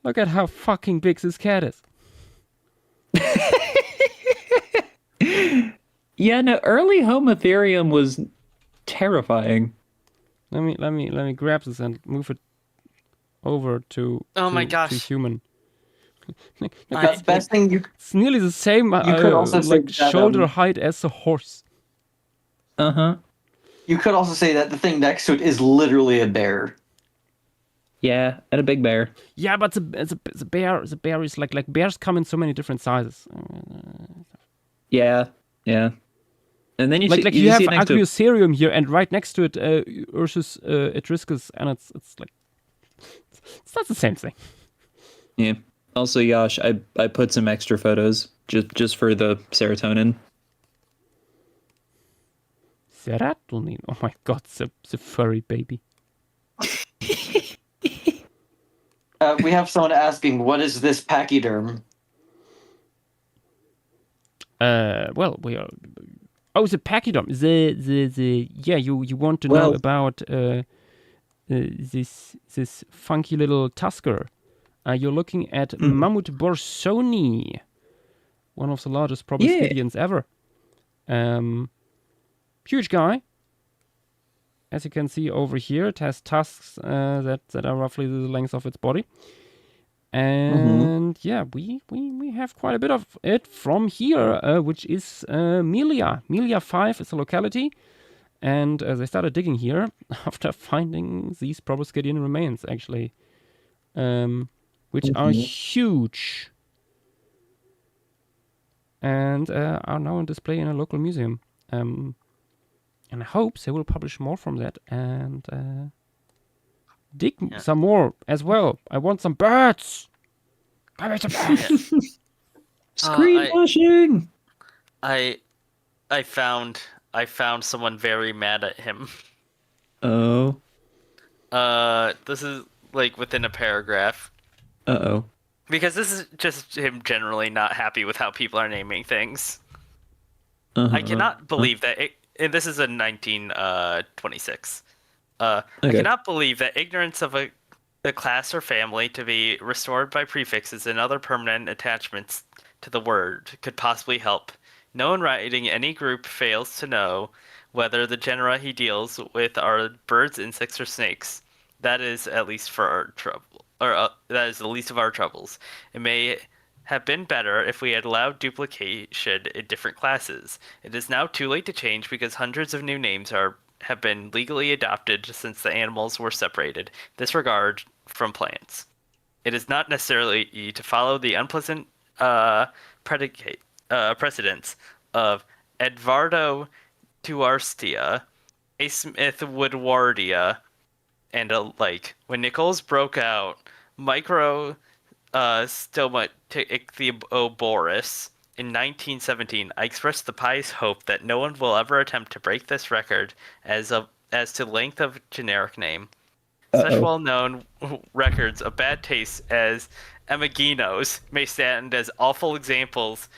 Look at how fucking big this cat is. Yeah, no, early Homotherium was terrifying. Let me grab this and move it over to Oh my to gosh. human. The best thing you It's nearly the same could also say like that, shoulder height as a horse. Uh-huh. you could also say that the thing next to it is literally a bear. Yeah, and a big bear. Yeah, but the bear is like bears come in so many different sizes. Yeah. And then you Like see, you have see it next to it. Agrioserium here, and right next to it, Ursus Etriscus, and it's like it's not the same thing. Yeah. Also, Yash, I put some extra photos just for the serotonin. Serotonin. Oh my god, the furry baby. We have someone asking, what is this pachyderm? Well, we are. Oh, the pachyderm. The yeah. You want to know Well- about this funky little tusker. you're looking at Mammoet borsoni, one of the largest proboscidians ever. Huge guy. As you can see over here, it has tusks that are roughly the length of its body. And yeah, we have quite a bit of it from here, which is Melia. Melia 5 is a locality. And they started digging here after finding these proboscidian remains, actually, which are huge and are now on display in a local museum. And I hope they will publish more from that and dig some more as well. I want some birds. Give me some birds. Screen washing. I found someone very mad at him. Oh. This is like within a paragraph. Uh-oh. Because this is just him generally not happy with how people are naming things. I cannot believe that and this is in 1926. I cannot believe that ignorance of a class or family to be restored by prefixes and other permanent attachments to the word could possibly help. No one writing any group fails to know whether the genera he deals with are birds, insects, or snakes. That is at least for our trouble, or that is the least of our troubles. It may have been better if we had allowed duplication in different classes. It is now too late to change because hundreds of new names have been legally adopted since the animals were separated. This regard from plants. It is not necessarily to follow the unpleasant precedents of Edvardo Tuarstia, A. Smith Woodwardia, and alike. When Nichols broke out Stomatichthyoboris in 1917, I expressed the pious hope that no one will ever attempt to break this record as to length of generic name. Such well-known records of bad taste as Emiginos may stand as awful examples,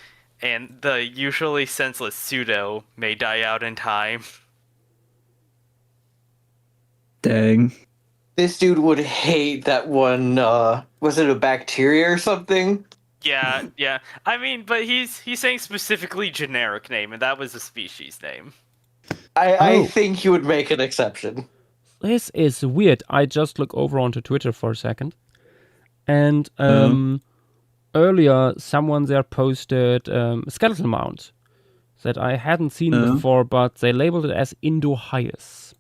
and the usually senseless pseudo may die out in time. Dang. This dude would hate that one. Was it a bacteria or something? Yeah. I mean, but he's saying specifically generic name, and that was a species name. I think he would make an exception. This is weird. I just look over onto Twitter for a second. And earlier, someone there posted a skeletal mount that I hadn't seen before, but they labeled it as Indohyus.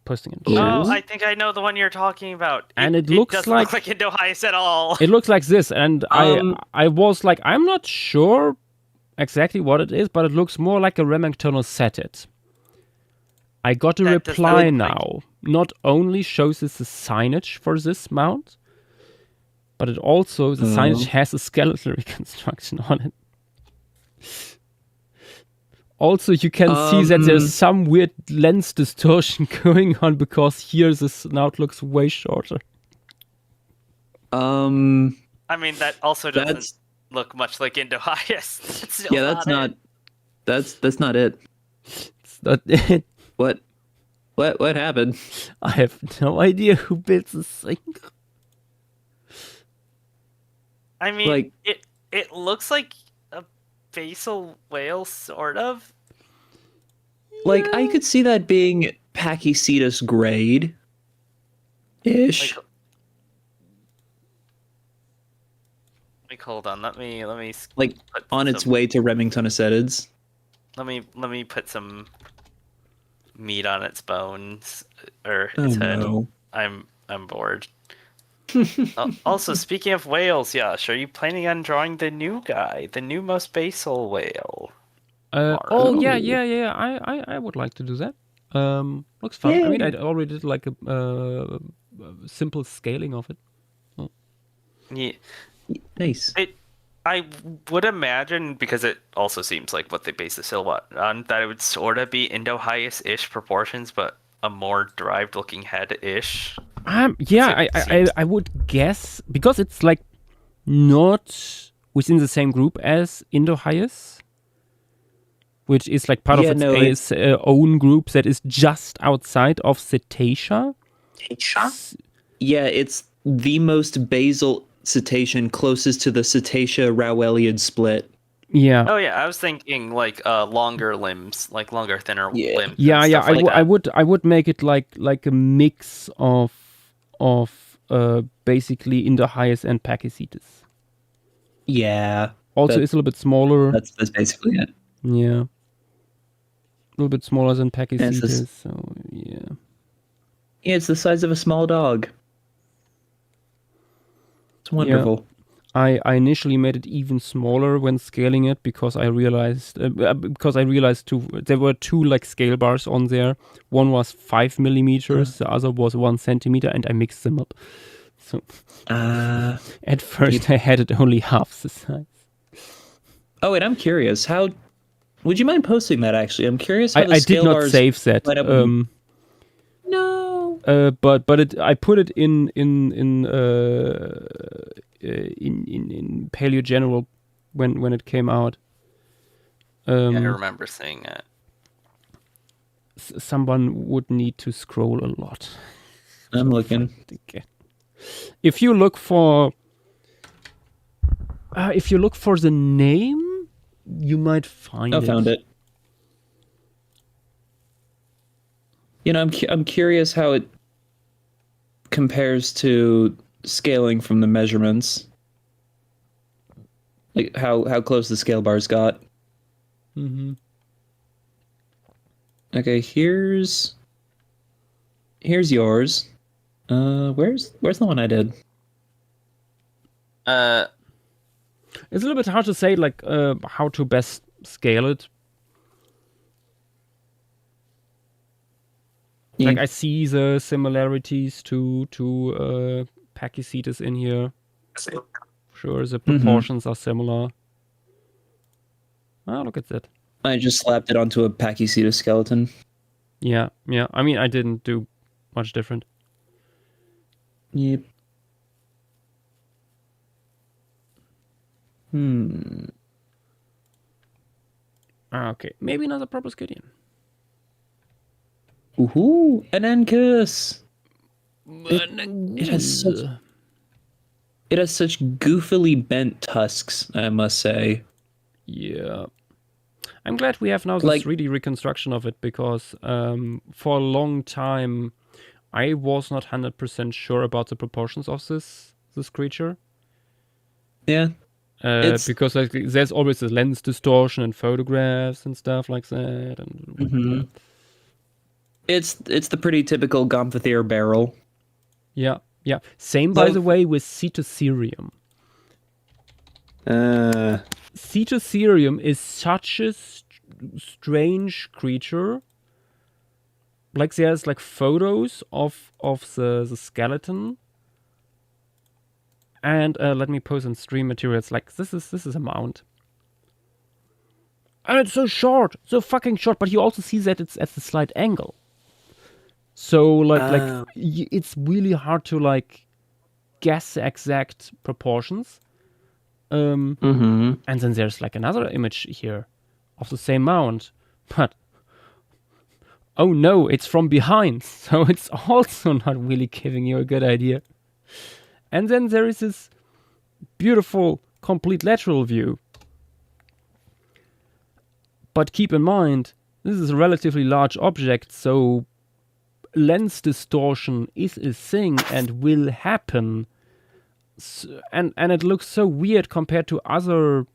Posting in chat. Oh, I think I know the one you're talking about. And it looks doesn't like look like Indohyus at all. It looks like this, and I was like, I'm not sure exactly what it is, but it looks more like a Remingtonal Satyr. I got a reply now. Not only shows us the signage for this mount, but it also, the signage has a skeletal reconstruction on it. Also, you can see that there's some weird lens distortion going on because here the snout looks way shorter. I mean, that also doesn't look much like Indohyus. That's not it. It's not it. What happened? I have no idea who built this thing. I mean, it looks like a basal whale, sort of. Like, I could see that being Pachycetus grade-ish. Like, hold on, let me like on its way to Remingtonocetids. Let me put some meat on its bones or its head. No. I'm bored. Also, speaking of whales, Yash, are you planning on drawing the new guy, the new most basal whale? Yeah. I would like to do that. Looks fun. Yay. I mean, I already did like a simple scaling of it. Oh. Yeah. Nice. I would imagine, because it also seems like what they base the silhouette on, that it would sort of be Indohyus-ish proportions, but a more derived-looking head-ish. Yeah, I would guess, because it's like not within the same group as Indohyus, which is like part of its own group that is just outside of Cetacea. Yeah, it's the most basal cetacean closest to the Cetacea-Rowelliid split. Yeah. Oh yeah, I was thinking like longer limbs, like longer, thinner limbs. Yeah, and yeah. stuff like that. I would make it like a mix of basically in the highest end Pachycetus. Yeah. Also, it's a little bit smaller. That's basically it. Yeah. A little bit smaller than Pachycetus. this- So yeah. Yeah, it's the size of a small dog. It's wonderful. I initially made it even smaller when scaling it because I realized there were two like scale bars on there. One was 5 millimeters, the other was 1 centimeter, and I mixed them up. So at first I had it only half the size. Oh, and I'm curious, how would you mind posting that? Actually, I'm curious how the I scale did not bars save that. line up with- No. But I put it in Paleo General when it came out. Yeah, I remember seeing it. Someone would need to scroll a lot. I'm looking. If you look for the name, you might find it. I found it. You know, I'm curious how it compares to scaling from the measurements. Like how close the scale bars got. Mm-hmm. Okay, here's yours. Where's the one I did? It's a little bit hard to say like how to best scale it. Yeah. Like I see the similarities to Pachycetus in here. Sure, the proportions are similar. Oh, look at that. I just slapped it onto a Pachycetus skeleton. Yeah. I mean, I didn't do much different. Yep. Okay, maybe another Proboscidean. Ooh, an Ancus. It has such goofily bent tusks, I must say. Yeah. I'm glad we have now this Like- 3D reconstruction of it because for a long time I was not 100% sure about the proportions of this creature. Yeah. Because like, there's always a lens distortion in photographs and stuff like that. And It's the pretty typical Gomphothera barrel. yeah. Same, by the way, with Cetoserium. Cetoserium is such a strange creature. Like there's like photos of the skeleton. And let me post on stream materials. Like this is a mount. And it's so short, so fucking short. But you also see that it's at the slight angle. So it's really hard to like guess the exact proportions. And then there's like another image here of the same mount, but oh no, it's from behind, so it's also not really giving you a good idea. And then there is this beautiful complete lateral view. But keep in mind, this is a relatively large object, so lens distortion is a thing and will happen. And it looks so weird compared to other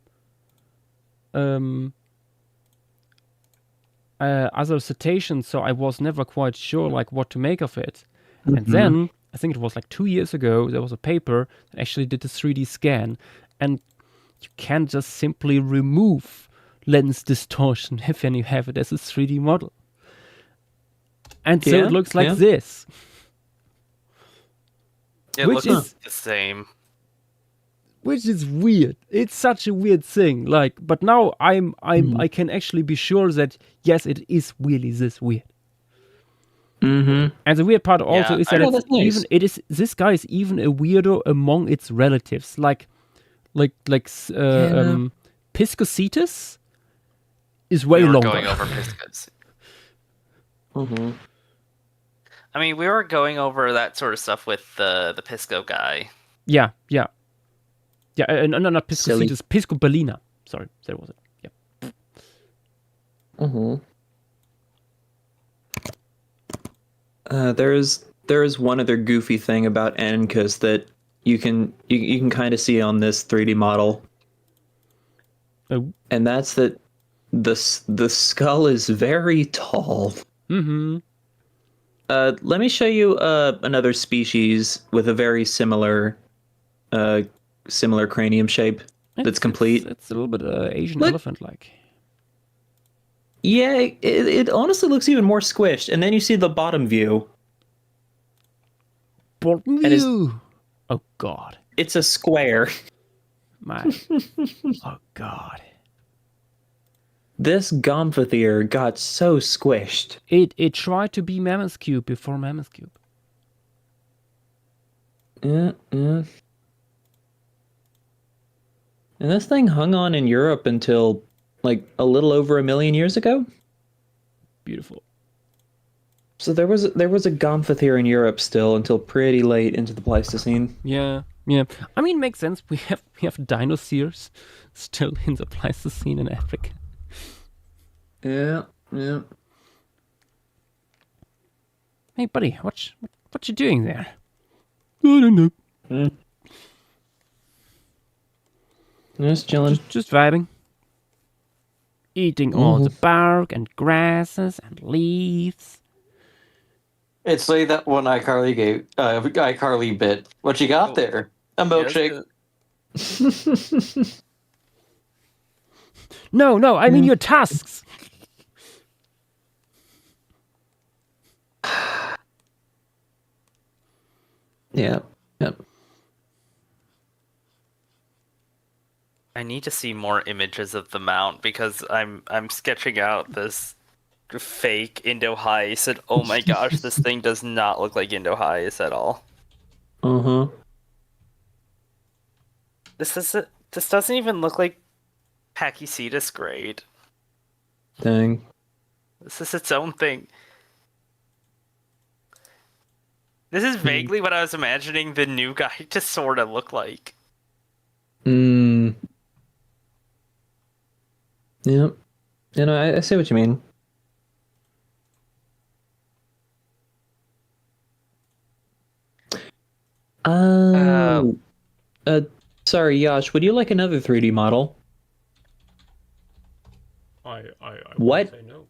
cetaceans, so I was never quite sure like what to make of it. And then I think it was like 2 years ago there was a paper that actually did a 3D scan, and you can't just simply remove lens distortion if you have it as a 3D model. And so it looks like this. It Which looks is- the same. Which is weird. It's such a weird thing. Like, but now I can actually be sure that yes, it is really this weird. And the weird part also is that that's nice. this guy is even a weirdo among its relatives. Piscocetus is way We were longer. going over Piscus. I mean, we were going over that sort of stuff with the Pisco guy. Yeah. No, not Pisco Citrus, Pisco Berliner. Sorry, that was it. Yeah. Mm-hmm. There is one other goofy thing about Ancus that you can kind of see on this 3D model, and that's that the skull is very tall. Mm-hmm. Let me show you another species with a very similar cranium shape that's complete. It's a little bit Asian elephant-like. Yeah, it honestly looks even more squished. And then you see the bottom view. Bottom view. Oh God. It's a square. Oh God. This Gomphothir got so squished. It tried to be Mammoth Cube before Mammoth Cube. Yeah. And this thing hung on in Europe until like a little over 1 million years ago. Beautiful. So there was a Gomphothir in Europe still until pretty late into the Pleistocene. Yeah. I mean, it makes sense. We have dinosaurs still in the Pleistocene in Africa. Yeah. Hey, buddy, what you doing there? I don't know. Just chilling. Just vibing. Eating all the bark and grasses and leaves. It's like that one iCarly bit. What you got there? A milkshake. No, I mean your tusks. Yep. I need to see more images of the mount because I'm sketching out this fake Indo-Heist, and oh my gosh, this thing does not look like Indo-Heist at all. This doesn't even look like Pachycetus grade. Dang. This is its own thing. This is vaguely what I was imagining the new guy to sort of look like. Yep. I see what you mean. Sorry, Yash, would you like another 3D model? I What? Say no.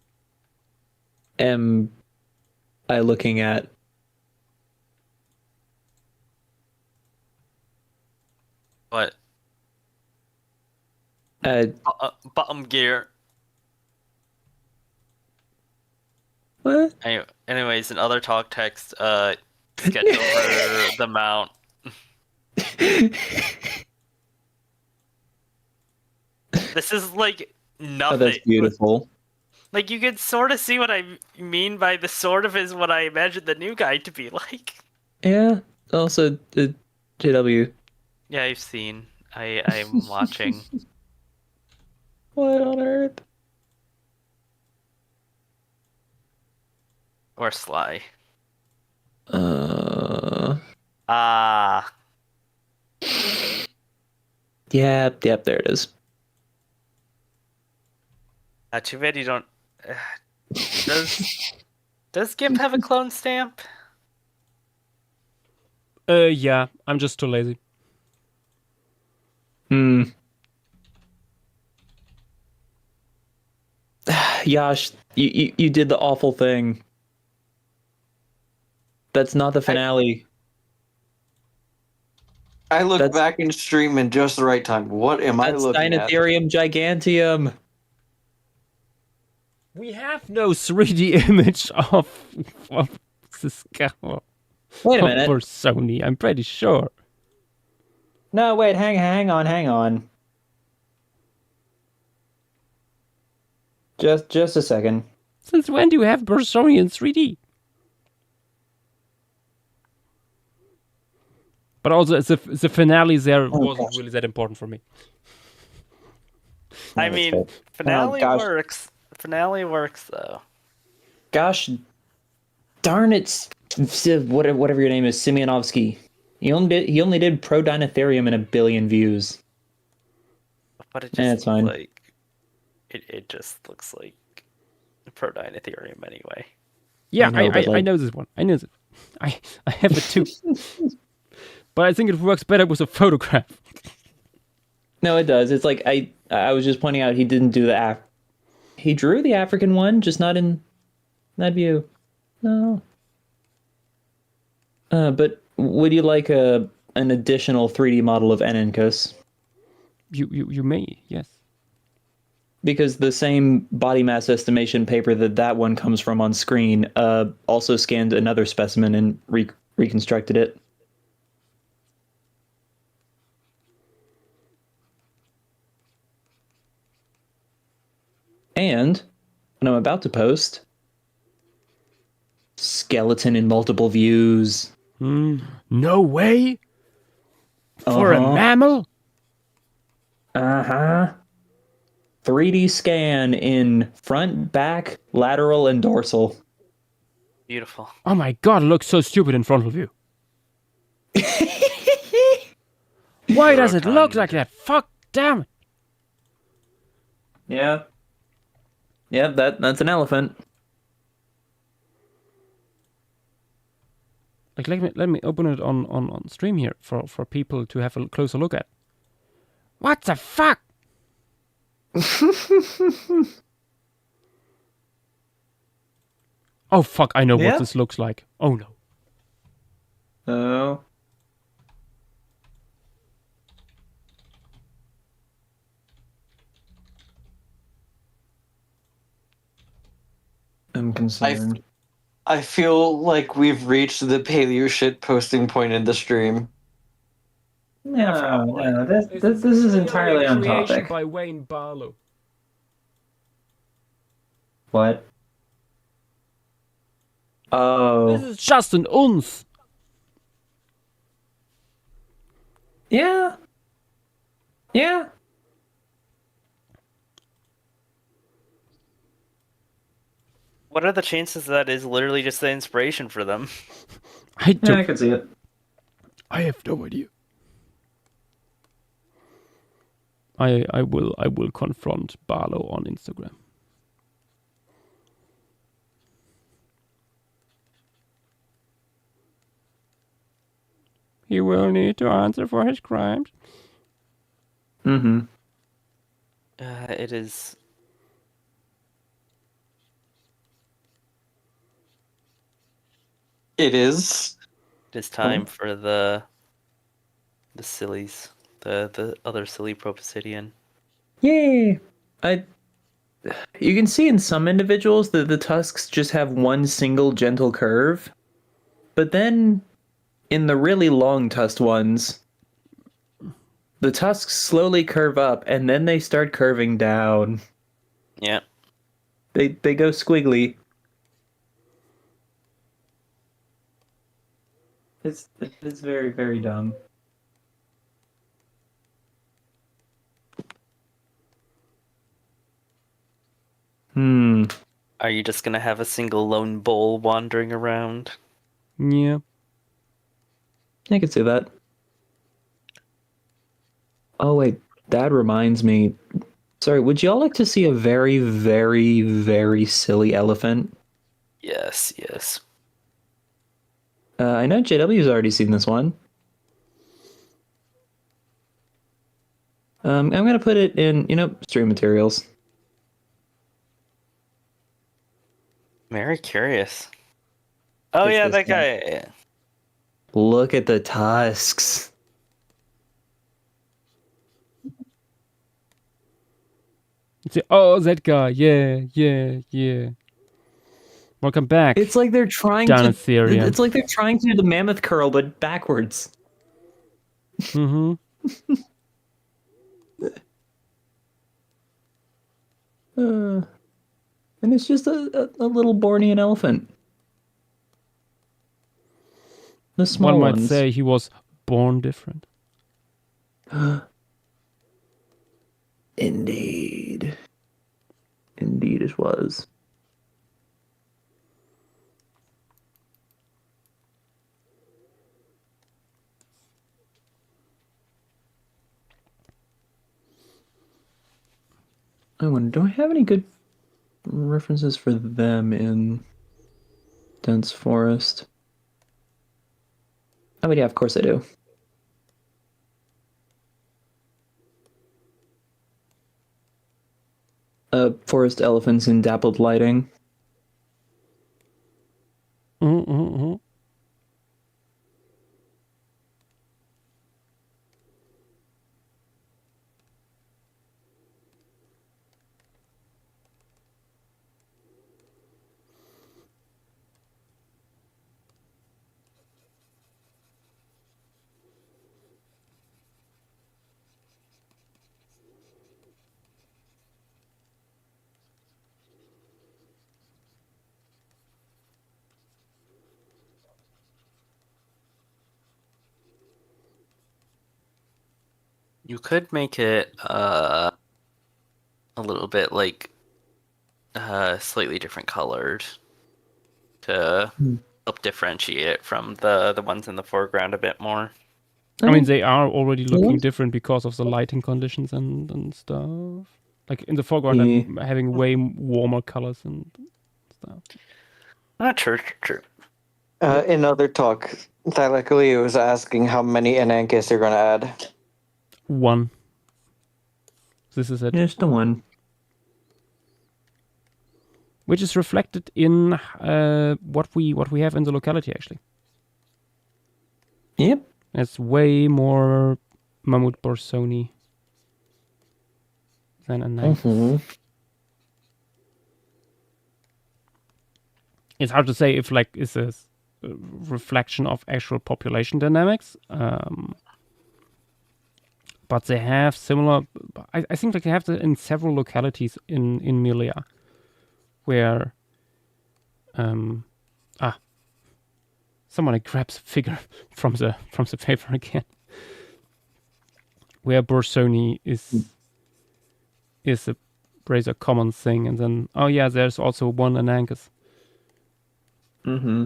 Am I looking at? What? Bottom gear. What? Anyways, in other talk text, sketch over the mount. This is like nothing. Oh, that's beautiful. Like, you can sort of see what I mean by the sort of is what I imagine the new guy to be like. Yeah. Also, JW. Yeah, I've seen. I'm watching. What on earth? Or Sly. Yep, there it is. Too bad you don't. Does GIMP have a clone stamp? Yeah, I'm just too lazy. Yash, you did the awful thing. That's not the finale. I looked back in stream in just the right time. What am I looking at? Dinotherium giganteum. We have no 3D image of the skull. Wait a minute. For Sony, I'm pretty sure. No, wait, hang on. Just a second. Since when do you have Bersony in 3D? But also, the finale there wasn't really that important for me. I mean, finale works. Finale works, though. Gosh darn it, whatever your name is, Simeonovsky. He only did Pro Dinotherium in 1 billion views. But it It's just fine. like it just looks like Pro Dinotherium anyway. Yeah, I know, I know this one. I know this. I have it too. But I think it works better with a photograph. No, it does. It's like I was just pointing out he didn't do he drew the African one, just not in that view. No. But would you like an additional 3D model of Enenkos? You may, yes. Because the same body mass estimation paper that one comes from on screen also scanned another specimen and reconstructed it. And when I'm about to post, skeleton in multiple views. No way? For a mammal? Uh-huh. 3D scan in front, back, lateral, and dorsal. Beautiful. Oh my god, it looks so stupid in frontal view. Why does it look like that? Fuck damn it. Yeah. Yeah, that's an elephant. Like let me open it on stream here for people to have a closer look at. What the fuck? Oh fuck, I know what this looks like. Oh no. Oh. I'm concerned. I feel like we've reached the paleo shit posting point in the stream. No, this is entirely on topic. By Wayne Barlow. What? Oh. This is just an uns. Yeah. Yeah. What are the chances that is literally just the inspiration for them? I can see it. I have no idea. I will confront Barlow on Instagram. He will need to answer for his crimes. Mm-hmm. It is. It is. It is time for the sillies, the other silly Proboscidean. Yay! You can see in some individuals that the tusks just have one single gentle curve, but then in the really long tusked ones, the tusks slowly curve up and then they start curving down. Yeah. They go squiggly. It's very, very dumb. Are you just gonna have a single lone bull wandering around? Yeah. I can see that. Oh wait, that reminds me. Sorry, would y'all like to see a very, very, very silly elephant? Yes, yes. I know JW's already seen this one. I'm gonna put it in, stream materials. Very curious. Oh It's yeah, this that guy. Yeah. Look at the tusks. Oh, that guy. Yeah. Welcome back. It's like they're trying Dinotherium. It's like they're trying to do the mammoth curl, but backwards. Mm-hmm. And it's just a little Bornean elephant. The small One might ones. say he was born different. Indeed. Indeed it was. I wonder, do I have any good references for them in Dense Forest? I mean, yeah, of course I do. Forest elephants in dappled lighting. Mm-hmm. You could make it a little bit like slightly different colored to help differentiate it from the ones in the foreground a bit more. I mean, they are already looking different because of the lighting conditions and stuff. Like in the foreground, I'm having way warmer colors and stuff. True. In other talk, Thylacoleo was asking how many Anankis you're going to add. 1. This is it. Just the 1. Which is reflected in what we have in the locality, actually. Yep. It's way more Mammoth Borsoni than Anankis. It's hard to say if like it's a reflection of actual population dynamics. But they have similar. I think like they have in several localities in Milia, where someone grabs a figure from the paper again, where Borsoni is a rather common thing, and then there's also one Anankis. Mm-hmm.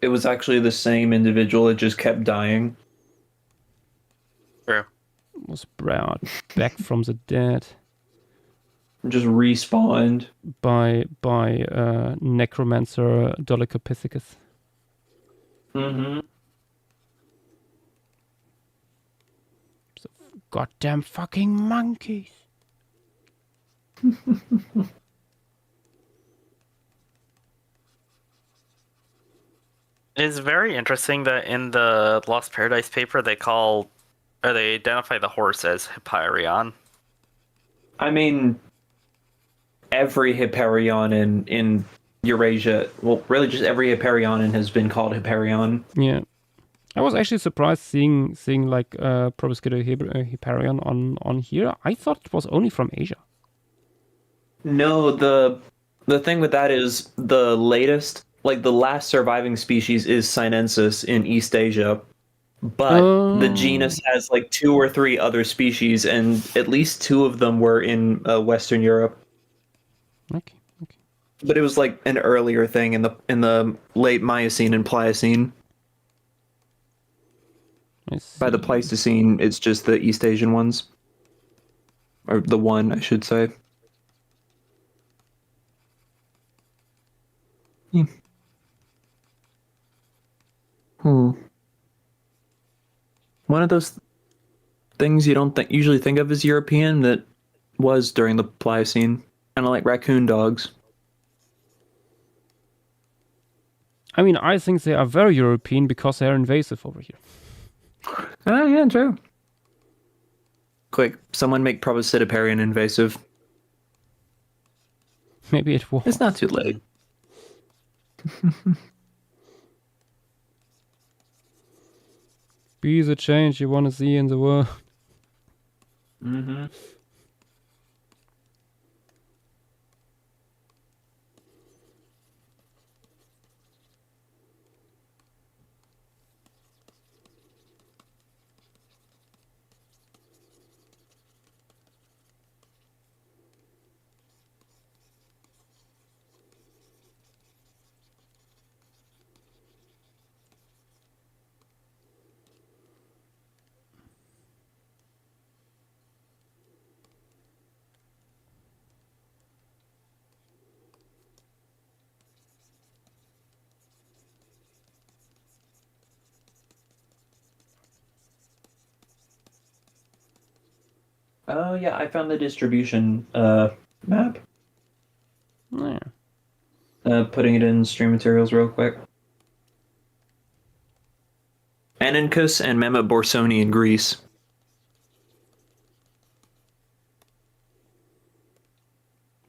It was actually the same individual. It just kept dying. True. Was brought back from the dead. Just respawned by necromancer Dolichopithecus. Mm-hmm. So goddamn fucking monkeys. It's very interesting that in the Lost Paradise paper they identify the horse as Hyperion. I mean, every Hyperion in Eurasia, well, really just every Hyperion has been called Hyperion. Yeah. I was actually surprised seeing like Proboscidean Hyperion on here. I thought it was only from Asia. No, the thing with that is the latest, like the last surviving species is Sinensis in East Asia, but the genus has like 2 or 3 other species, and at least 2 of them were in Western Europe. Okay. But it was like an earlier thing in the late Miocene and Pliocene. By the Pleistocene, it's just the East Asian ones, or the one, I should say. One of those things you don't usually think of as European that was during the Pliocene, kind of like raccoon dogs. I mean, I think they are very European because they are invasive over here. Oh, yeah, true. Quick, someone make Proboscidoparian invasive. Maybe it was. It's not too late. Be the change you want to see in the world. Mm-hmm. Oh yeah, I found the distribution map. Yeah. Putting it in stream materials real quick. Anincus and Mehmet Borsoni in Greece.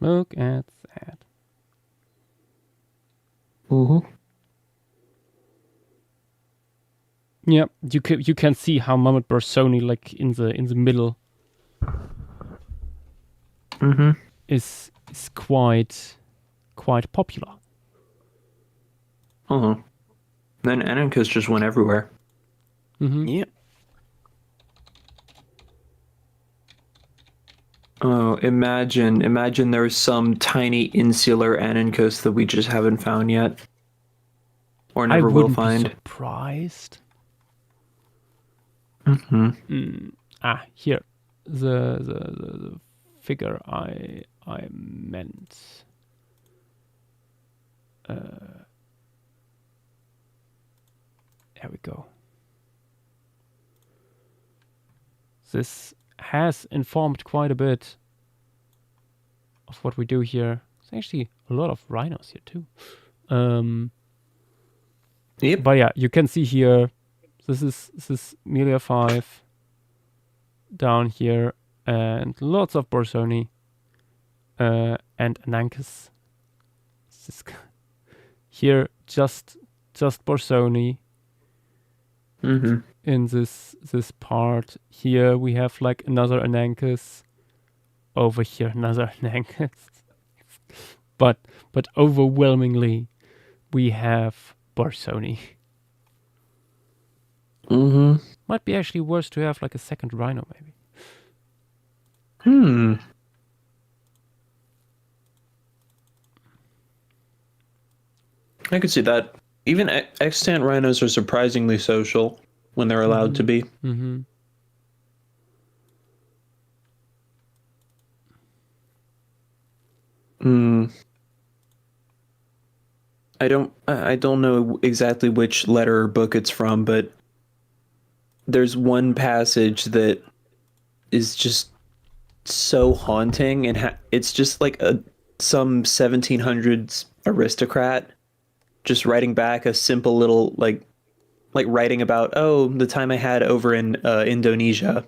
Look at that. Mm-hmm. Yeah, you can see how Mehmet Borsoni, like in the middle, Mm-hmm. is quite popular. Uh-huh. Then Anincus just went everywhere. Mm-hmm. Yep. Oh, imagine there's some tiny insular Anincus that we just haven't found yet. Or never I will wouldn't find. be surprised. Mm-hmm. Here, the figure I meant. There we go. This has informed quite a bit of what we do here. There's actually a lot of rhinos here too. Yep. But yeah, you can see here, this is Melia 5 down here, and lots of Borsoni and Anankis. Here, just Borsoni. Mm-hmm. In this part here, we have like another Anankis. Over here, another Anankis. but overwhelmingly, we have Borsoni. Mm-hmm. Might be actually worse to have like a second rhino, maybe. I could see that. Even extant rhinos are surprisingly social when they're allowed to be. Mm-hmm. I don't know exactly which letter or book it's from, but there's one passage that is just so haunting, and it's just like some 1700s aristocrat just writing back a simple little like writing about, oh, the time I had over in Indonesia.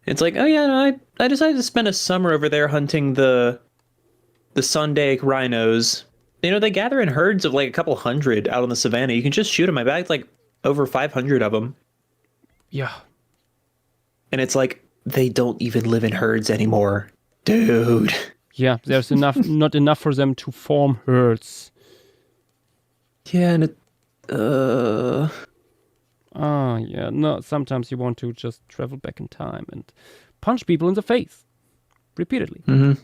It's like, oh yeah, no, I decided to spend a summer over there hunting the Sundaic rhinos. You know, they gather in herds of like a couple hundred out on the savannah. You can just shoot them. I bagged like over 500 of them. Yeah. And it's like, they don't even live in herds anymore. Dude. Yeah, there's not enough for them to form herds. Yeah, and yeah, no, sometimes you want to just travel back in time and punch people in the face. Repeatedly. Mm-hmm.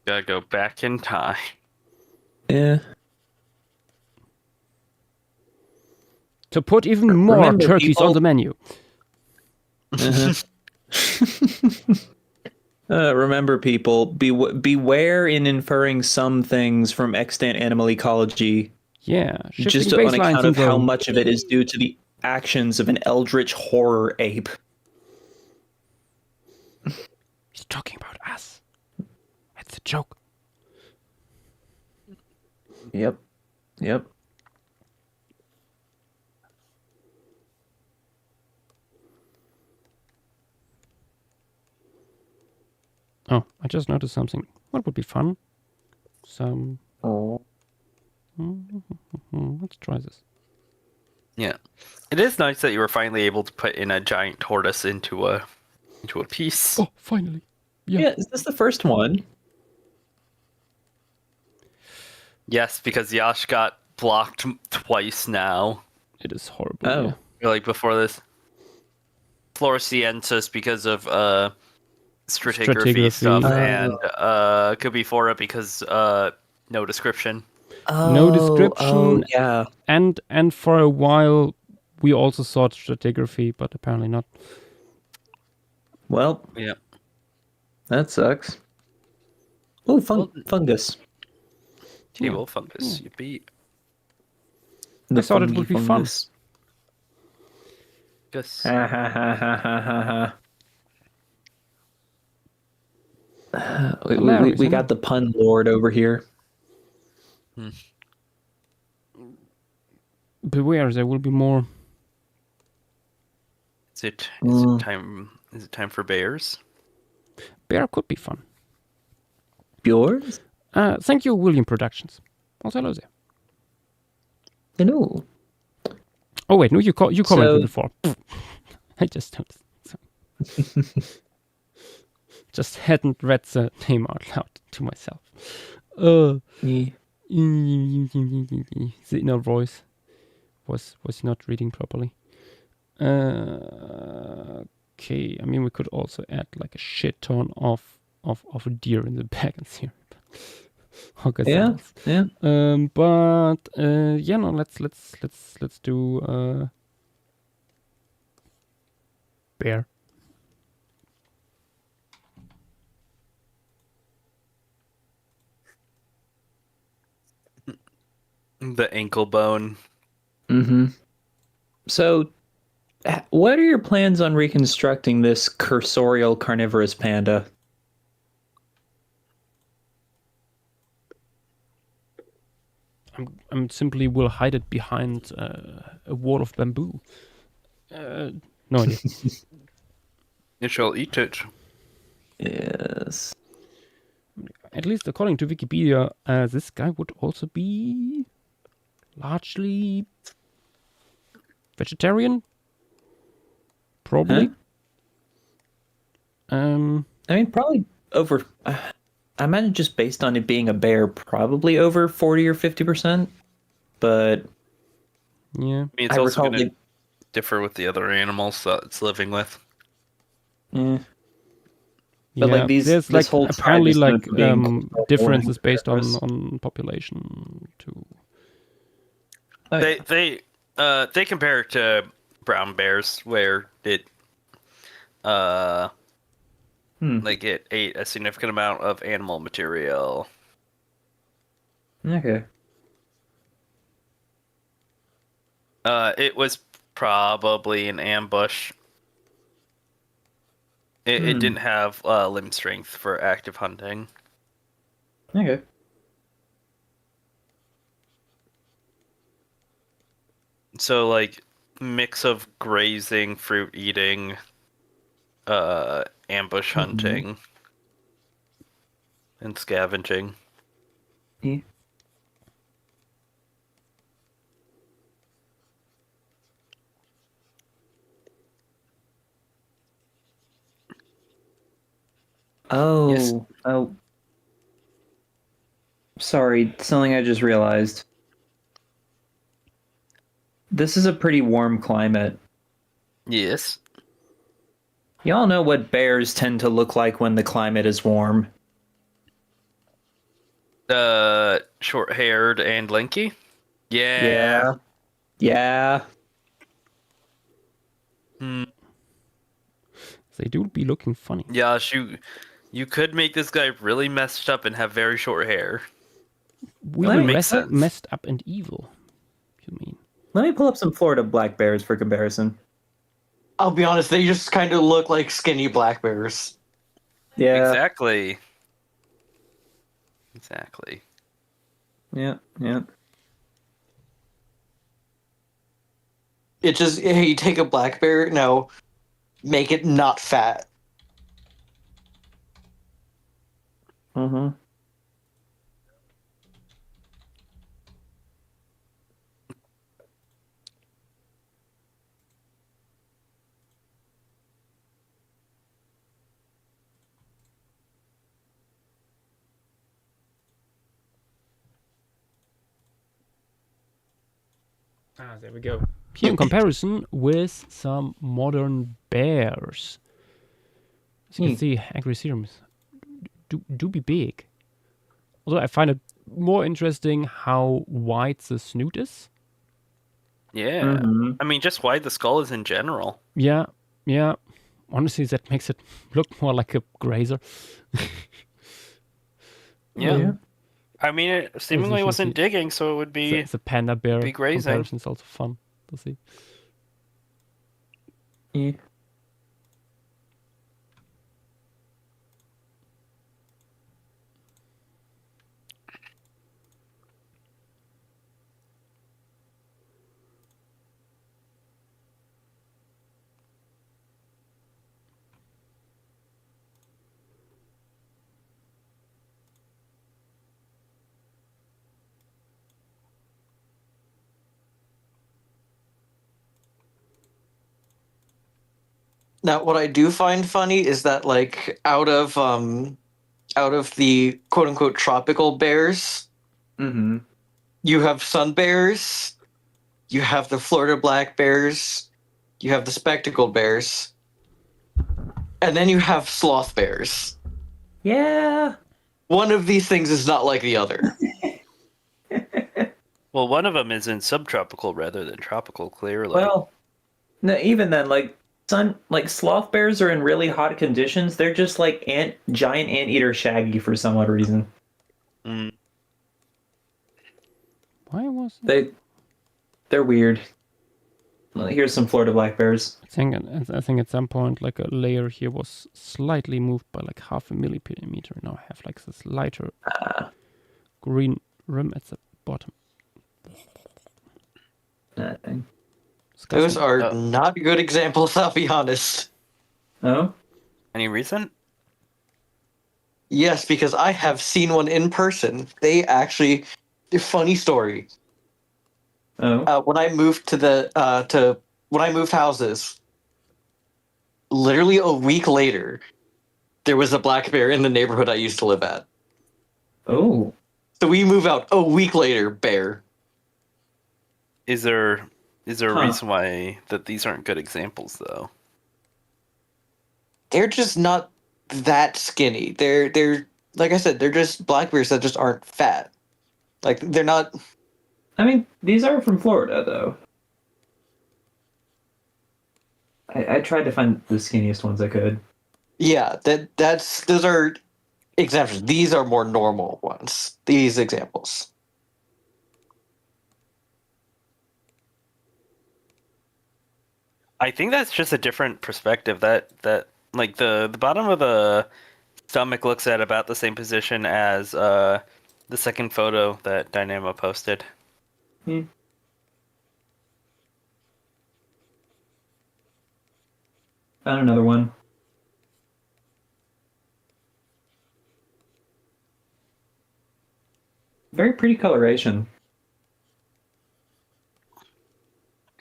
Gotta go back in time. Yeah. To put even more Remember, turkeys people- on the menu. Uh-huh. Remember, people, beware in inferring some things from extant animal ecology. Yeah, Just on account of how much of it is due to the actions of an eldritch horror ape. He's talking about us. It's a joke. Yep. Oh, I just noticed something. What would be fun? Let's try this. Yeah, it is nice that you were finally able to put in a giant tortoise into a piece. Oh, finally. Yeah, is this the first one? Yes, because Yash got blocked twice now. It is horrible. Oh. Yeah. Like before this. Floresiensis because of stratigraphy stuff, and Kubifora because no description. No description. Yeah. And for a while we also sought stratigraphy, but apparently not. Well, Yeah. that sucks. Oh, fungus. Table fungus, you beat. I thought it would be fun. Yes. Ha ha ha ha ha ha. We got the pun lord over here. Beware, there will be more. Is it time? Is it time for bears? Bear could be fun. Yours? Thank you, William Productions. Also, hello there. Hello. Oh wait, no, you commented before. I just noticed. Just hadn't read the name out loud to myself. The inner voice was not reading properly. Okay, I mean we could also add like a shit ton of a deer in the back and see. Okay, yeah. But yeah, no, let's do bear. The ankle bone. Mm-hmm. So, what are your plans on reconstructing this cursorial carnivorous panda? I'm simply will hide it behind a wall of bamboo. No idea. It shall eat it. Yes. At least according to Wikipedia, this guy would also be largely vegetarian. Probably. Huh? I mean, probably over. I imagine just based on it being a bear, probably over 40 or 50%. But yeah, I mean, it's also going to differ with the other animals that it's living with. Yeah. But like there's like whole apparently like differences based on population too. They compare it to brown bears where it like it ate a significant amount of animal material. Okay. It was probably an ambush. It didn't have limb strength for active hunting. Okay. So like mix of grazing, fruit eating, ambush hunting, and scavenging. Yeah. Oh, yes. Oh. Sorry, something I just realized. This is a pretty warm climate. Yes. Y'all know what bears tend to look like when the climate is warm. Short-haired and lanky. Yeah. Yeah. They do be looking funny. Yeah, you could make this guy really messed up and have very short hair. Really messed up and evil. You mean? Let me pull up some Florida black bears for comparison. I'll be honest, they just kind of look like skinny black bears. Yeah. Exactly. Yeah. It just, hey, you take a black bear, now make it not fat. Mm-hmm. There we go. Here in comparison with some modern bears. As you can see, angry serums do be big. Although I find it more interesting how wide the snoot is. Yeah. Mm-hmm. I mean, just why the skull is in general. Yeah. Honestly, that makes it look more like a grazer. Yeah. I mean, it seemingly wasn't digging, so it would be... The panda bear be grazing. comparison is also fun to see. Yeah. Now, what I do find funny is that, like, out of the quote unquote tropical bears, Mm-hmm. you have sun bears, you have the Florida black bears, you have the spectacled bears, and then you have sloth bears. Yeah. One of these things is not like the other. Well, one of them is in subtropical rather than tropical, clearly. Well, no, even then, like sloth bears are in really hot conditions. They're just like giant anteater shaggy for some odd reason. Mm. Why was They're weird. Well, here's some Florida black bears. I think at some point like a layer here was slightly moved by like 0.5 millimeter. Now I have like this lighter green rim at the bottom. Nothing. Those are not good examples, I'll be honest. Oh? Any reason? Yes, because I have seen one in person. They actually, funny story. Oh? When I moved when I moved houses, literally a week later, there was a black bear in the neighborhood I used to live at. Oh. So we move out a week later, bear. Is there a reason why that these aren't good examples, though? They're just not that skinny. They're like I said, they're just black bears that just aren't fat. Like they're not. I mean, these are from Florida, though. I tried to find the skinniest ones I could. Yeah, those are exceptions. These are more normal ones. These examples. I think that's just a different perspective. That like the bottom of the stomach looks at about the same position as the second photo that Dynamo posted. Hmm. Found another one. Very pretty coloration.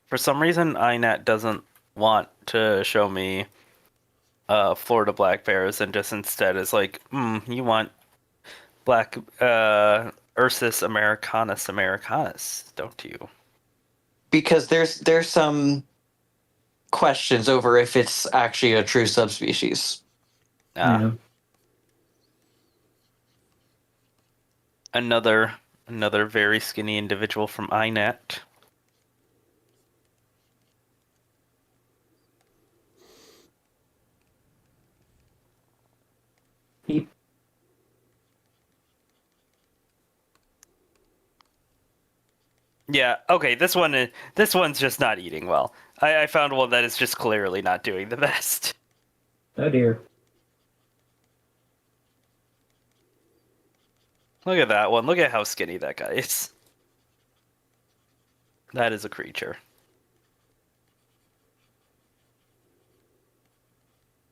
For some reason, INET doesn't want to show me Florida black bears and just instead is like, you want black Ursus americanus, don't you? Because there's some questions over if it's actually a true subspecies. Yeah. Another very skinny individual from INET. Yeah, okay, this one's just not eating well. I found one that is just clearly not doing the best. Oh dear. Look at that one. Look at how skinny that guy is. That is a creature.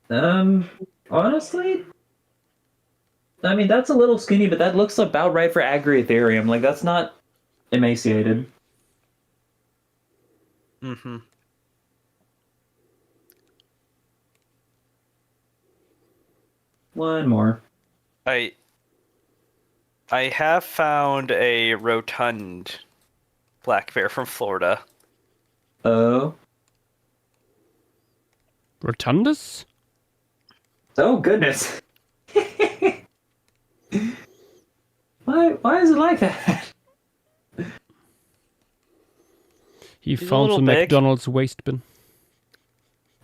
Honestly, I mean, that's a little skinny, but that looks about right for Agrietherium. Like, that's not emaciated. Mm-hmm. One more. I have found a rotund black bear from Florida. Oh. Rotundus? Oh, goodness. Why is it like that? He He's a found little the big. McDonald's waste bin.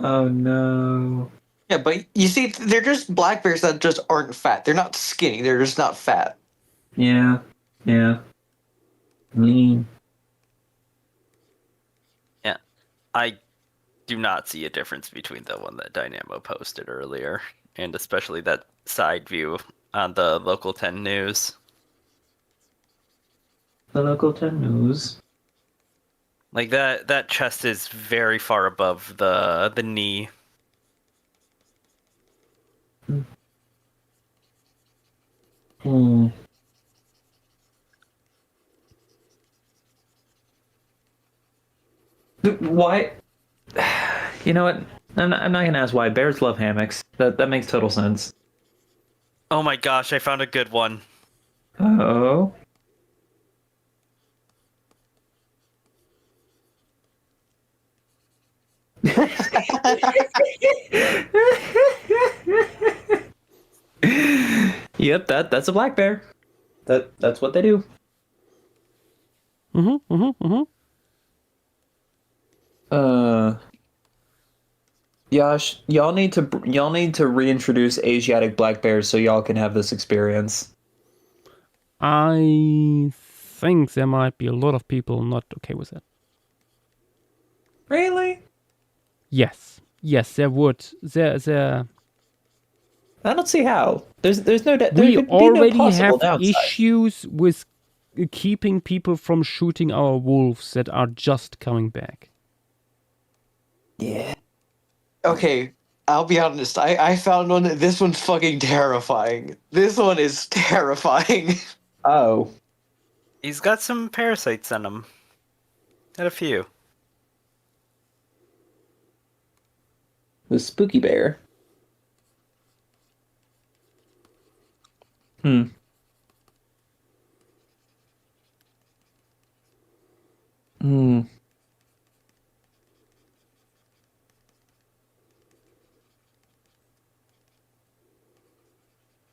Oh, no. Yeah, but you see, they're just black bears that just aren't fat. They're not skinny. They're just not fat. Yeah. Lean. Yeah. I do not see a difference between the one that Dynamo posted earlier, and especially that side view on the Local 10 News. The Local 10 News. Like that chest is very far above the knee. Hmm. Why? You know what? I'm not gonna ask why. Bears love hammocks. That makes total sense. Oh my gosh, I found a good one. Oh. Yep, that's a black bear. That's what they do. Yash, y'all need to reintroduce Asiatic black bears so y'all can have this experience. I think there might be a lot of people not okay with that. Really? Yes, there would. There. I don't see how. There's no. There We could be already no possible have downside. issues with keeping people from shooting our wolves that are just coming back. Yeah. Okay, I'll be honest. I found one. This one's fucking terrifying. This one is terrifying. Oh. He's got some parasites on him. Had a few. The spooky bear. Hmm. Hmm.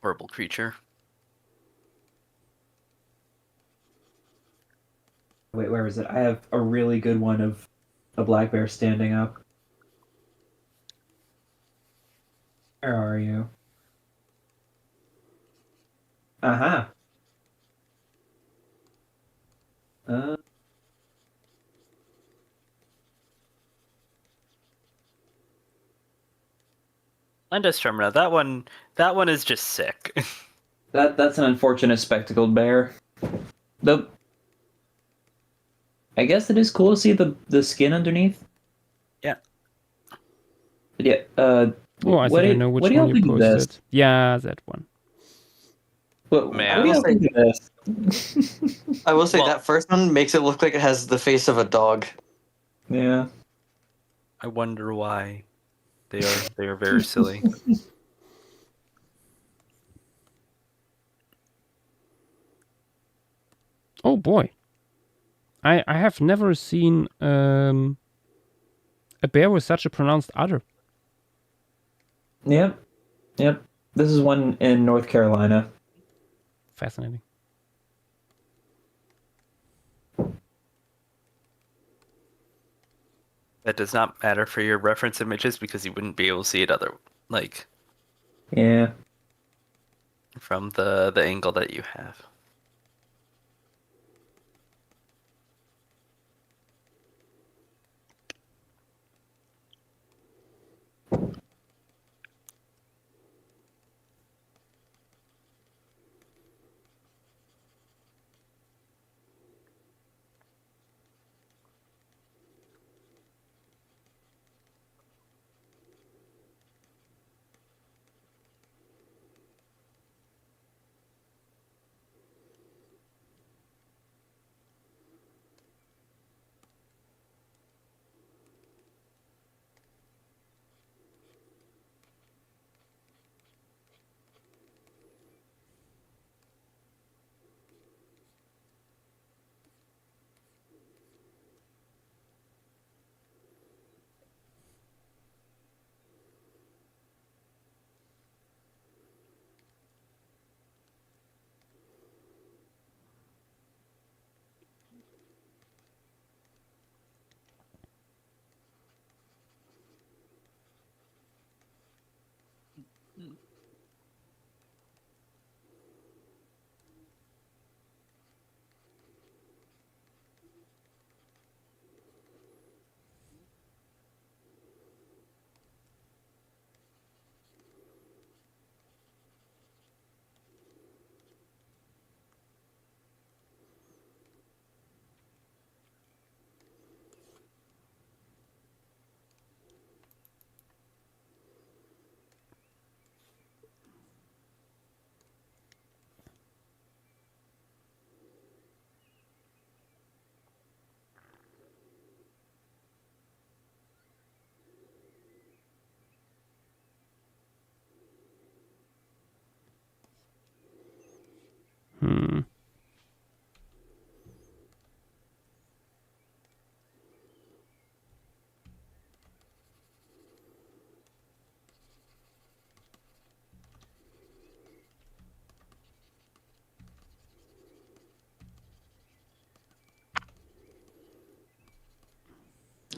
Horrible creature. Wait, where is it? I have a really good one of a black bear standing up. Where are you? Uh-huh. Endostermina, that one is just sick. That's an unfortunate spectacled bear. I guess it is cool to see the skin underneath. Yeah. But yeah, I think I know which one you posted. Yeah, that one. What do you think of this? I will say that first one makes it look like it has the face of a dog. Yeah. I wonder why. They are very silly. Oh boy. I have never seen a bear with such a pronounced udder. Yep. This is one in North Carolina. Fascinating. That does not matter for your reference images because you wouldn't be able to see it Yeah. from the angle that you have.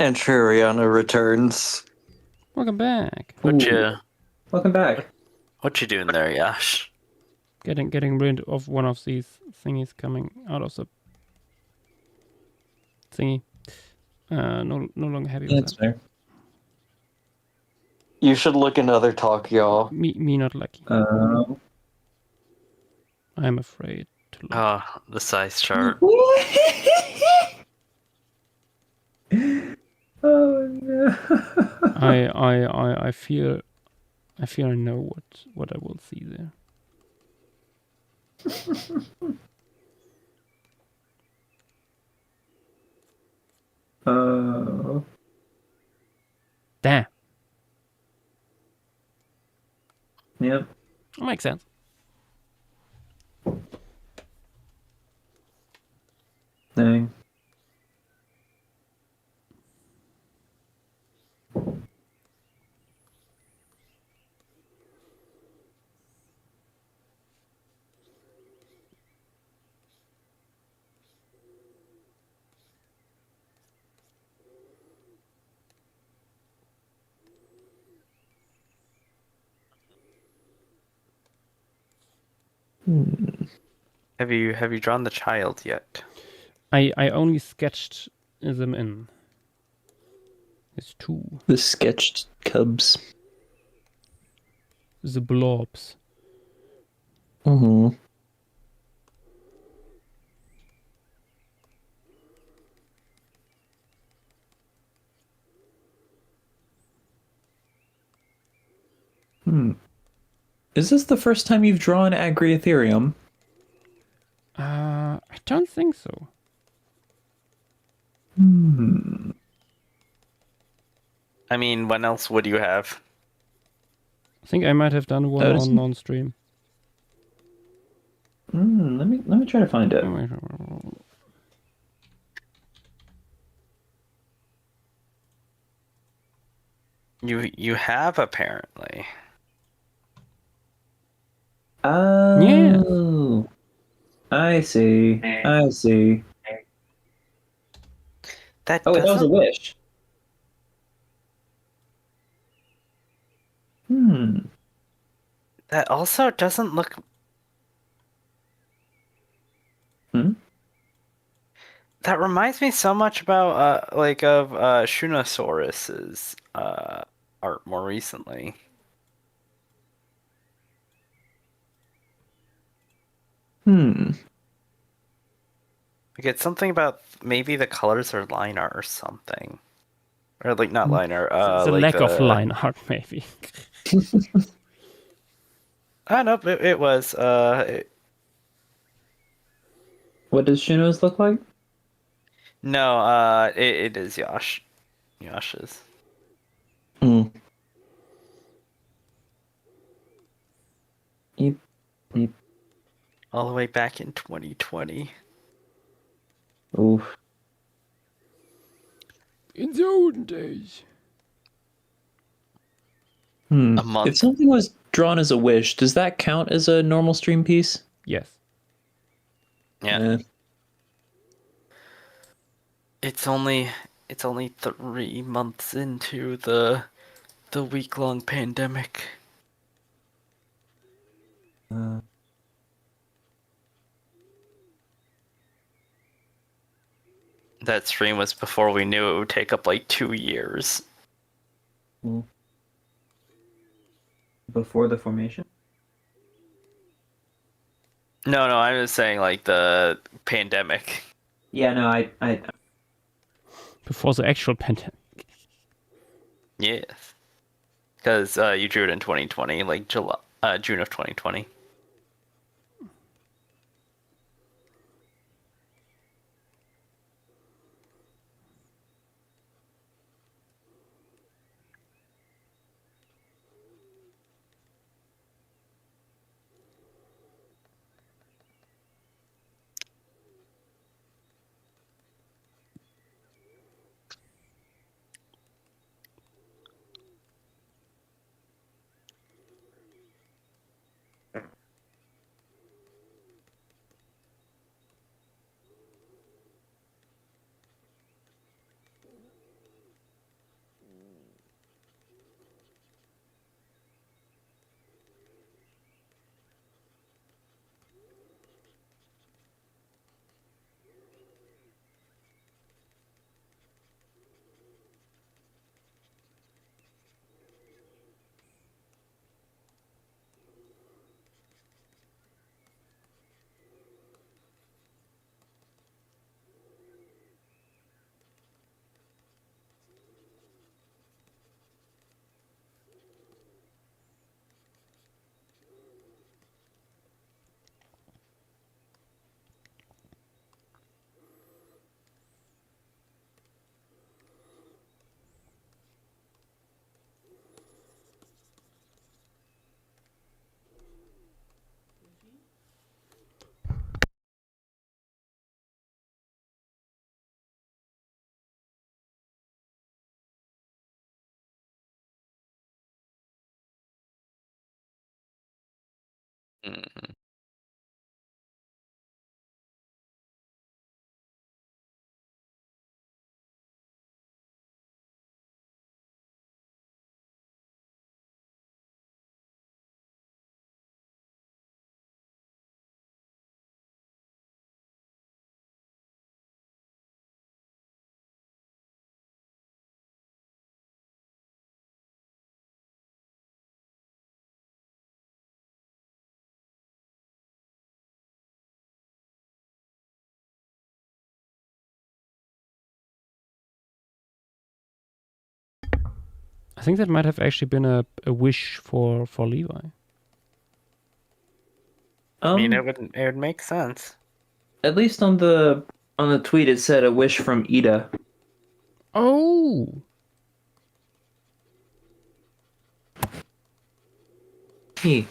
And Truriana returns. Welcome back. Welcome back. What you doing there, Yash? Getting rid of one of these thingies coming out of the thingy. No longer happy with That's that. fair. You should look into other talk, y'all. Me not lucky. I'm afraid to look. Oh, the size chart. Oh no. I feel I know what I will see there. Oh. Damn. Yep. That makes sense. Dang. Have you drawn the child yet? I only sketched them in. It's two. The sketched cubs. The blobs. Mm-hmm. Is this the first time you've drawn Agri-Ethereum? I don't think so. I mean, when else would you have? I think I might have done one on stream. Let me try to find it. You have apparently. Oh. I see. I see. That Oh, that was a wish. That also doesn't look. That reminds me so much about of Shunosaurus's art more recently. Like it's something about maybe the colors are line art or something, or like not line art. The like lack of line art, maybe. I know it was. What does Shuno's look like? No, it is Yash's. Yep. All the way back in 2020. Oof. In the olden days. A month. If something was drawn as a wish, does that count as a normal stream piece? Yes. Yeah. It's only 3 months into the week-long pandemic. That stream was before we knew it would take up like 2 years. Before the formation? No, I was saying like the pandemic. Yeah, no, I Before the actual pandemic. Yes. Because you drew it in 2020, like June of 2020. Mhm. I think that might have actually been a wish for Levi. I mean, it would make sense. At least on the tweet, it said a wish from Ida. Oh. He.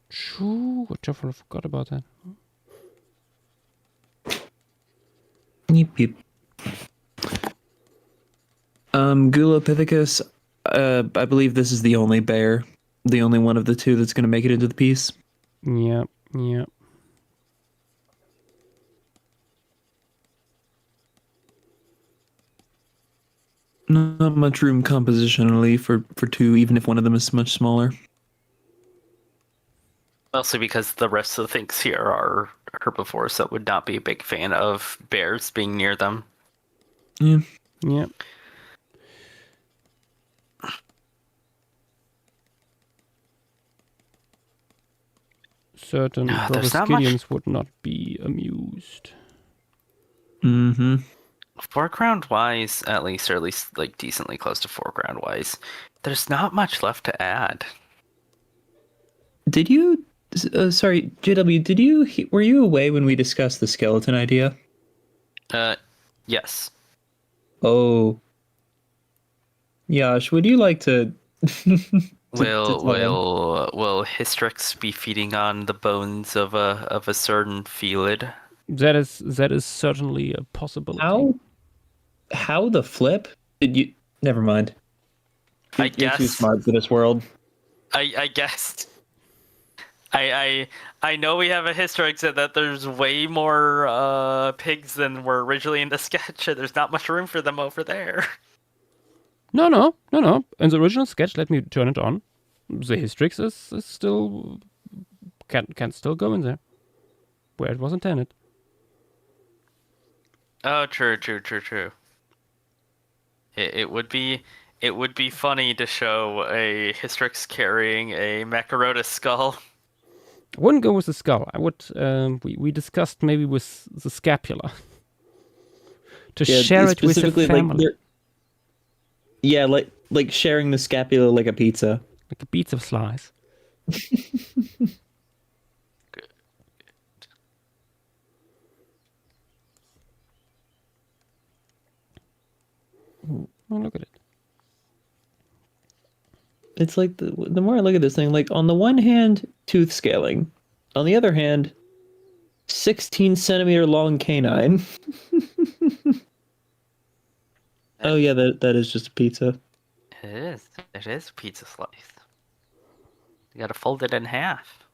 Shoo, I totally forgot about that. Yeep, yeep. Gulopithecus, I believe this is the only bear, the only one of the two that's going to make it into the piece. Yeah, yeah. Not much room compositionally for two, even if one of them is much smaller. Mostly because the rest of the things here are herbivores that would not be a big fan of bears being near them. Yeah. Yeah. Certain there's not much- Proboscidians would not be amused. Mm-hmm. Foreground-wise, at least, or at least like decently close to foreground-wise, there's not much left to add. Did you? Sorry, JW. Did you? Were you away when we discussed the skeleton idea? Yes. Oh. Yash, would you like to? Will Hystrix be feeding on the bones of a certain Felid? That is certainly a possibility. How the flip did you? Never mind. I You're guess too smart for this world. I guessed. I know we have a Hystrix and that there's way more pigs than were originally in the sketch, and there's not much room for them over there. No. In the original sketch, let me turn it on. The Hystrix is still can still go in there, where it was intended. Oh, true. It would be funny to show a Hystrix carrying a Macarotus skull. I wouldn't go with the skull. I would. We discussed maybe with the scapula to share it with the family. Like sharing the scapula like a pizza. Like a pizza slice. Good. Oh, look at it. It's like the more I look at this thing, like on the one hand, tooth scaling, on the other hand, 16-centimeter long canine. Oh yeah, that is just a pizza. It is a pizza slice. You gotta fold it in half.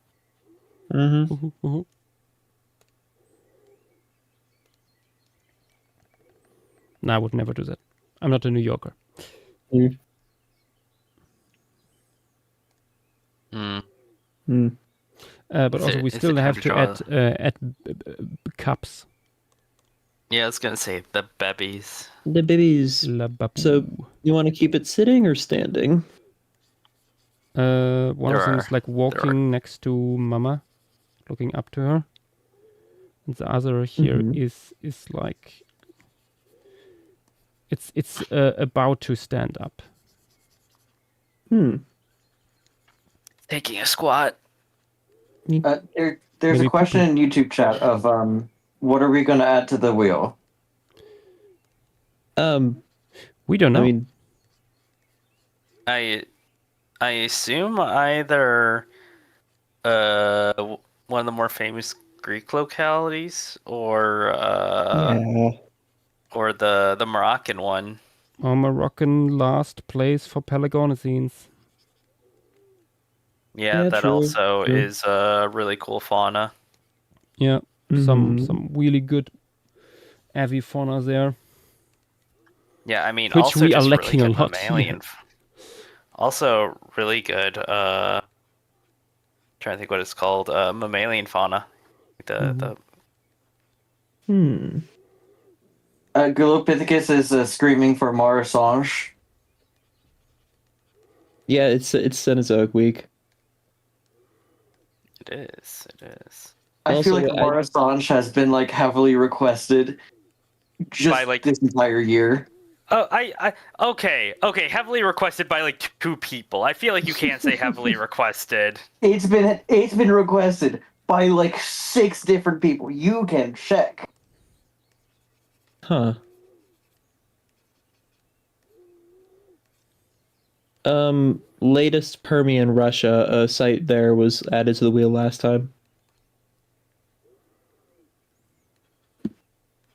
Mm-hmm. No, I would never do that. I'm not a New Yorker. But also, we still have to add cups. Yeah, I was gonna say the babies. The babies. So you want to keep it sitting or standing? One of them is like walking next to Mama, looking up to her, and the other here is like it's about to stand up. Taking a squat. There's a question in YouTube chat of what are we going to add to the wheel? We don't know. I mean, I assume either one of the more famous Greek localities or or the Moroccan one. Moroccan last place for Pelagonazines. Yeah, Yeah, that true, also true. is really cool fauna. Yeah, Mhm. some really good avifauna there. Yeah, I mean, Which also we are just really lacking a good lot mammalian. Also, really good. Trying to think what it's called. Mammalian fauna. The Gulopithecus is screaming for Marasange. Yeah, it's Cenozoic week. It is. It is. I feel like Also, Marasange has been like heavily requested just By, like- this entire year. Oh, okay. Heavily requested by like 2 people. I feel like you can't say heavily requested. It's been requested by like 6 different people. You can check. Huh. Latest Permian, Russia, a site there was added to the wheel last time.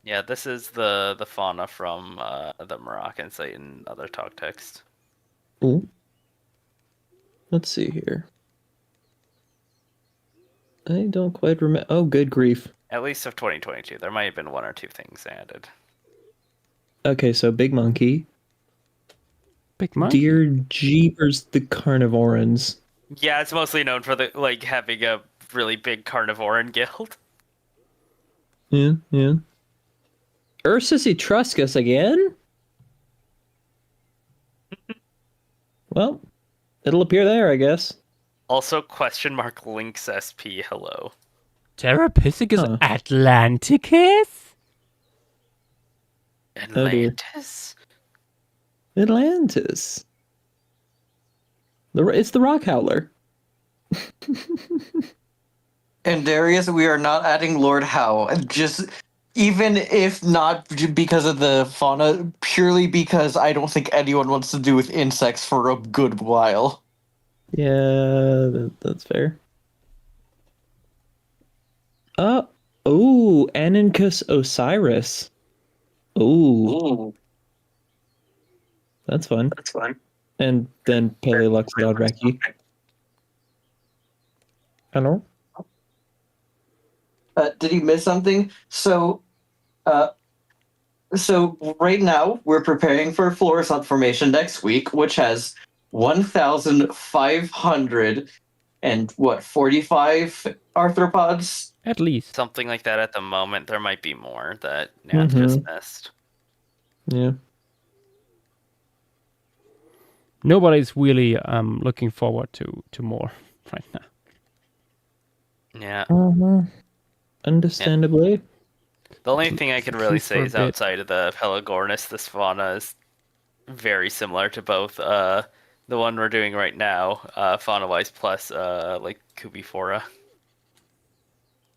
Yeah, this is the fauna from the Moroccan site and other talk text. Ooh. Let's see here. I don't quite remember. Oh, good grief. At least of 2022. There might have been 1 or 2 things added. Okay, so big monkey. Big monkey. Dear Jeepers, the carnivorans. Yeah, it's mostly known for the like having a really big carnivoran guild. Yeah. Ursus etruscus again? Well, it'll appear there, I guess. Also, question mark Lynx SP. Hello. Terrapithecus atlanticus? Oh, dear. Atlantis? Atlantis. It's the rock howler. And Darius, we are not adding Lord Howe. Just even if not because of the fauna, purely because I don't think anyone wants to do with insects for a good while. Yeah, that's fair. Anincus Osiris. Ooh. That's fun. And then Paleoluxodon Reki. Hello? Did you miss something? So right now we're preparing for Florissant formation next week, which has 1,545 arthropods. At least. Something like that at the moment. There might be more that Nat just missed. Yeah. Nobody's really looking forward to more right now. Yeah. Understandably. The only thing I can really Please say for a is bit. outside of the Pelagornis, this fauna is very similar to both the one we're doing right now, fauna-wise, plus like Cubiphora.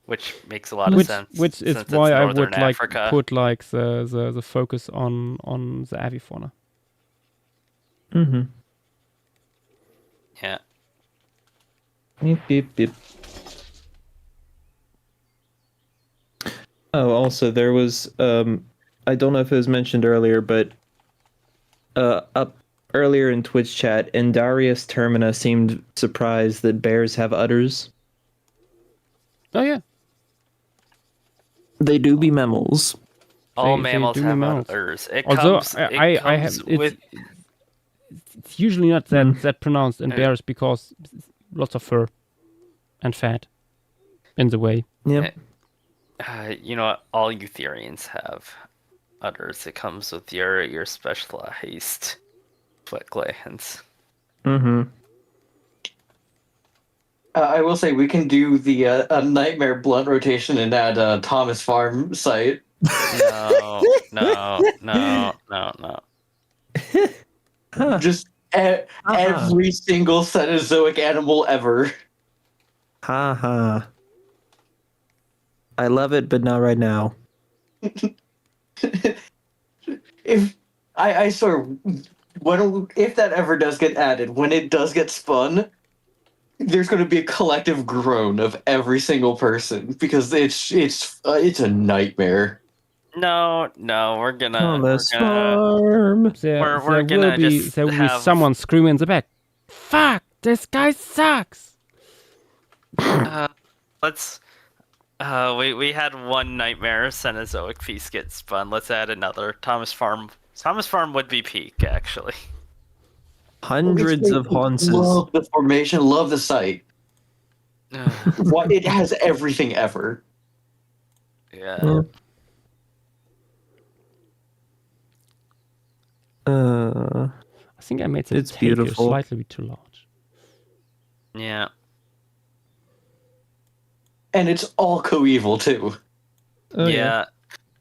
Which makes a lot of sense. Which is since why it's I Northern would like Africa. put like the focus on the avifauna. Mm-hmm. Yeah. Beep. Oh, also there was I don't know if it was mentioned earlier, but up earlier in Twitch chat, Endarius Termina seemed surprised that bears have udders. Oh yeah. They do be mammals. All They mammals do have mammals. udders. It Although comes, I have with it's usually not that pronounced in bears because lots of fur and fat in the way. Yep. you know what? All Eutherians have udders. It comes with your specialized foot glands. Mm-hmm. I will say we can do the a nightmare blunt rotation in that Thomas Farm site. No. Just every single Cenozoic animal ever. Ha. I love it, but not right now. If I swear, if that ever does get added, when it does get spun, there's going to be a collective groan of every single person because it's a nightmare. No, we're gonna. Thomas we're gonna Farm. we're gonna There will be just someone have- screaming in the back. Fuck! This guy sucks. Let's. We had one Nightmare Cenozoic piece get spun. Let's add another. Thomas Farm. Thomas Farm would be peak, actually. Hundreds of haunts. Love the formation. Love the site. What it has everything ever. Yeah. I think I made the It's tape beautiful. slightly too large. Yeah. And it's all coeval too. Oh, yeah.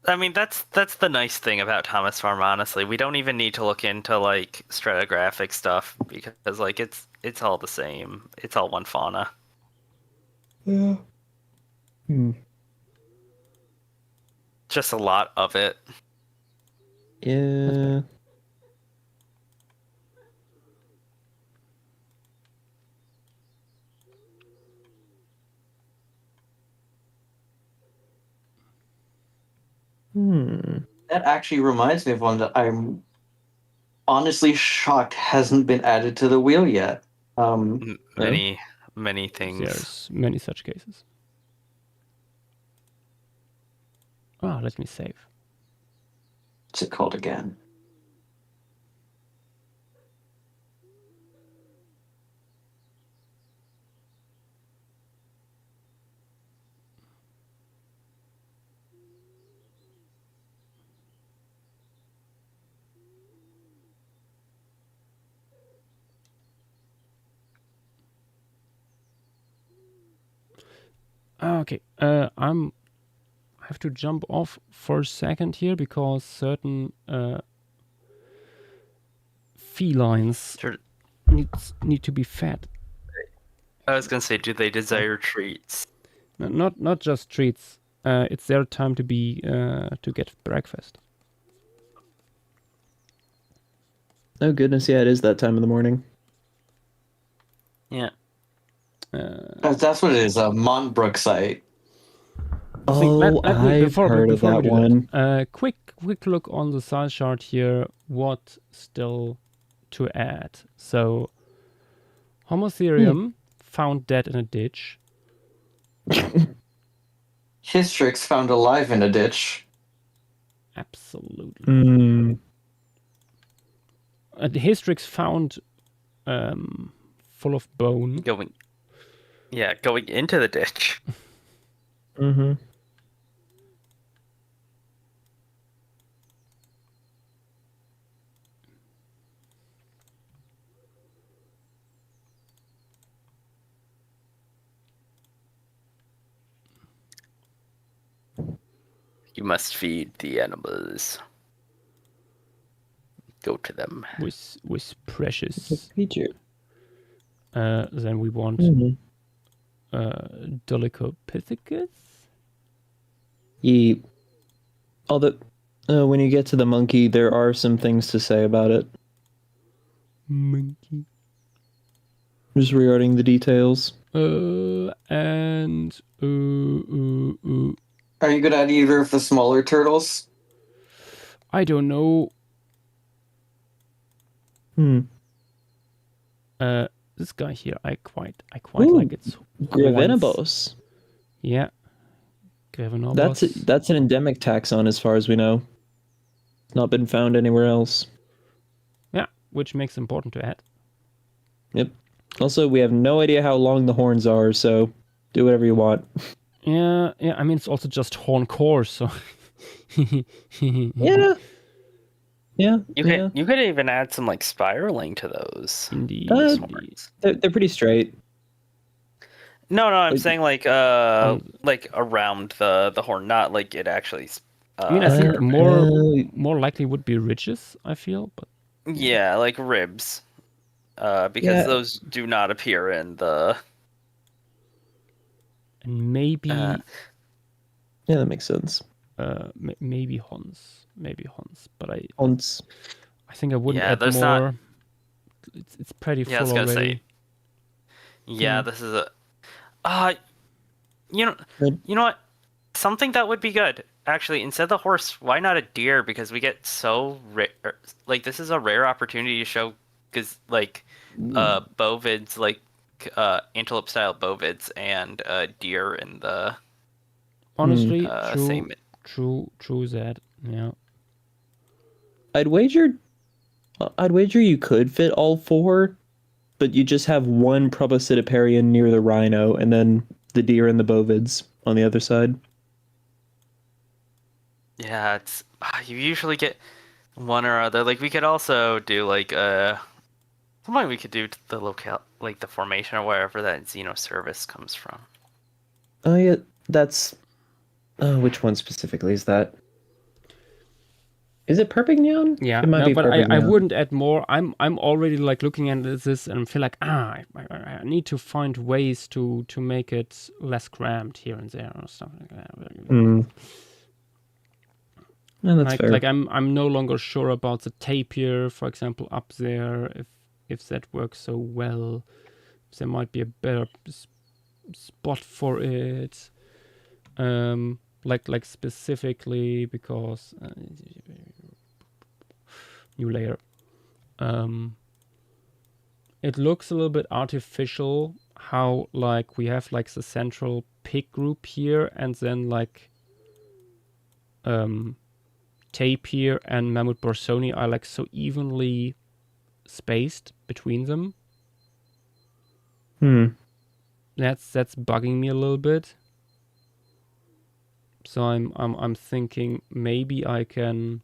I mean, that's the nice thing about Thomas Farm, honestly. We don't even need to look into like stratigraphic stuff because like it's all the same. It's all one fauna. Yeah. Just a lot of it. Yeah. That actually reminds me of one that I'm honestly shocked hasn't been added to the wheel yet. Many things. There's many such cases. Oh, let me save. What's it called again? Okay, I have to jump off for a second here because certain felines need to be fed. I was gonna say, do they desire treats? No, not just treats. It's their time to be to get breakfast. Oh goodness, yeah, it is that time of the morning. Yeah. That's what it is. A Montbrook site. Oh, I've heard of that one. Quick look on the size chart here. What still to add? So, Homotherium found dead in a ditch. Hystrix found alive in a ditch. Absolutely. The Hystrix found full of bone. Going into the ditch. Mm-hmm. You must feed the animals. Go to them. With precious. Feature. Then we want Dolichopithecus. Although when you get to the monkey, there are some things to say about it. Monkey. Just regarding the details. And Are you good at either of the smaller turtles? I don't know. This guy here, I quite like it. Gravenibos. Yeah. Gravenibos. That's an endemic taxon as far as we know. It's not been found anywhere else. Yeah, which makes it important to add. Yep. Also, we have no idea how long the horns are, so do whatever you want. Yeah. I mean, it's also just horn core, so. Yeah. You could even add some like spiraling to those. Indeed. They're pretty straight. No, I'm saying like around the horn, not like it actually. I mean, I think more likely would be ridges. I feel, but yeah, like ribs, because those do not appear in the. And maybe. Yeah, that makes sense. Maybe Hons, but I think I wouldn't Yeah, add there's more. not. It's pretty full Yeah, I was gonna already. say. Yeah, this is a. You know what? Something that would be good. Actually, instead of the horse, why not a deer? Because we get so rare. Like this is a rare opportunity to show, because like, bovids like antelope-style bovids and deer in the Honestly, same. true that. Yeah. I'd wager you could fit all 4, but you just have one Proboscidiparian near the rhino, and then the deer and the bovids on the other side. Yeah, it's you usually get one or other. Like we could also do like something we could do to the locale, like the formation or wherever that Xenocervus comes from. Oh yeah, that's. Which one specifically is that? Is it Perpignan? Yeah, it might no, be but I Perpignan. wouldn't add more. I'm already like looking at this and feel like I need to find ways to make it less cramped here and there or stuff like that. No, that's fair. Like I'm no longer sure about the tapir, for example, up there. If that works so well, there might be a better spot for it. Like specifically because new layer. It looks a little bit artificial how like we have like the central pig group here and then like tapir and Mammoth borsoni are like so evenly spaced between them. That's bugging me a little bit. So I'm thinking maybe I can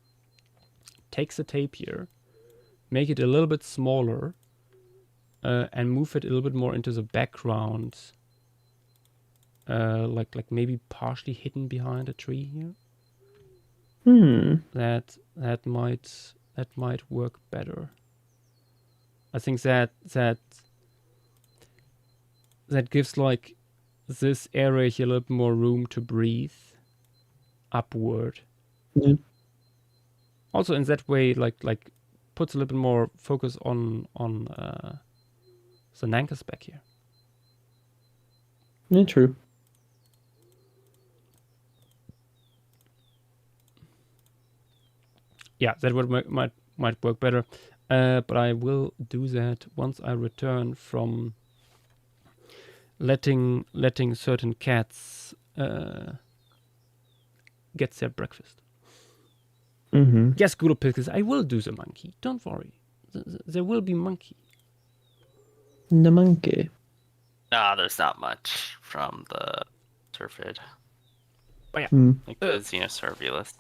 take the tapir, make it a little bit smaller, and move it a little bit more into the background. Like maybe partially hidden behind a tree here. That might work better. I think that gives like this area here a little bit more room to breathe upward. Also in that way like puts a little bit more focus on the Nankas back here. Yeah, true. Yeah, that would might work better. But I will do that once I return from letting certain cats get their breakfast. Yes, Gulopithecus, I will do the monkey. Don't worry. There will be monkey. The monkey. Nah, there's not much from the Surfid. Oh yeah. Like the Xenocervulus.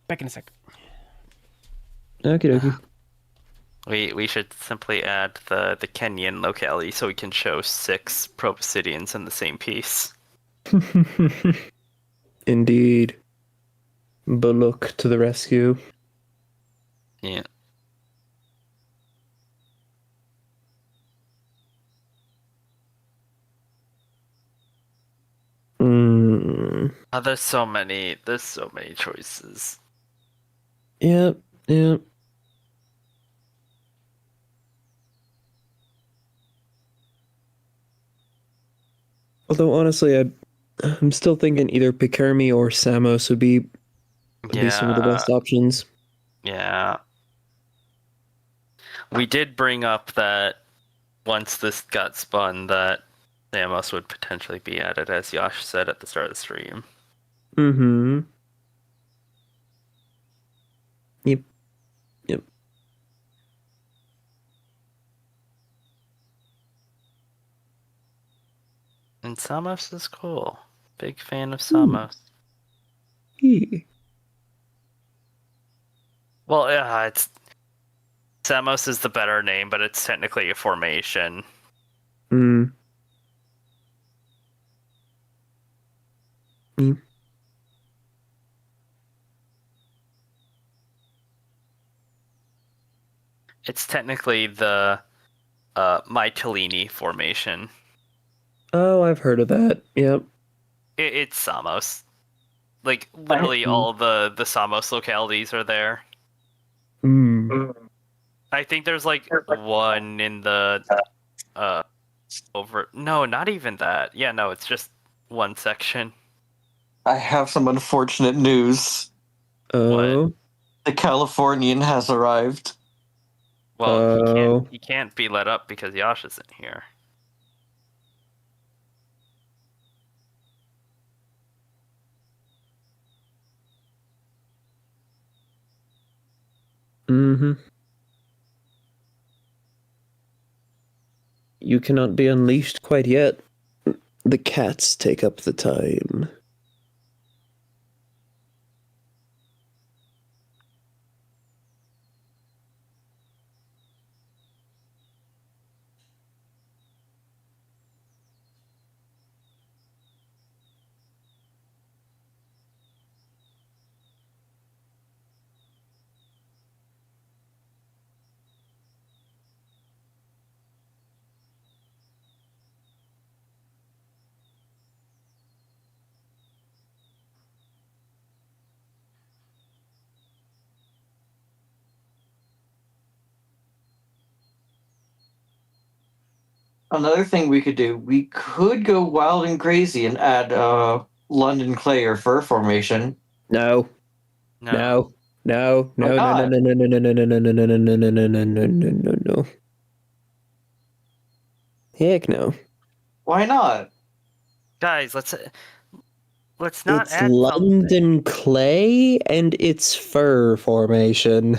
Back in a sec. Okie dokie. We should simply add the Kenyan locality so we can show 6 Proboscideans in the same piece. Indeed. Bullock to the rescue. Yeah. Oh, there's so many choices. Yep. Although honestly, I'm still thinking either Pikermi or Samos would be some of the best options. Yeah. We did bring up that once this got spun that Samos would potentially be added, as Yash said at the start of the stream. Yep. And Samos is cool. Big fan of Samos. Well, yeah, Samos is the better name, but it's technically a formation. It's technically the Mytilene formation. Oh, I've heard of that. Yep. It's Samos. Like, literally all the Samos localities are there. I think there's like one in the over. No, not even that. Yeah, no, it's just one section. I have some unfortunate news. Oh. The Californian has arrived. Well, he can't be let up because Yash isn't here. Mm-hmm. You cannot be unleashed quite yet. The cats take up the time. Another thing we could do, we could go wild and crazy and add London clay or fur formation. No. No. No. No. No. not? No. No. No. No. No. No. No. No. No. No. No. No. No. No. No. No. No. Heck no. Why not? Guys, let's not It's add London something. clay and it's fur formation.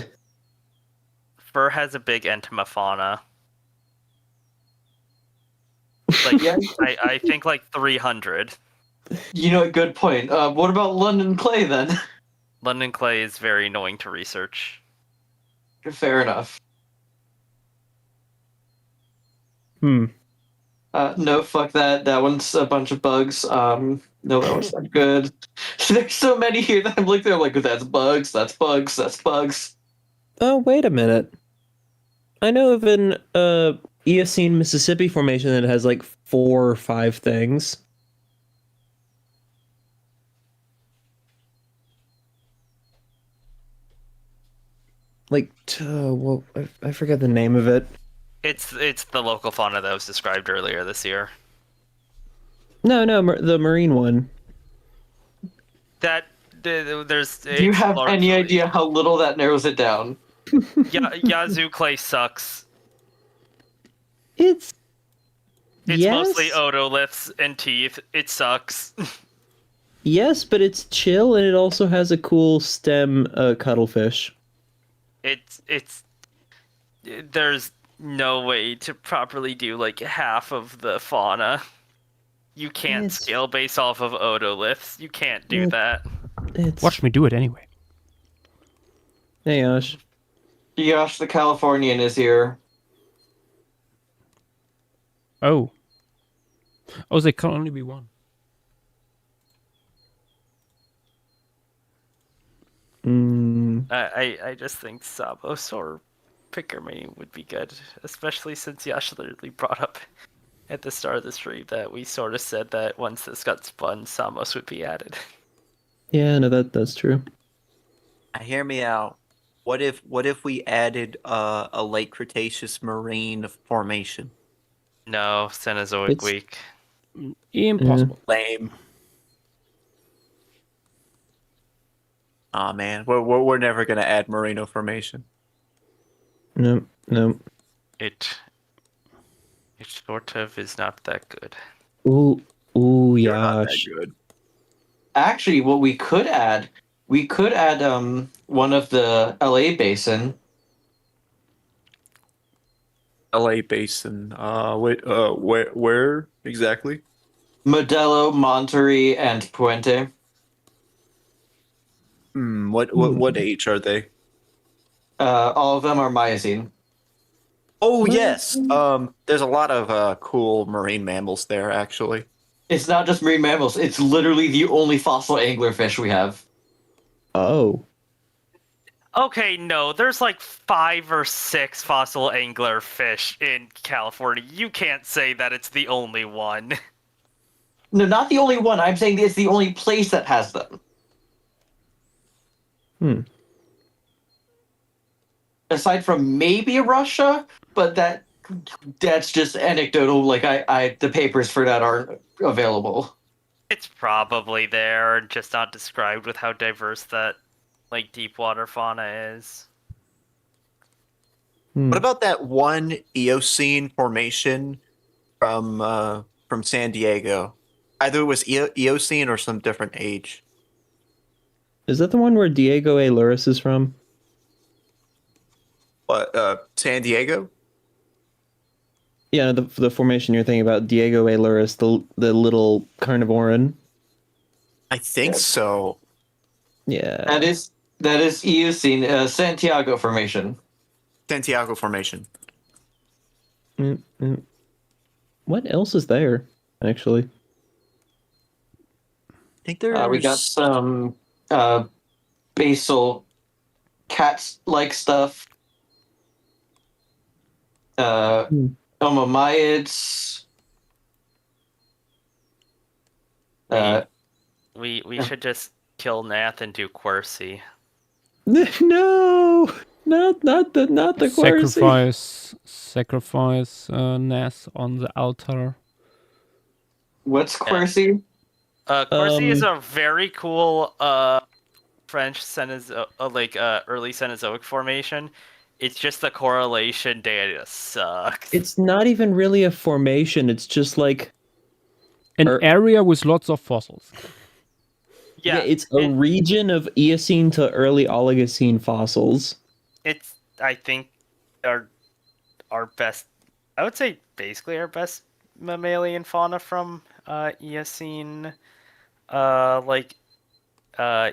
Fur has a big entomofauna. Like Yeah. I think like 300. You know, good point. What about London clay then? London clay is very annoying to research. Fair enough. No, fuck that. That one's a bunch of bugs. No, that one's not good. There's so many here that I'm looking at, like, that's bugs, that's bugs, that's bugs. Oh, wait a minute. I know of an Eocene Mississippi formation that has like 4 or 5 things. Like, well, I forget the name of it. It's the local fauna that was described earlier this year. No, the marine one. There's. Do you have any idea how little that narrows it down? Yazoo clay sucks. It's It's mostly otoliths and teeth. It sucks. Yes, but it's chill and it also has a cool stem cuttlefish. There's no way to properly do like half of the fauna. You can't scale based off of otoliths. You can't do that. Watch me do it anyway. Hey, Yash. Yash the Californian is here. Oh, there can only be one. I just think Sabos or Pickerme would be good, especially since Yash literally brought up at the start of the stream that we sort of said that once this got spun, Samos would be added. Yeah, no, that's true. Hear me out. What if we added a late Cretaceous marine formation? No, Cenozoic week. Impossible. Lame. Aw, man, we're never gonna add Merino formation. No. It sort of is not that good. Ooh, You're not that Yash. good. Actually, what we could add one of the LA basin. LA Basin. Where exactly? Modelo, Monterey, and Puente. What age are they? All of them are Miocene. Oh yes. There's a lot of cool marine mammals there, actually. It's not just marine mammals. It's literally the only fossil anglerfish we have. Oh. Okay, no, there's like 5 or 6 fossil anglerfish in California. You can't say that it's the only one. No, not the only one. I'm saying it's the only place that has them. Aside from maybe Russia, but that's just anecdotal. Like the papers for that aren't available. It's probably there, just not described with how diverse that like deep water fauna is. What about that one Eocene formation from San Diego? Either it was Eocene or some different age. Is that the one where Diego A. Luris is from? What, San Diego? Yeah, the formation you're thinking about, Diego A. Luris, the little carnivoran. I think so. Yeah. That is Eocene, Santiago Formation. Santiago Formation. What else is there, actually? I think there's... We got some basal cat-like stuff. Omomyids. We should just kill Nath and do Quercy. No, not the Quercy. Sacrifice Ness on the altar. What's Quercy? Quercy is a very cool French early Cenozoic formation. It's just the correlation data sucks. It's not even really a formation. It's just like an area with lots of fossils. Yeah, it's a region of Eocene to early Oligocene fossils. It's, I think, our best. I would say basically our best mammalian fauna from Eocene,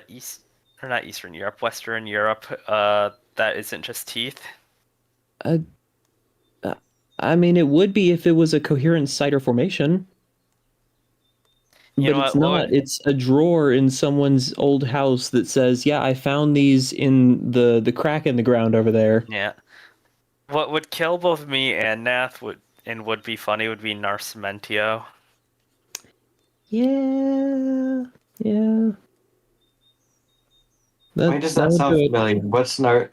East or not Eastern Europe, Western Europe. That isn't just teeth. I mean, it would be if it was a coherent site or formation. But it's not. It's a drawer in someone's old house that says, "Yeah, I found these in the crack in the ground over there." Yeah. What would kill both me and Nath would be funny would be Narcimentio. Yeah. Why does that sound familiar? What's it's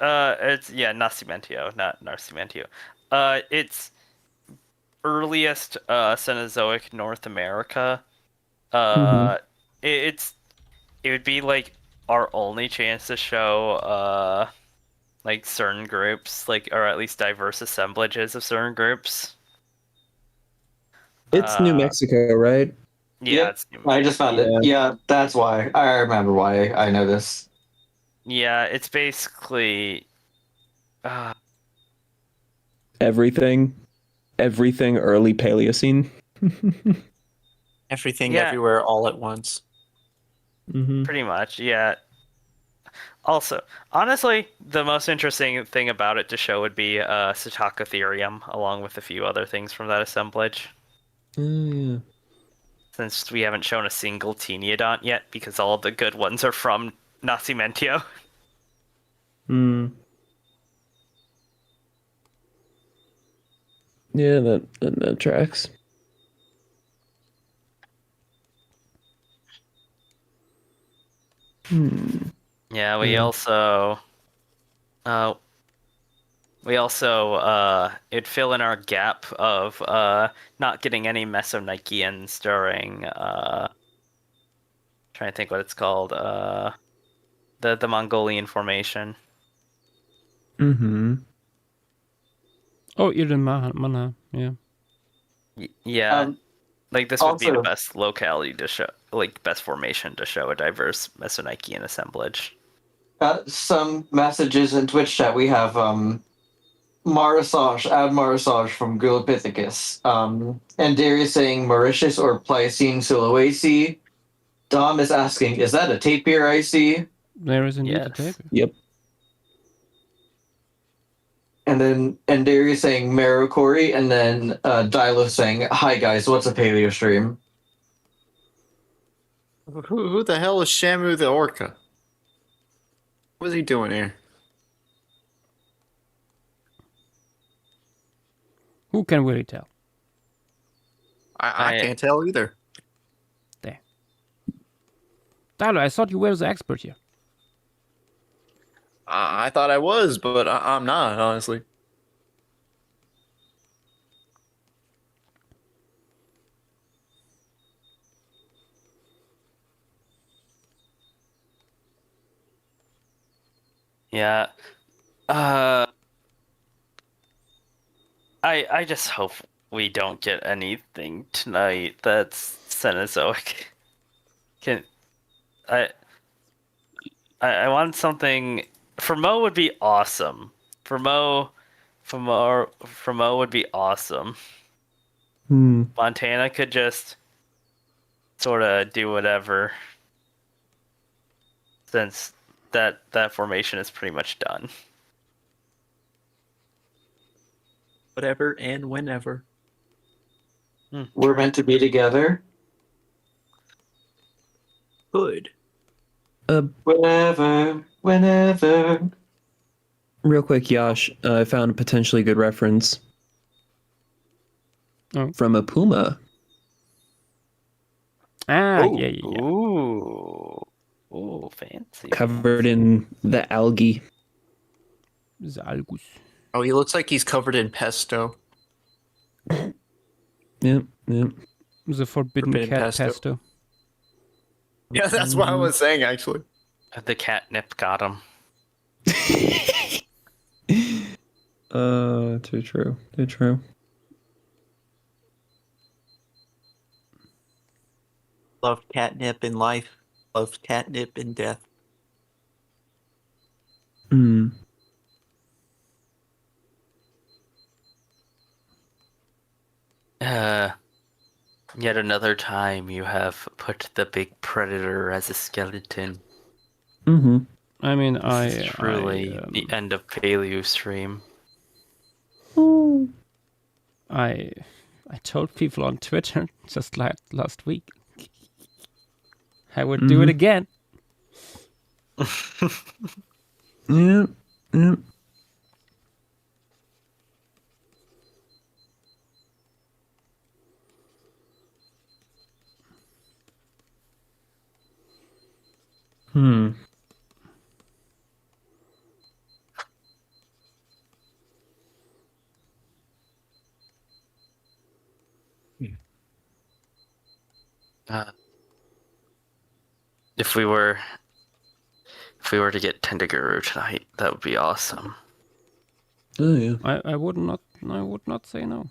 Nascimentio, not Narcimentio. It's earliest Cenozoic North America. It would be like our only chance to show like certain groups, or at least diverse assemblages of certain groups. It's New Mexico, right? Yeah, yep. it's New Mexico. I just found it. Yeah, that's why. I remember why I know this. Yeah, it's basically everything early Paleocene. Everything everywhere all at once. Pretty much, yeah. Also, honestly, the most interesting thing about it to show would be Psittacotherium, along with a few other things from that assemblage. Yeah. Since we haven't shown a single Teniodont yet, because all of the good ones are from Nascimentio. Yeah, that tracks. Yeah, we also it'd fill in our gap of not getting any Mesonikeans during trying to think what it's called, the Mongolian formation. Oh, Irin Mana, yeah. Yeah. This would be the best locality to show, best formation to show a diverse Mesonikean assemblage. Some messages in Twitch chat. We have Marasage from Gulopithecus. And Darius saying Mauritius or Pliocene Sulawesi. Dom is asking, is that a tapir I see? There is indeed a tapir. Yep. And Darius saying Marocori, and then Dilo saying, hi guys, what's a paleo stream? Who the hell is Shamu the Orca? What's he doing here? Who can really tell? I can't tell either. There. Dilo, I thought you were the expert here. I thought I was, but I'm not, honestly. Yeah. I just hope we don't get anything tonight that's Cenozoic. I want something. For Mo would be awesome. For Mo would be awesome. Montana could just sort of do whatever, since that formation is pretty much done. Whatever and whenever. We're meant to be together. Good. Whenever. Real quick, Yash, I found a potentially good reference from a puma. Yeah. Ooh, fancy. Covered in the algae. The algus. Oh, he looks like he's covered in pesto. Yep. The forbidden cat pesto. Yeah, that's what I was saying, actually. The catnip got him. Too true. Loved catnip in life. Loved catnip in death. Yet another time you have put the big predator as a skeleton. I mean, This is truly the end of Paleo stream. I told people on Twitter just like last week I would do it again. Yeah. If we were to get Tendaguru tonight, that would be awesome. Oh yeah. I would not say no.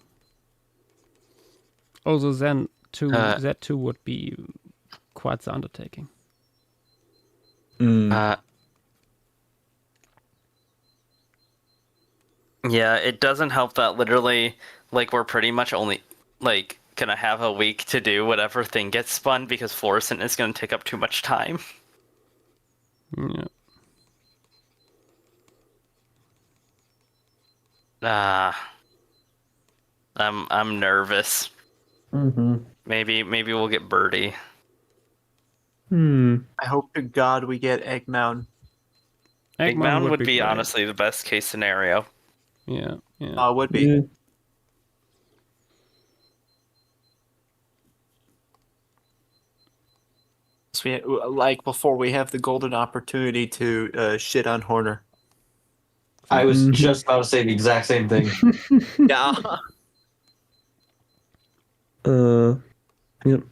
Also, then that too would be quite the undertaking. Yeah, it doesn't help that literally, like, we're pretty much only, like, gonna have a week to do whatever thing gets spun because Florissant is gonna take up too much time. Yeah. I'm nervous. Maybe we'll get Birdie. I hope to God we get Eggmound. Eggmound would be great. honestly the best case scenario. Yeah. Would be. So like before we have the golden opportunity to shit on Horner. I was just about to say the exact same thing. Yeah. Yep.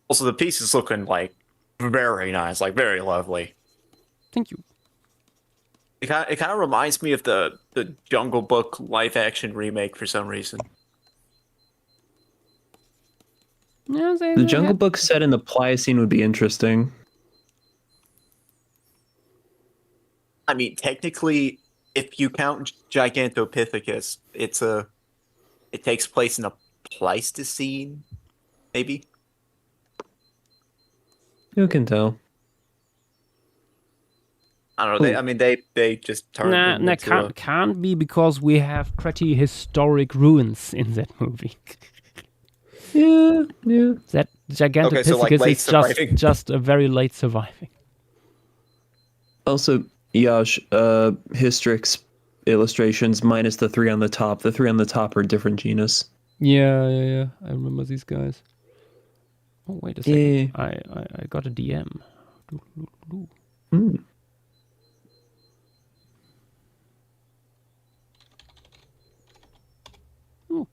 Also, the piece is looking like very nice, like very lovely. Thank you. It kind of reminds me of the Jungle Book live action remake for some reason. Yeah, The Jungle Book set in the Pliocene would be interesting. I mean, technically, if you count Gigantopithecus, it takes place in a Pleistocene, maybe. You can tell. I don't know. They just turned. Can't be because we have pretty historic ruins in that movie. Yeah. That Gigantopithecus is just a very late surviving. Also, Yash, Hystrix illustrations minus the three on the top. The three on the top are a different genus. Yeah. I remember these guys. Oh, wait a second. I got a DM. Oh.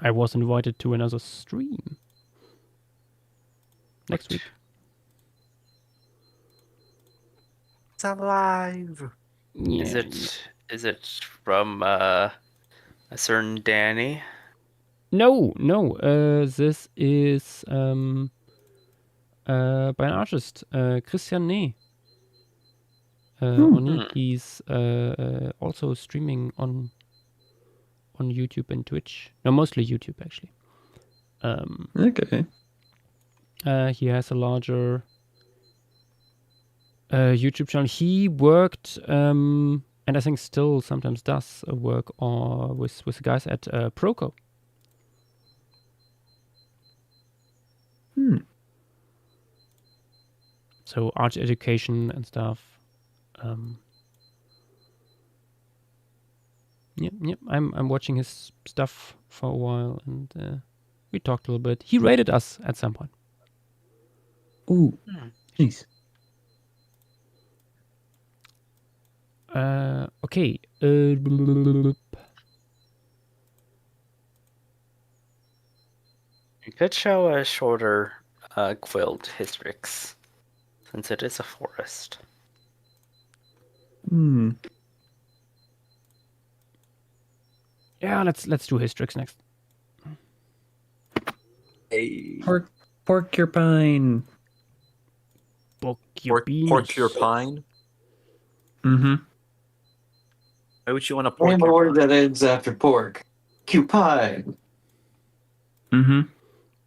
I was invited to another stream. next week. It's alive. Yeah. Is it from a certain Danny? No. This is by an artist, Christian Ney. He's also streaming on YouTube and Twitch. No, mostly YouTube actually. Okay. He has a larger YouTube channel. He worked, and I think still sometimes does work with the guys at Proco. So art education and stuff. Yeah. I'm watching his stuff for a while, and we talked a little bit. He rated us at some point. Ooh, nice. Okay. You could show a shorter quilled Hystrix, since it is a forest. Yeah, let's do Hystrix next. Porcupine. Porcupine. Mm-hmm. Why would you want to Name a porcupine? word that ends after pork. Cupine. Mm-hmm.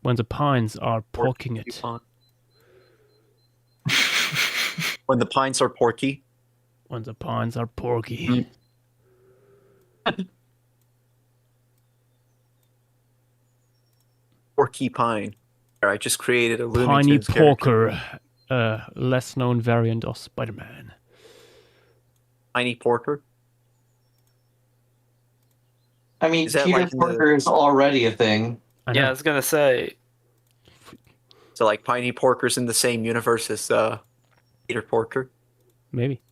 When the pines are porking it. Porcupine. When the pines are porky. When the pines are porky. Porcupine. I just created a Looney Piney Tunes character. Porker, less known variant of Spider-Man. Piney Porker. I mean, Is that Peter like in Porker is already a thing. Yeah, I was gonna say. So like Piney Porker's in the same universe as Peter Porker. Maybe.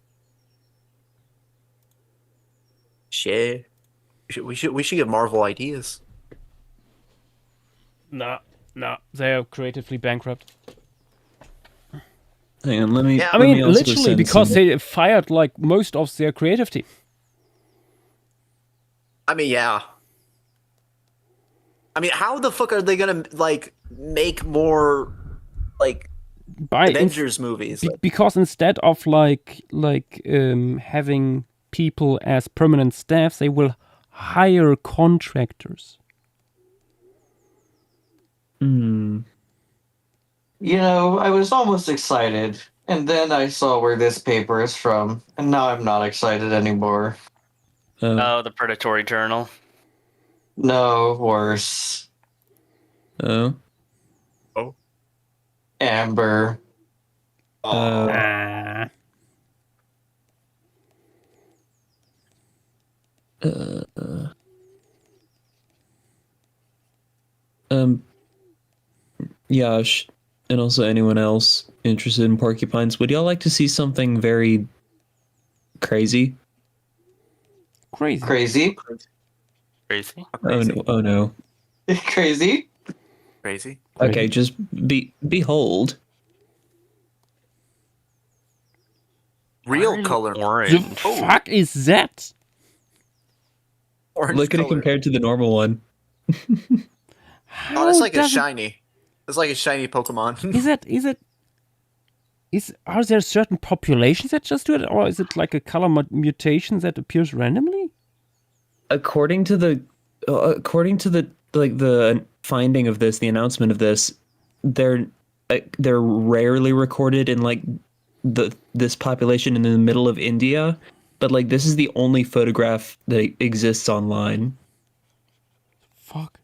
Shit. We should get Marvel ideas. No, they are creatively bankrupt. Hang on, let me. Yeah, I let mean, me also literally, send because some- they fired like most of their creative team. I mean, yeah. I mean, how the fuck are they gonna like make more like Avengers movies? Because instead of like having people as permanent staff, they will hire contractors. You know, I was almost excited, and then I saw where this paper is from, and now I'm not excited anymore. Oh, the Predatory Journal. No, worse. Oh. Amber. Yash, and also anyone else interested in porcupines, would y'all like to see something very crazy? Crazy. Crazy. Oh no. Crazy. Crazy. Okay, just behold. Real color. Orange. The fuck is that? Orange Look at it color. compared to the normal one. Oh, that's like a shiny. It's like a shiny Pokemon. Are there certain populations that just do it, or is it like a color mutation that appears randomly? According to the finding of this, the announcement of this, they're rarely recorded in like this population in the middle of India, but like this is the only photograph that exists online. Fuck.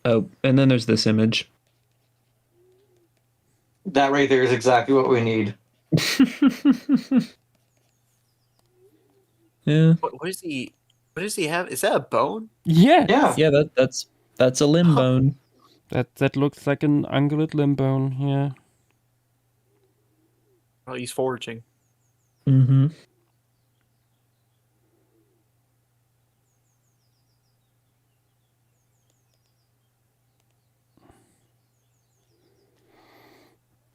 Oh, and then there's this image. That right there is exactly what we need. Yeah. What does he have? Is that a bone? Yeah. Yeah. Yeah, that's a limb bone. That looks like an ungulate limb bone. Yeah. Oh, he's foraging. Mm-hmm.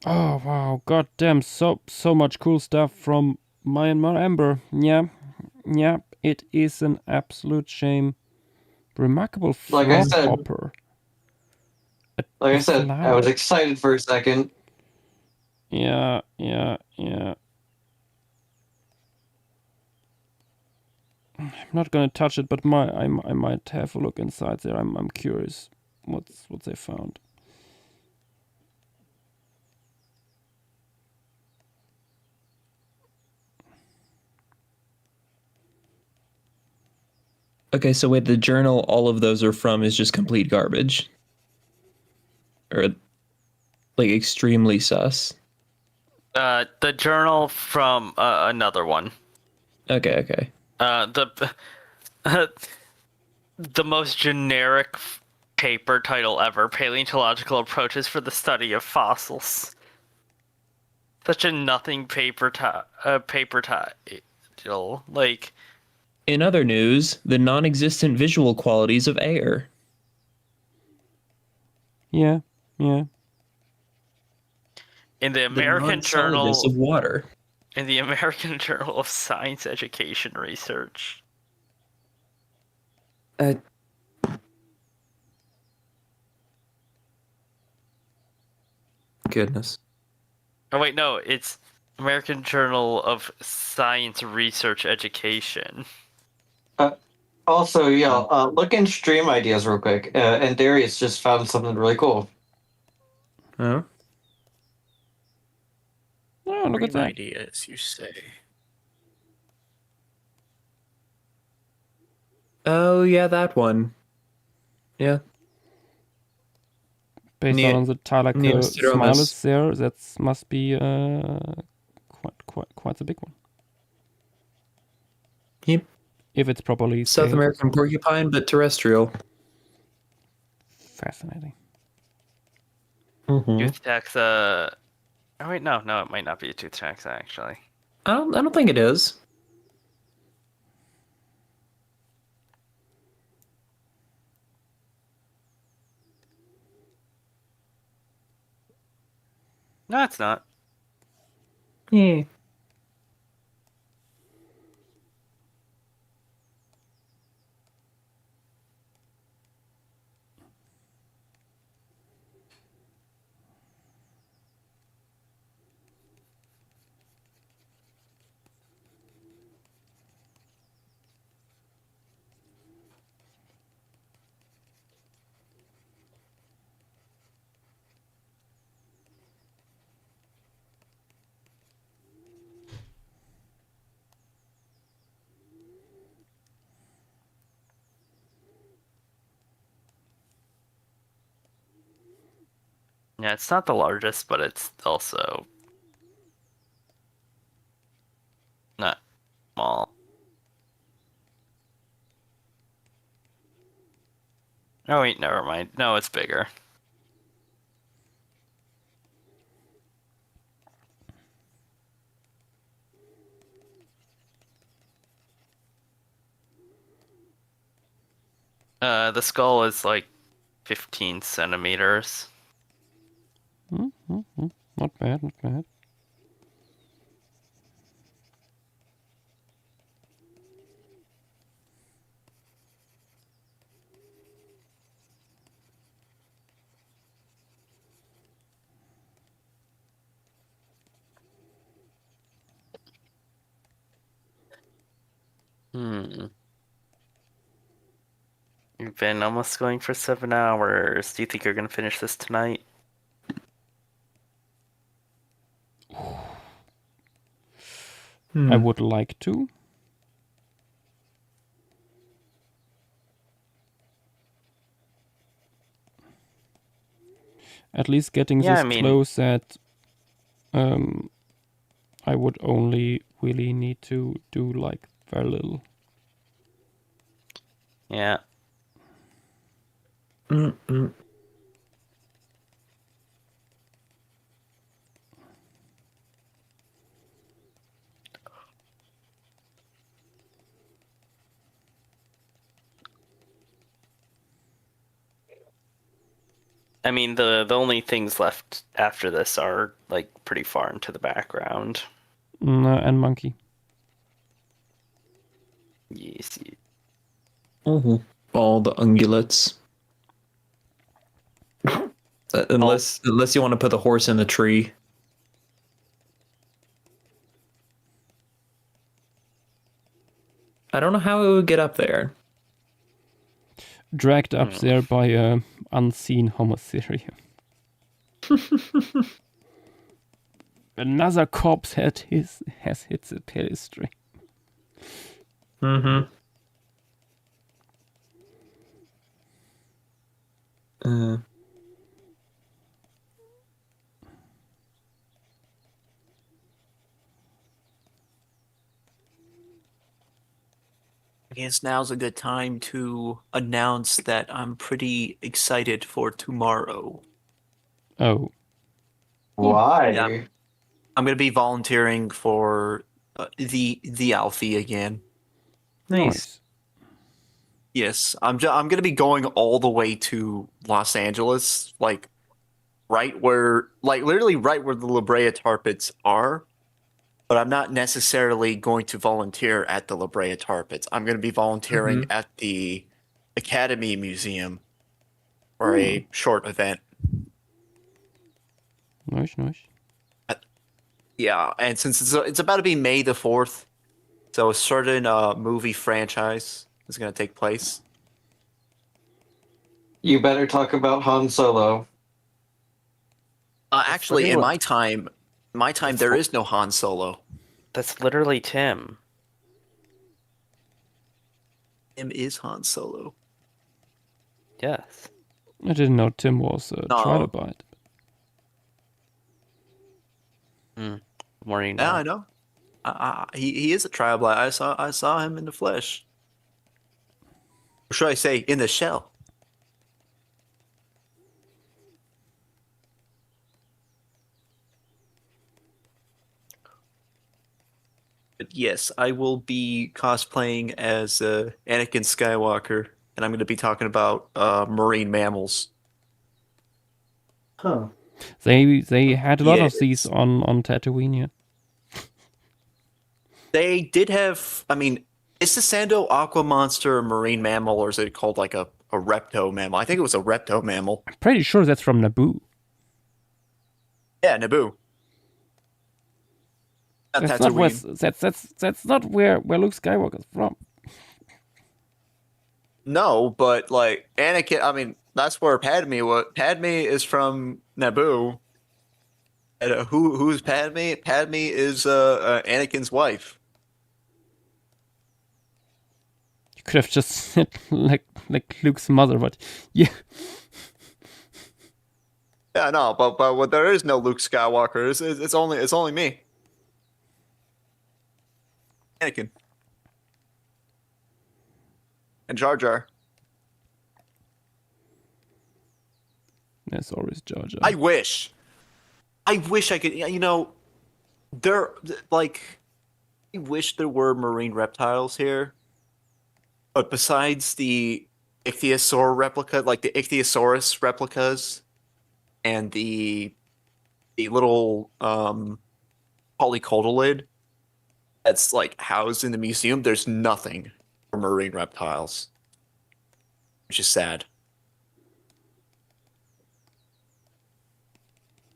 Oh wow, goddamn, so much cool stuff from Myanmar Ember. Yeah, it is an absolute shame. Remarkable Like I said, hopper. I was excited for a second. Yeah. I'm not gonna touch it, but I might have a look inside there. I'm curious what they found. Okay, so wait, the journal all of those are from is just complete garbage. Or like extremely sus. The journal from another one. Okay. The most generic paper title ever: Paleontological Approaches for the Study of Fossils. Such a nothing paper title. Like, in other news, the non-existent visual qualities of air. Yeah. In the American Journal of Water. In the American Journal of Science Education Research. Goodness. Oh wait, no, it's American Journal of Science Research Education. Also, look in stream ideas real quick. And Darius just found something really cool. Oh? Oh, look at that. Ideas, you say. Oh, yeah, that one. Yeah. Based on the Tyler Neosteromus. Smiles there, that must be quite a big one. Yep. If it's properly South scaled. American porcupine, but terrestrial. Fascinating. Tooth taxa. Oh wait, no, it might not be a tooth taxa actually. I don't think it is. No, it's not. Yeah. Yeah, it's not the largest, but it's also not small. Oh wait, never mind. No, it's bigger. The skull is like 15 centimeters. Not bad. You've been almost going for 7 hours. Do you think you're gonna finish this tonight? I would like to. At least getting this close that I would only really need to do like very little. Yeah. I mean, the only things left after this are like pretty far into the background. And monkey. Yes. All the ungulates. Unless you want to put the horse in the tree. I don't know how it would get up there. Dragged up there by a unseen Homotherium. Another corpse has hit the pedestal. Mm-hmm. I guess now's a good time to announce that I'm pretty excited for tomorrow. Oh. Why? Yeah. I'm going to be volunteering for the Alfie again. Nice. Yes, I'm going to be going all the way to Los Angeles, like literally right where the La Brea Tar Pits are. But I'm not necessarily going to volunteer at the La Brea Tar Pits. I'm going to be volunteering at the Academy Museum for a short event. Nice. Yeah, and since it's about to be May the 4th, so a certain movie franchise is going to take place. You better talk about Han Solo. Actually, in my time, there is no Han Solo. That's literally Tim. Tim is Han Solo. Yes. I didn't know Tim was a trilobite. More you know. Yeah, I know. He is a trilobite. I saw him in the flesh. Or should I say, in the shell? But yes, I will be cosplaying as Anakin Skywalker, and I'm going to be talking about marine mammals. Huh. They had a lot of these on Tatooine. Yeah. They did have. I mean, is the Sando aqua monster a marine mammal, or is it called like a repto mammal? I think it was a repto mammal. I'm pretty sure that's from Naboo. Yeah, Naboo. That's not where Luke Skywalker's from. No, but like Anakin, I mean, that's where Padme was. Padme is from Naboo. And who's Padme? Padme is Anakin's wife. You could have just said like Luke's mother, but yeah. Yeah, no, but there is no Luke Skywalker. It's only me. Anakin. And Jar Jar. There's always Jar Jar. I wish I could, there, like, I wish there were marine reptiles here. But besides the ichthyosaur replica, like the ichthyosaurus replicas and the little polycotylid that's like housed in the museum, there's nothing for marine reptiles, which is sad.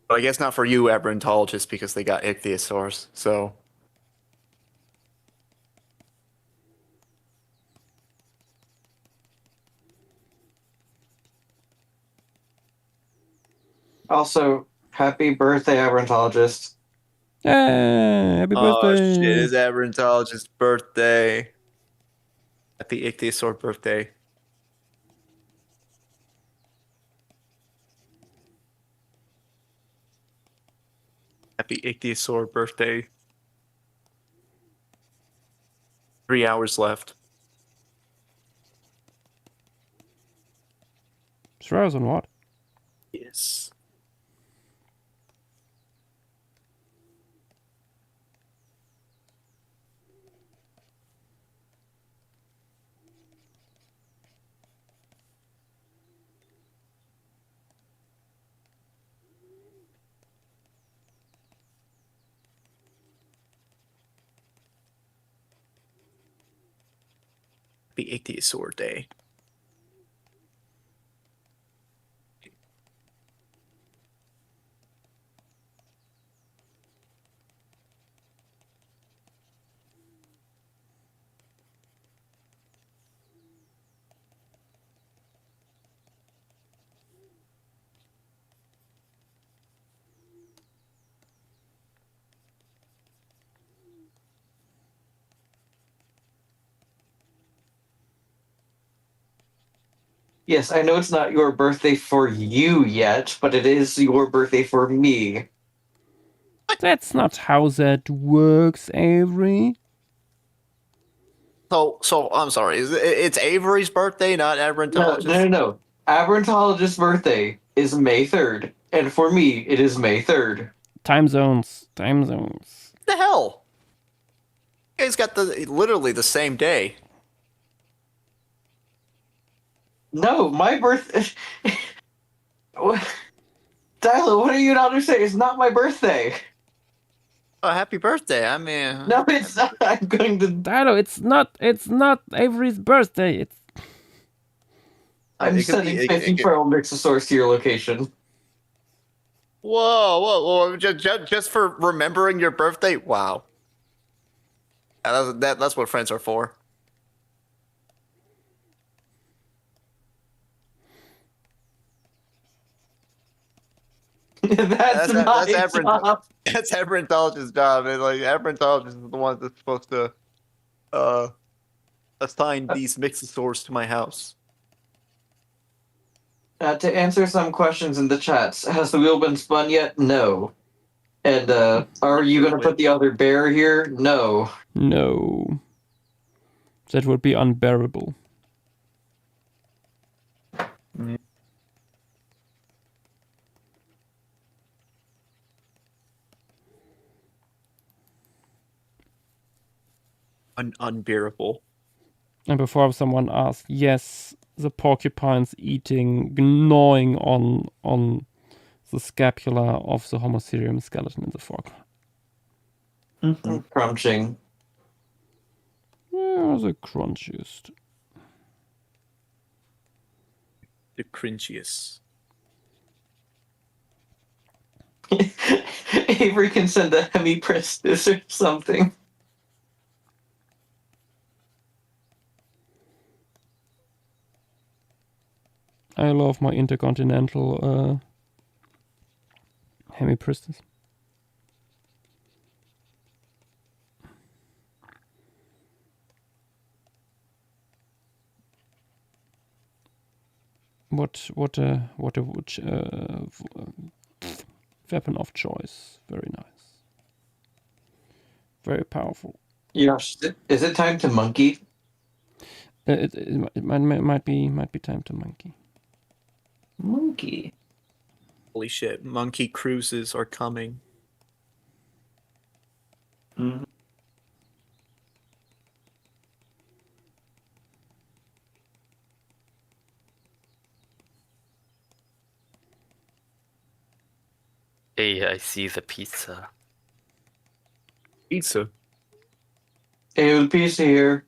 But I guess not for you, aberrantologists, because they got ichthyosaurs. So Also, happy birthday, aberrantologist. Hey, happy birthday! Oh shit, it's aberrantologist's birthday. Happy ichthyosaur birthday. Happy ichthyosaur birthday. 3 hours left. 3 hours on what? Yes. Happy Ichthyosaur Day. Yes, I know it's not your birthday for you yet, but it is your birthday for me. That's not how that works, Avery. So I'm sorry. It's Avery's birthday, not Aberrantologist? No. Aberrantologist's birthday is May 3rd, and for me, it is May 3rd. Time zones. What the hell? You guys got literally the same day. No, my birthday. Tyler, what are you not understanding? It's not my birthday. Oh, happy birthday! I mean, no, it's not. I'm going to. Tyler, it's not Avery's birthday. It's. I'm sending 50 feral Mixosaurs to your location. Whoa! Just for remembering your birthday? Wow. That's what friends are for. That's my job. That's Aberrantologist's job. And like Aberrantologist is the one that's supposed to assign these Mixosaurs to my house. To answer some questions in the chats, has the wheel been spun yet? No. And are you going to put the other bear here? No. No. That would be unbearable. Unbearable. And before someone asked, yes, the porcupine's gnawing on the scapula of the Homoserium skeleton in the fork. Crunching. Yeah, the crunchiest. The cringiest. Avery can send a hemiprestis or something. I love my intercontinental hemipristis. What a weapon of choice. Very nice. Very powerful. Yes. Is it time to monkey? It might be time to monkey. Monkey. Holy shit! Monkey cruises are coming. Mm-hmm. Hey, I see the pizza. Pizza. Hey, pizza here.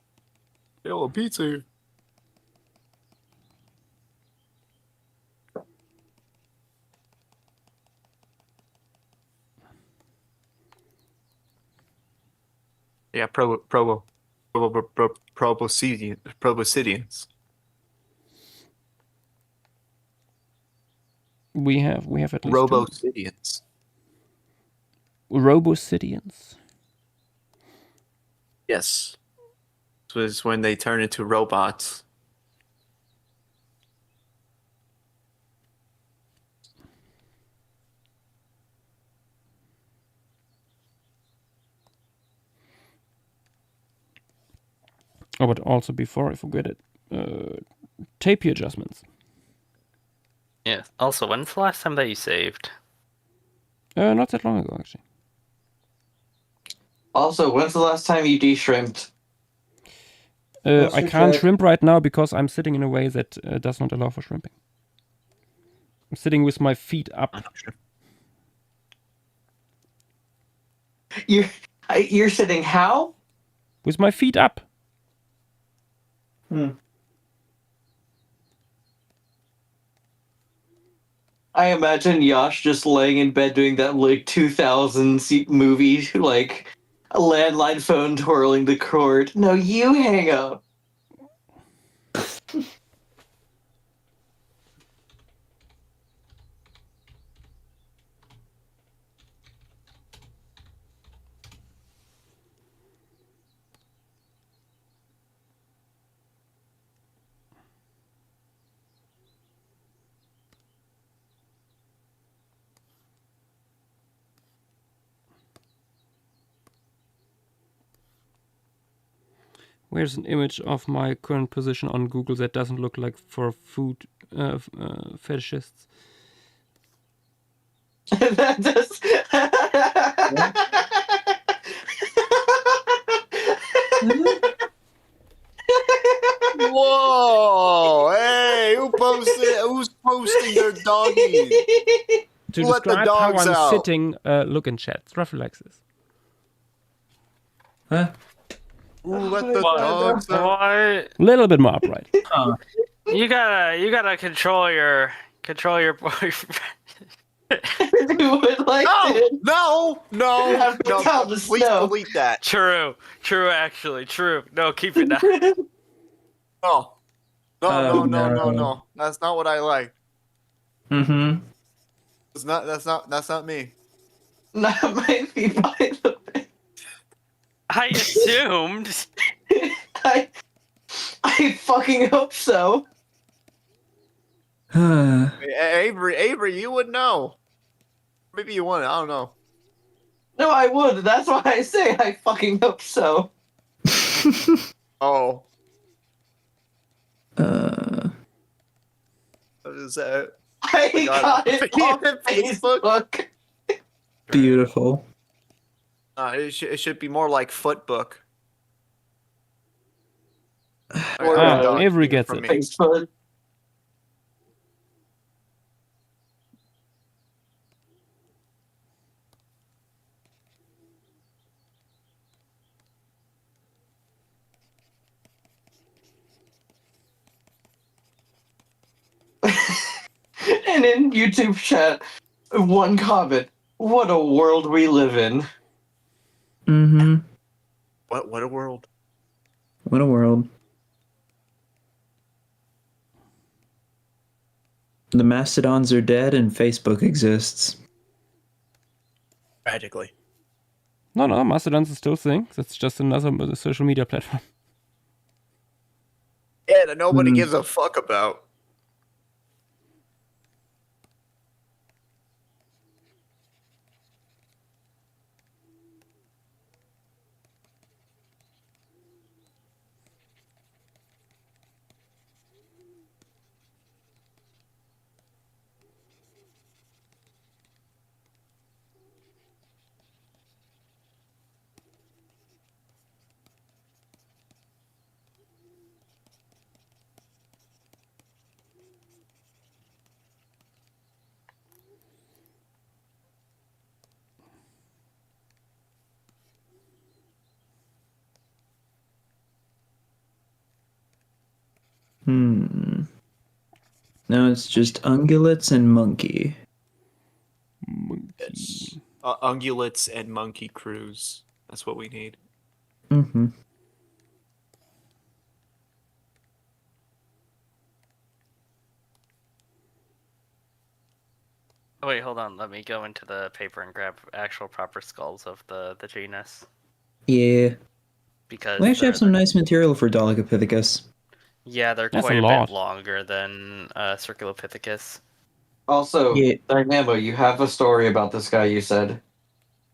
Hello, pizza here. Yeah, proboscideans. We have at least Robosidians. Robosidians. Yes. This was when they turn into robots. Oh, but also before I forget it, tapir adjustments. Yeah. Also, when's the last time that you saved? Not that long ago, actually. Also, when's the last time you de-shrimped? I can't shrimp right now because I'm sitting in a way that does not allow for shrimping. I'm sitting with my feet up. You're sitting how? With my feet up. I imagine Yash just laying in bed doing that like 2000 movie, like a landline phone twirling the cord. No, you hang up. Where's an image of my current position on Google that doesn't look like for food fetishists? That does. Whoa! Hey, who's posting their doggies? To Let the describe how dogs I'm out. sitting, look in chat. Reflexes. Huh? Ooh, let the dogs out. What? A little bit more upright. You gotta control your boyfriend. You would like to. No! Have to tell the Please snow. delete that. True, actually, true. No, keep it now. No. Oh, No. no. That's not what I like. Mm-hmm. That's not me. That might be by the way. I assumed. I fucking hope so. Avery, you would know. Maybe you wouldn't. I don't know. No, I would. That's why I say I fucking hope so. Oh. Uh, What is that? I got it off Facebook. beautiful. It should be more like Footbook. Or, Avery gets from it. me. Facebook. And in YouTube chat, one comment. What a world we live in. Mm-hmm. What a world. What a world. The Mastodons are dead and Facebook exists. Tragically. No, Mastodon's is still a thing. That's just another social media platform. Yeah, that nobody gives a fuck about. Now it's just ungulates and monkey. Yes. Ungulates and monkey crews. That's what we need. Mm-hmm. Oh, wait, hold on. Let me go into the paper and grab actual proper skulls of the genus. Yeah. Because We actually have some nice material for Dolichopithecus. Yeah, they're That's quite a a lot. bit longer than Circulopithecus. Also, Yeah. Dynamo, you have a story about this guy you said.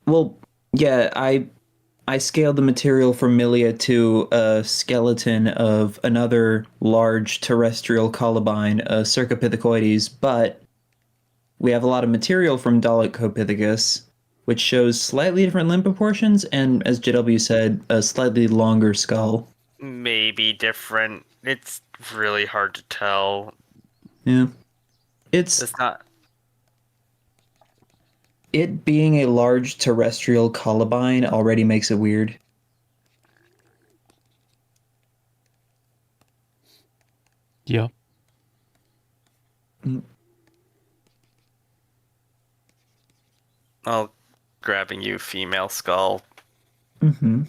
Well, yeah, I scaled the material from Milia to a skeleton of another large terrestrial colobine, Cercopithecus, but we have a lot of material from Dolichopithecus, which shows slightly different limb proportions and, as JW said, a slightly longer skull. Maybe different. It's really hard to tell. Yeah. It's not. It being a large terrestrial colobine already makes it weird. Yeah. I'll grabbing you female skull. Mm-hmm.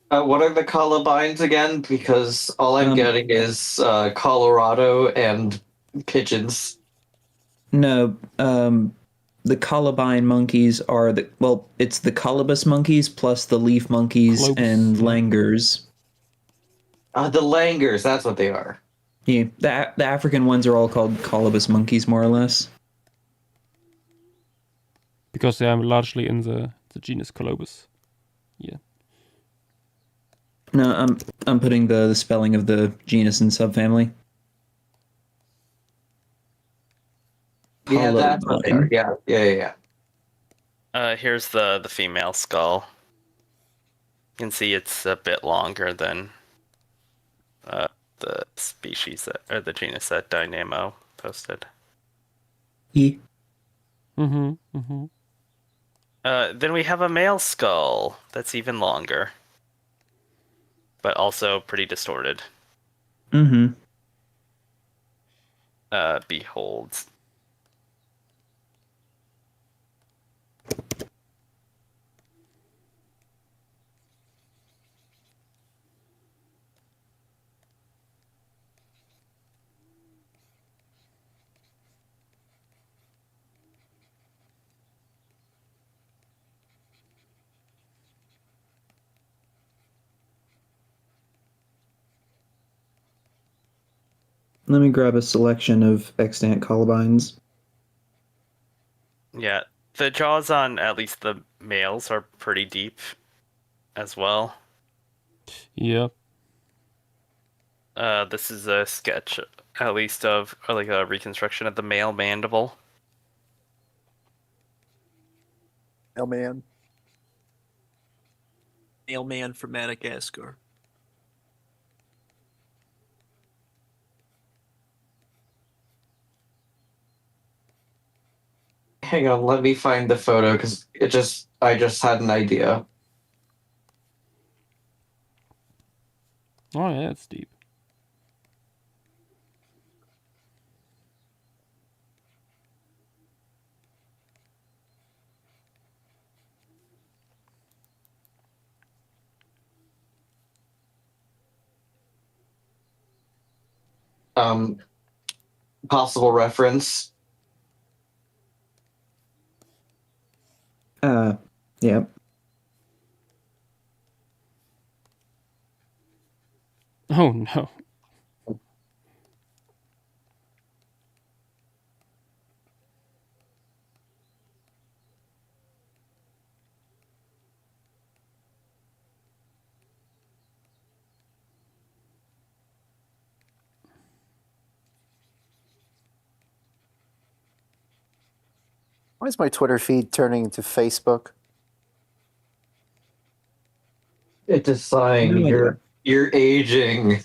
What are the Columbines again? Because all I'm getting is Colorado and pigeons. No, the Columbine monkeys are it's the colobus monkeys plus the leaf monkeys and langurs. The langurs, that's what they are. Yeah, the African ones are all called colobus monkeys, more or less. Because they are largely in the genus Colobus. Yeah. No, I'm putting the spelling of the genus and subfamily. Yeah, that's what they are. Yeah. Here's the female skull. You can see it's a bit longer than the species or the genus that Dynamo posted. Yeah. Then we have a male skull that's even longer, but also pretty distorted. Mm-hmm. Behold. Let me grab a selection of extant Columbines. Yeah, the jaws on at least the males are pretty deep as well. Yep. This is a sketch, at least of like a reconstruction of the male mandible. Mailman. Mailman from Madagascar. Hang on, let me find the photo because I just had an idea. Oh yeah, that's deep. Possible reference. Yep. Oh no. Why is my Twitter feed turning into Facebook? It's a sign you're aging.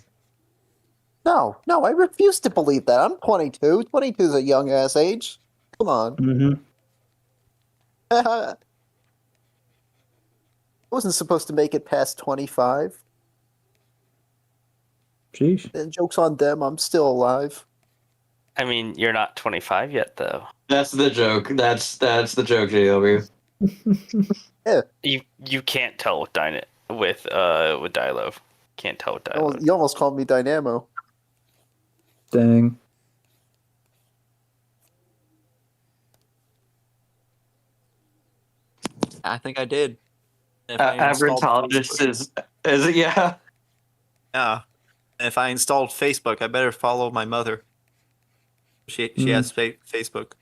No, I refuse to believe that. I'm 22. 22 is a young ass age. Come on. Mm-hmm. I wasn't supposed to make it past 25. Sheesh. And joke's on them. I'm still alive. I mean, you're not 25 yet, though. That's the joke. That's the joke, JW. Yeah. You can't tell with Dilo. Can't tell with Dilo. You almost called me Dynamo. Dang. I think I did. Abertologist is it? Yeah. Yeah. If I installed Facebook, I better follow my mother. She has Facebook.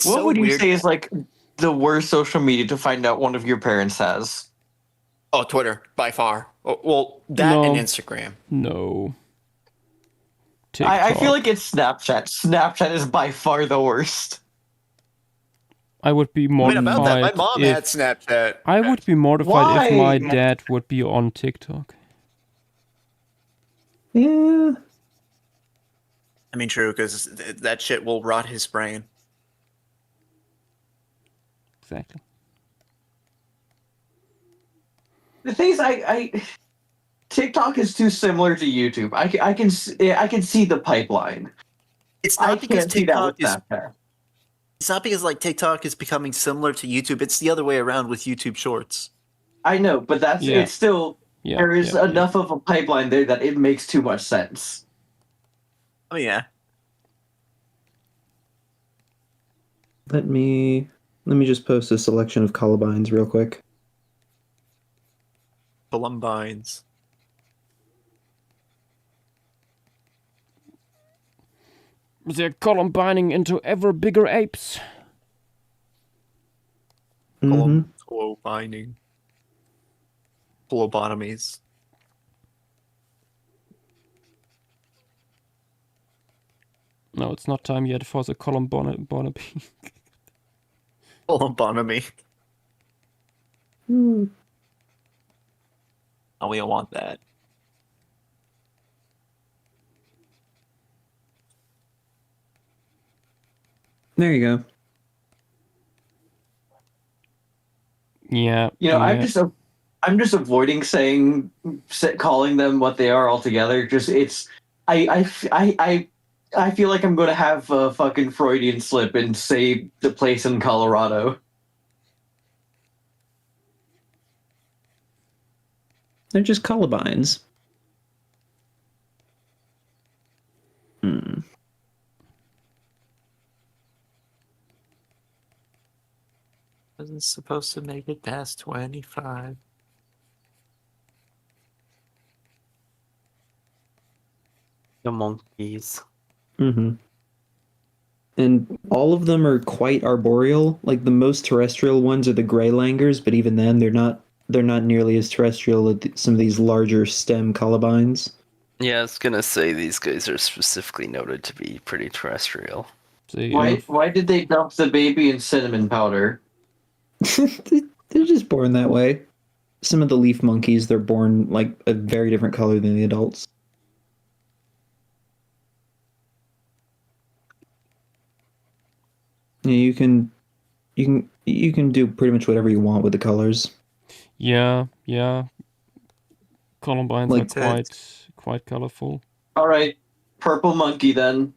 What would you say is like the worst social media to find out one of your parents has? Oh, Twitter, by far. Well, that and Instagram. No. I feel like it's Snapchat. Snapchat is by far the worst. I would be mortified. About that, my mom had Snapchat. I would be mortified if my dad would be on TikTok. Yeah. I mean, true, because that shit will rot his brain. Exactly. The thing is, I TikTok is too similar to YouTube. I can see the pipeline. It's I not because can't see that with TikTok is. Snapchat. It's not because like TikTok is becoming similar to YouTube. It's the other way around with YouTube Shorts. I know, but it's still there is enough of a pipeline there that it makes too much sense. Oh yeah. Let me just post a selection of Columbines real quick. Columbines. They're columbining into ever bigger apes. Columbining. Lobotomies. No, it's not time yet for the columbotomy. Columbotomy. Oh, we don't want that. There you go. Yeah. I'm just avoiding calling them what they are altogether. I feel like I'm going to have a fucking Freudian slip and say the place in Colorado. They're just Columbines. Wasn't supposed to make it past 25. The monkeys. Mm-hmm. And all of them are quite arboreal. Like the most terrestrial ones are the gray langurs, but even then they're not nearly as terrestrial as some of these larger stem Columbines. Yeah, I was gonna say these guys are specifically noted to be pretty terrestrial. Why did they dump the baby in cinnamon powder? They're just born that way. Some of the leaf monkeys, they're born like a very different color than the adults. Yeah, you can do pretty much whatever you want with the colors. Yeah. Columbines Like are quite colorful. All right, purple monkey then.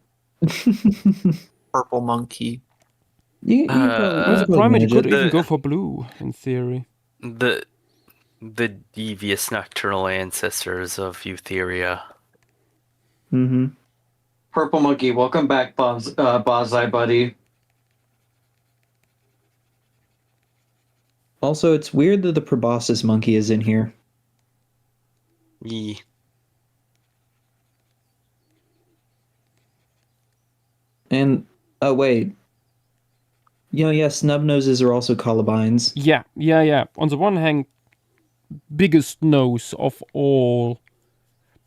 Purple monkey. As a primate, you could even go for blue, in theory. The devious nocturnal ancestors of Eutheria. Mm-hmm. Purple monkey, welcome back, Bonsai buddy. Also, it's weird that the proboscis monkey is in here. Yee. And oh wait. Snub noses are also Columbines. Yeah. On the one hand, biggest nose of all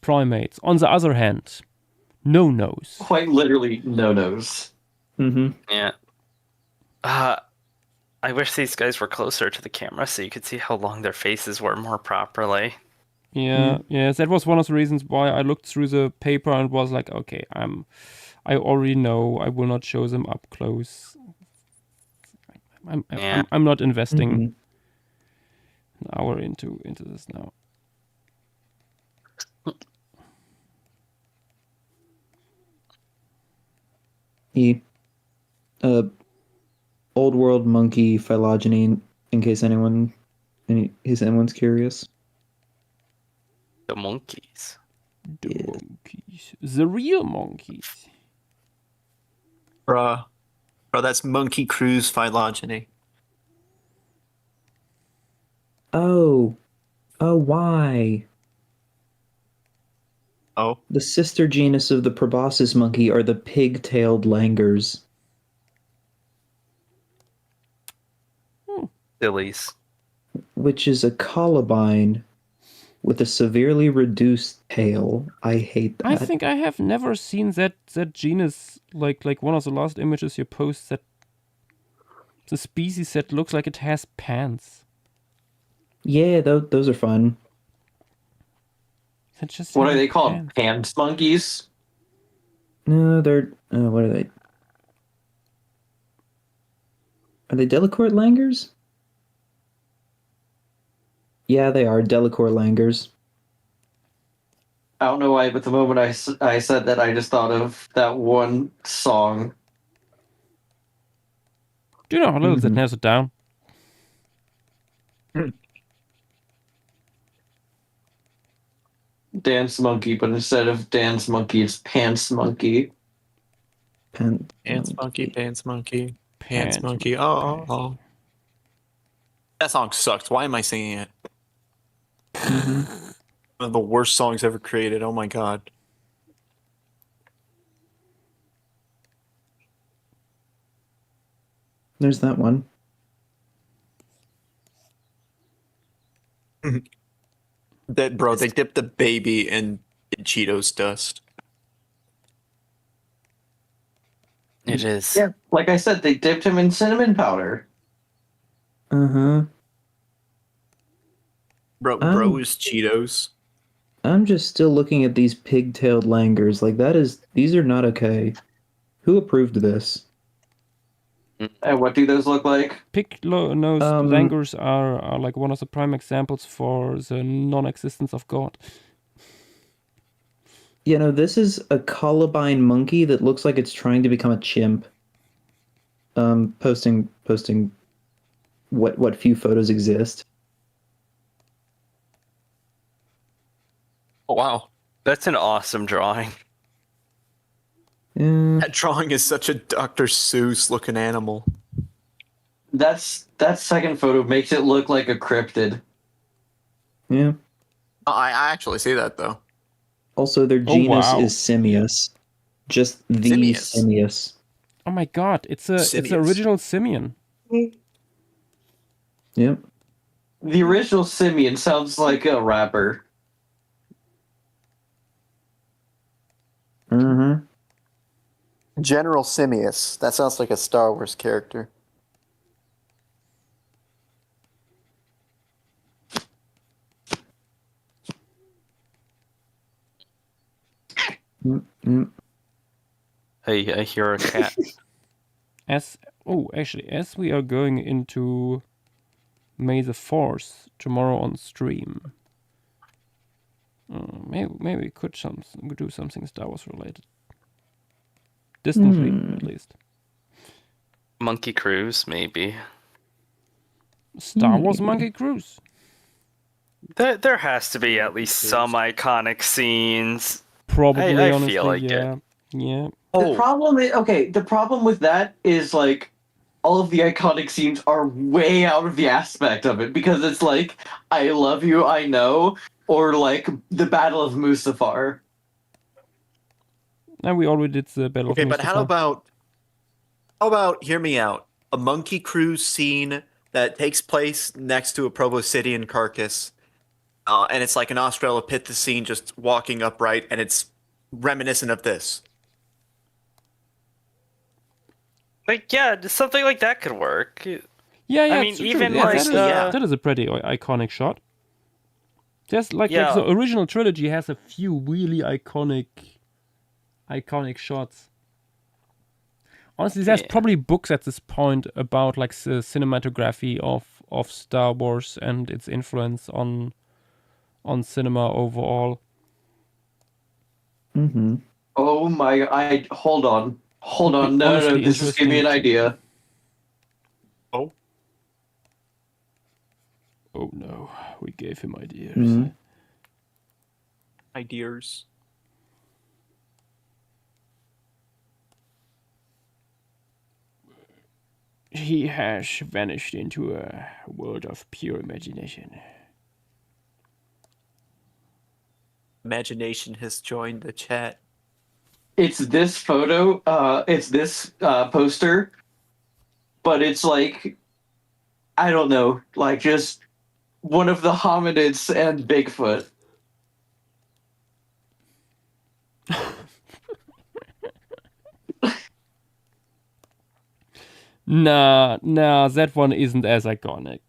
primates. On the other hand, no nose. Quite literally no nose. Mm-hmm. Yeah. I wish these guys were closer to the camera so you could see how long their faces were more properly. Yeah, that was one of the reasons why I looked through the paper and was like, okay, I already know I will not show them up close. I'm not investing an hour into this now. Old world monkey phylogeny, in case anyone's curious. The monkeys. Monkeys. The real monkeys. Bruh, that's Monkey Cruise phylogeny. Oh, why? Oh. The sister genus of the proboscis monkey are the pig-tailed langurs. Sillies. Which is a columbine with a severely reduced tail. I hate that. I think I have never seen that genus, like one of the last images you post, that the species that looks like it has pants. Yeah, those are fun. What are they called? Pants monkeys? No, they're what are they? Are they Delacourt langurs? Yeah, they are Delacour Langers. I don't know why, but the moment I said that, I just thought of that one song. Do you know how little that narrows it down? Dance Monkey, but instead of Dance Monkey, it's Pants Monkey. Pants Monkey, Pants Monkey, Pants Monkey. Oh. That song sucks. Why am I singing it? One of the worst songs ever created. Oh my god. There's that one. That bro, they dipped the baby in Cheetos dust. It is. Yeah, like I said, they dipped him in cinnamon powder. Bro is Cheetos. I'm just still looking at these pigtailed langers. Like these are not okay. Who approved this? And what do those look like? Pig-nosed langurs are like one of the prime examples for the non-existence of God. You know, this is a columbine monkey that looks like it's trying to become a chimp. Posting what few photos exist. Oh wow. That's an awesome drawing. That drawing is such a Dr. Seuss looking animal. That second photo makes it look like a cryptid. Yeah. I actually see that though. Also, their genus is Simius. Just the Simius. Oh my god, it's the original simian. Yep. The original simian sounds like a rapper. General Simius. That sounds like a Star Wars character. Hey, I hear a cat. As we are going into May the 4th tomorrow on stream, maybe we could do something Star Wars related. Distantly, at least. Monkey Cruise, maybe. Star Wars Monkey Cruise. There has to be at least some iconic scenes. Probably, I honestly, feel like yeah. it. Yeah. The problem is, the problem with that is like all of the iconic scenes are way out of the aspect of it, because it's like I love you, I know, or like the Battle of Mustafar. And we already did the Battle of Mustafar. Okay, but how about hear me out? A Monkey Cruise scene that takes place next to a Proboscidean carcass, and it's like an Australopithecine just walking upright, and it's reminiscent of this. Like, yeah, something like that could work. Yeah, I mean, even like that is a pretty iconic shot. There's like the original trilogy has a few really iconic shots. Honestly, there's probably books at this point about like the cinematography of Star Wars and its influence on cinema overall. Oh my! Hold on. No, this is giving me an idea. Oh no, we gave him ideas. Ideas. He has vanished into a world of pure imagination. Imagination has joined the chat. It's this photo. It's this poster, but it's like, I don't know, like just one of the hominids and Bigfoot. Nah, that one isn't as iconic.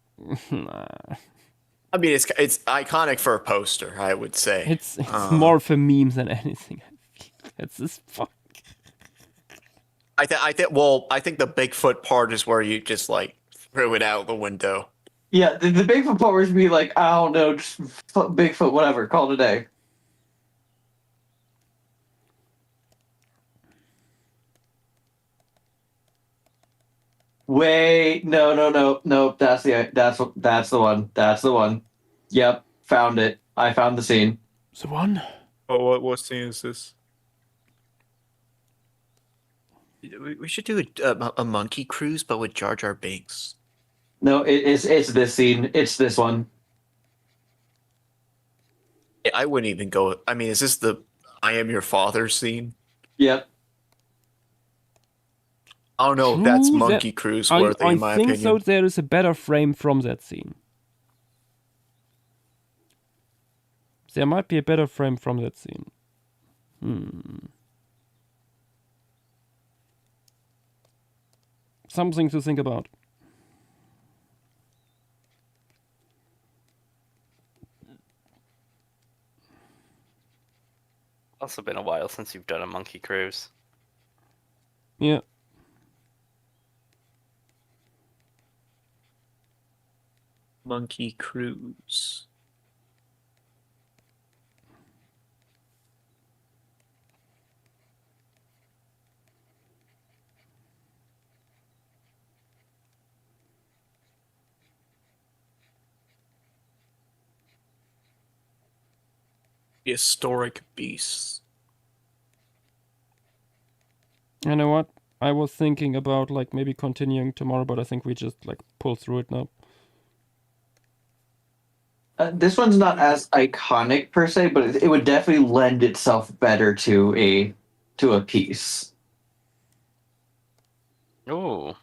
Nah. I mean, it's iconic for a poster, I would say. It's more for memes than anything. It's this fuck. I think the Bigfoot part is where you just like threw it out the window. Yeah, the Bigfoot part would be like, I don't know, just Bigfoot, whatever, call it a day. Wait, no, that's the one. That's the one. Yep, found it. I found the scene. The one? Oh, what scene is this? We should do a monkey cruise, but with Jar Jar Binks. No, it's this scene. It's this one. Yeah, I wouldn't even go. I mean, is this the "I am your father" scene? Yep. I don't know if that's Monkey Cruise worthy, in my opinion. I think so. There is a better frame from that scene. There might be a better frame from that scene. Something to think about. Also been a while since you've done a monkey cruise. Yeah. Monkey Cruise. Historic beasts. You know what? I was thinking about like maybe continuing tomorrow, but I think we just like pull through it now. This one's not as iconic per se, but it would definitely lend itself better to a piece. Oh.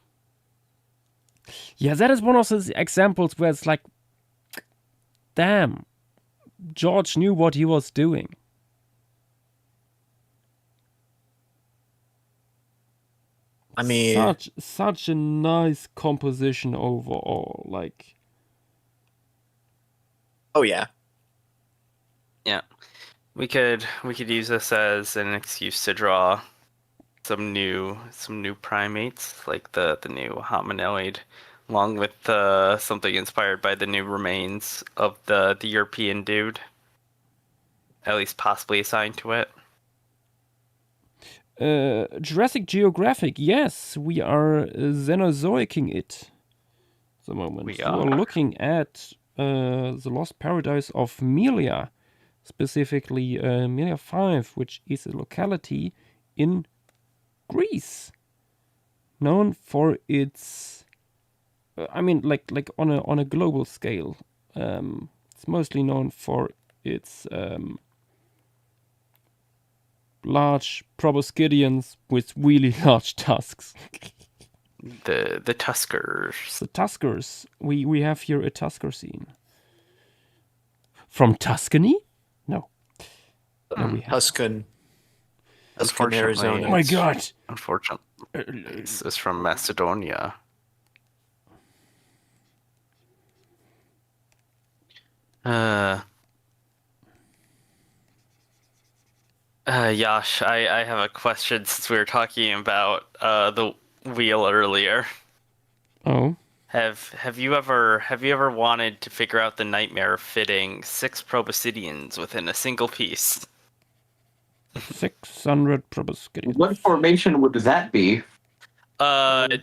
Yeah, that is one of those examples where it's like, damn, George knew what he was doing. I mean, such a nice composition overall. Like, oh yeah, yeah, we could use this as an excuse to draw some new primates, like the new hominoid, along with something inspired by the new remains of the European dude, at least possibly assigned to it. Jurassic Geographic, yes, we are Xenozoicing it. The moment we are looking at the Lost Paradise of Melia, specifically Melia 5, which is a locality in Greece, known for its, I mean, like on a global scale. It's mostly known for its large proboscideans with really large tusks. The Tuskers. The Tuskers. We have here a Tusker scene. From Tuscany? No. No, we have. Tuscan, Arizona. Oh my god. Unfortunately, it's from Macedonia. Yash, I have a question since we were talking about the wheel earlier. Oh. Have you ever wanted to figure out the nightmare of fitting 6 proboscideans within a single piece? 600 proboscideans. What formation would that be? I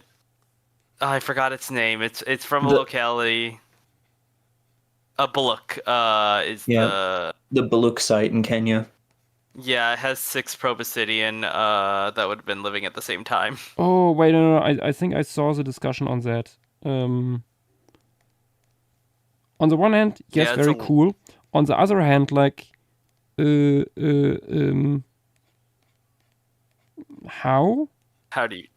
forgot its name. It's from a locality. Bullock is the Bullock site in Kenya. Yeah, it has 6 proboscidean that would have been living at the same time. Oh wait, no. I think I saw the discussion on that. On the one hand, yes, Yeah, very cool. On the other hand, like, how? How do you?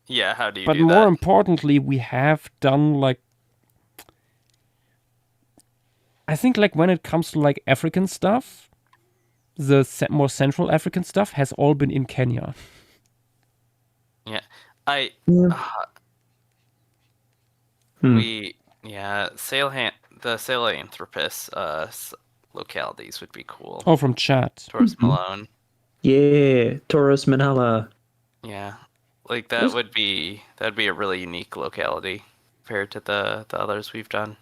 Yeah, how do you? But do more that? importantly, we have done like, I think like when it comes to like African stuff, the more Central African stuff has all been in Kenya. Yeah, the Sahelanthropus localities would be cool. Oh, from Chad. Taurus Malone. Yeah, Taurus Manala. Yeah, like that'd be a really unique locality compared to the others we've done.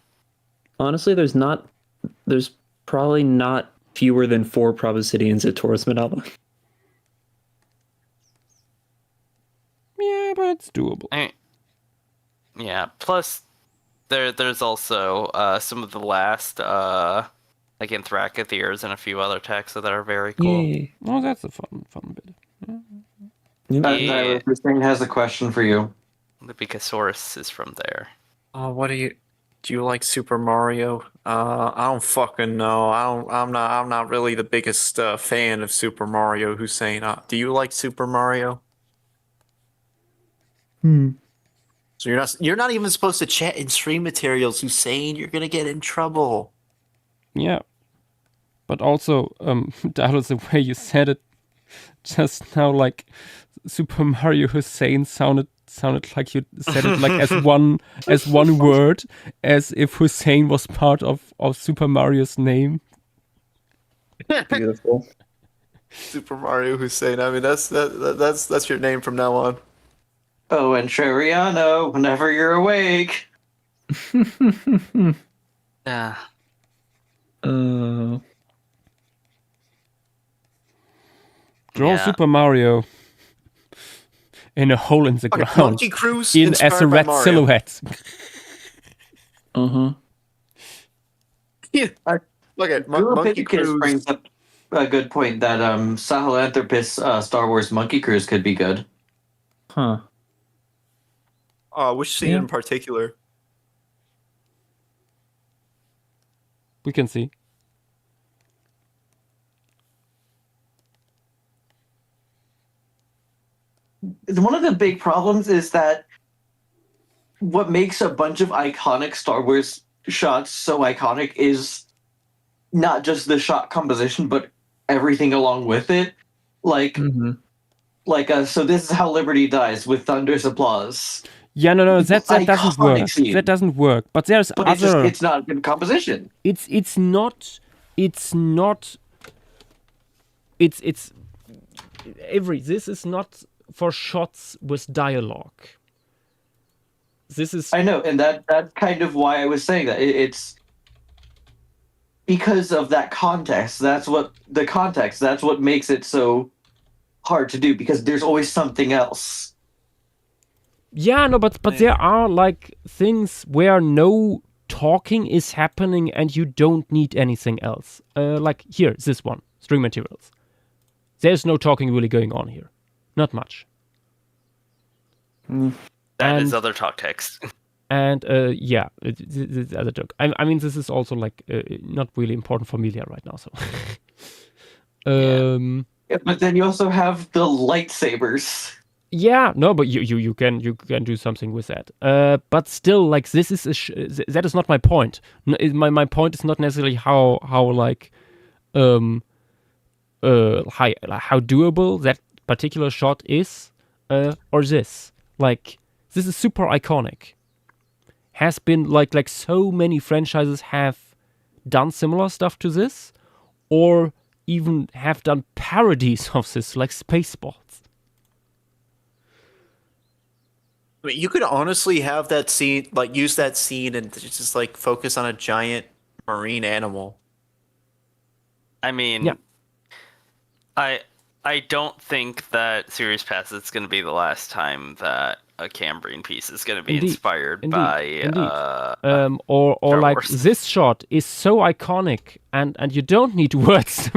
Honestly, there's probably not fewer than 4 Proboscideans at Taurus Manaba. Yeah, but it's doable. Yeah. Plus, there's also some of the last like Anthracotheres and a few other texts that are very cool. Yeah. Oh, that's a fun bit. Yeah. Christine has a question for you. The Picasaurus is from there. Do you like Super Mario? I don't fucking know. I'm not really the biggest fan of Super Mario. Hussein, do you like Super Mario? So you're not even supposed to chat in stream materials, Hussein. You're gonna get in trouble. Yeah, but also, Dallas, the way you said it just now, like Super Mario Hussein sounded like you said it like as one word, as if Hussein was part of Super Mario's name. Beautiful. Super Mario Hussein. I mean, that's your name from now on. Oh, and Treriano, whenever you're awake. Yeah. Draw Super Mario in a hole in the ground, Monkey Cruise as a red silhouette. Yeah. Look at Monkey Cruise. Brings up a good point that Sahelanthropus Star Wars Monkey Cruise could be good. Huh. Which scene in particular? We can see. One of the big problems is that what makes a bunch of iconic Star Wars shots so iconic is not just the shot composition, but everything along with it. Like, so this is how Liberty dies with thunderous applause. Yeah, no, that doesn't work. Scene. That doesn't work. But there's other. It's not good composition. It's Avery. This is not for shots with dialogue. This is. I know, and that's kind of why I was saying that. It's because of that context. That's what makes it so hard to do, because there's always something else. Yeah, no, but there are like things where no talking is happening and you don't need anything else. Like here, this one, string materials. There's no talking really going on here. Not much. That is other talk text. And yeah, the other talk. I mean, this is also like not really important for Melia right now. So. Yeah, but then you also have the lightsabers. Yeah, no, but you can do something with that. But still, like this is that is not my point. My point is not necessarily how like how doable that particular shot is, or this. Like this is super iconic. Has been like so many franchises have done similar stuff to this, or even have done parodies of this, like Spaceballs. I mean, you could honestly have that scene, like use that scene and just like focus on a giant marine animal. I mean, yeah. I don't think that Series Pass is going to be the last time that a Cambrian piece is going to be inspired by or like this shot is so iconic and you don't need words.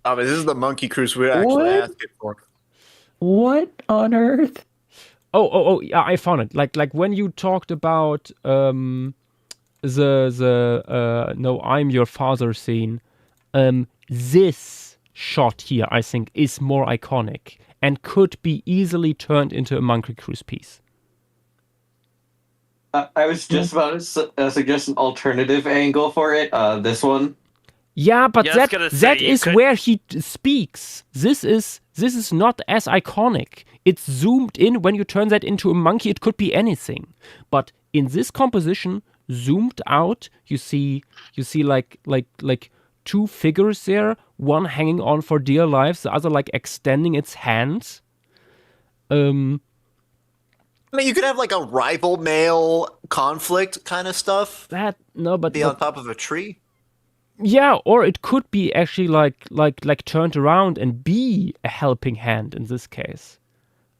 But this is the Monkey Cruise we're actually asking for. What on earth? Oh, yeah, I found it. Like when you talked about the no, I'm your father scene, this shot here, I think, is more iconic and could be easily turned into a Monkey Cruise piece. I was just about to suggest an alternative angle for it. This one. Yeah, but that is where he speaks. This is not as iconic. It's zoomed in. When you turn that into a monkey, it could be anything. But in this composition, zoomed out, you see like two figures there. One hanging on for dear life, the other like extending its hands. I mean, you could have like a rival male conflict kind of stuff. That no, but be on top of a tree. Yeah, or it could be actually like turned around and be a helping hand in this case.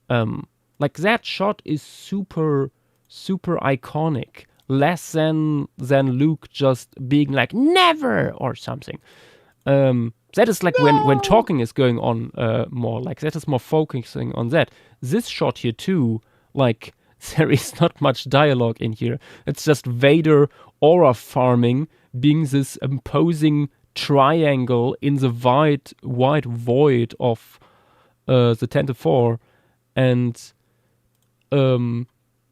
Like that shot is super iconic. Less than Luke just being like never or something. That is like when talking is going on more. Like that is more focusing on that. This shot here too, like there is not much dialogue in here. It's just Vader aura farming, being this imposing triangle in the wide void of the Tantive 4, and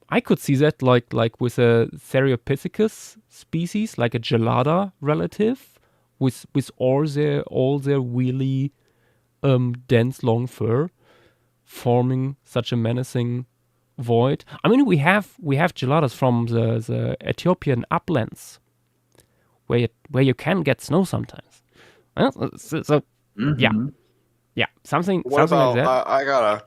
I could see that like with a Theriopithecus species, like a Gelada relative, with all their wheelie, dense long fur, forming such a menacing void. I mean, we have Geladas from the Ethiopian uplands, where you can get snow sometimes. So yeah, something What like about that. I got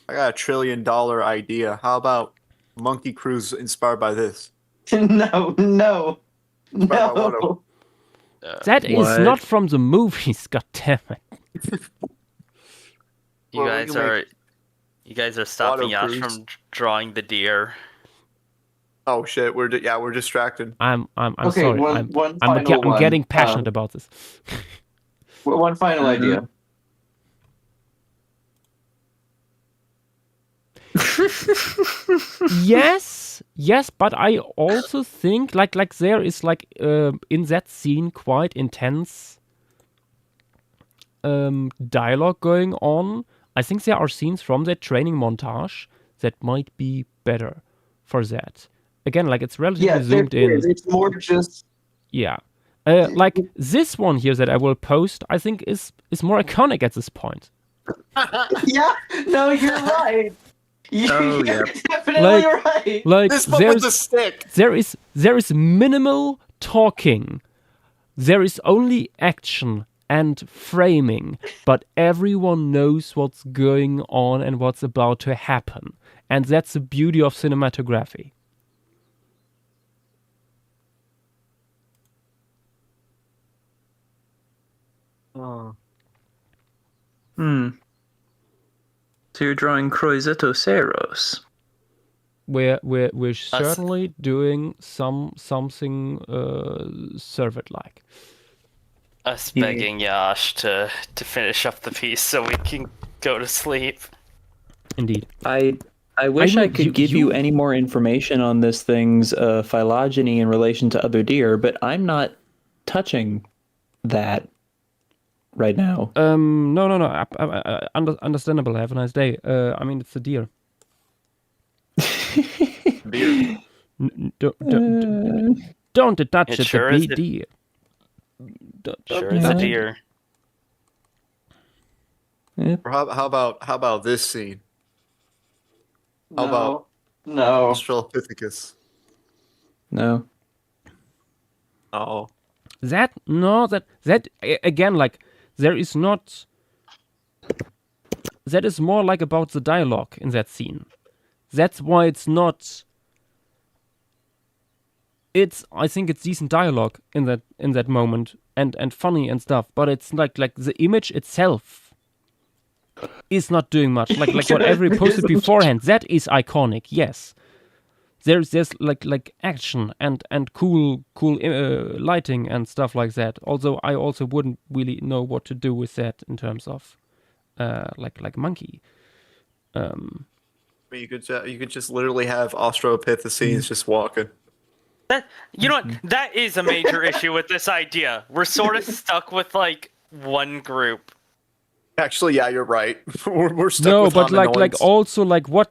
a $1 trillion idea. How about Monkey Cruise inspired by this? No. That is not from the movies. God damn it! You guys are stopping Yash from drawing the deer. Oh shit, we're distracted. I'm Okay, sorry. I'm getting passionate about this. One final idea. Yes, but I also think like there is like in that scene quite intense dialogue going on. I think there are scenes from that training montage that might be better for that. Again, like it's relatively zoomed in. It's more just like this one here that I will post, I think is more iconic at this point. Yeah, no, you're right. You're definitely right. Like this one with the stick. There is minimal talking. There is only action and framing, but everyone knows what's going on and what's about to happen. And that's the beauty of cinematography. Oh. So you're drawing Croizetoceros. We're certainly doing something Servet-like. Us begging Yash to finish up the piece so we can go to sleep. Indeed. I wish I could give you any more information on this thing's phylogeny in relation to other deer, but I'm not touching that right now. No. Understandable. Have a nice day. I mean, it's a deer. Deer. Don't touch it. Sure It's is a deer. Sure is a deer. Or how about this scene? How about no Australopithecus? No. Oh. That again, like there is not. That is more like about the dialogue in that scene. That's why it's not. I think it's decent dialogue in that moment and funny and stuff, but it's like the image itself is not doing much. Like what Avery posted beforehand, that is iconic. Yes, there's like action and cool lighting and stuff like that. Although I also wouldn't really know what to do with that in terms of like monkey. You could just literally have Australopithecines just walking. You know what? That is a major issue with this idea. We're sort of stuck with like one group. Actually, yeah, you're right. We're stuck no, with but hominoids. like also like what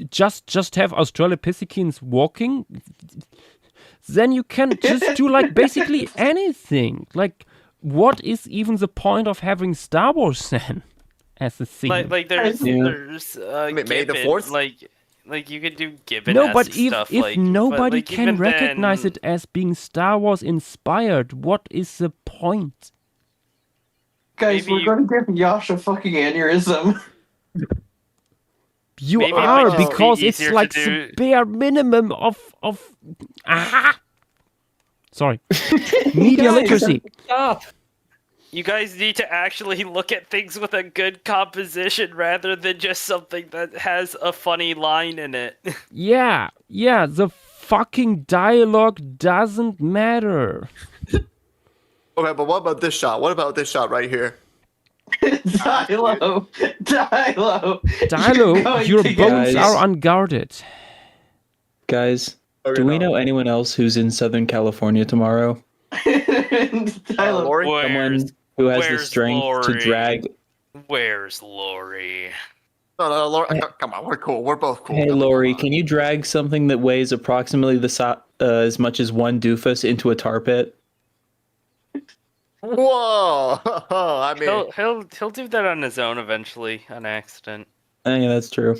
just have Australopithecines walking. Then you can just do like basically anything. Like, what is even the point of having Star Wars then as a scene? Like there's May the Fourth. Like you could do Gibbon. No, but stuff, if nobody but, can recognize it as being Star Wars inspired, what is the point? Guys, we're going to give Yash a fucking aneurysm. You Maybe it are, might just be because it's easier to like do- the bare minimum of aha. Sorry. Media Guys, literacy. Stop. You guys need to actually look at things with a good composition rather than just something that has a funny line in it. Yeah, the fucking dialogue doesn't matter. Okay, but what about this shot? What about this shot right here? Dilo, Dilo, going your to get bones this. are unguarded. Guys, Okay, do we no. know anyone else who's in Southern California tomorrow? Dilo, Lori? Someone who has the where's strength to Lori? drag. Where's Lori? No, Lori, come on, we're cool. We're both cool. Hey, Come Lori, on. can you drag something that weighs approximately as much as one doofus into a tar pit? Whoa! I mean, He'll do that on his own eventually, on accident. Yeah, that's true.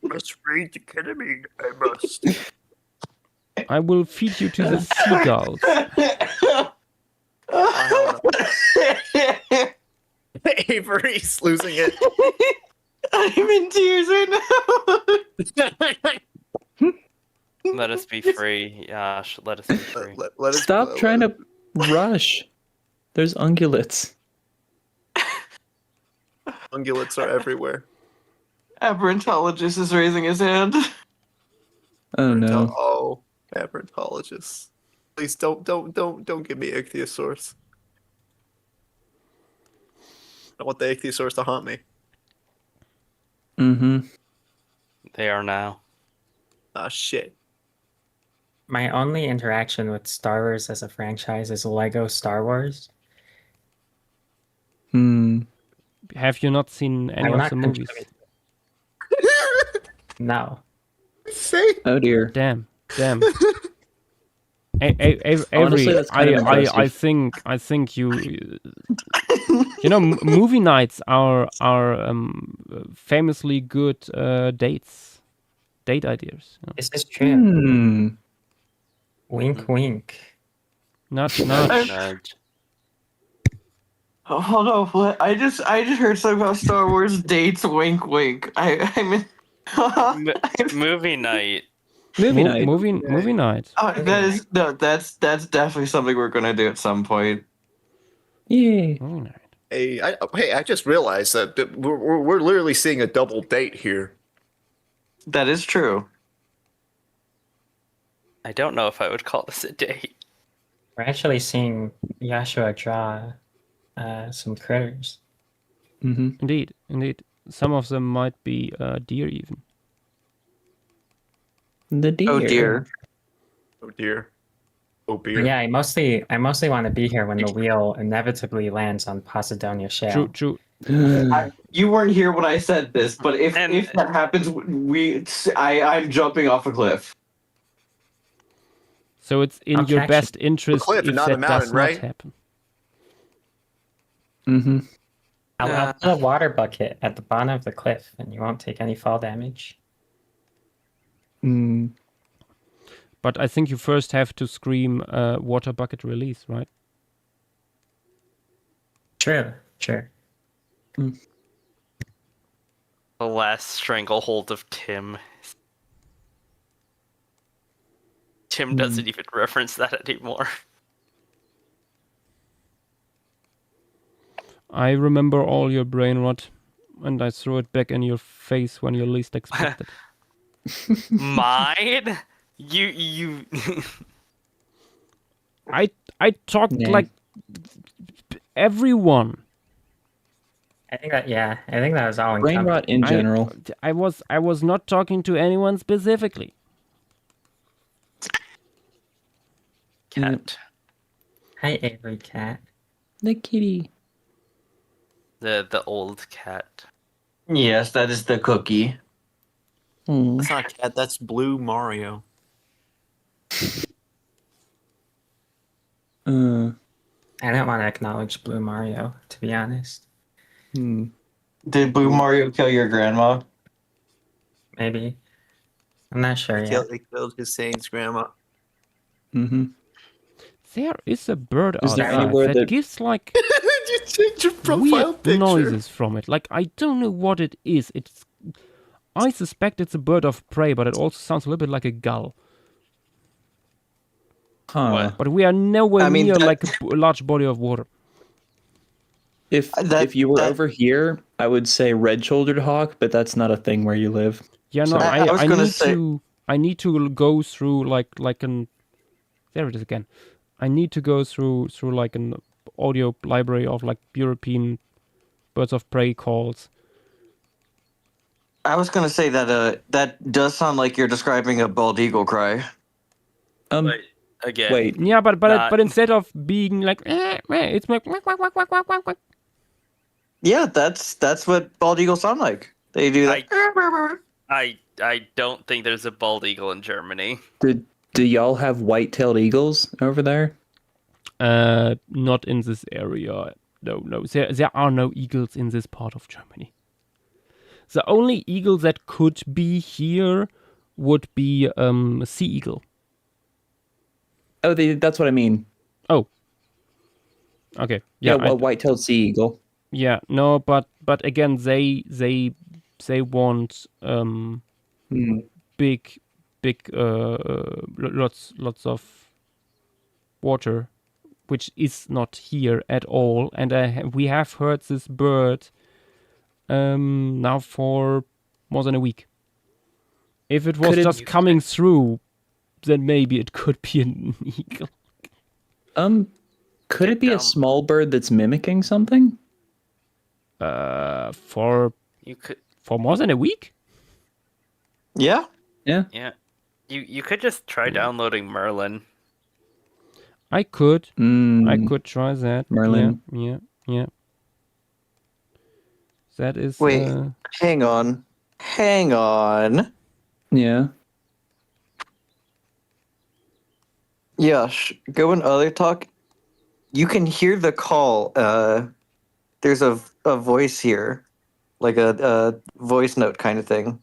must read the ketamine. I must. I will feed you to the seagulls. Avery's losing it. I'm in tears right now. Let us be free, Yash. Let us be free. Let us Stop trying to rush. There's ungulates. Ungulates are everywhere. Aberrantologist is raising his hand. Oh no. Oh, aberrantologists. Please don't give me ichthyosaurs. I want the ichthyosaurs to haunt me. Mm-hmm. They are now. Ah, shit. My only interaction with Star Wars as a franchise is Lego Star Wars. Hmm. Have you not seen any I'm of not the movies? No. Say. Oh dear. Damn. Honestly, Avery, that's kind of I impressive. think you know, movie nights are famously good date ideas. You know? Is this true? Hmm. Wink, wink. Not Nudge. Oh, hold on, what? I just heard something about Star Wars dates. Wink, wink. I'm in. Movie night. Movie night. Movie night. That's definitely something we're gonna do at some point. Yay. Movie night. Hey, I just realized that we're literally seeing a double date here. That is true. I don't know if I would call this a date. We're actually seeing Yashua draw some critters. Mm-hmm. Indeed. Some of them might be deer even. The deer. Oh dear. Oh dear. Oh dear. Yeah, I mostly want to be here when the wheel inevitably lands on Posidonia Shale. True. You weren't here when I said this, but if that happens, I'm jumping off a cliff. So it's in your best interest cliff, if not a that mountain, does right? not happen. Mm-hmm. I'll put a water bucket at the bottom of the cliff, and you won't take any fall damage. Mm. But I think you first have to scream water bucket release, right? True. The last stranglehold of Tim. Tim doesn't even reference that anymore. I remember all your brain rot, and I throw it back in your face when you least expect it. Mine? You I talked Yeah. like everyone. I think that was all in Brain rot in general. I was not talking to anyone specifically. cat. Hi, Avery Cat. The kitty. The old cat. Yes, that is the cookie. That's not cat. That's Blue Mario. I don't want to acknowledge Blue Mario, to be honest. Did Blue Mario kill your grandma? Maybe. I'm not sure yet. He killed Hussein's grandma. Mm-hmm. There is a bird Is there outside anywhere that that- gives like You changed your profile weird picture. noises from it. Like, I don't know what it is. I suspect it's a bird of prey, but it also sounds a little bit like a gull. Huh. But we are nowhere I mean, near that- like a large body of water. If you were over here, I would say red-shouldered hawk, but that's not a thing where you live. Yeah, no, So- I was gonna need say- I need to go through like an. There it is again. I need to go through like an audio library of like European birds of prey calls. I was gonna say that that does sound like you're describing a bald eagle cry. But again, Wait. Yeah, but Not- instead of being like it's like quack, quack, quack, quack, quack, quack, quack. Yeah, that's what bald eagles sound like. They do that. I don't think there's a bald eagle in Germany. Do y'all have white-tailed eagles over there? Not in this area. No. There are no eagles in this part of Germany. The only eagle that could be here would be a sea eagle. Oh, that's what I mean. Oh. Okay. Yeah, Yeah. a white-tailed sea eagle. Yeah. No, but again, they want big lots of water, which is not here at all. And we have heard this bird now for more than a week. If it was Could it- just coming through, then maybe it could be an eagle. Could it be a small bird that's mimicking something? For You could, more than a week? Yeah. Yeah. yeah. You could just try downloading Merlin. I could. I Mm, could try that. Merlin. Yeah. That is. Wait. Hang on. yeah. Yash, go in other talk. You can hear the call. There's a voice here, like a voice note kind of thing.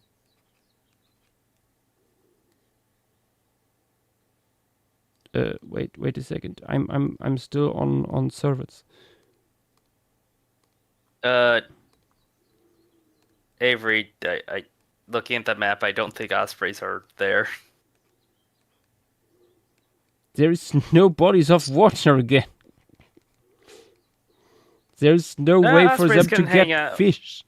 Wait a second. I'm still on servers. Avery, I looking at the map, I don't think ospreys are there. There is no bodies of water again. There's no way for ospreys them to can hang get out. fish.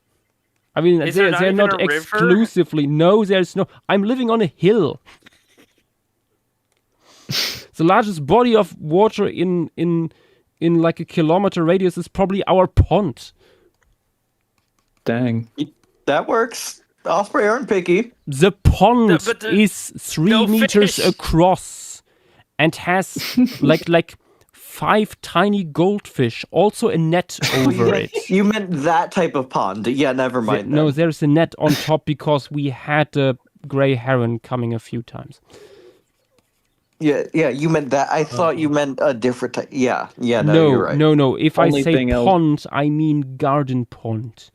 I mean, Is there they're not not even a river? exclusively. No, there's no. I'm living on a hill. The largest body of water in like a kilometer radius is probably our pond. Dang. That works. Osprey aren't picky. The pond but the- is 3 no meters fish. across and has like 5 tiny goldfish, also a net over it. You meant that type of pond. Yeah, never mind. No, then. there's a net on top because we had a gray heron coming a few times. Yeah, you meant that. I thought you meant a different type. Yeah, no, you're right. No. If Only I say thing else- pond, I mean garden pond.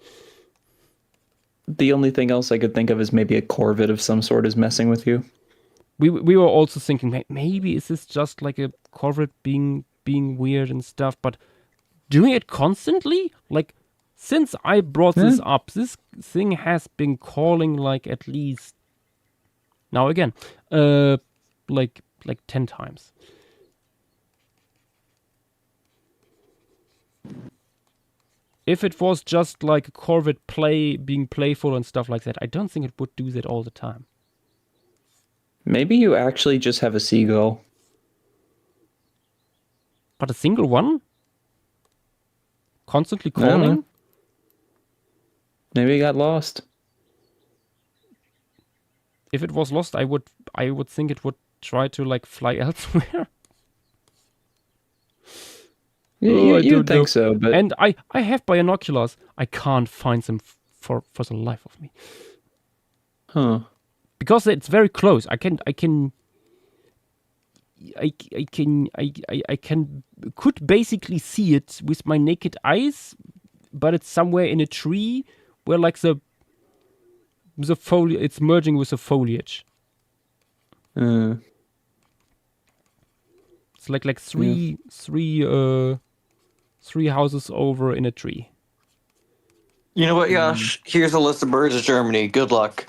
The only thing else I could think of is maybe a corvid of some sort is messing with you. We were also thinking maybe is this just like a corvid being weird and stuff, but doing it constantly, like since I brought this up, this thing has been calling like at least now again, like 10 times. If it was just like a corvid being playful and stuff like that, I don't think it would do that all the time. Maybe you actually just have a seagull. But a single one? Constantly I don't calling? know. Maybe it got lost. If it was lost, I would think it would try to like fly elsewhere. You, I you'd don't know. think so, but And I have binoculars. I can't find them for the life of me. huh? Because it's very close. I could basically see it with my naked eyes, but it's somewhere in a tree where like the foliage, it's merging with the foliage. It's like three houses over in a tree. You know what, Yash? Here's a list of birds of Germany. Good luck.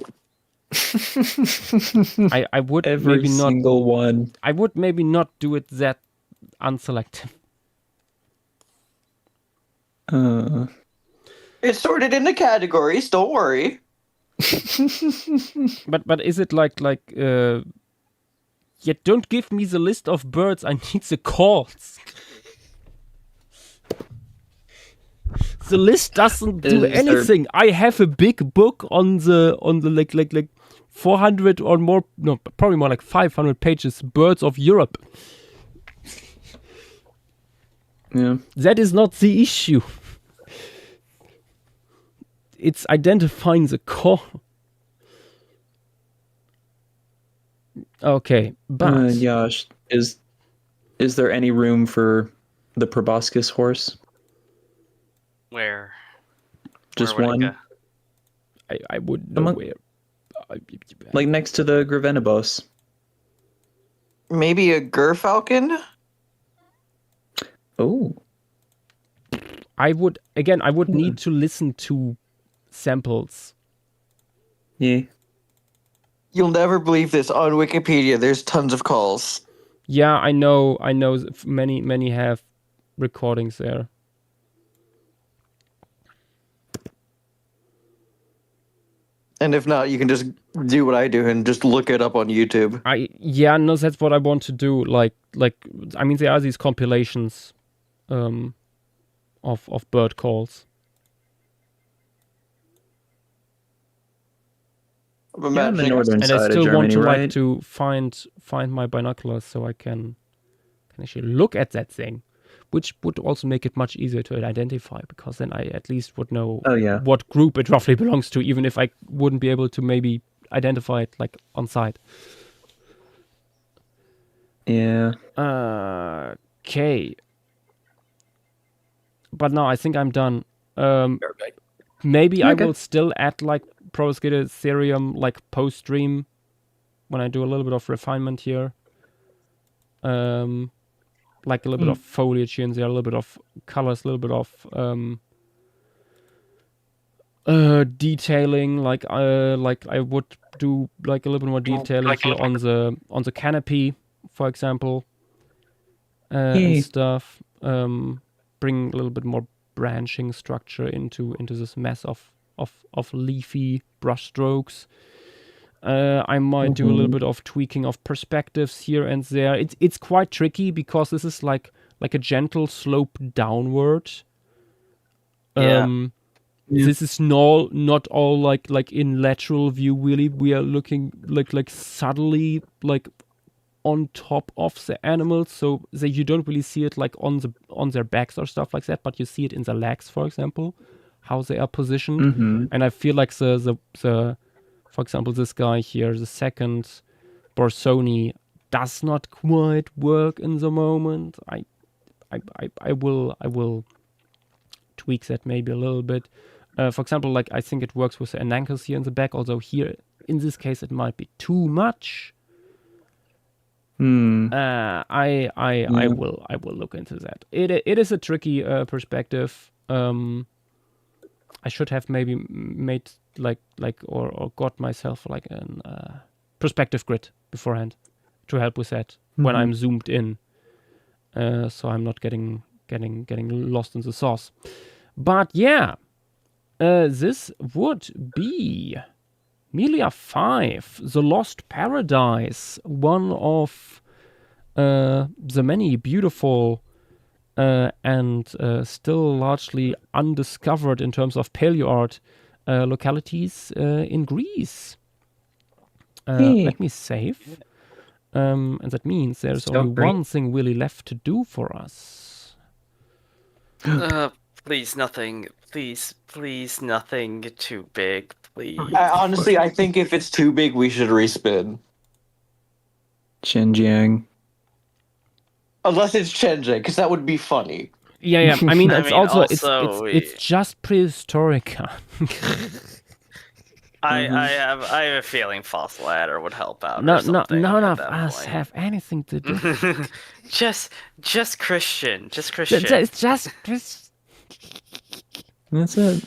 I would Every maybe not. single one. I would maybe not do it that unselective. It's sorted into categories. Don't worry. But is it like yeah, don't give me the list of birds, I need the calls. The list doesn't do anything. I have a big book on the like 400 or more, no, probably more like 500 pages, birds of Europe. Yeah. That is not the issue. It's identifying the call. Okay, but Yash, is there any room for the proboscis horse? Where? Just Where would I one? go? I wouldn't know where. Like next to the Gravenibos. Maybe a Gerfalcon? Oh. I would need to listen to samples. Yeah. You'll never believe this. On Wikipedia, there's tons of calls. Yeah, I know. Many have recordings there. And if not, you can just do what I do and just look it up on YouTube. No, that's what I want to do. Like I mean, there are these compilations of bird calls. Yeah, on the northern and side I still of Germany, want to right? like to find my binoculars so I can actually look at that thing, which would also make it much easier to identify, because then I at least would know what group it roughly belongs to, even if I wouldn't be able to maybe identify it like on site. Yeah. Okay. But no, I think I'm done. Maybe I will still add like Probosciderium like post stream when I do a little bit of refinement here. Like a little bit of foliage here and there, a little bit of colors, a little bit of detailing. Like I would do like a little bit more detailing here on the canopy, for example, and stuff. Bring a little bit more branching structure into this mess of leafy brush strokes. I might do a little bit of tweaking of perspectives here and there. It's quite tricky because this is like a gentle slope downward. This is not all like in lateral view. Really, we are looking like subtly like on top of the animals, so that you don't really see it like on their backs or stuff like that, but you see it in the legs, for example, how they are positioned. And I feel like the for example, this guy here, the second Borsoni, does not quite work in the moment. I will tweak that maybe a little bit. For example, like I think it works with the Anankus here in the back, although here in this case it might be too much. I will look into that. It is a tricky perspective. I should have maybe made or got myself like a perspective grid beforehand to help with that when I'm zoomed in, so I'm not getting lost in the sauce. But yeah, this would be Melia 5, The Lost Paradise, one of the many beautiful and still largely undiscovered in terms of paleo art localities in Greece. Let me save. And that means there's only one thing really left to do for us. Please, nothing. Please, nothing too big, please. Honestly, I think if it's too big, we should respin. Xinjiang. Unless it's Shenzhen, because that would be funny. Yeah. I mean, it's also it's just Prehistorica. I have a feeling Fossil Adder would help out. No, or something none at of that us point. have anything to do. just Christian. Just Christian. It's just. That's it.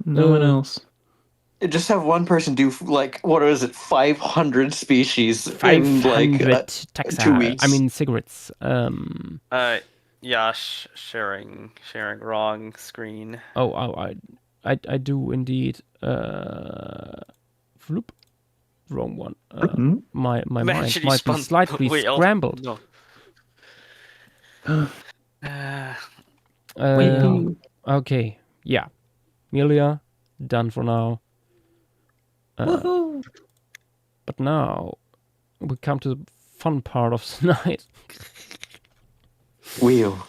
No one else. Just have one person do like what is it, 500 species in 500 like 2 taxa. weeks. I mean cigarettes. Yash sharing wrong screen. I do indeed. Floop. Wrong one. My mind might be slightly scrambled. No. Okay. Yeah. Melia, done for now. But now we come to the fun part of the night. Wheel.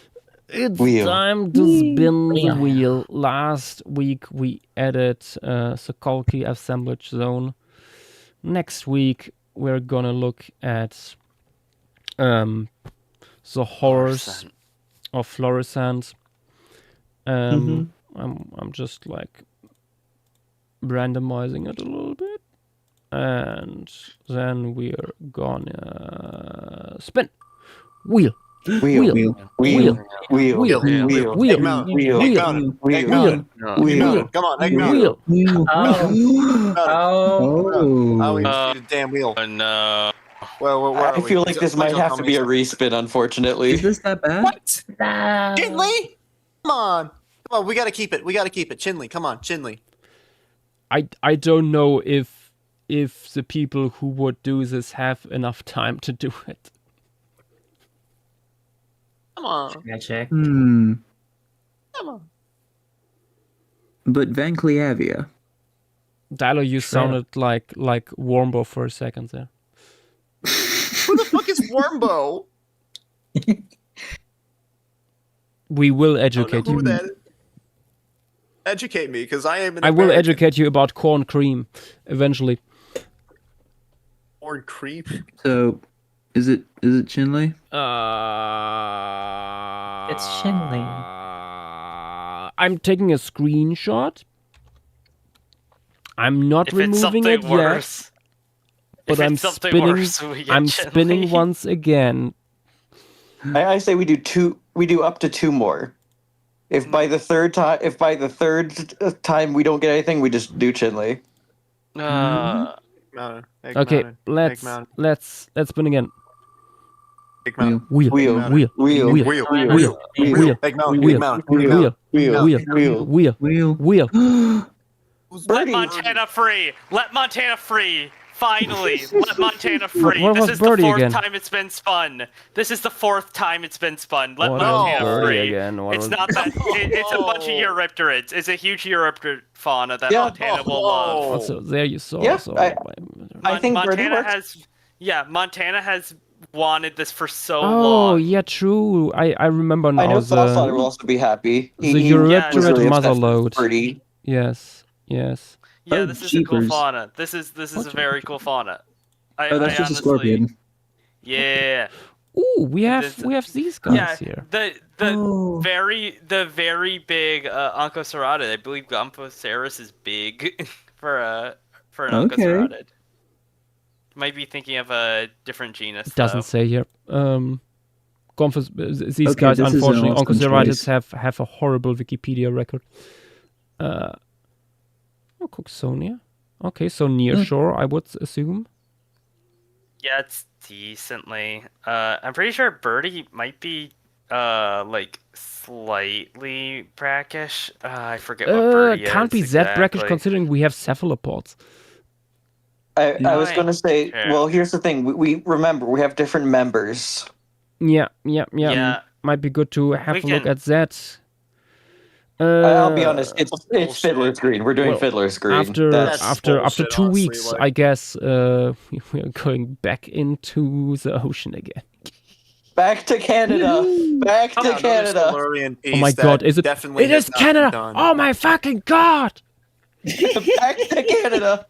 It's Wheel. time to spin the wheel. Last week we added Sokolki assemblage zone. Next week we're gonna look at the horrors of Florissant. I'm just like randomizing it a little bit, and then we're gonna spin wheel. Wheel. Wheel. Wheel. Wheel. Wheel. Wheel. Wheel. Eggman. Wheel. Eggman. Wheel. Eggman. Wheel. Come on, Eggman. Wheel. Oh, we defeated damn wheel. No. Where I are we? feel like this might Please have tell to me be a something. respin, unfortunately. Is this that bad? What? Chinley? Come on. Come on, we gotta keep it. We gotta keep it. Chinley, come on, Chinley. I don't know if the people who would do this have enough time to do it. Come on. I check. Come on. But Van Cleavia. Dilo, you sounded like Warmbo for a second there. Who the fuck is Wormbo? We will I don't educate know who you. that is. Educate me, because I am an I will American. educate you about corn cream eventually. Corn cream. So, is it Chinley? It's Shinley. I'm taking a screenshot. I'm not If it's removing something it worse. yet, but If I'm it's something spinning. worse, we get I'm Chinley. spinning once again. I say we do two. We do up to 2 more. If by the third time, time we don't get anything, we just do Chinley. Okay, let's spin again. Eggman. Wheel. Wheel. Wheel. Wheel. Wheel. Wheel. Wheel. Wheel. Eggman. Wheel. Eggman. Wheel. Wheel. Wheel. Wheel. Wheel. Let Birdie. Montana free. Let Montana free. Finally, let Montana free. What This was is the Birdie 4th again? time it's been spun. This is the 4th time it's been spun. Let What Montana was Birdie free. again? What It's was- not that. It's a bunch of Eurypterids. It's a huge Eurypterid fauna that Yeah. Montana will love. Also, there you saw. Yeah, so, I think Birdie Montana works. has. Yeah, Montana has wanted this for so oh, long. yeah, true. I remember now I know Fossil will the also be happy. the was Eurypterid really mother obsessed with load. Birdie. Yes. Yes. Yeah, Oh, this is a cool jeepers. fauna. This is a very cool fauna. Oh, that's just a scorpion. Yeah. Ooh, we have these guys Yeah, here. the very big Oncoceratid. I believe Gomphoceras is big for an Okay. Oncoceratid. Might be thinking of a different genus. It doesn't though. say here. These Okay, guys, this is an unfortunately, awesome Oncoceratids choice. have a horrible Wikipedia record. Cooksonia. Okay, so near shore, I would assume. Yeah, it's decently. I'm pretty sure Birdie might be like slightly brackish. I forget what Birdie Can't is be that brackish exactly. considering we have cephalopods. I was Right. gonna say. Sure. Well, here's the thing. We remember we have different members. Yeah. Yeah. Might be good to have We a look can- at that. I'll be honest. It's bullshit. Fiddler's Green. We're doing Well, Fiddler's Green. After That's- after bullshit, 2 honestly, weeks, like- I guess we are going back into the ocean again. back to Canada. Back to Another Canada. Silurian Oh my piece god, that is it? definitely It has is not been Canada! done. Oh my fucking god! Back to Canada.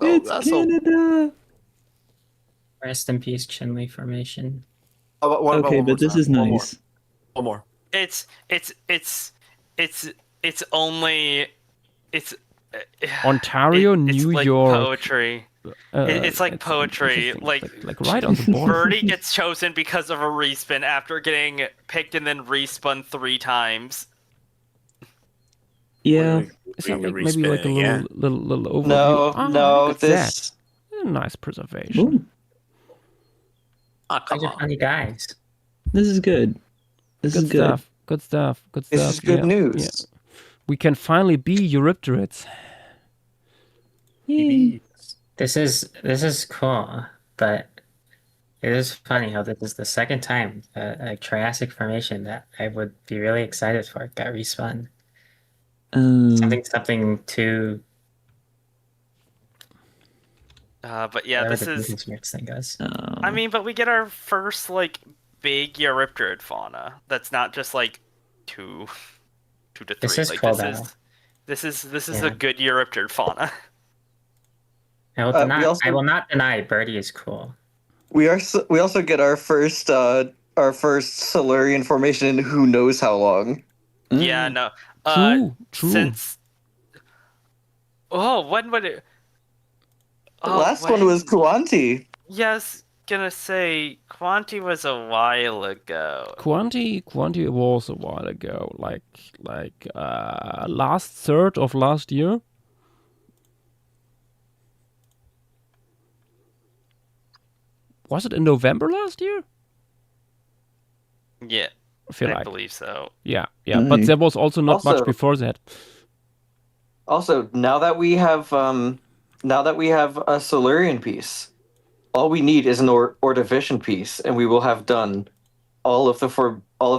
Oh, It's that's so- Canada. Rest in peace, Chinley Formation. What about Okay, one more but this time? is One more. nice. One more. It's only it's Ontario, New like York. Poetry. It's like poetry. Like right on the border. Birdie gets chosen because of a respin after getting picked and then respun 3 times. Yeah. Is that like maybe like a little overview? No, Oh, no, look at this. that. Nice preservation. Ooh, These are funny guys. this is good. This is good. Stuff. Good stuff. Good stuff. This is good news. Yeah. We can finally be Eurypterids. Yay. This is cool, but it is funny how this is the second time a Triassic formation that I would be really excited for got respun. Something to. But yeah, whatever this the is. Mix thing goes. I mean, but we get our first like big Eurypterid fauna. That's not just like 2 to 3. This is like, cool, this is Yeah. a good Eurypterid fauna. I will not deny Birdie is cool. We also get our first Silurian formation in who knows how long. Yeah, no. True. Since. Oh, when would it? The last one was Kuanti. Yes, gonna say Quanti was a while ago. Quanti was a while ago, like last third of last year. Was it in November last year? Yeah, I believe so. Yeah, but there was also not much before that. Also, now that we have a Silurian piece, all we need is an Ordovician piece, and we will have done all of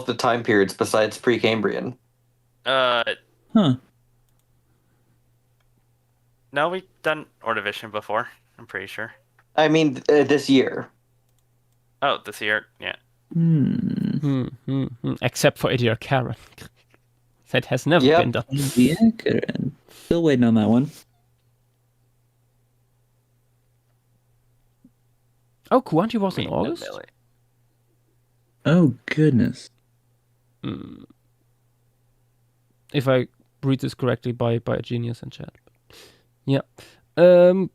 the time periods besides Precambrian. No, we've done Ordovician before. I'm pretty sure. I mean, this year. Oh, this year, yeah. Except for Ediacaran. That has never been done. Ediacaran. Still waiting on that one. Oh, Kuanti was in August? Oh, goodness. If I read this correctly by a genius in chat. Yeah. No,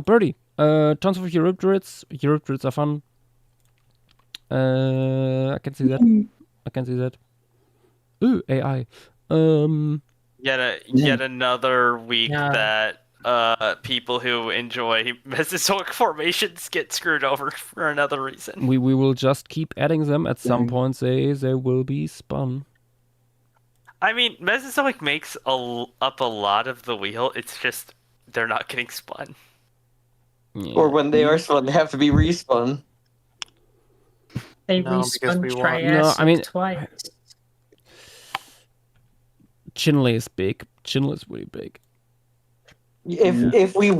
Birdie. Tons of Eurypterids. Eurypterids are fun. I can see that. Ooh, AI. Yet another week that people who enjoy Mesozoic formations get screwed over for another reason. We will just keep adding them. At some point, they will be spun. I mean, Mesozoic makes up a lot of the wheel. It's just they're not getting spun. Yeah. Or when they are spun, they have to be respun. They respun Triassic twice. Chinle is big. Chinle is really big. If we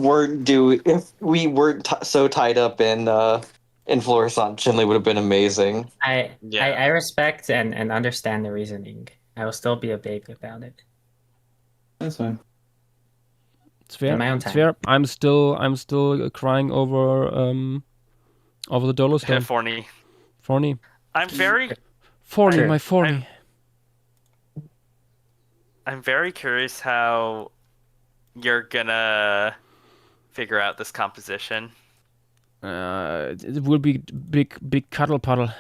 weren't so tied up in Florissant, Chinle would have been amazing. I respect and understand the reasoning. I will still be a baby about it. That's fine. It's fair. In my own It's time. fair. I'm still crying over the Dolostone. Forney. I'm very Forney, my Forney. I'm very curious how you're gonna figure out this composition. It will be big cuddle puddle.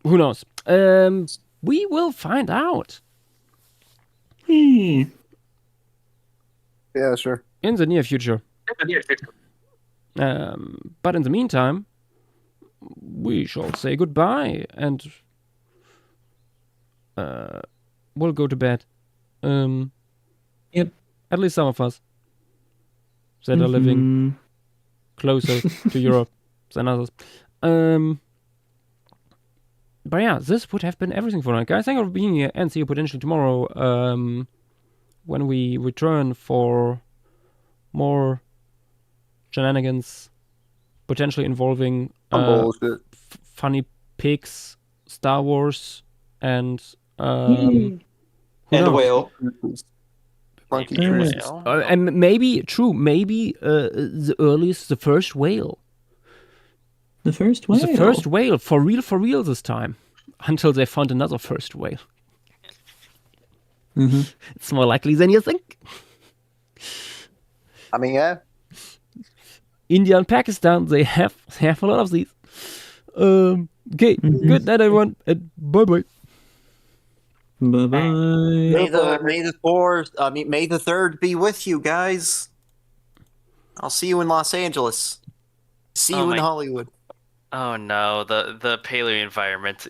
Who knows? We will find out. Yeah, sure. In the near future. But in the meantime, we shall say goodbye and we'll go to bed. Yep. At least some of us that are living closer to Europe than others. But yeah, this would have been everything for tonight, guys. Thank you for being here, and see you potentially tomorrow when we return for more shenanigans, potentially involving funny pigs, Star Wars, and and whale. And maybe the earliest, the first whale. The first whale. The first whale for real this time, until they found another first whale. It's more likely than you think. I mean, yeah. India and Pakistan, they have a lot of these. Okay, good night, everyone, and bye-bye. Bye-bye. May the 3rd be with you guys. I'll see you in Los Angeles. See you in Hollywood. Oh no, the paleo environment.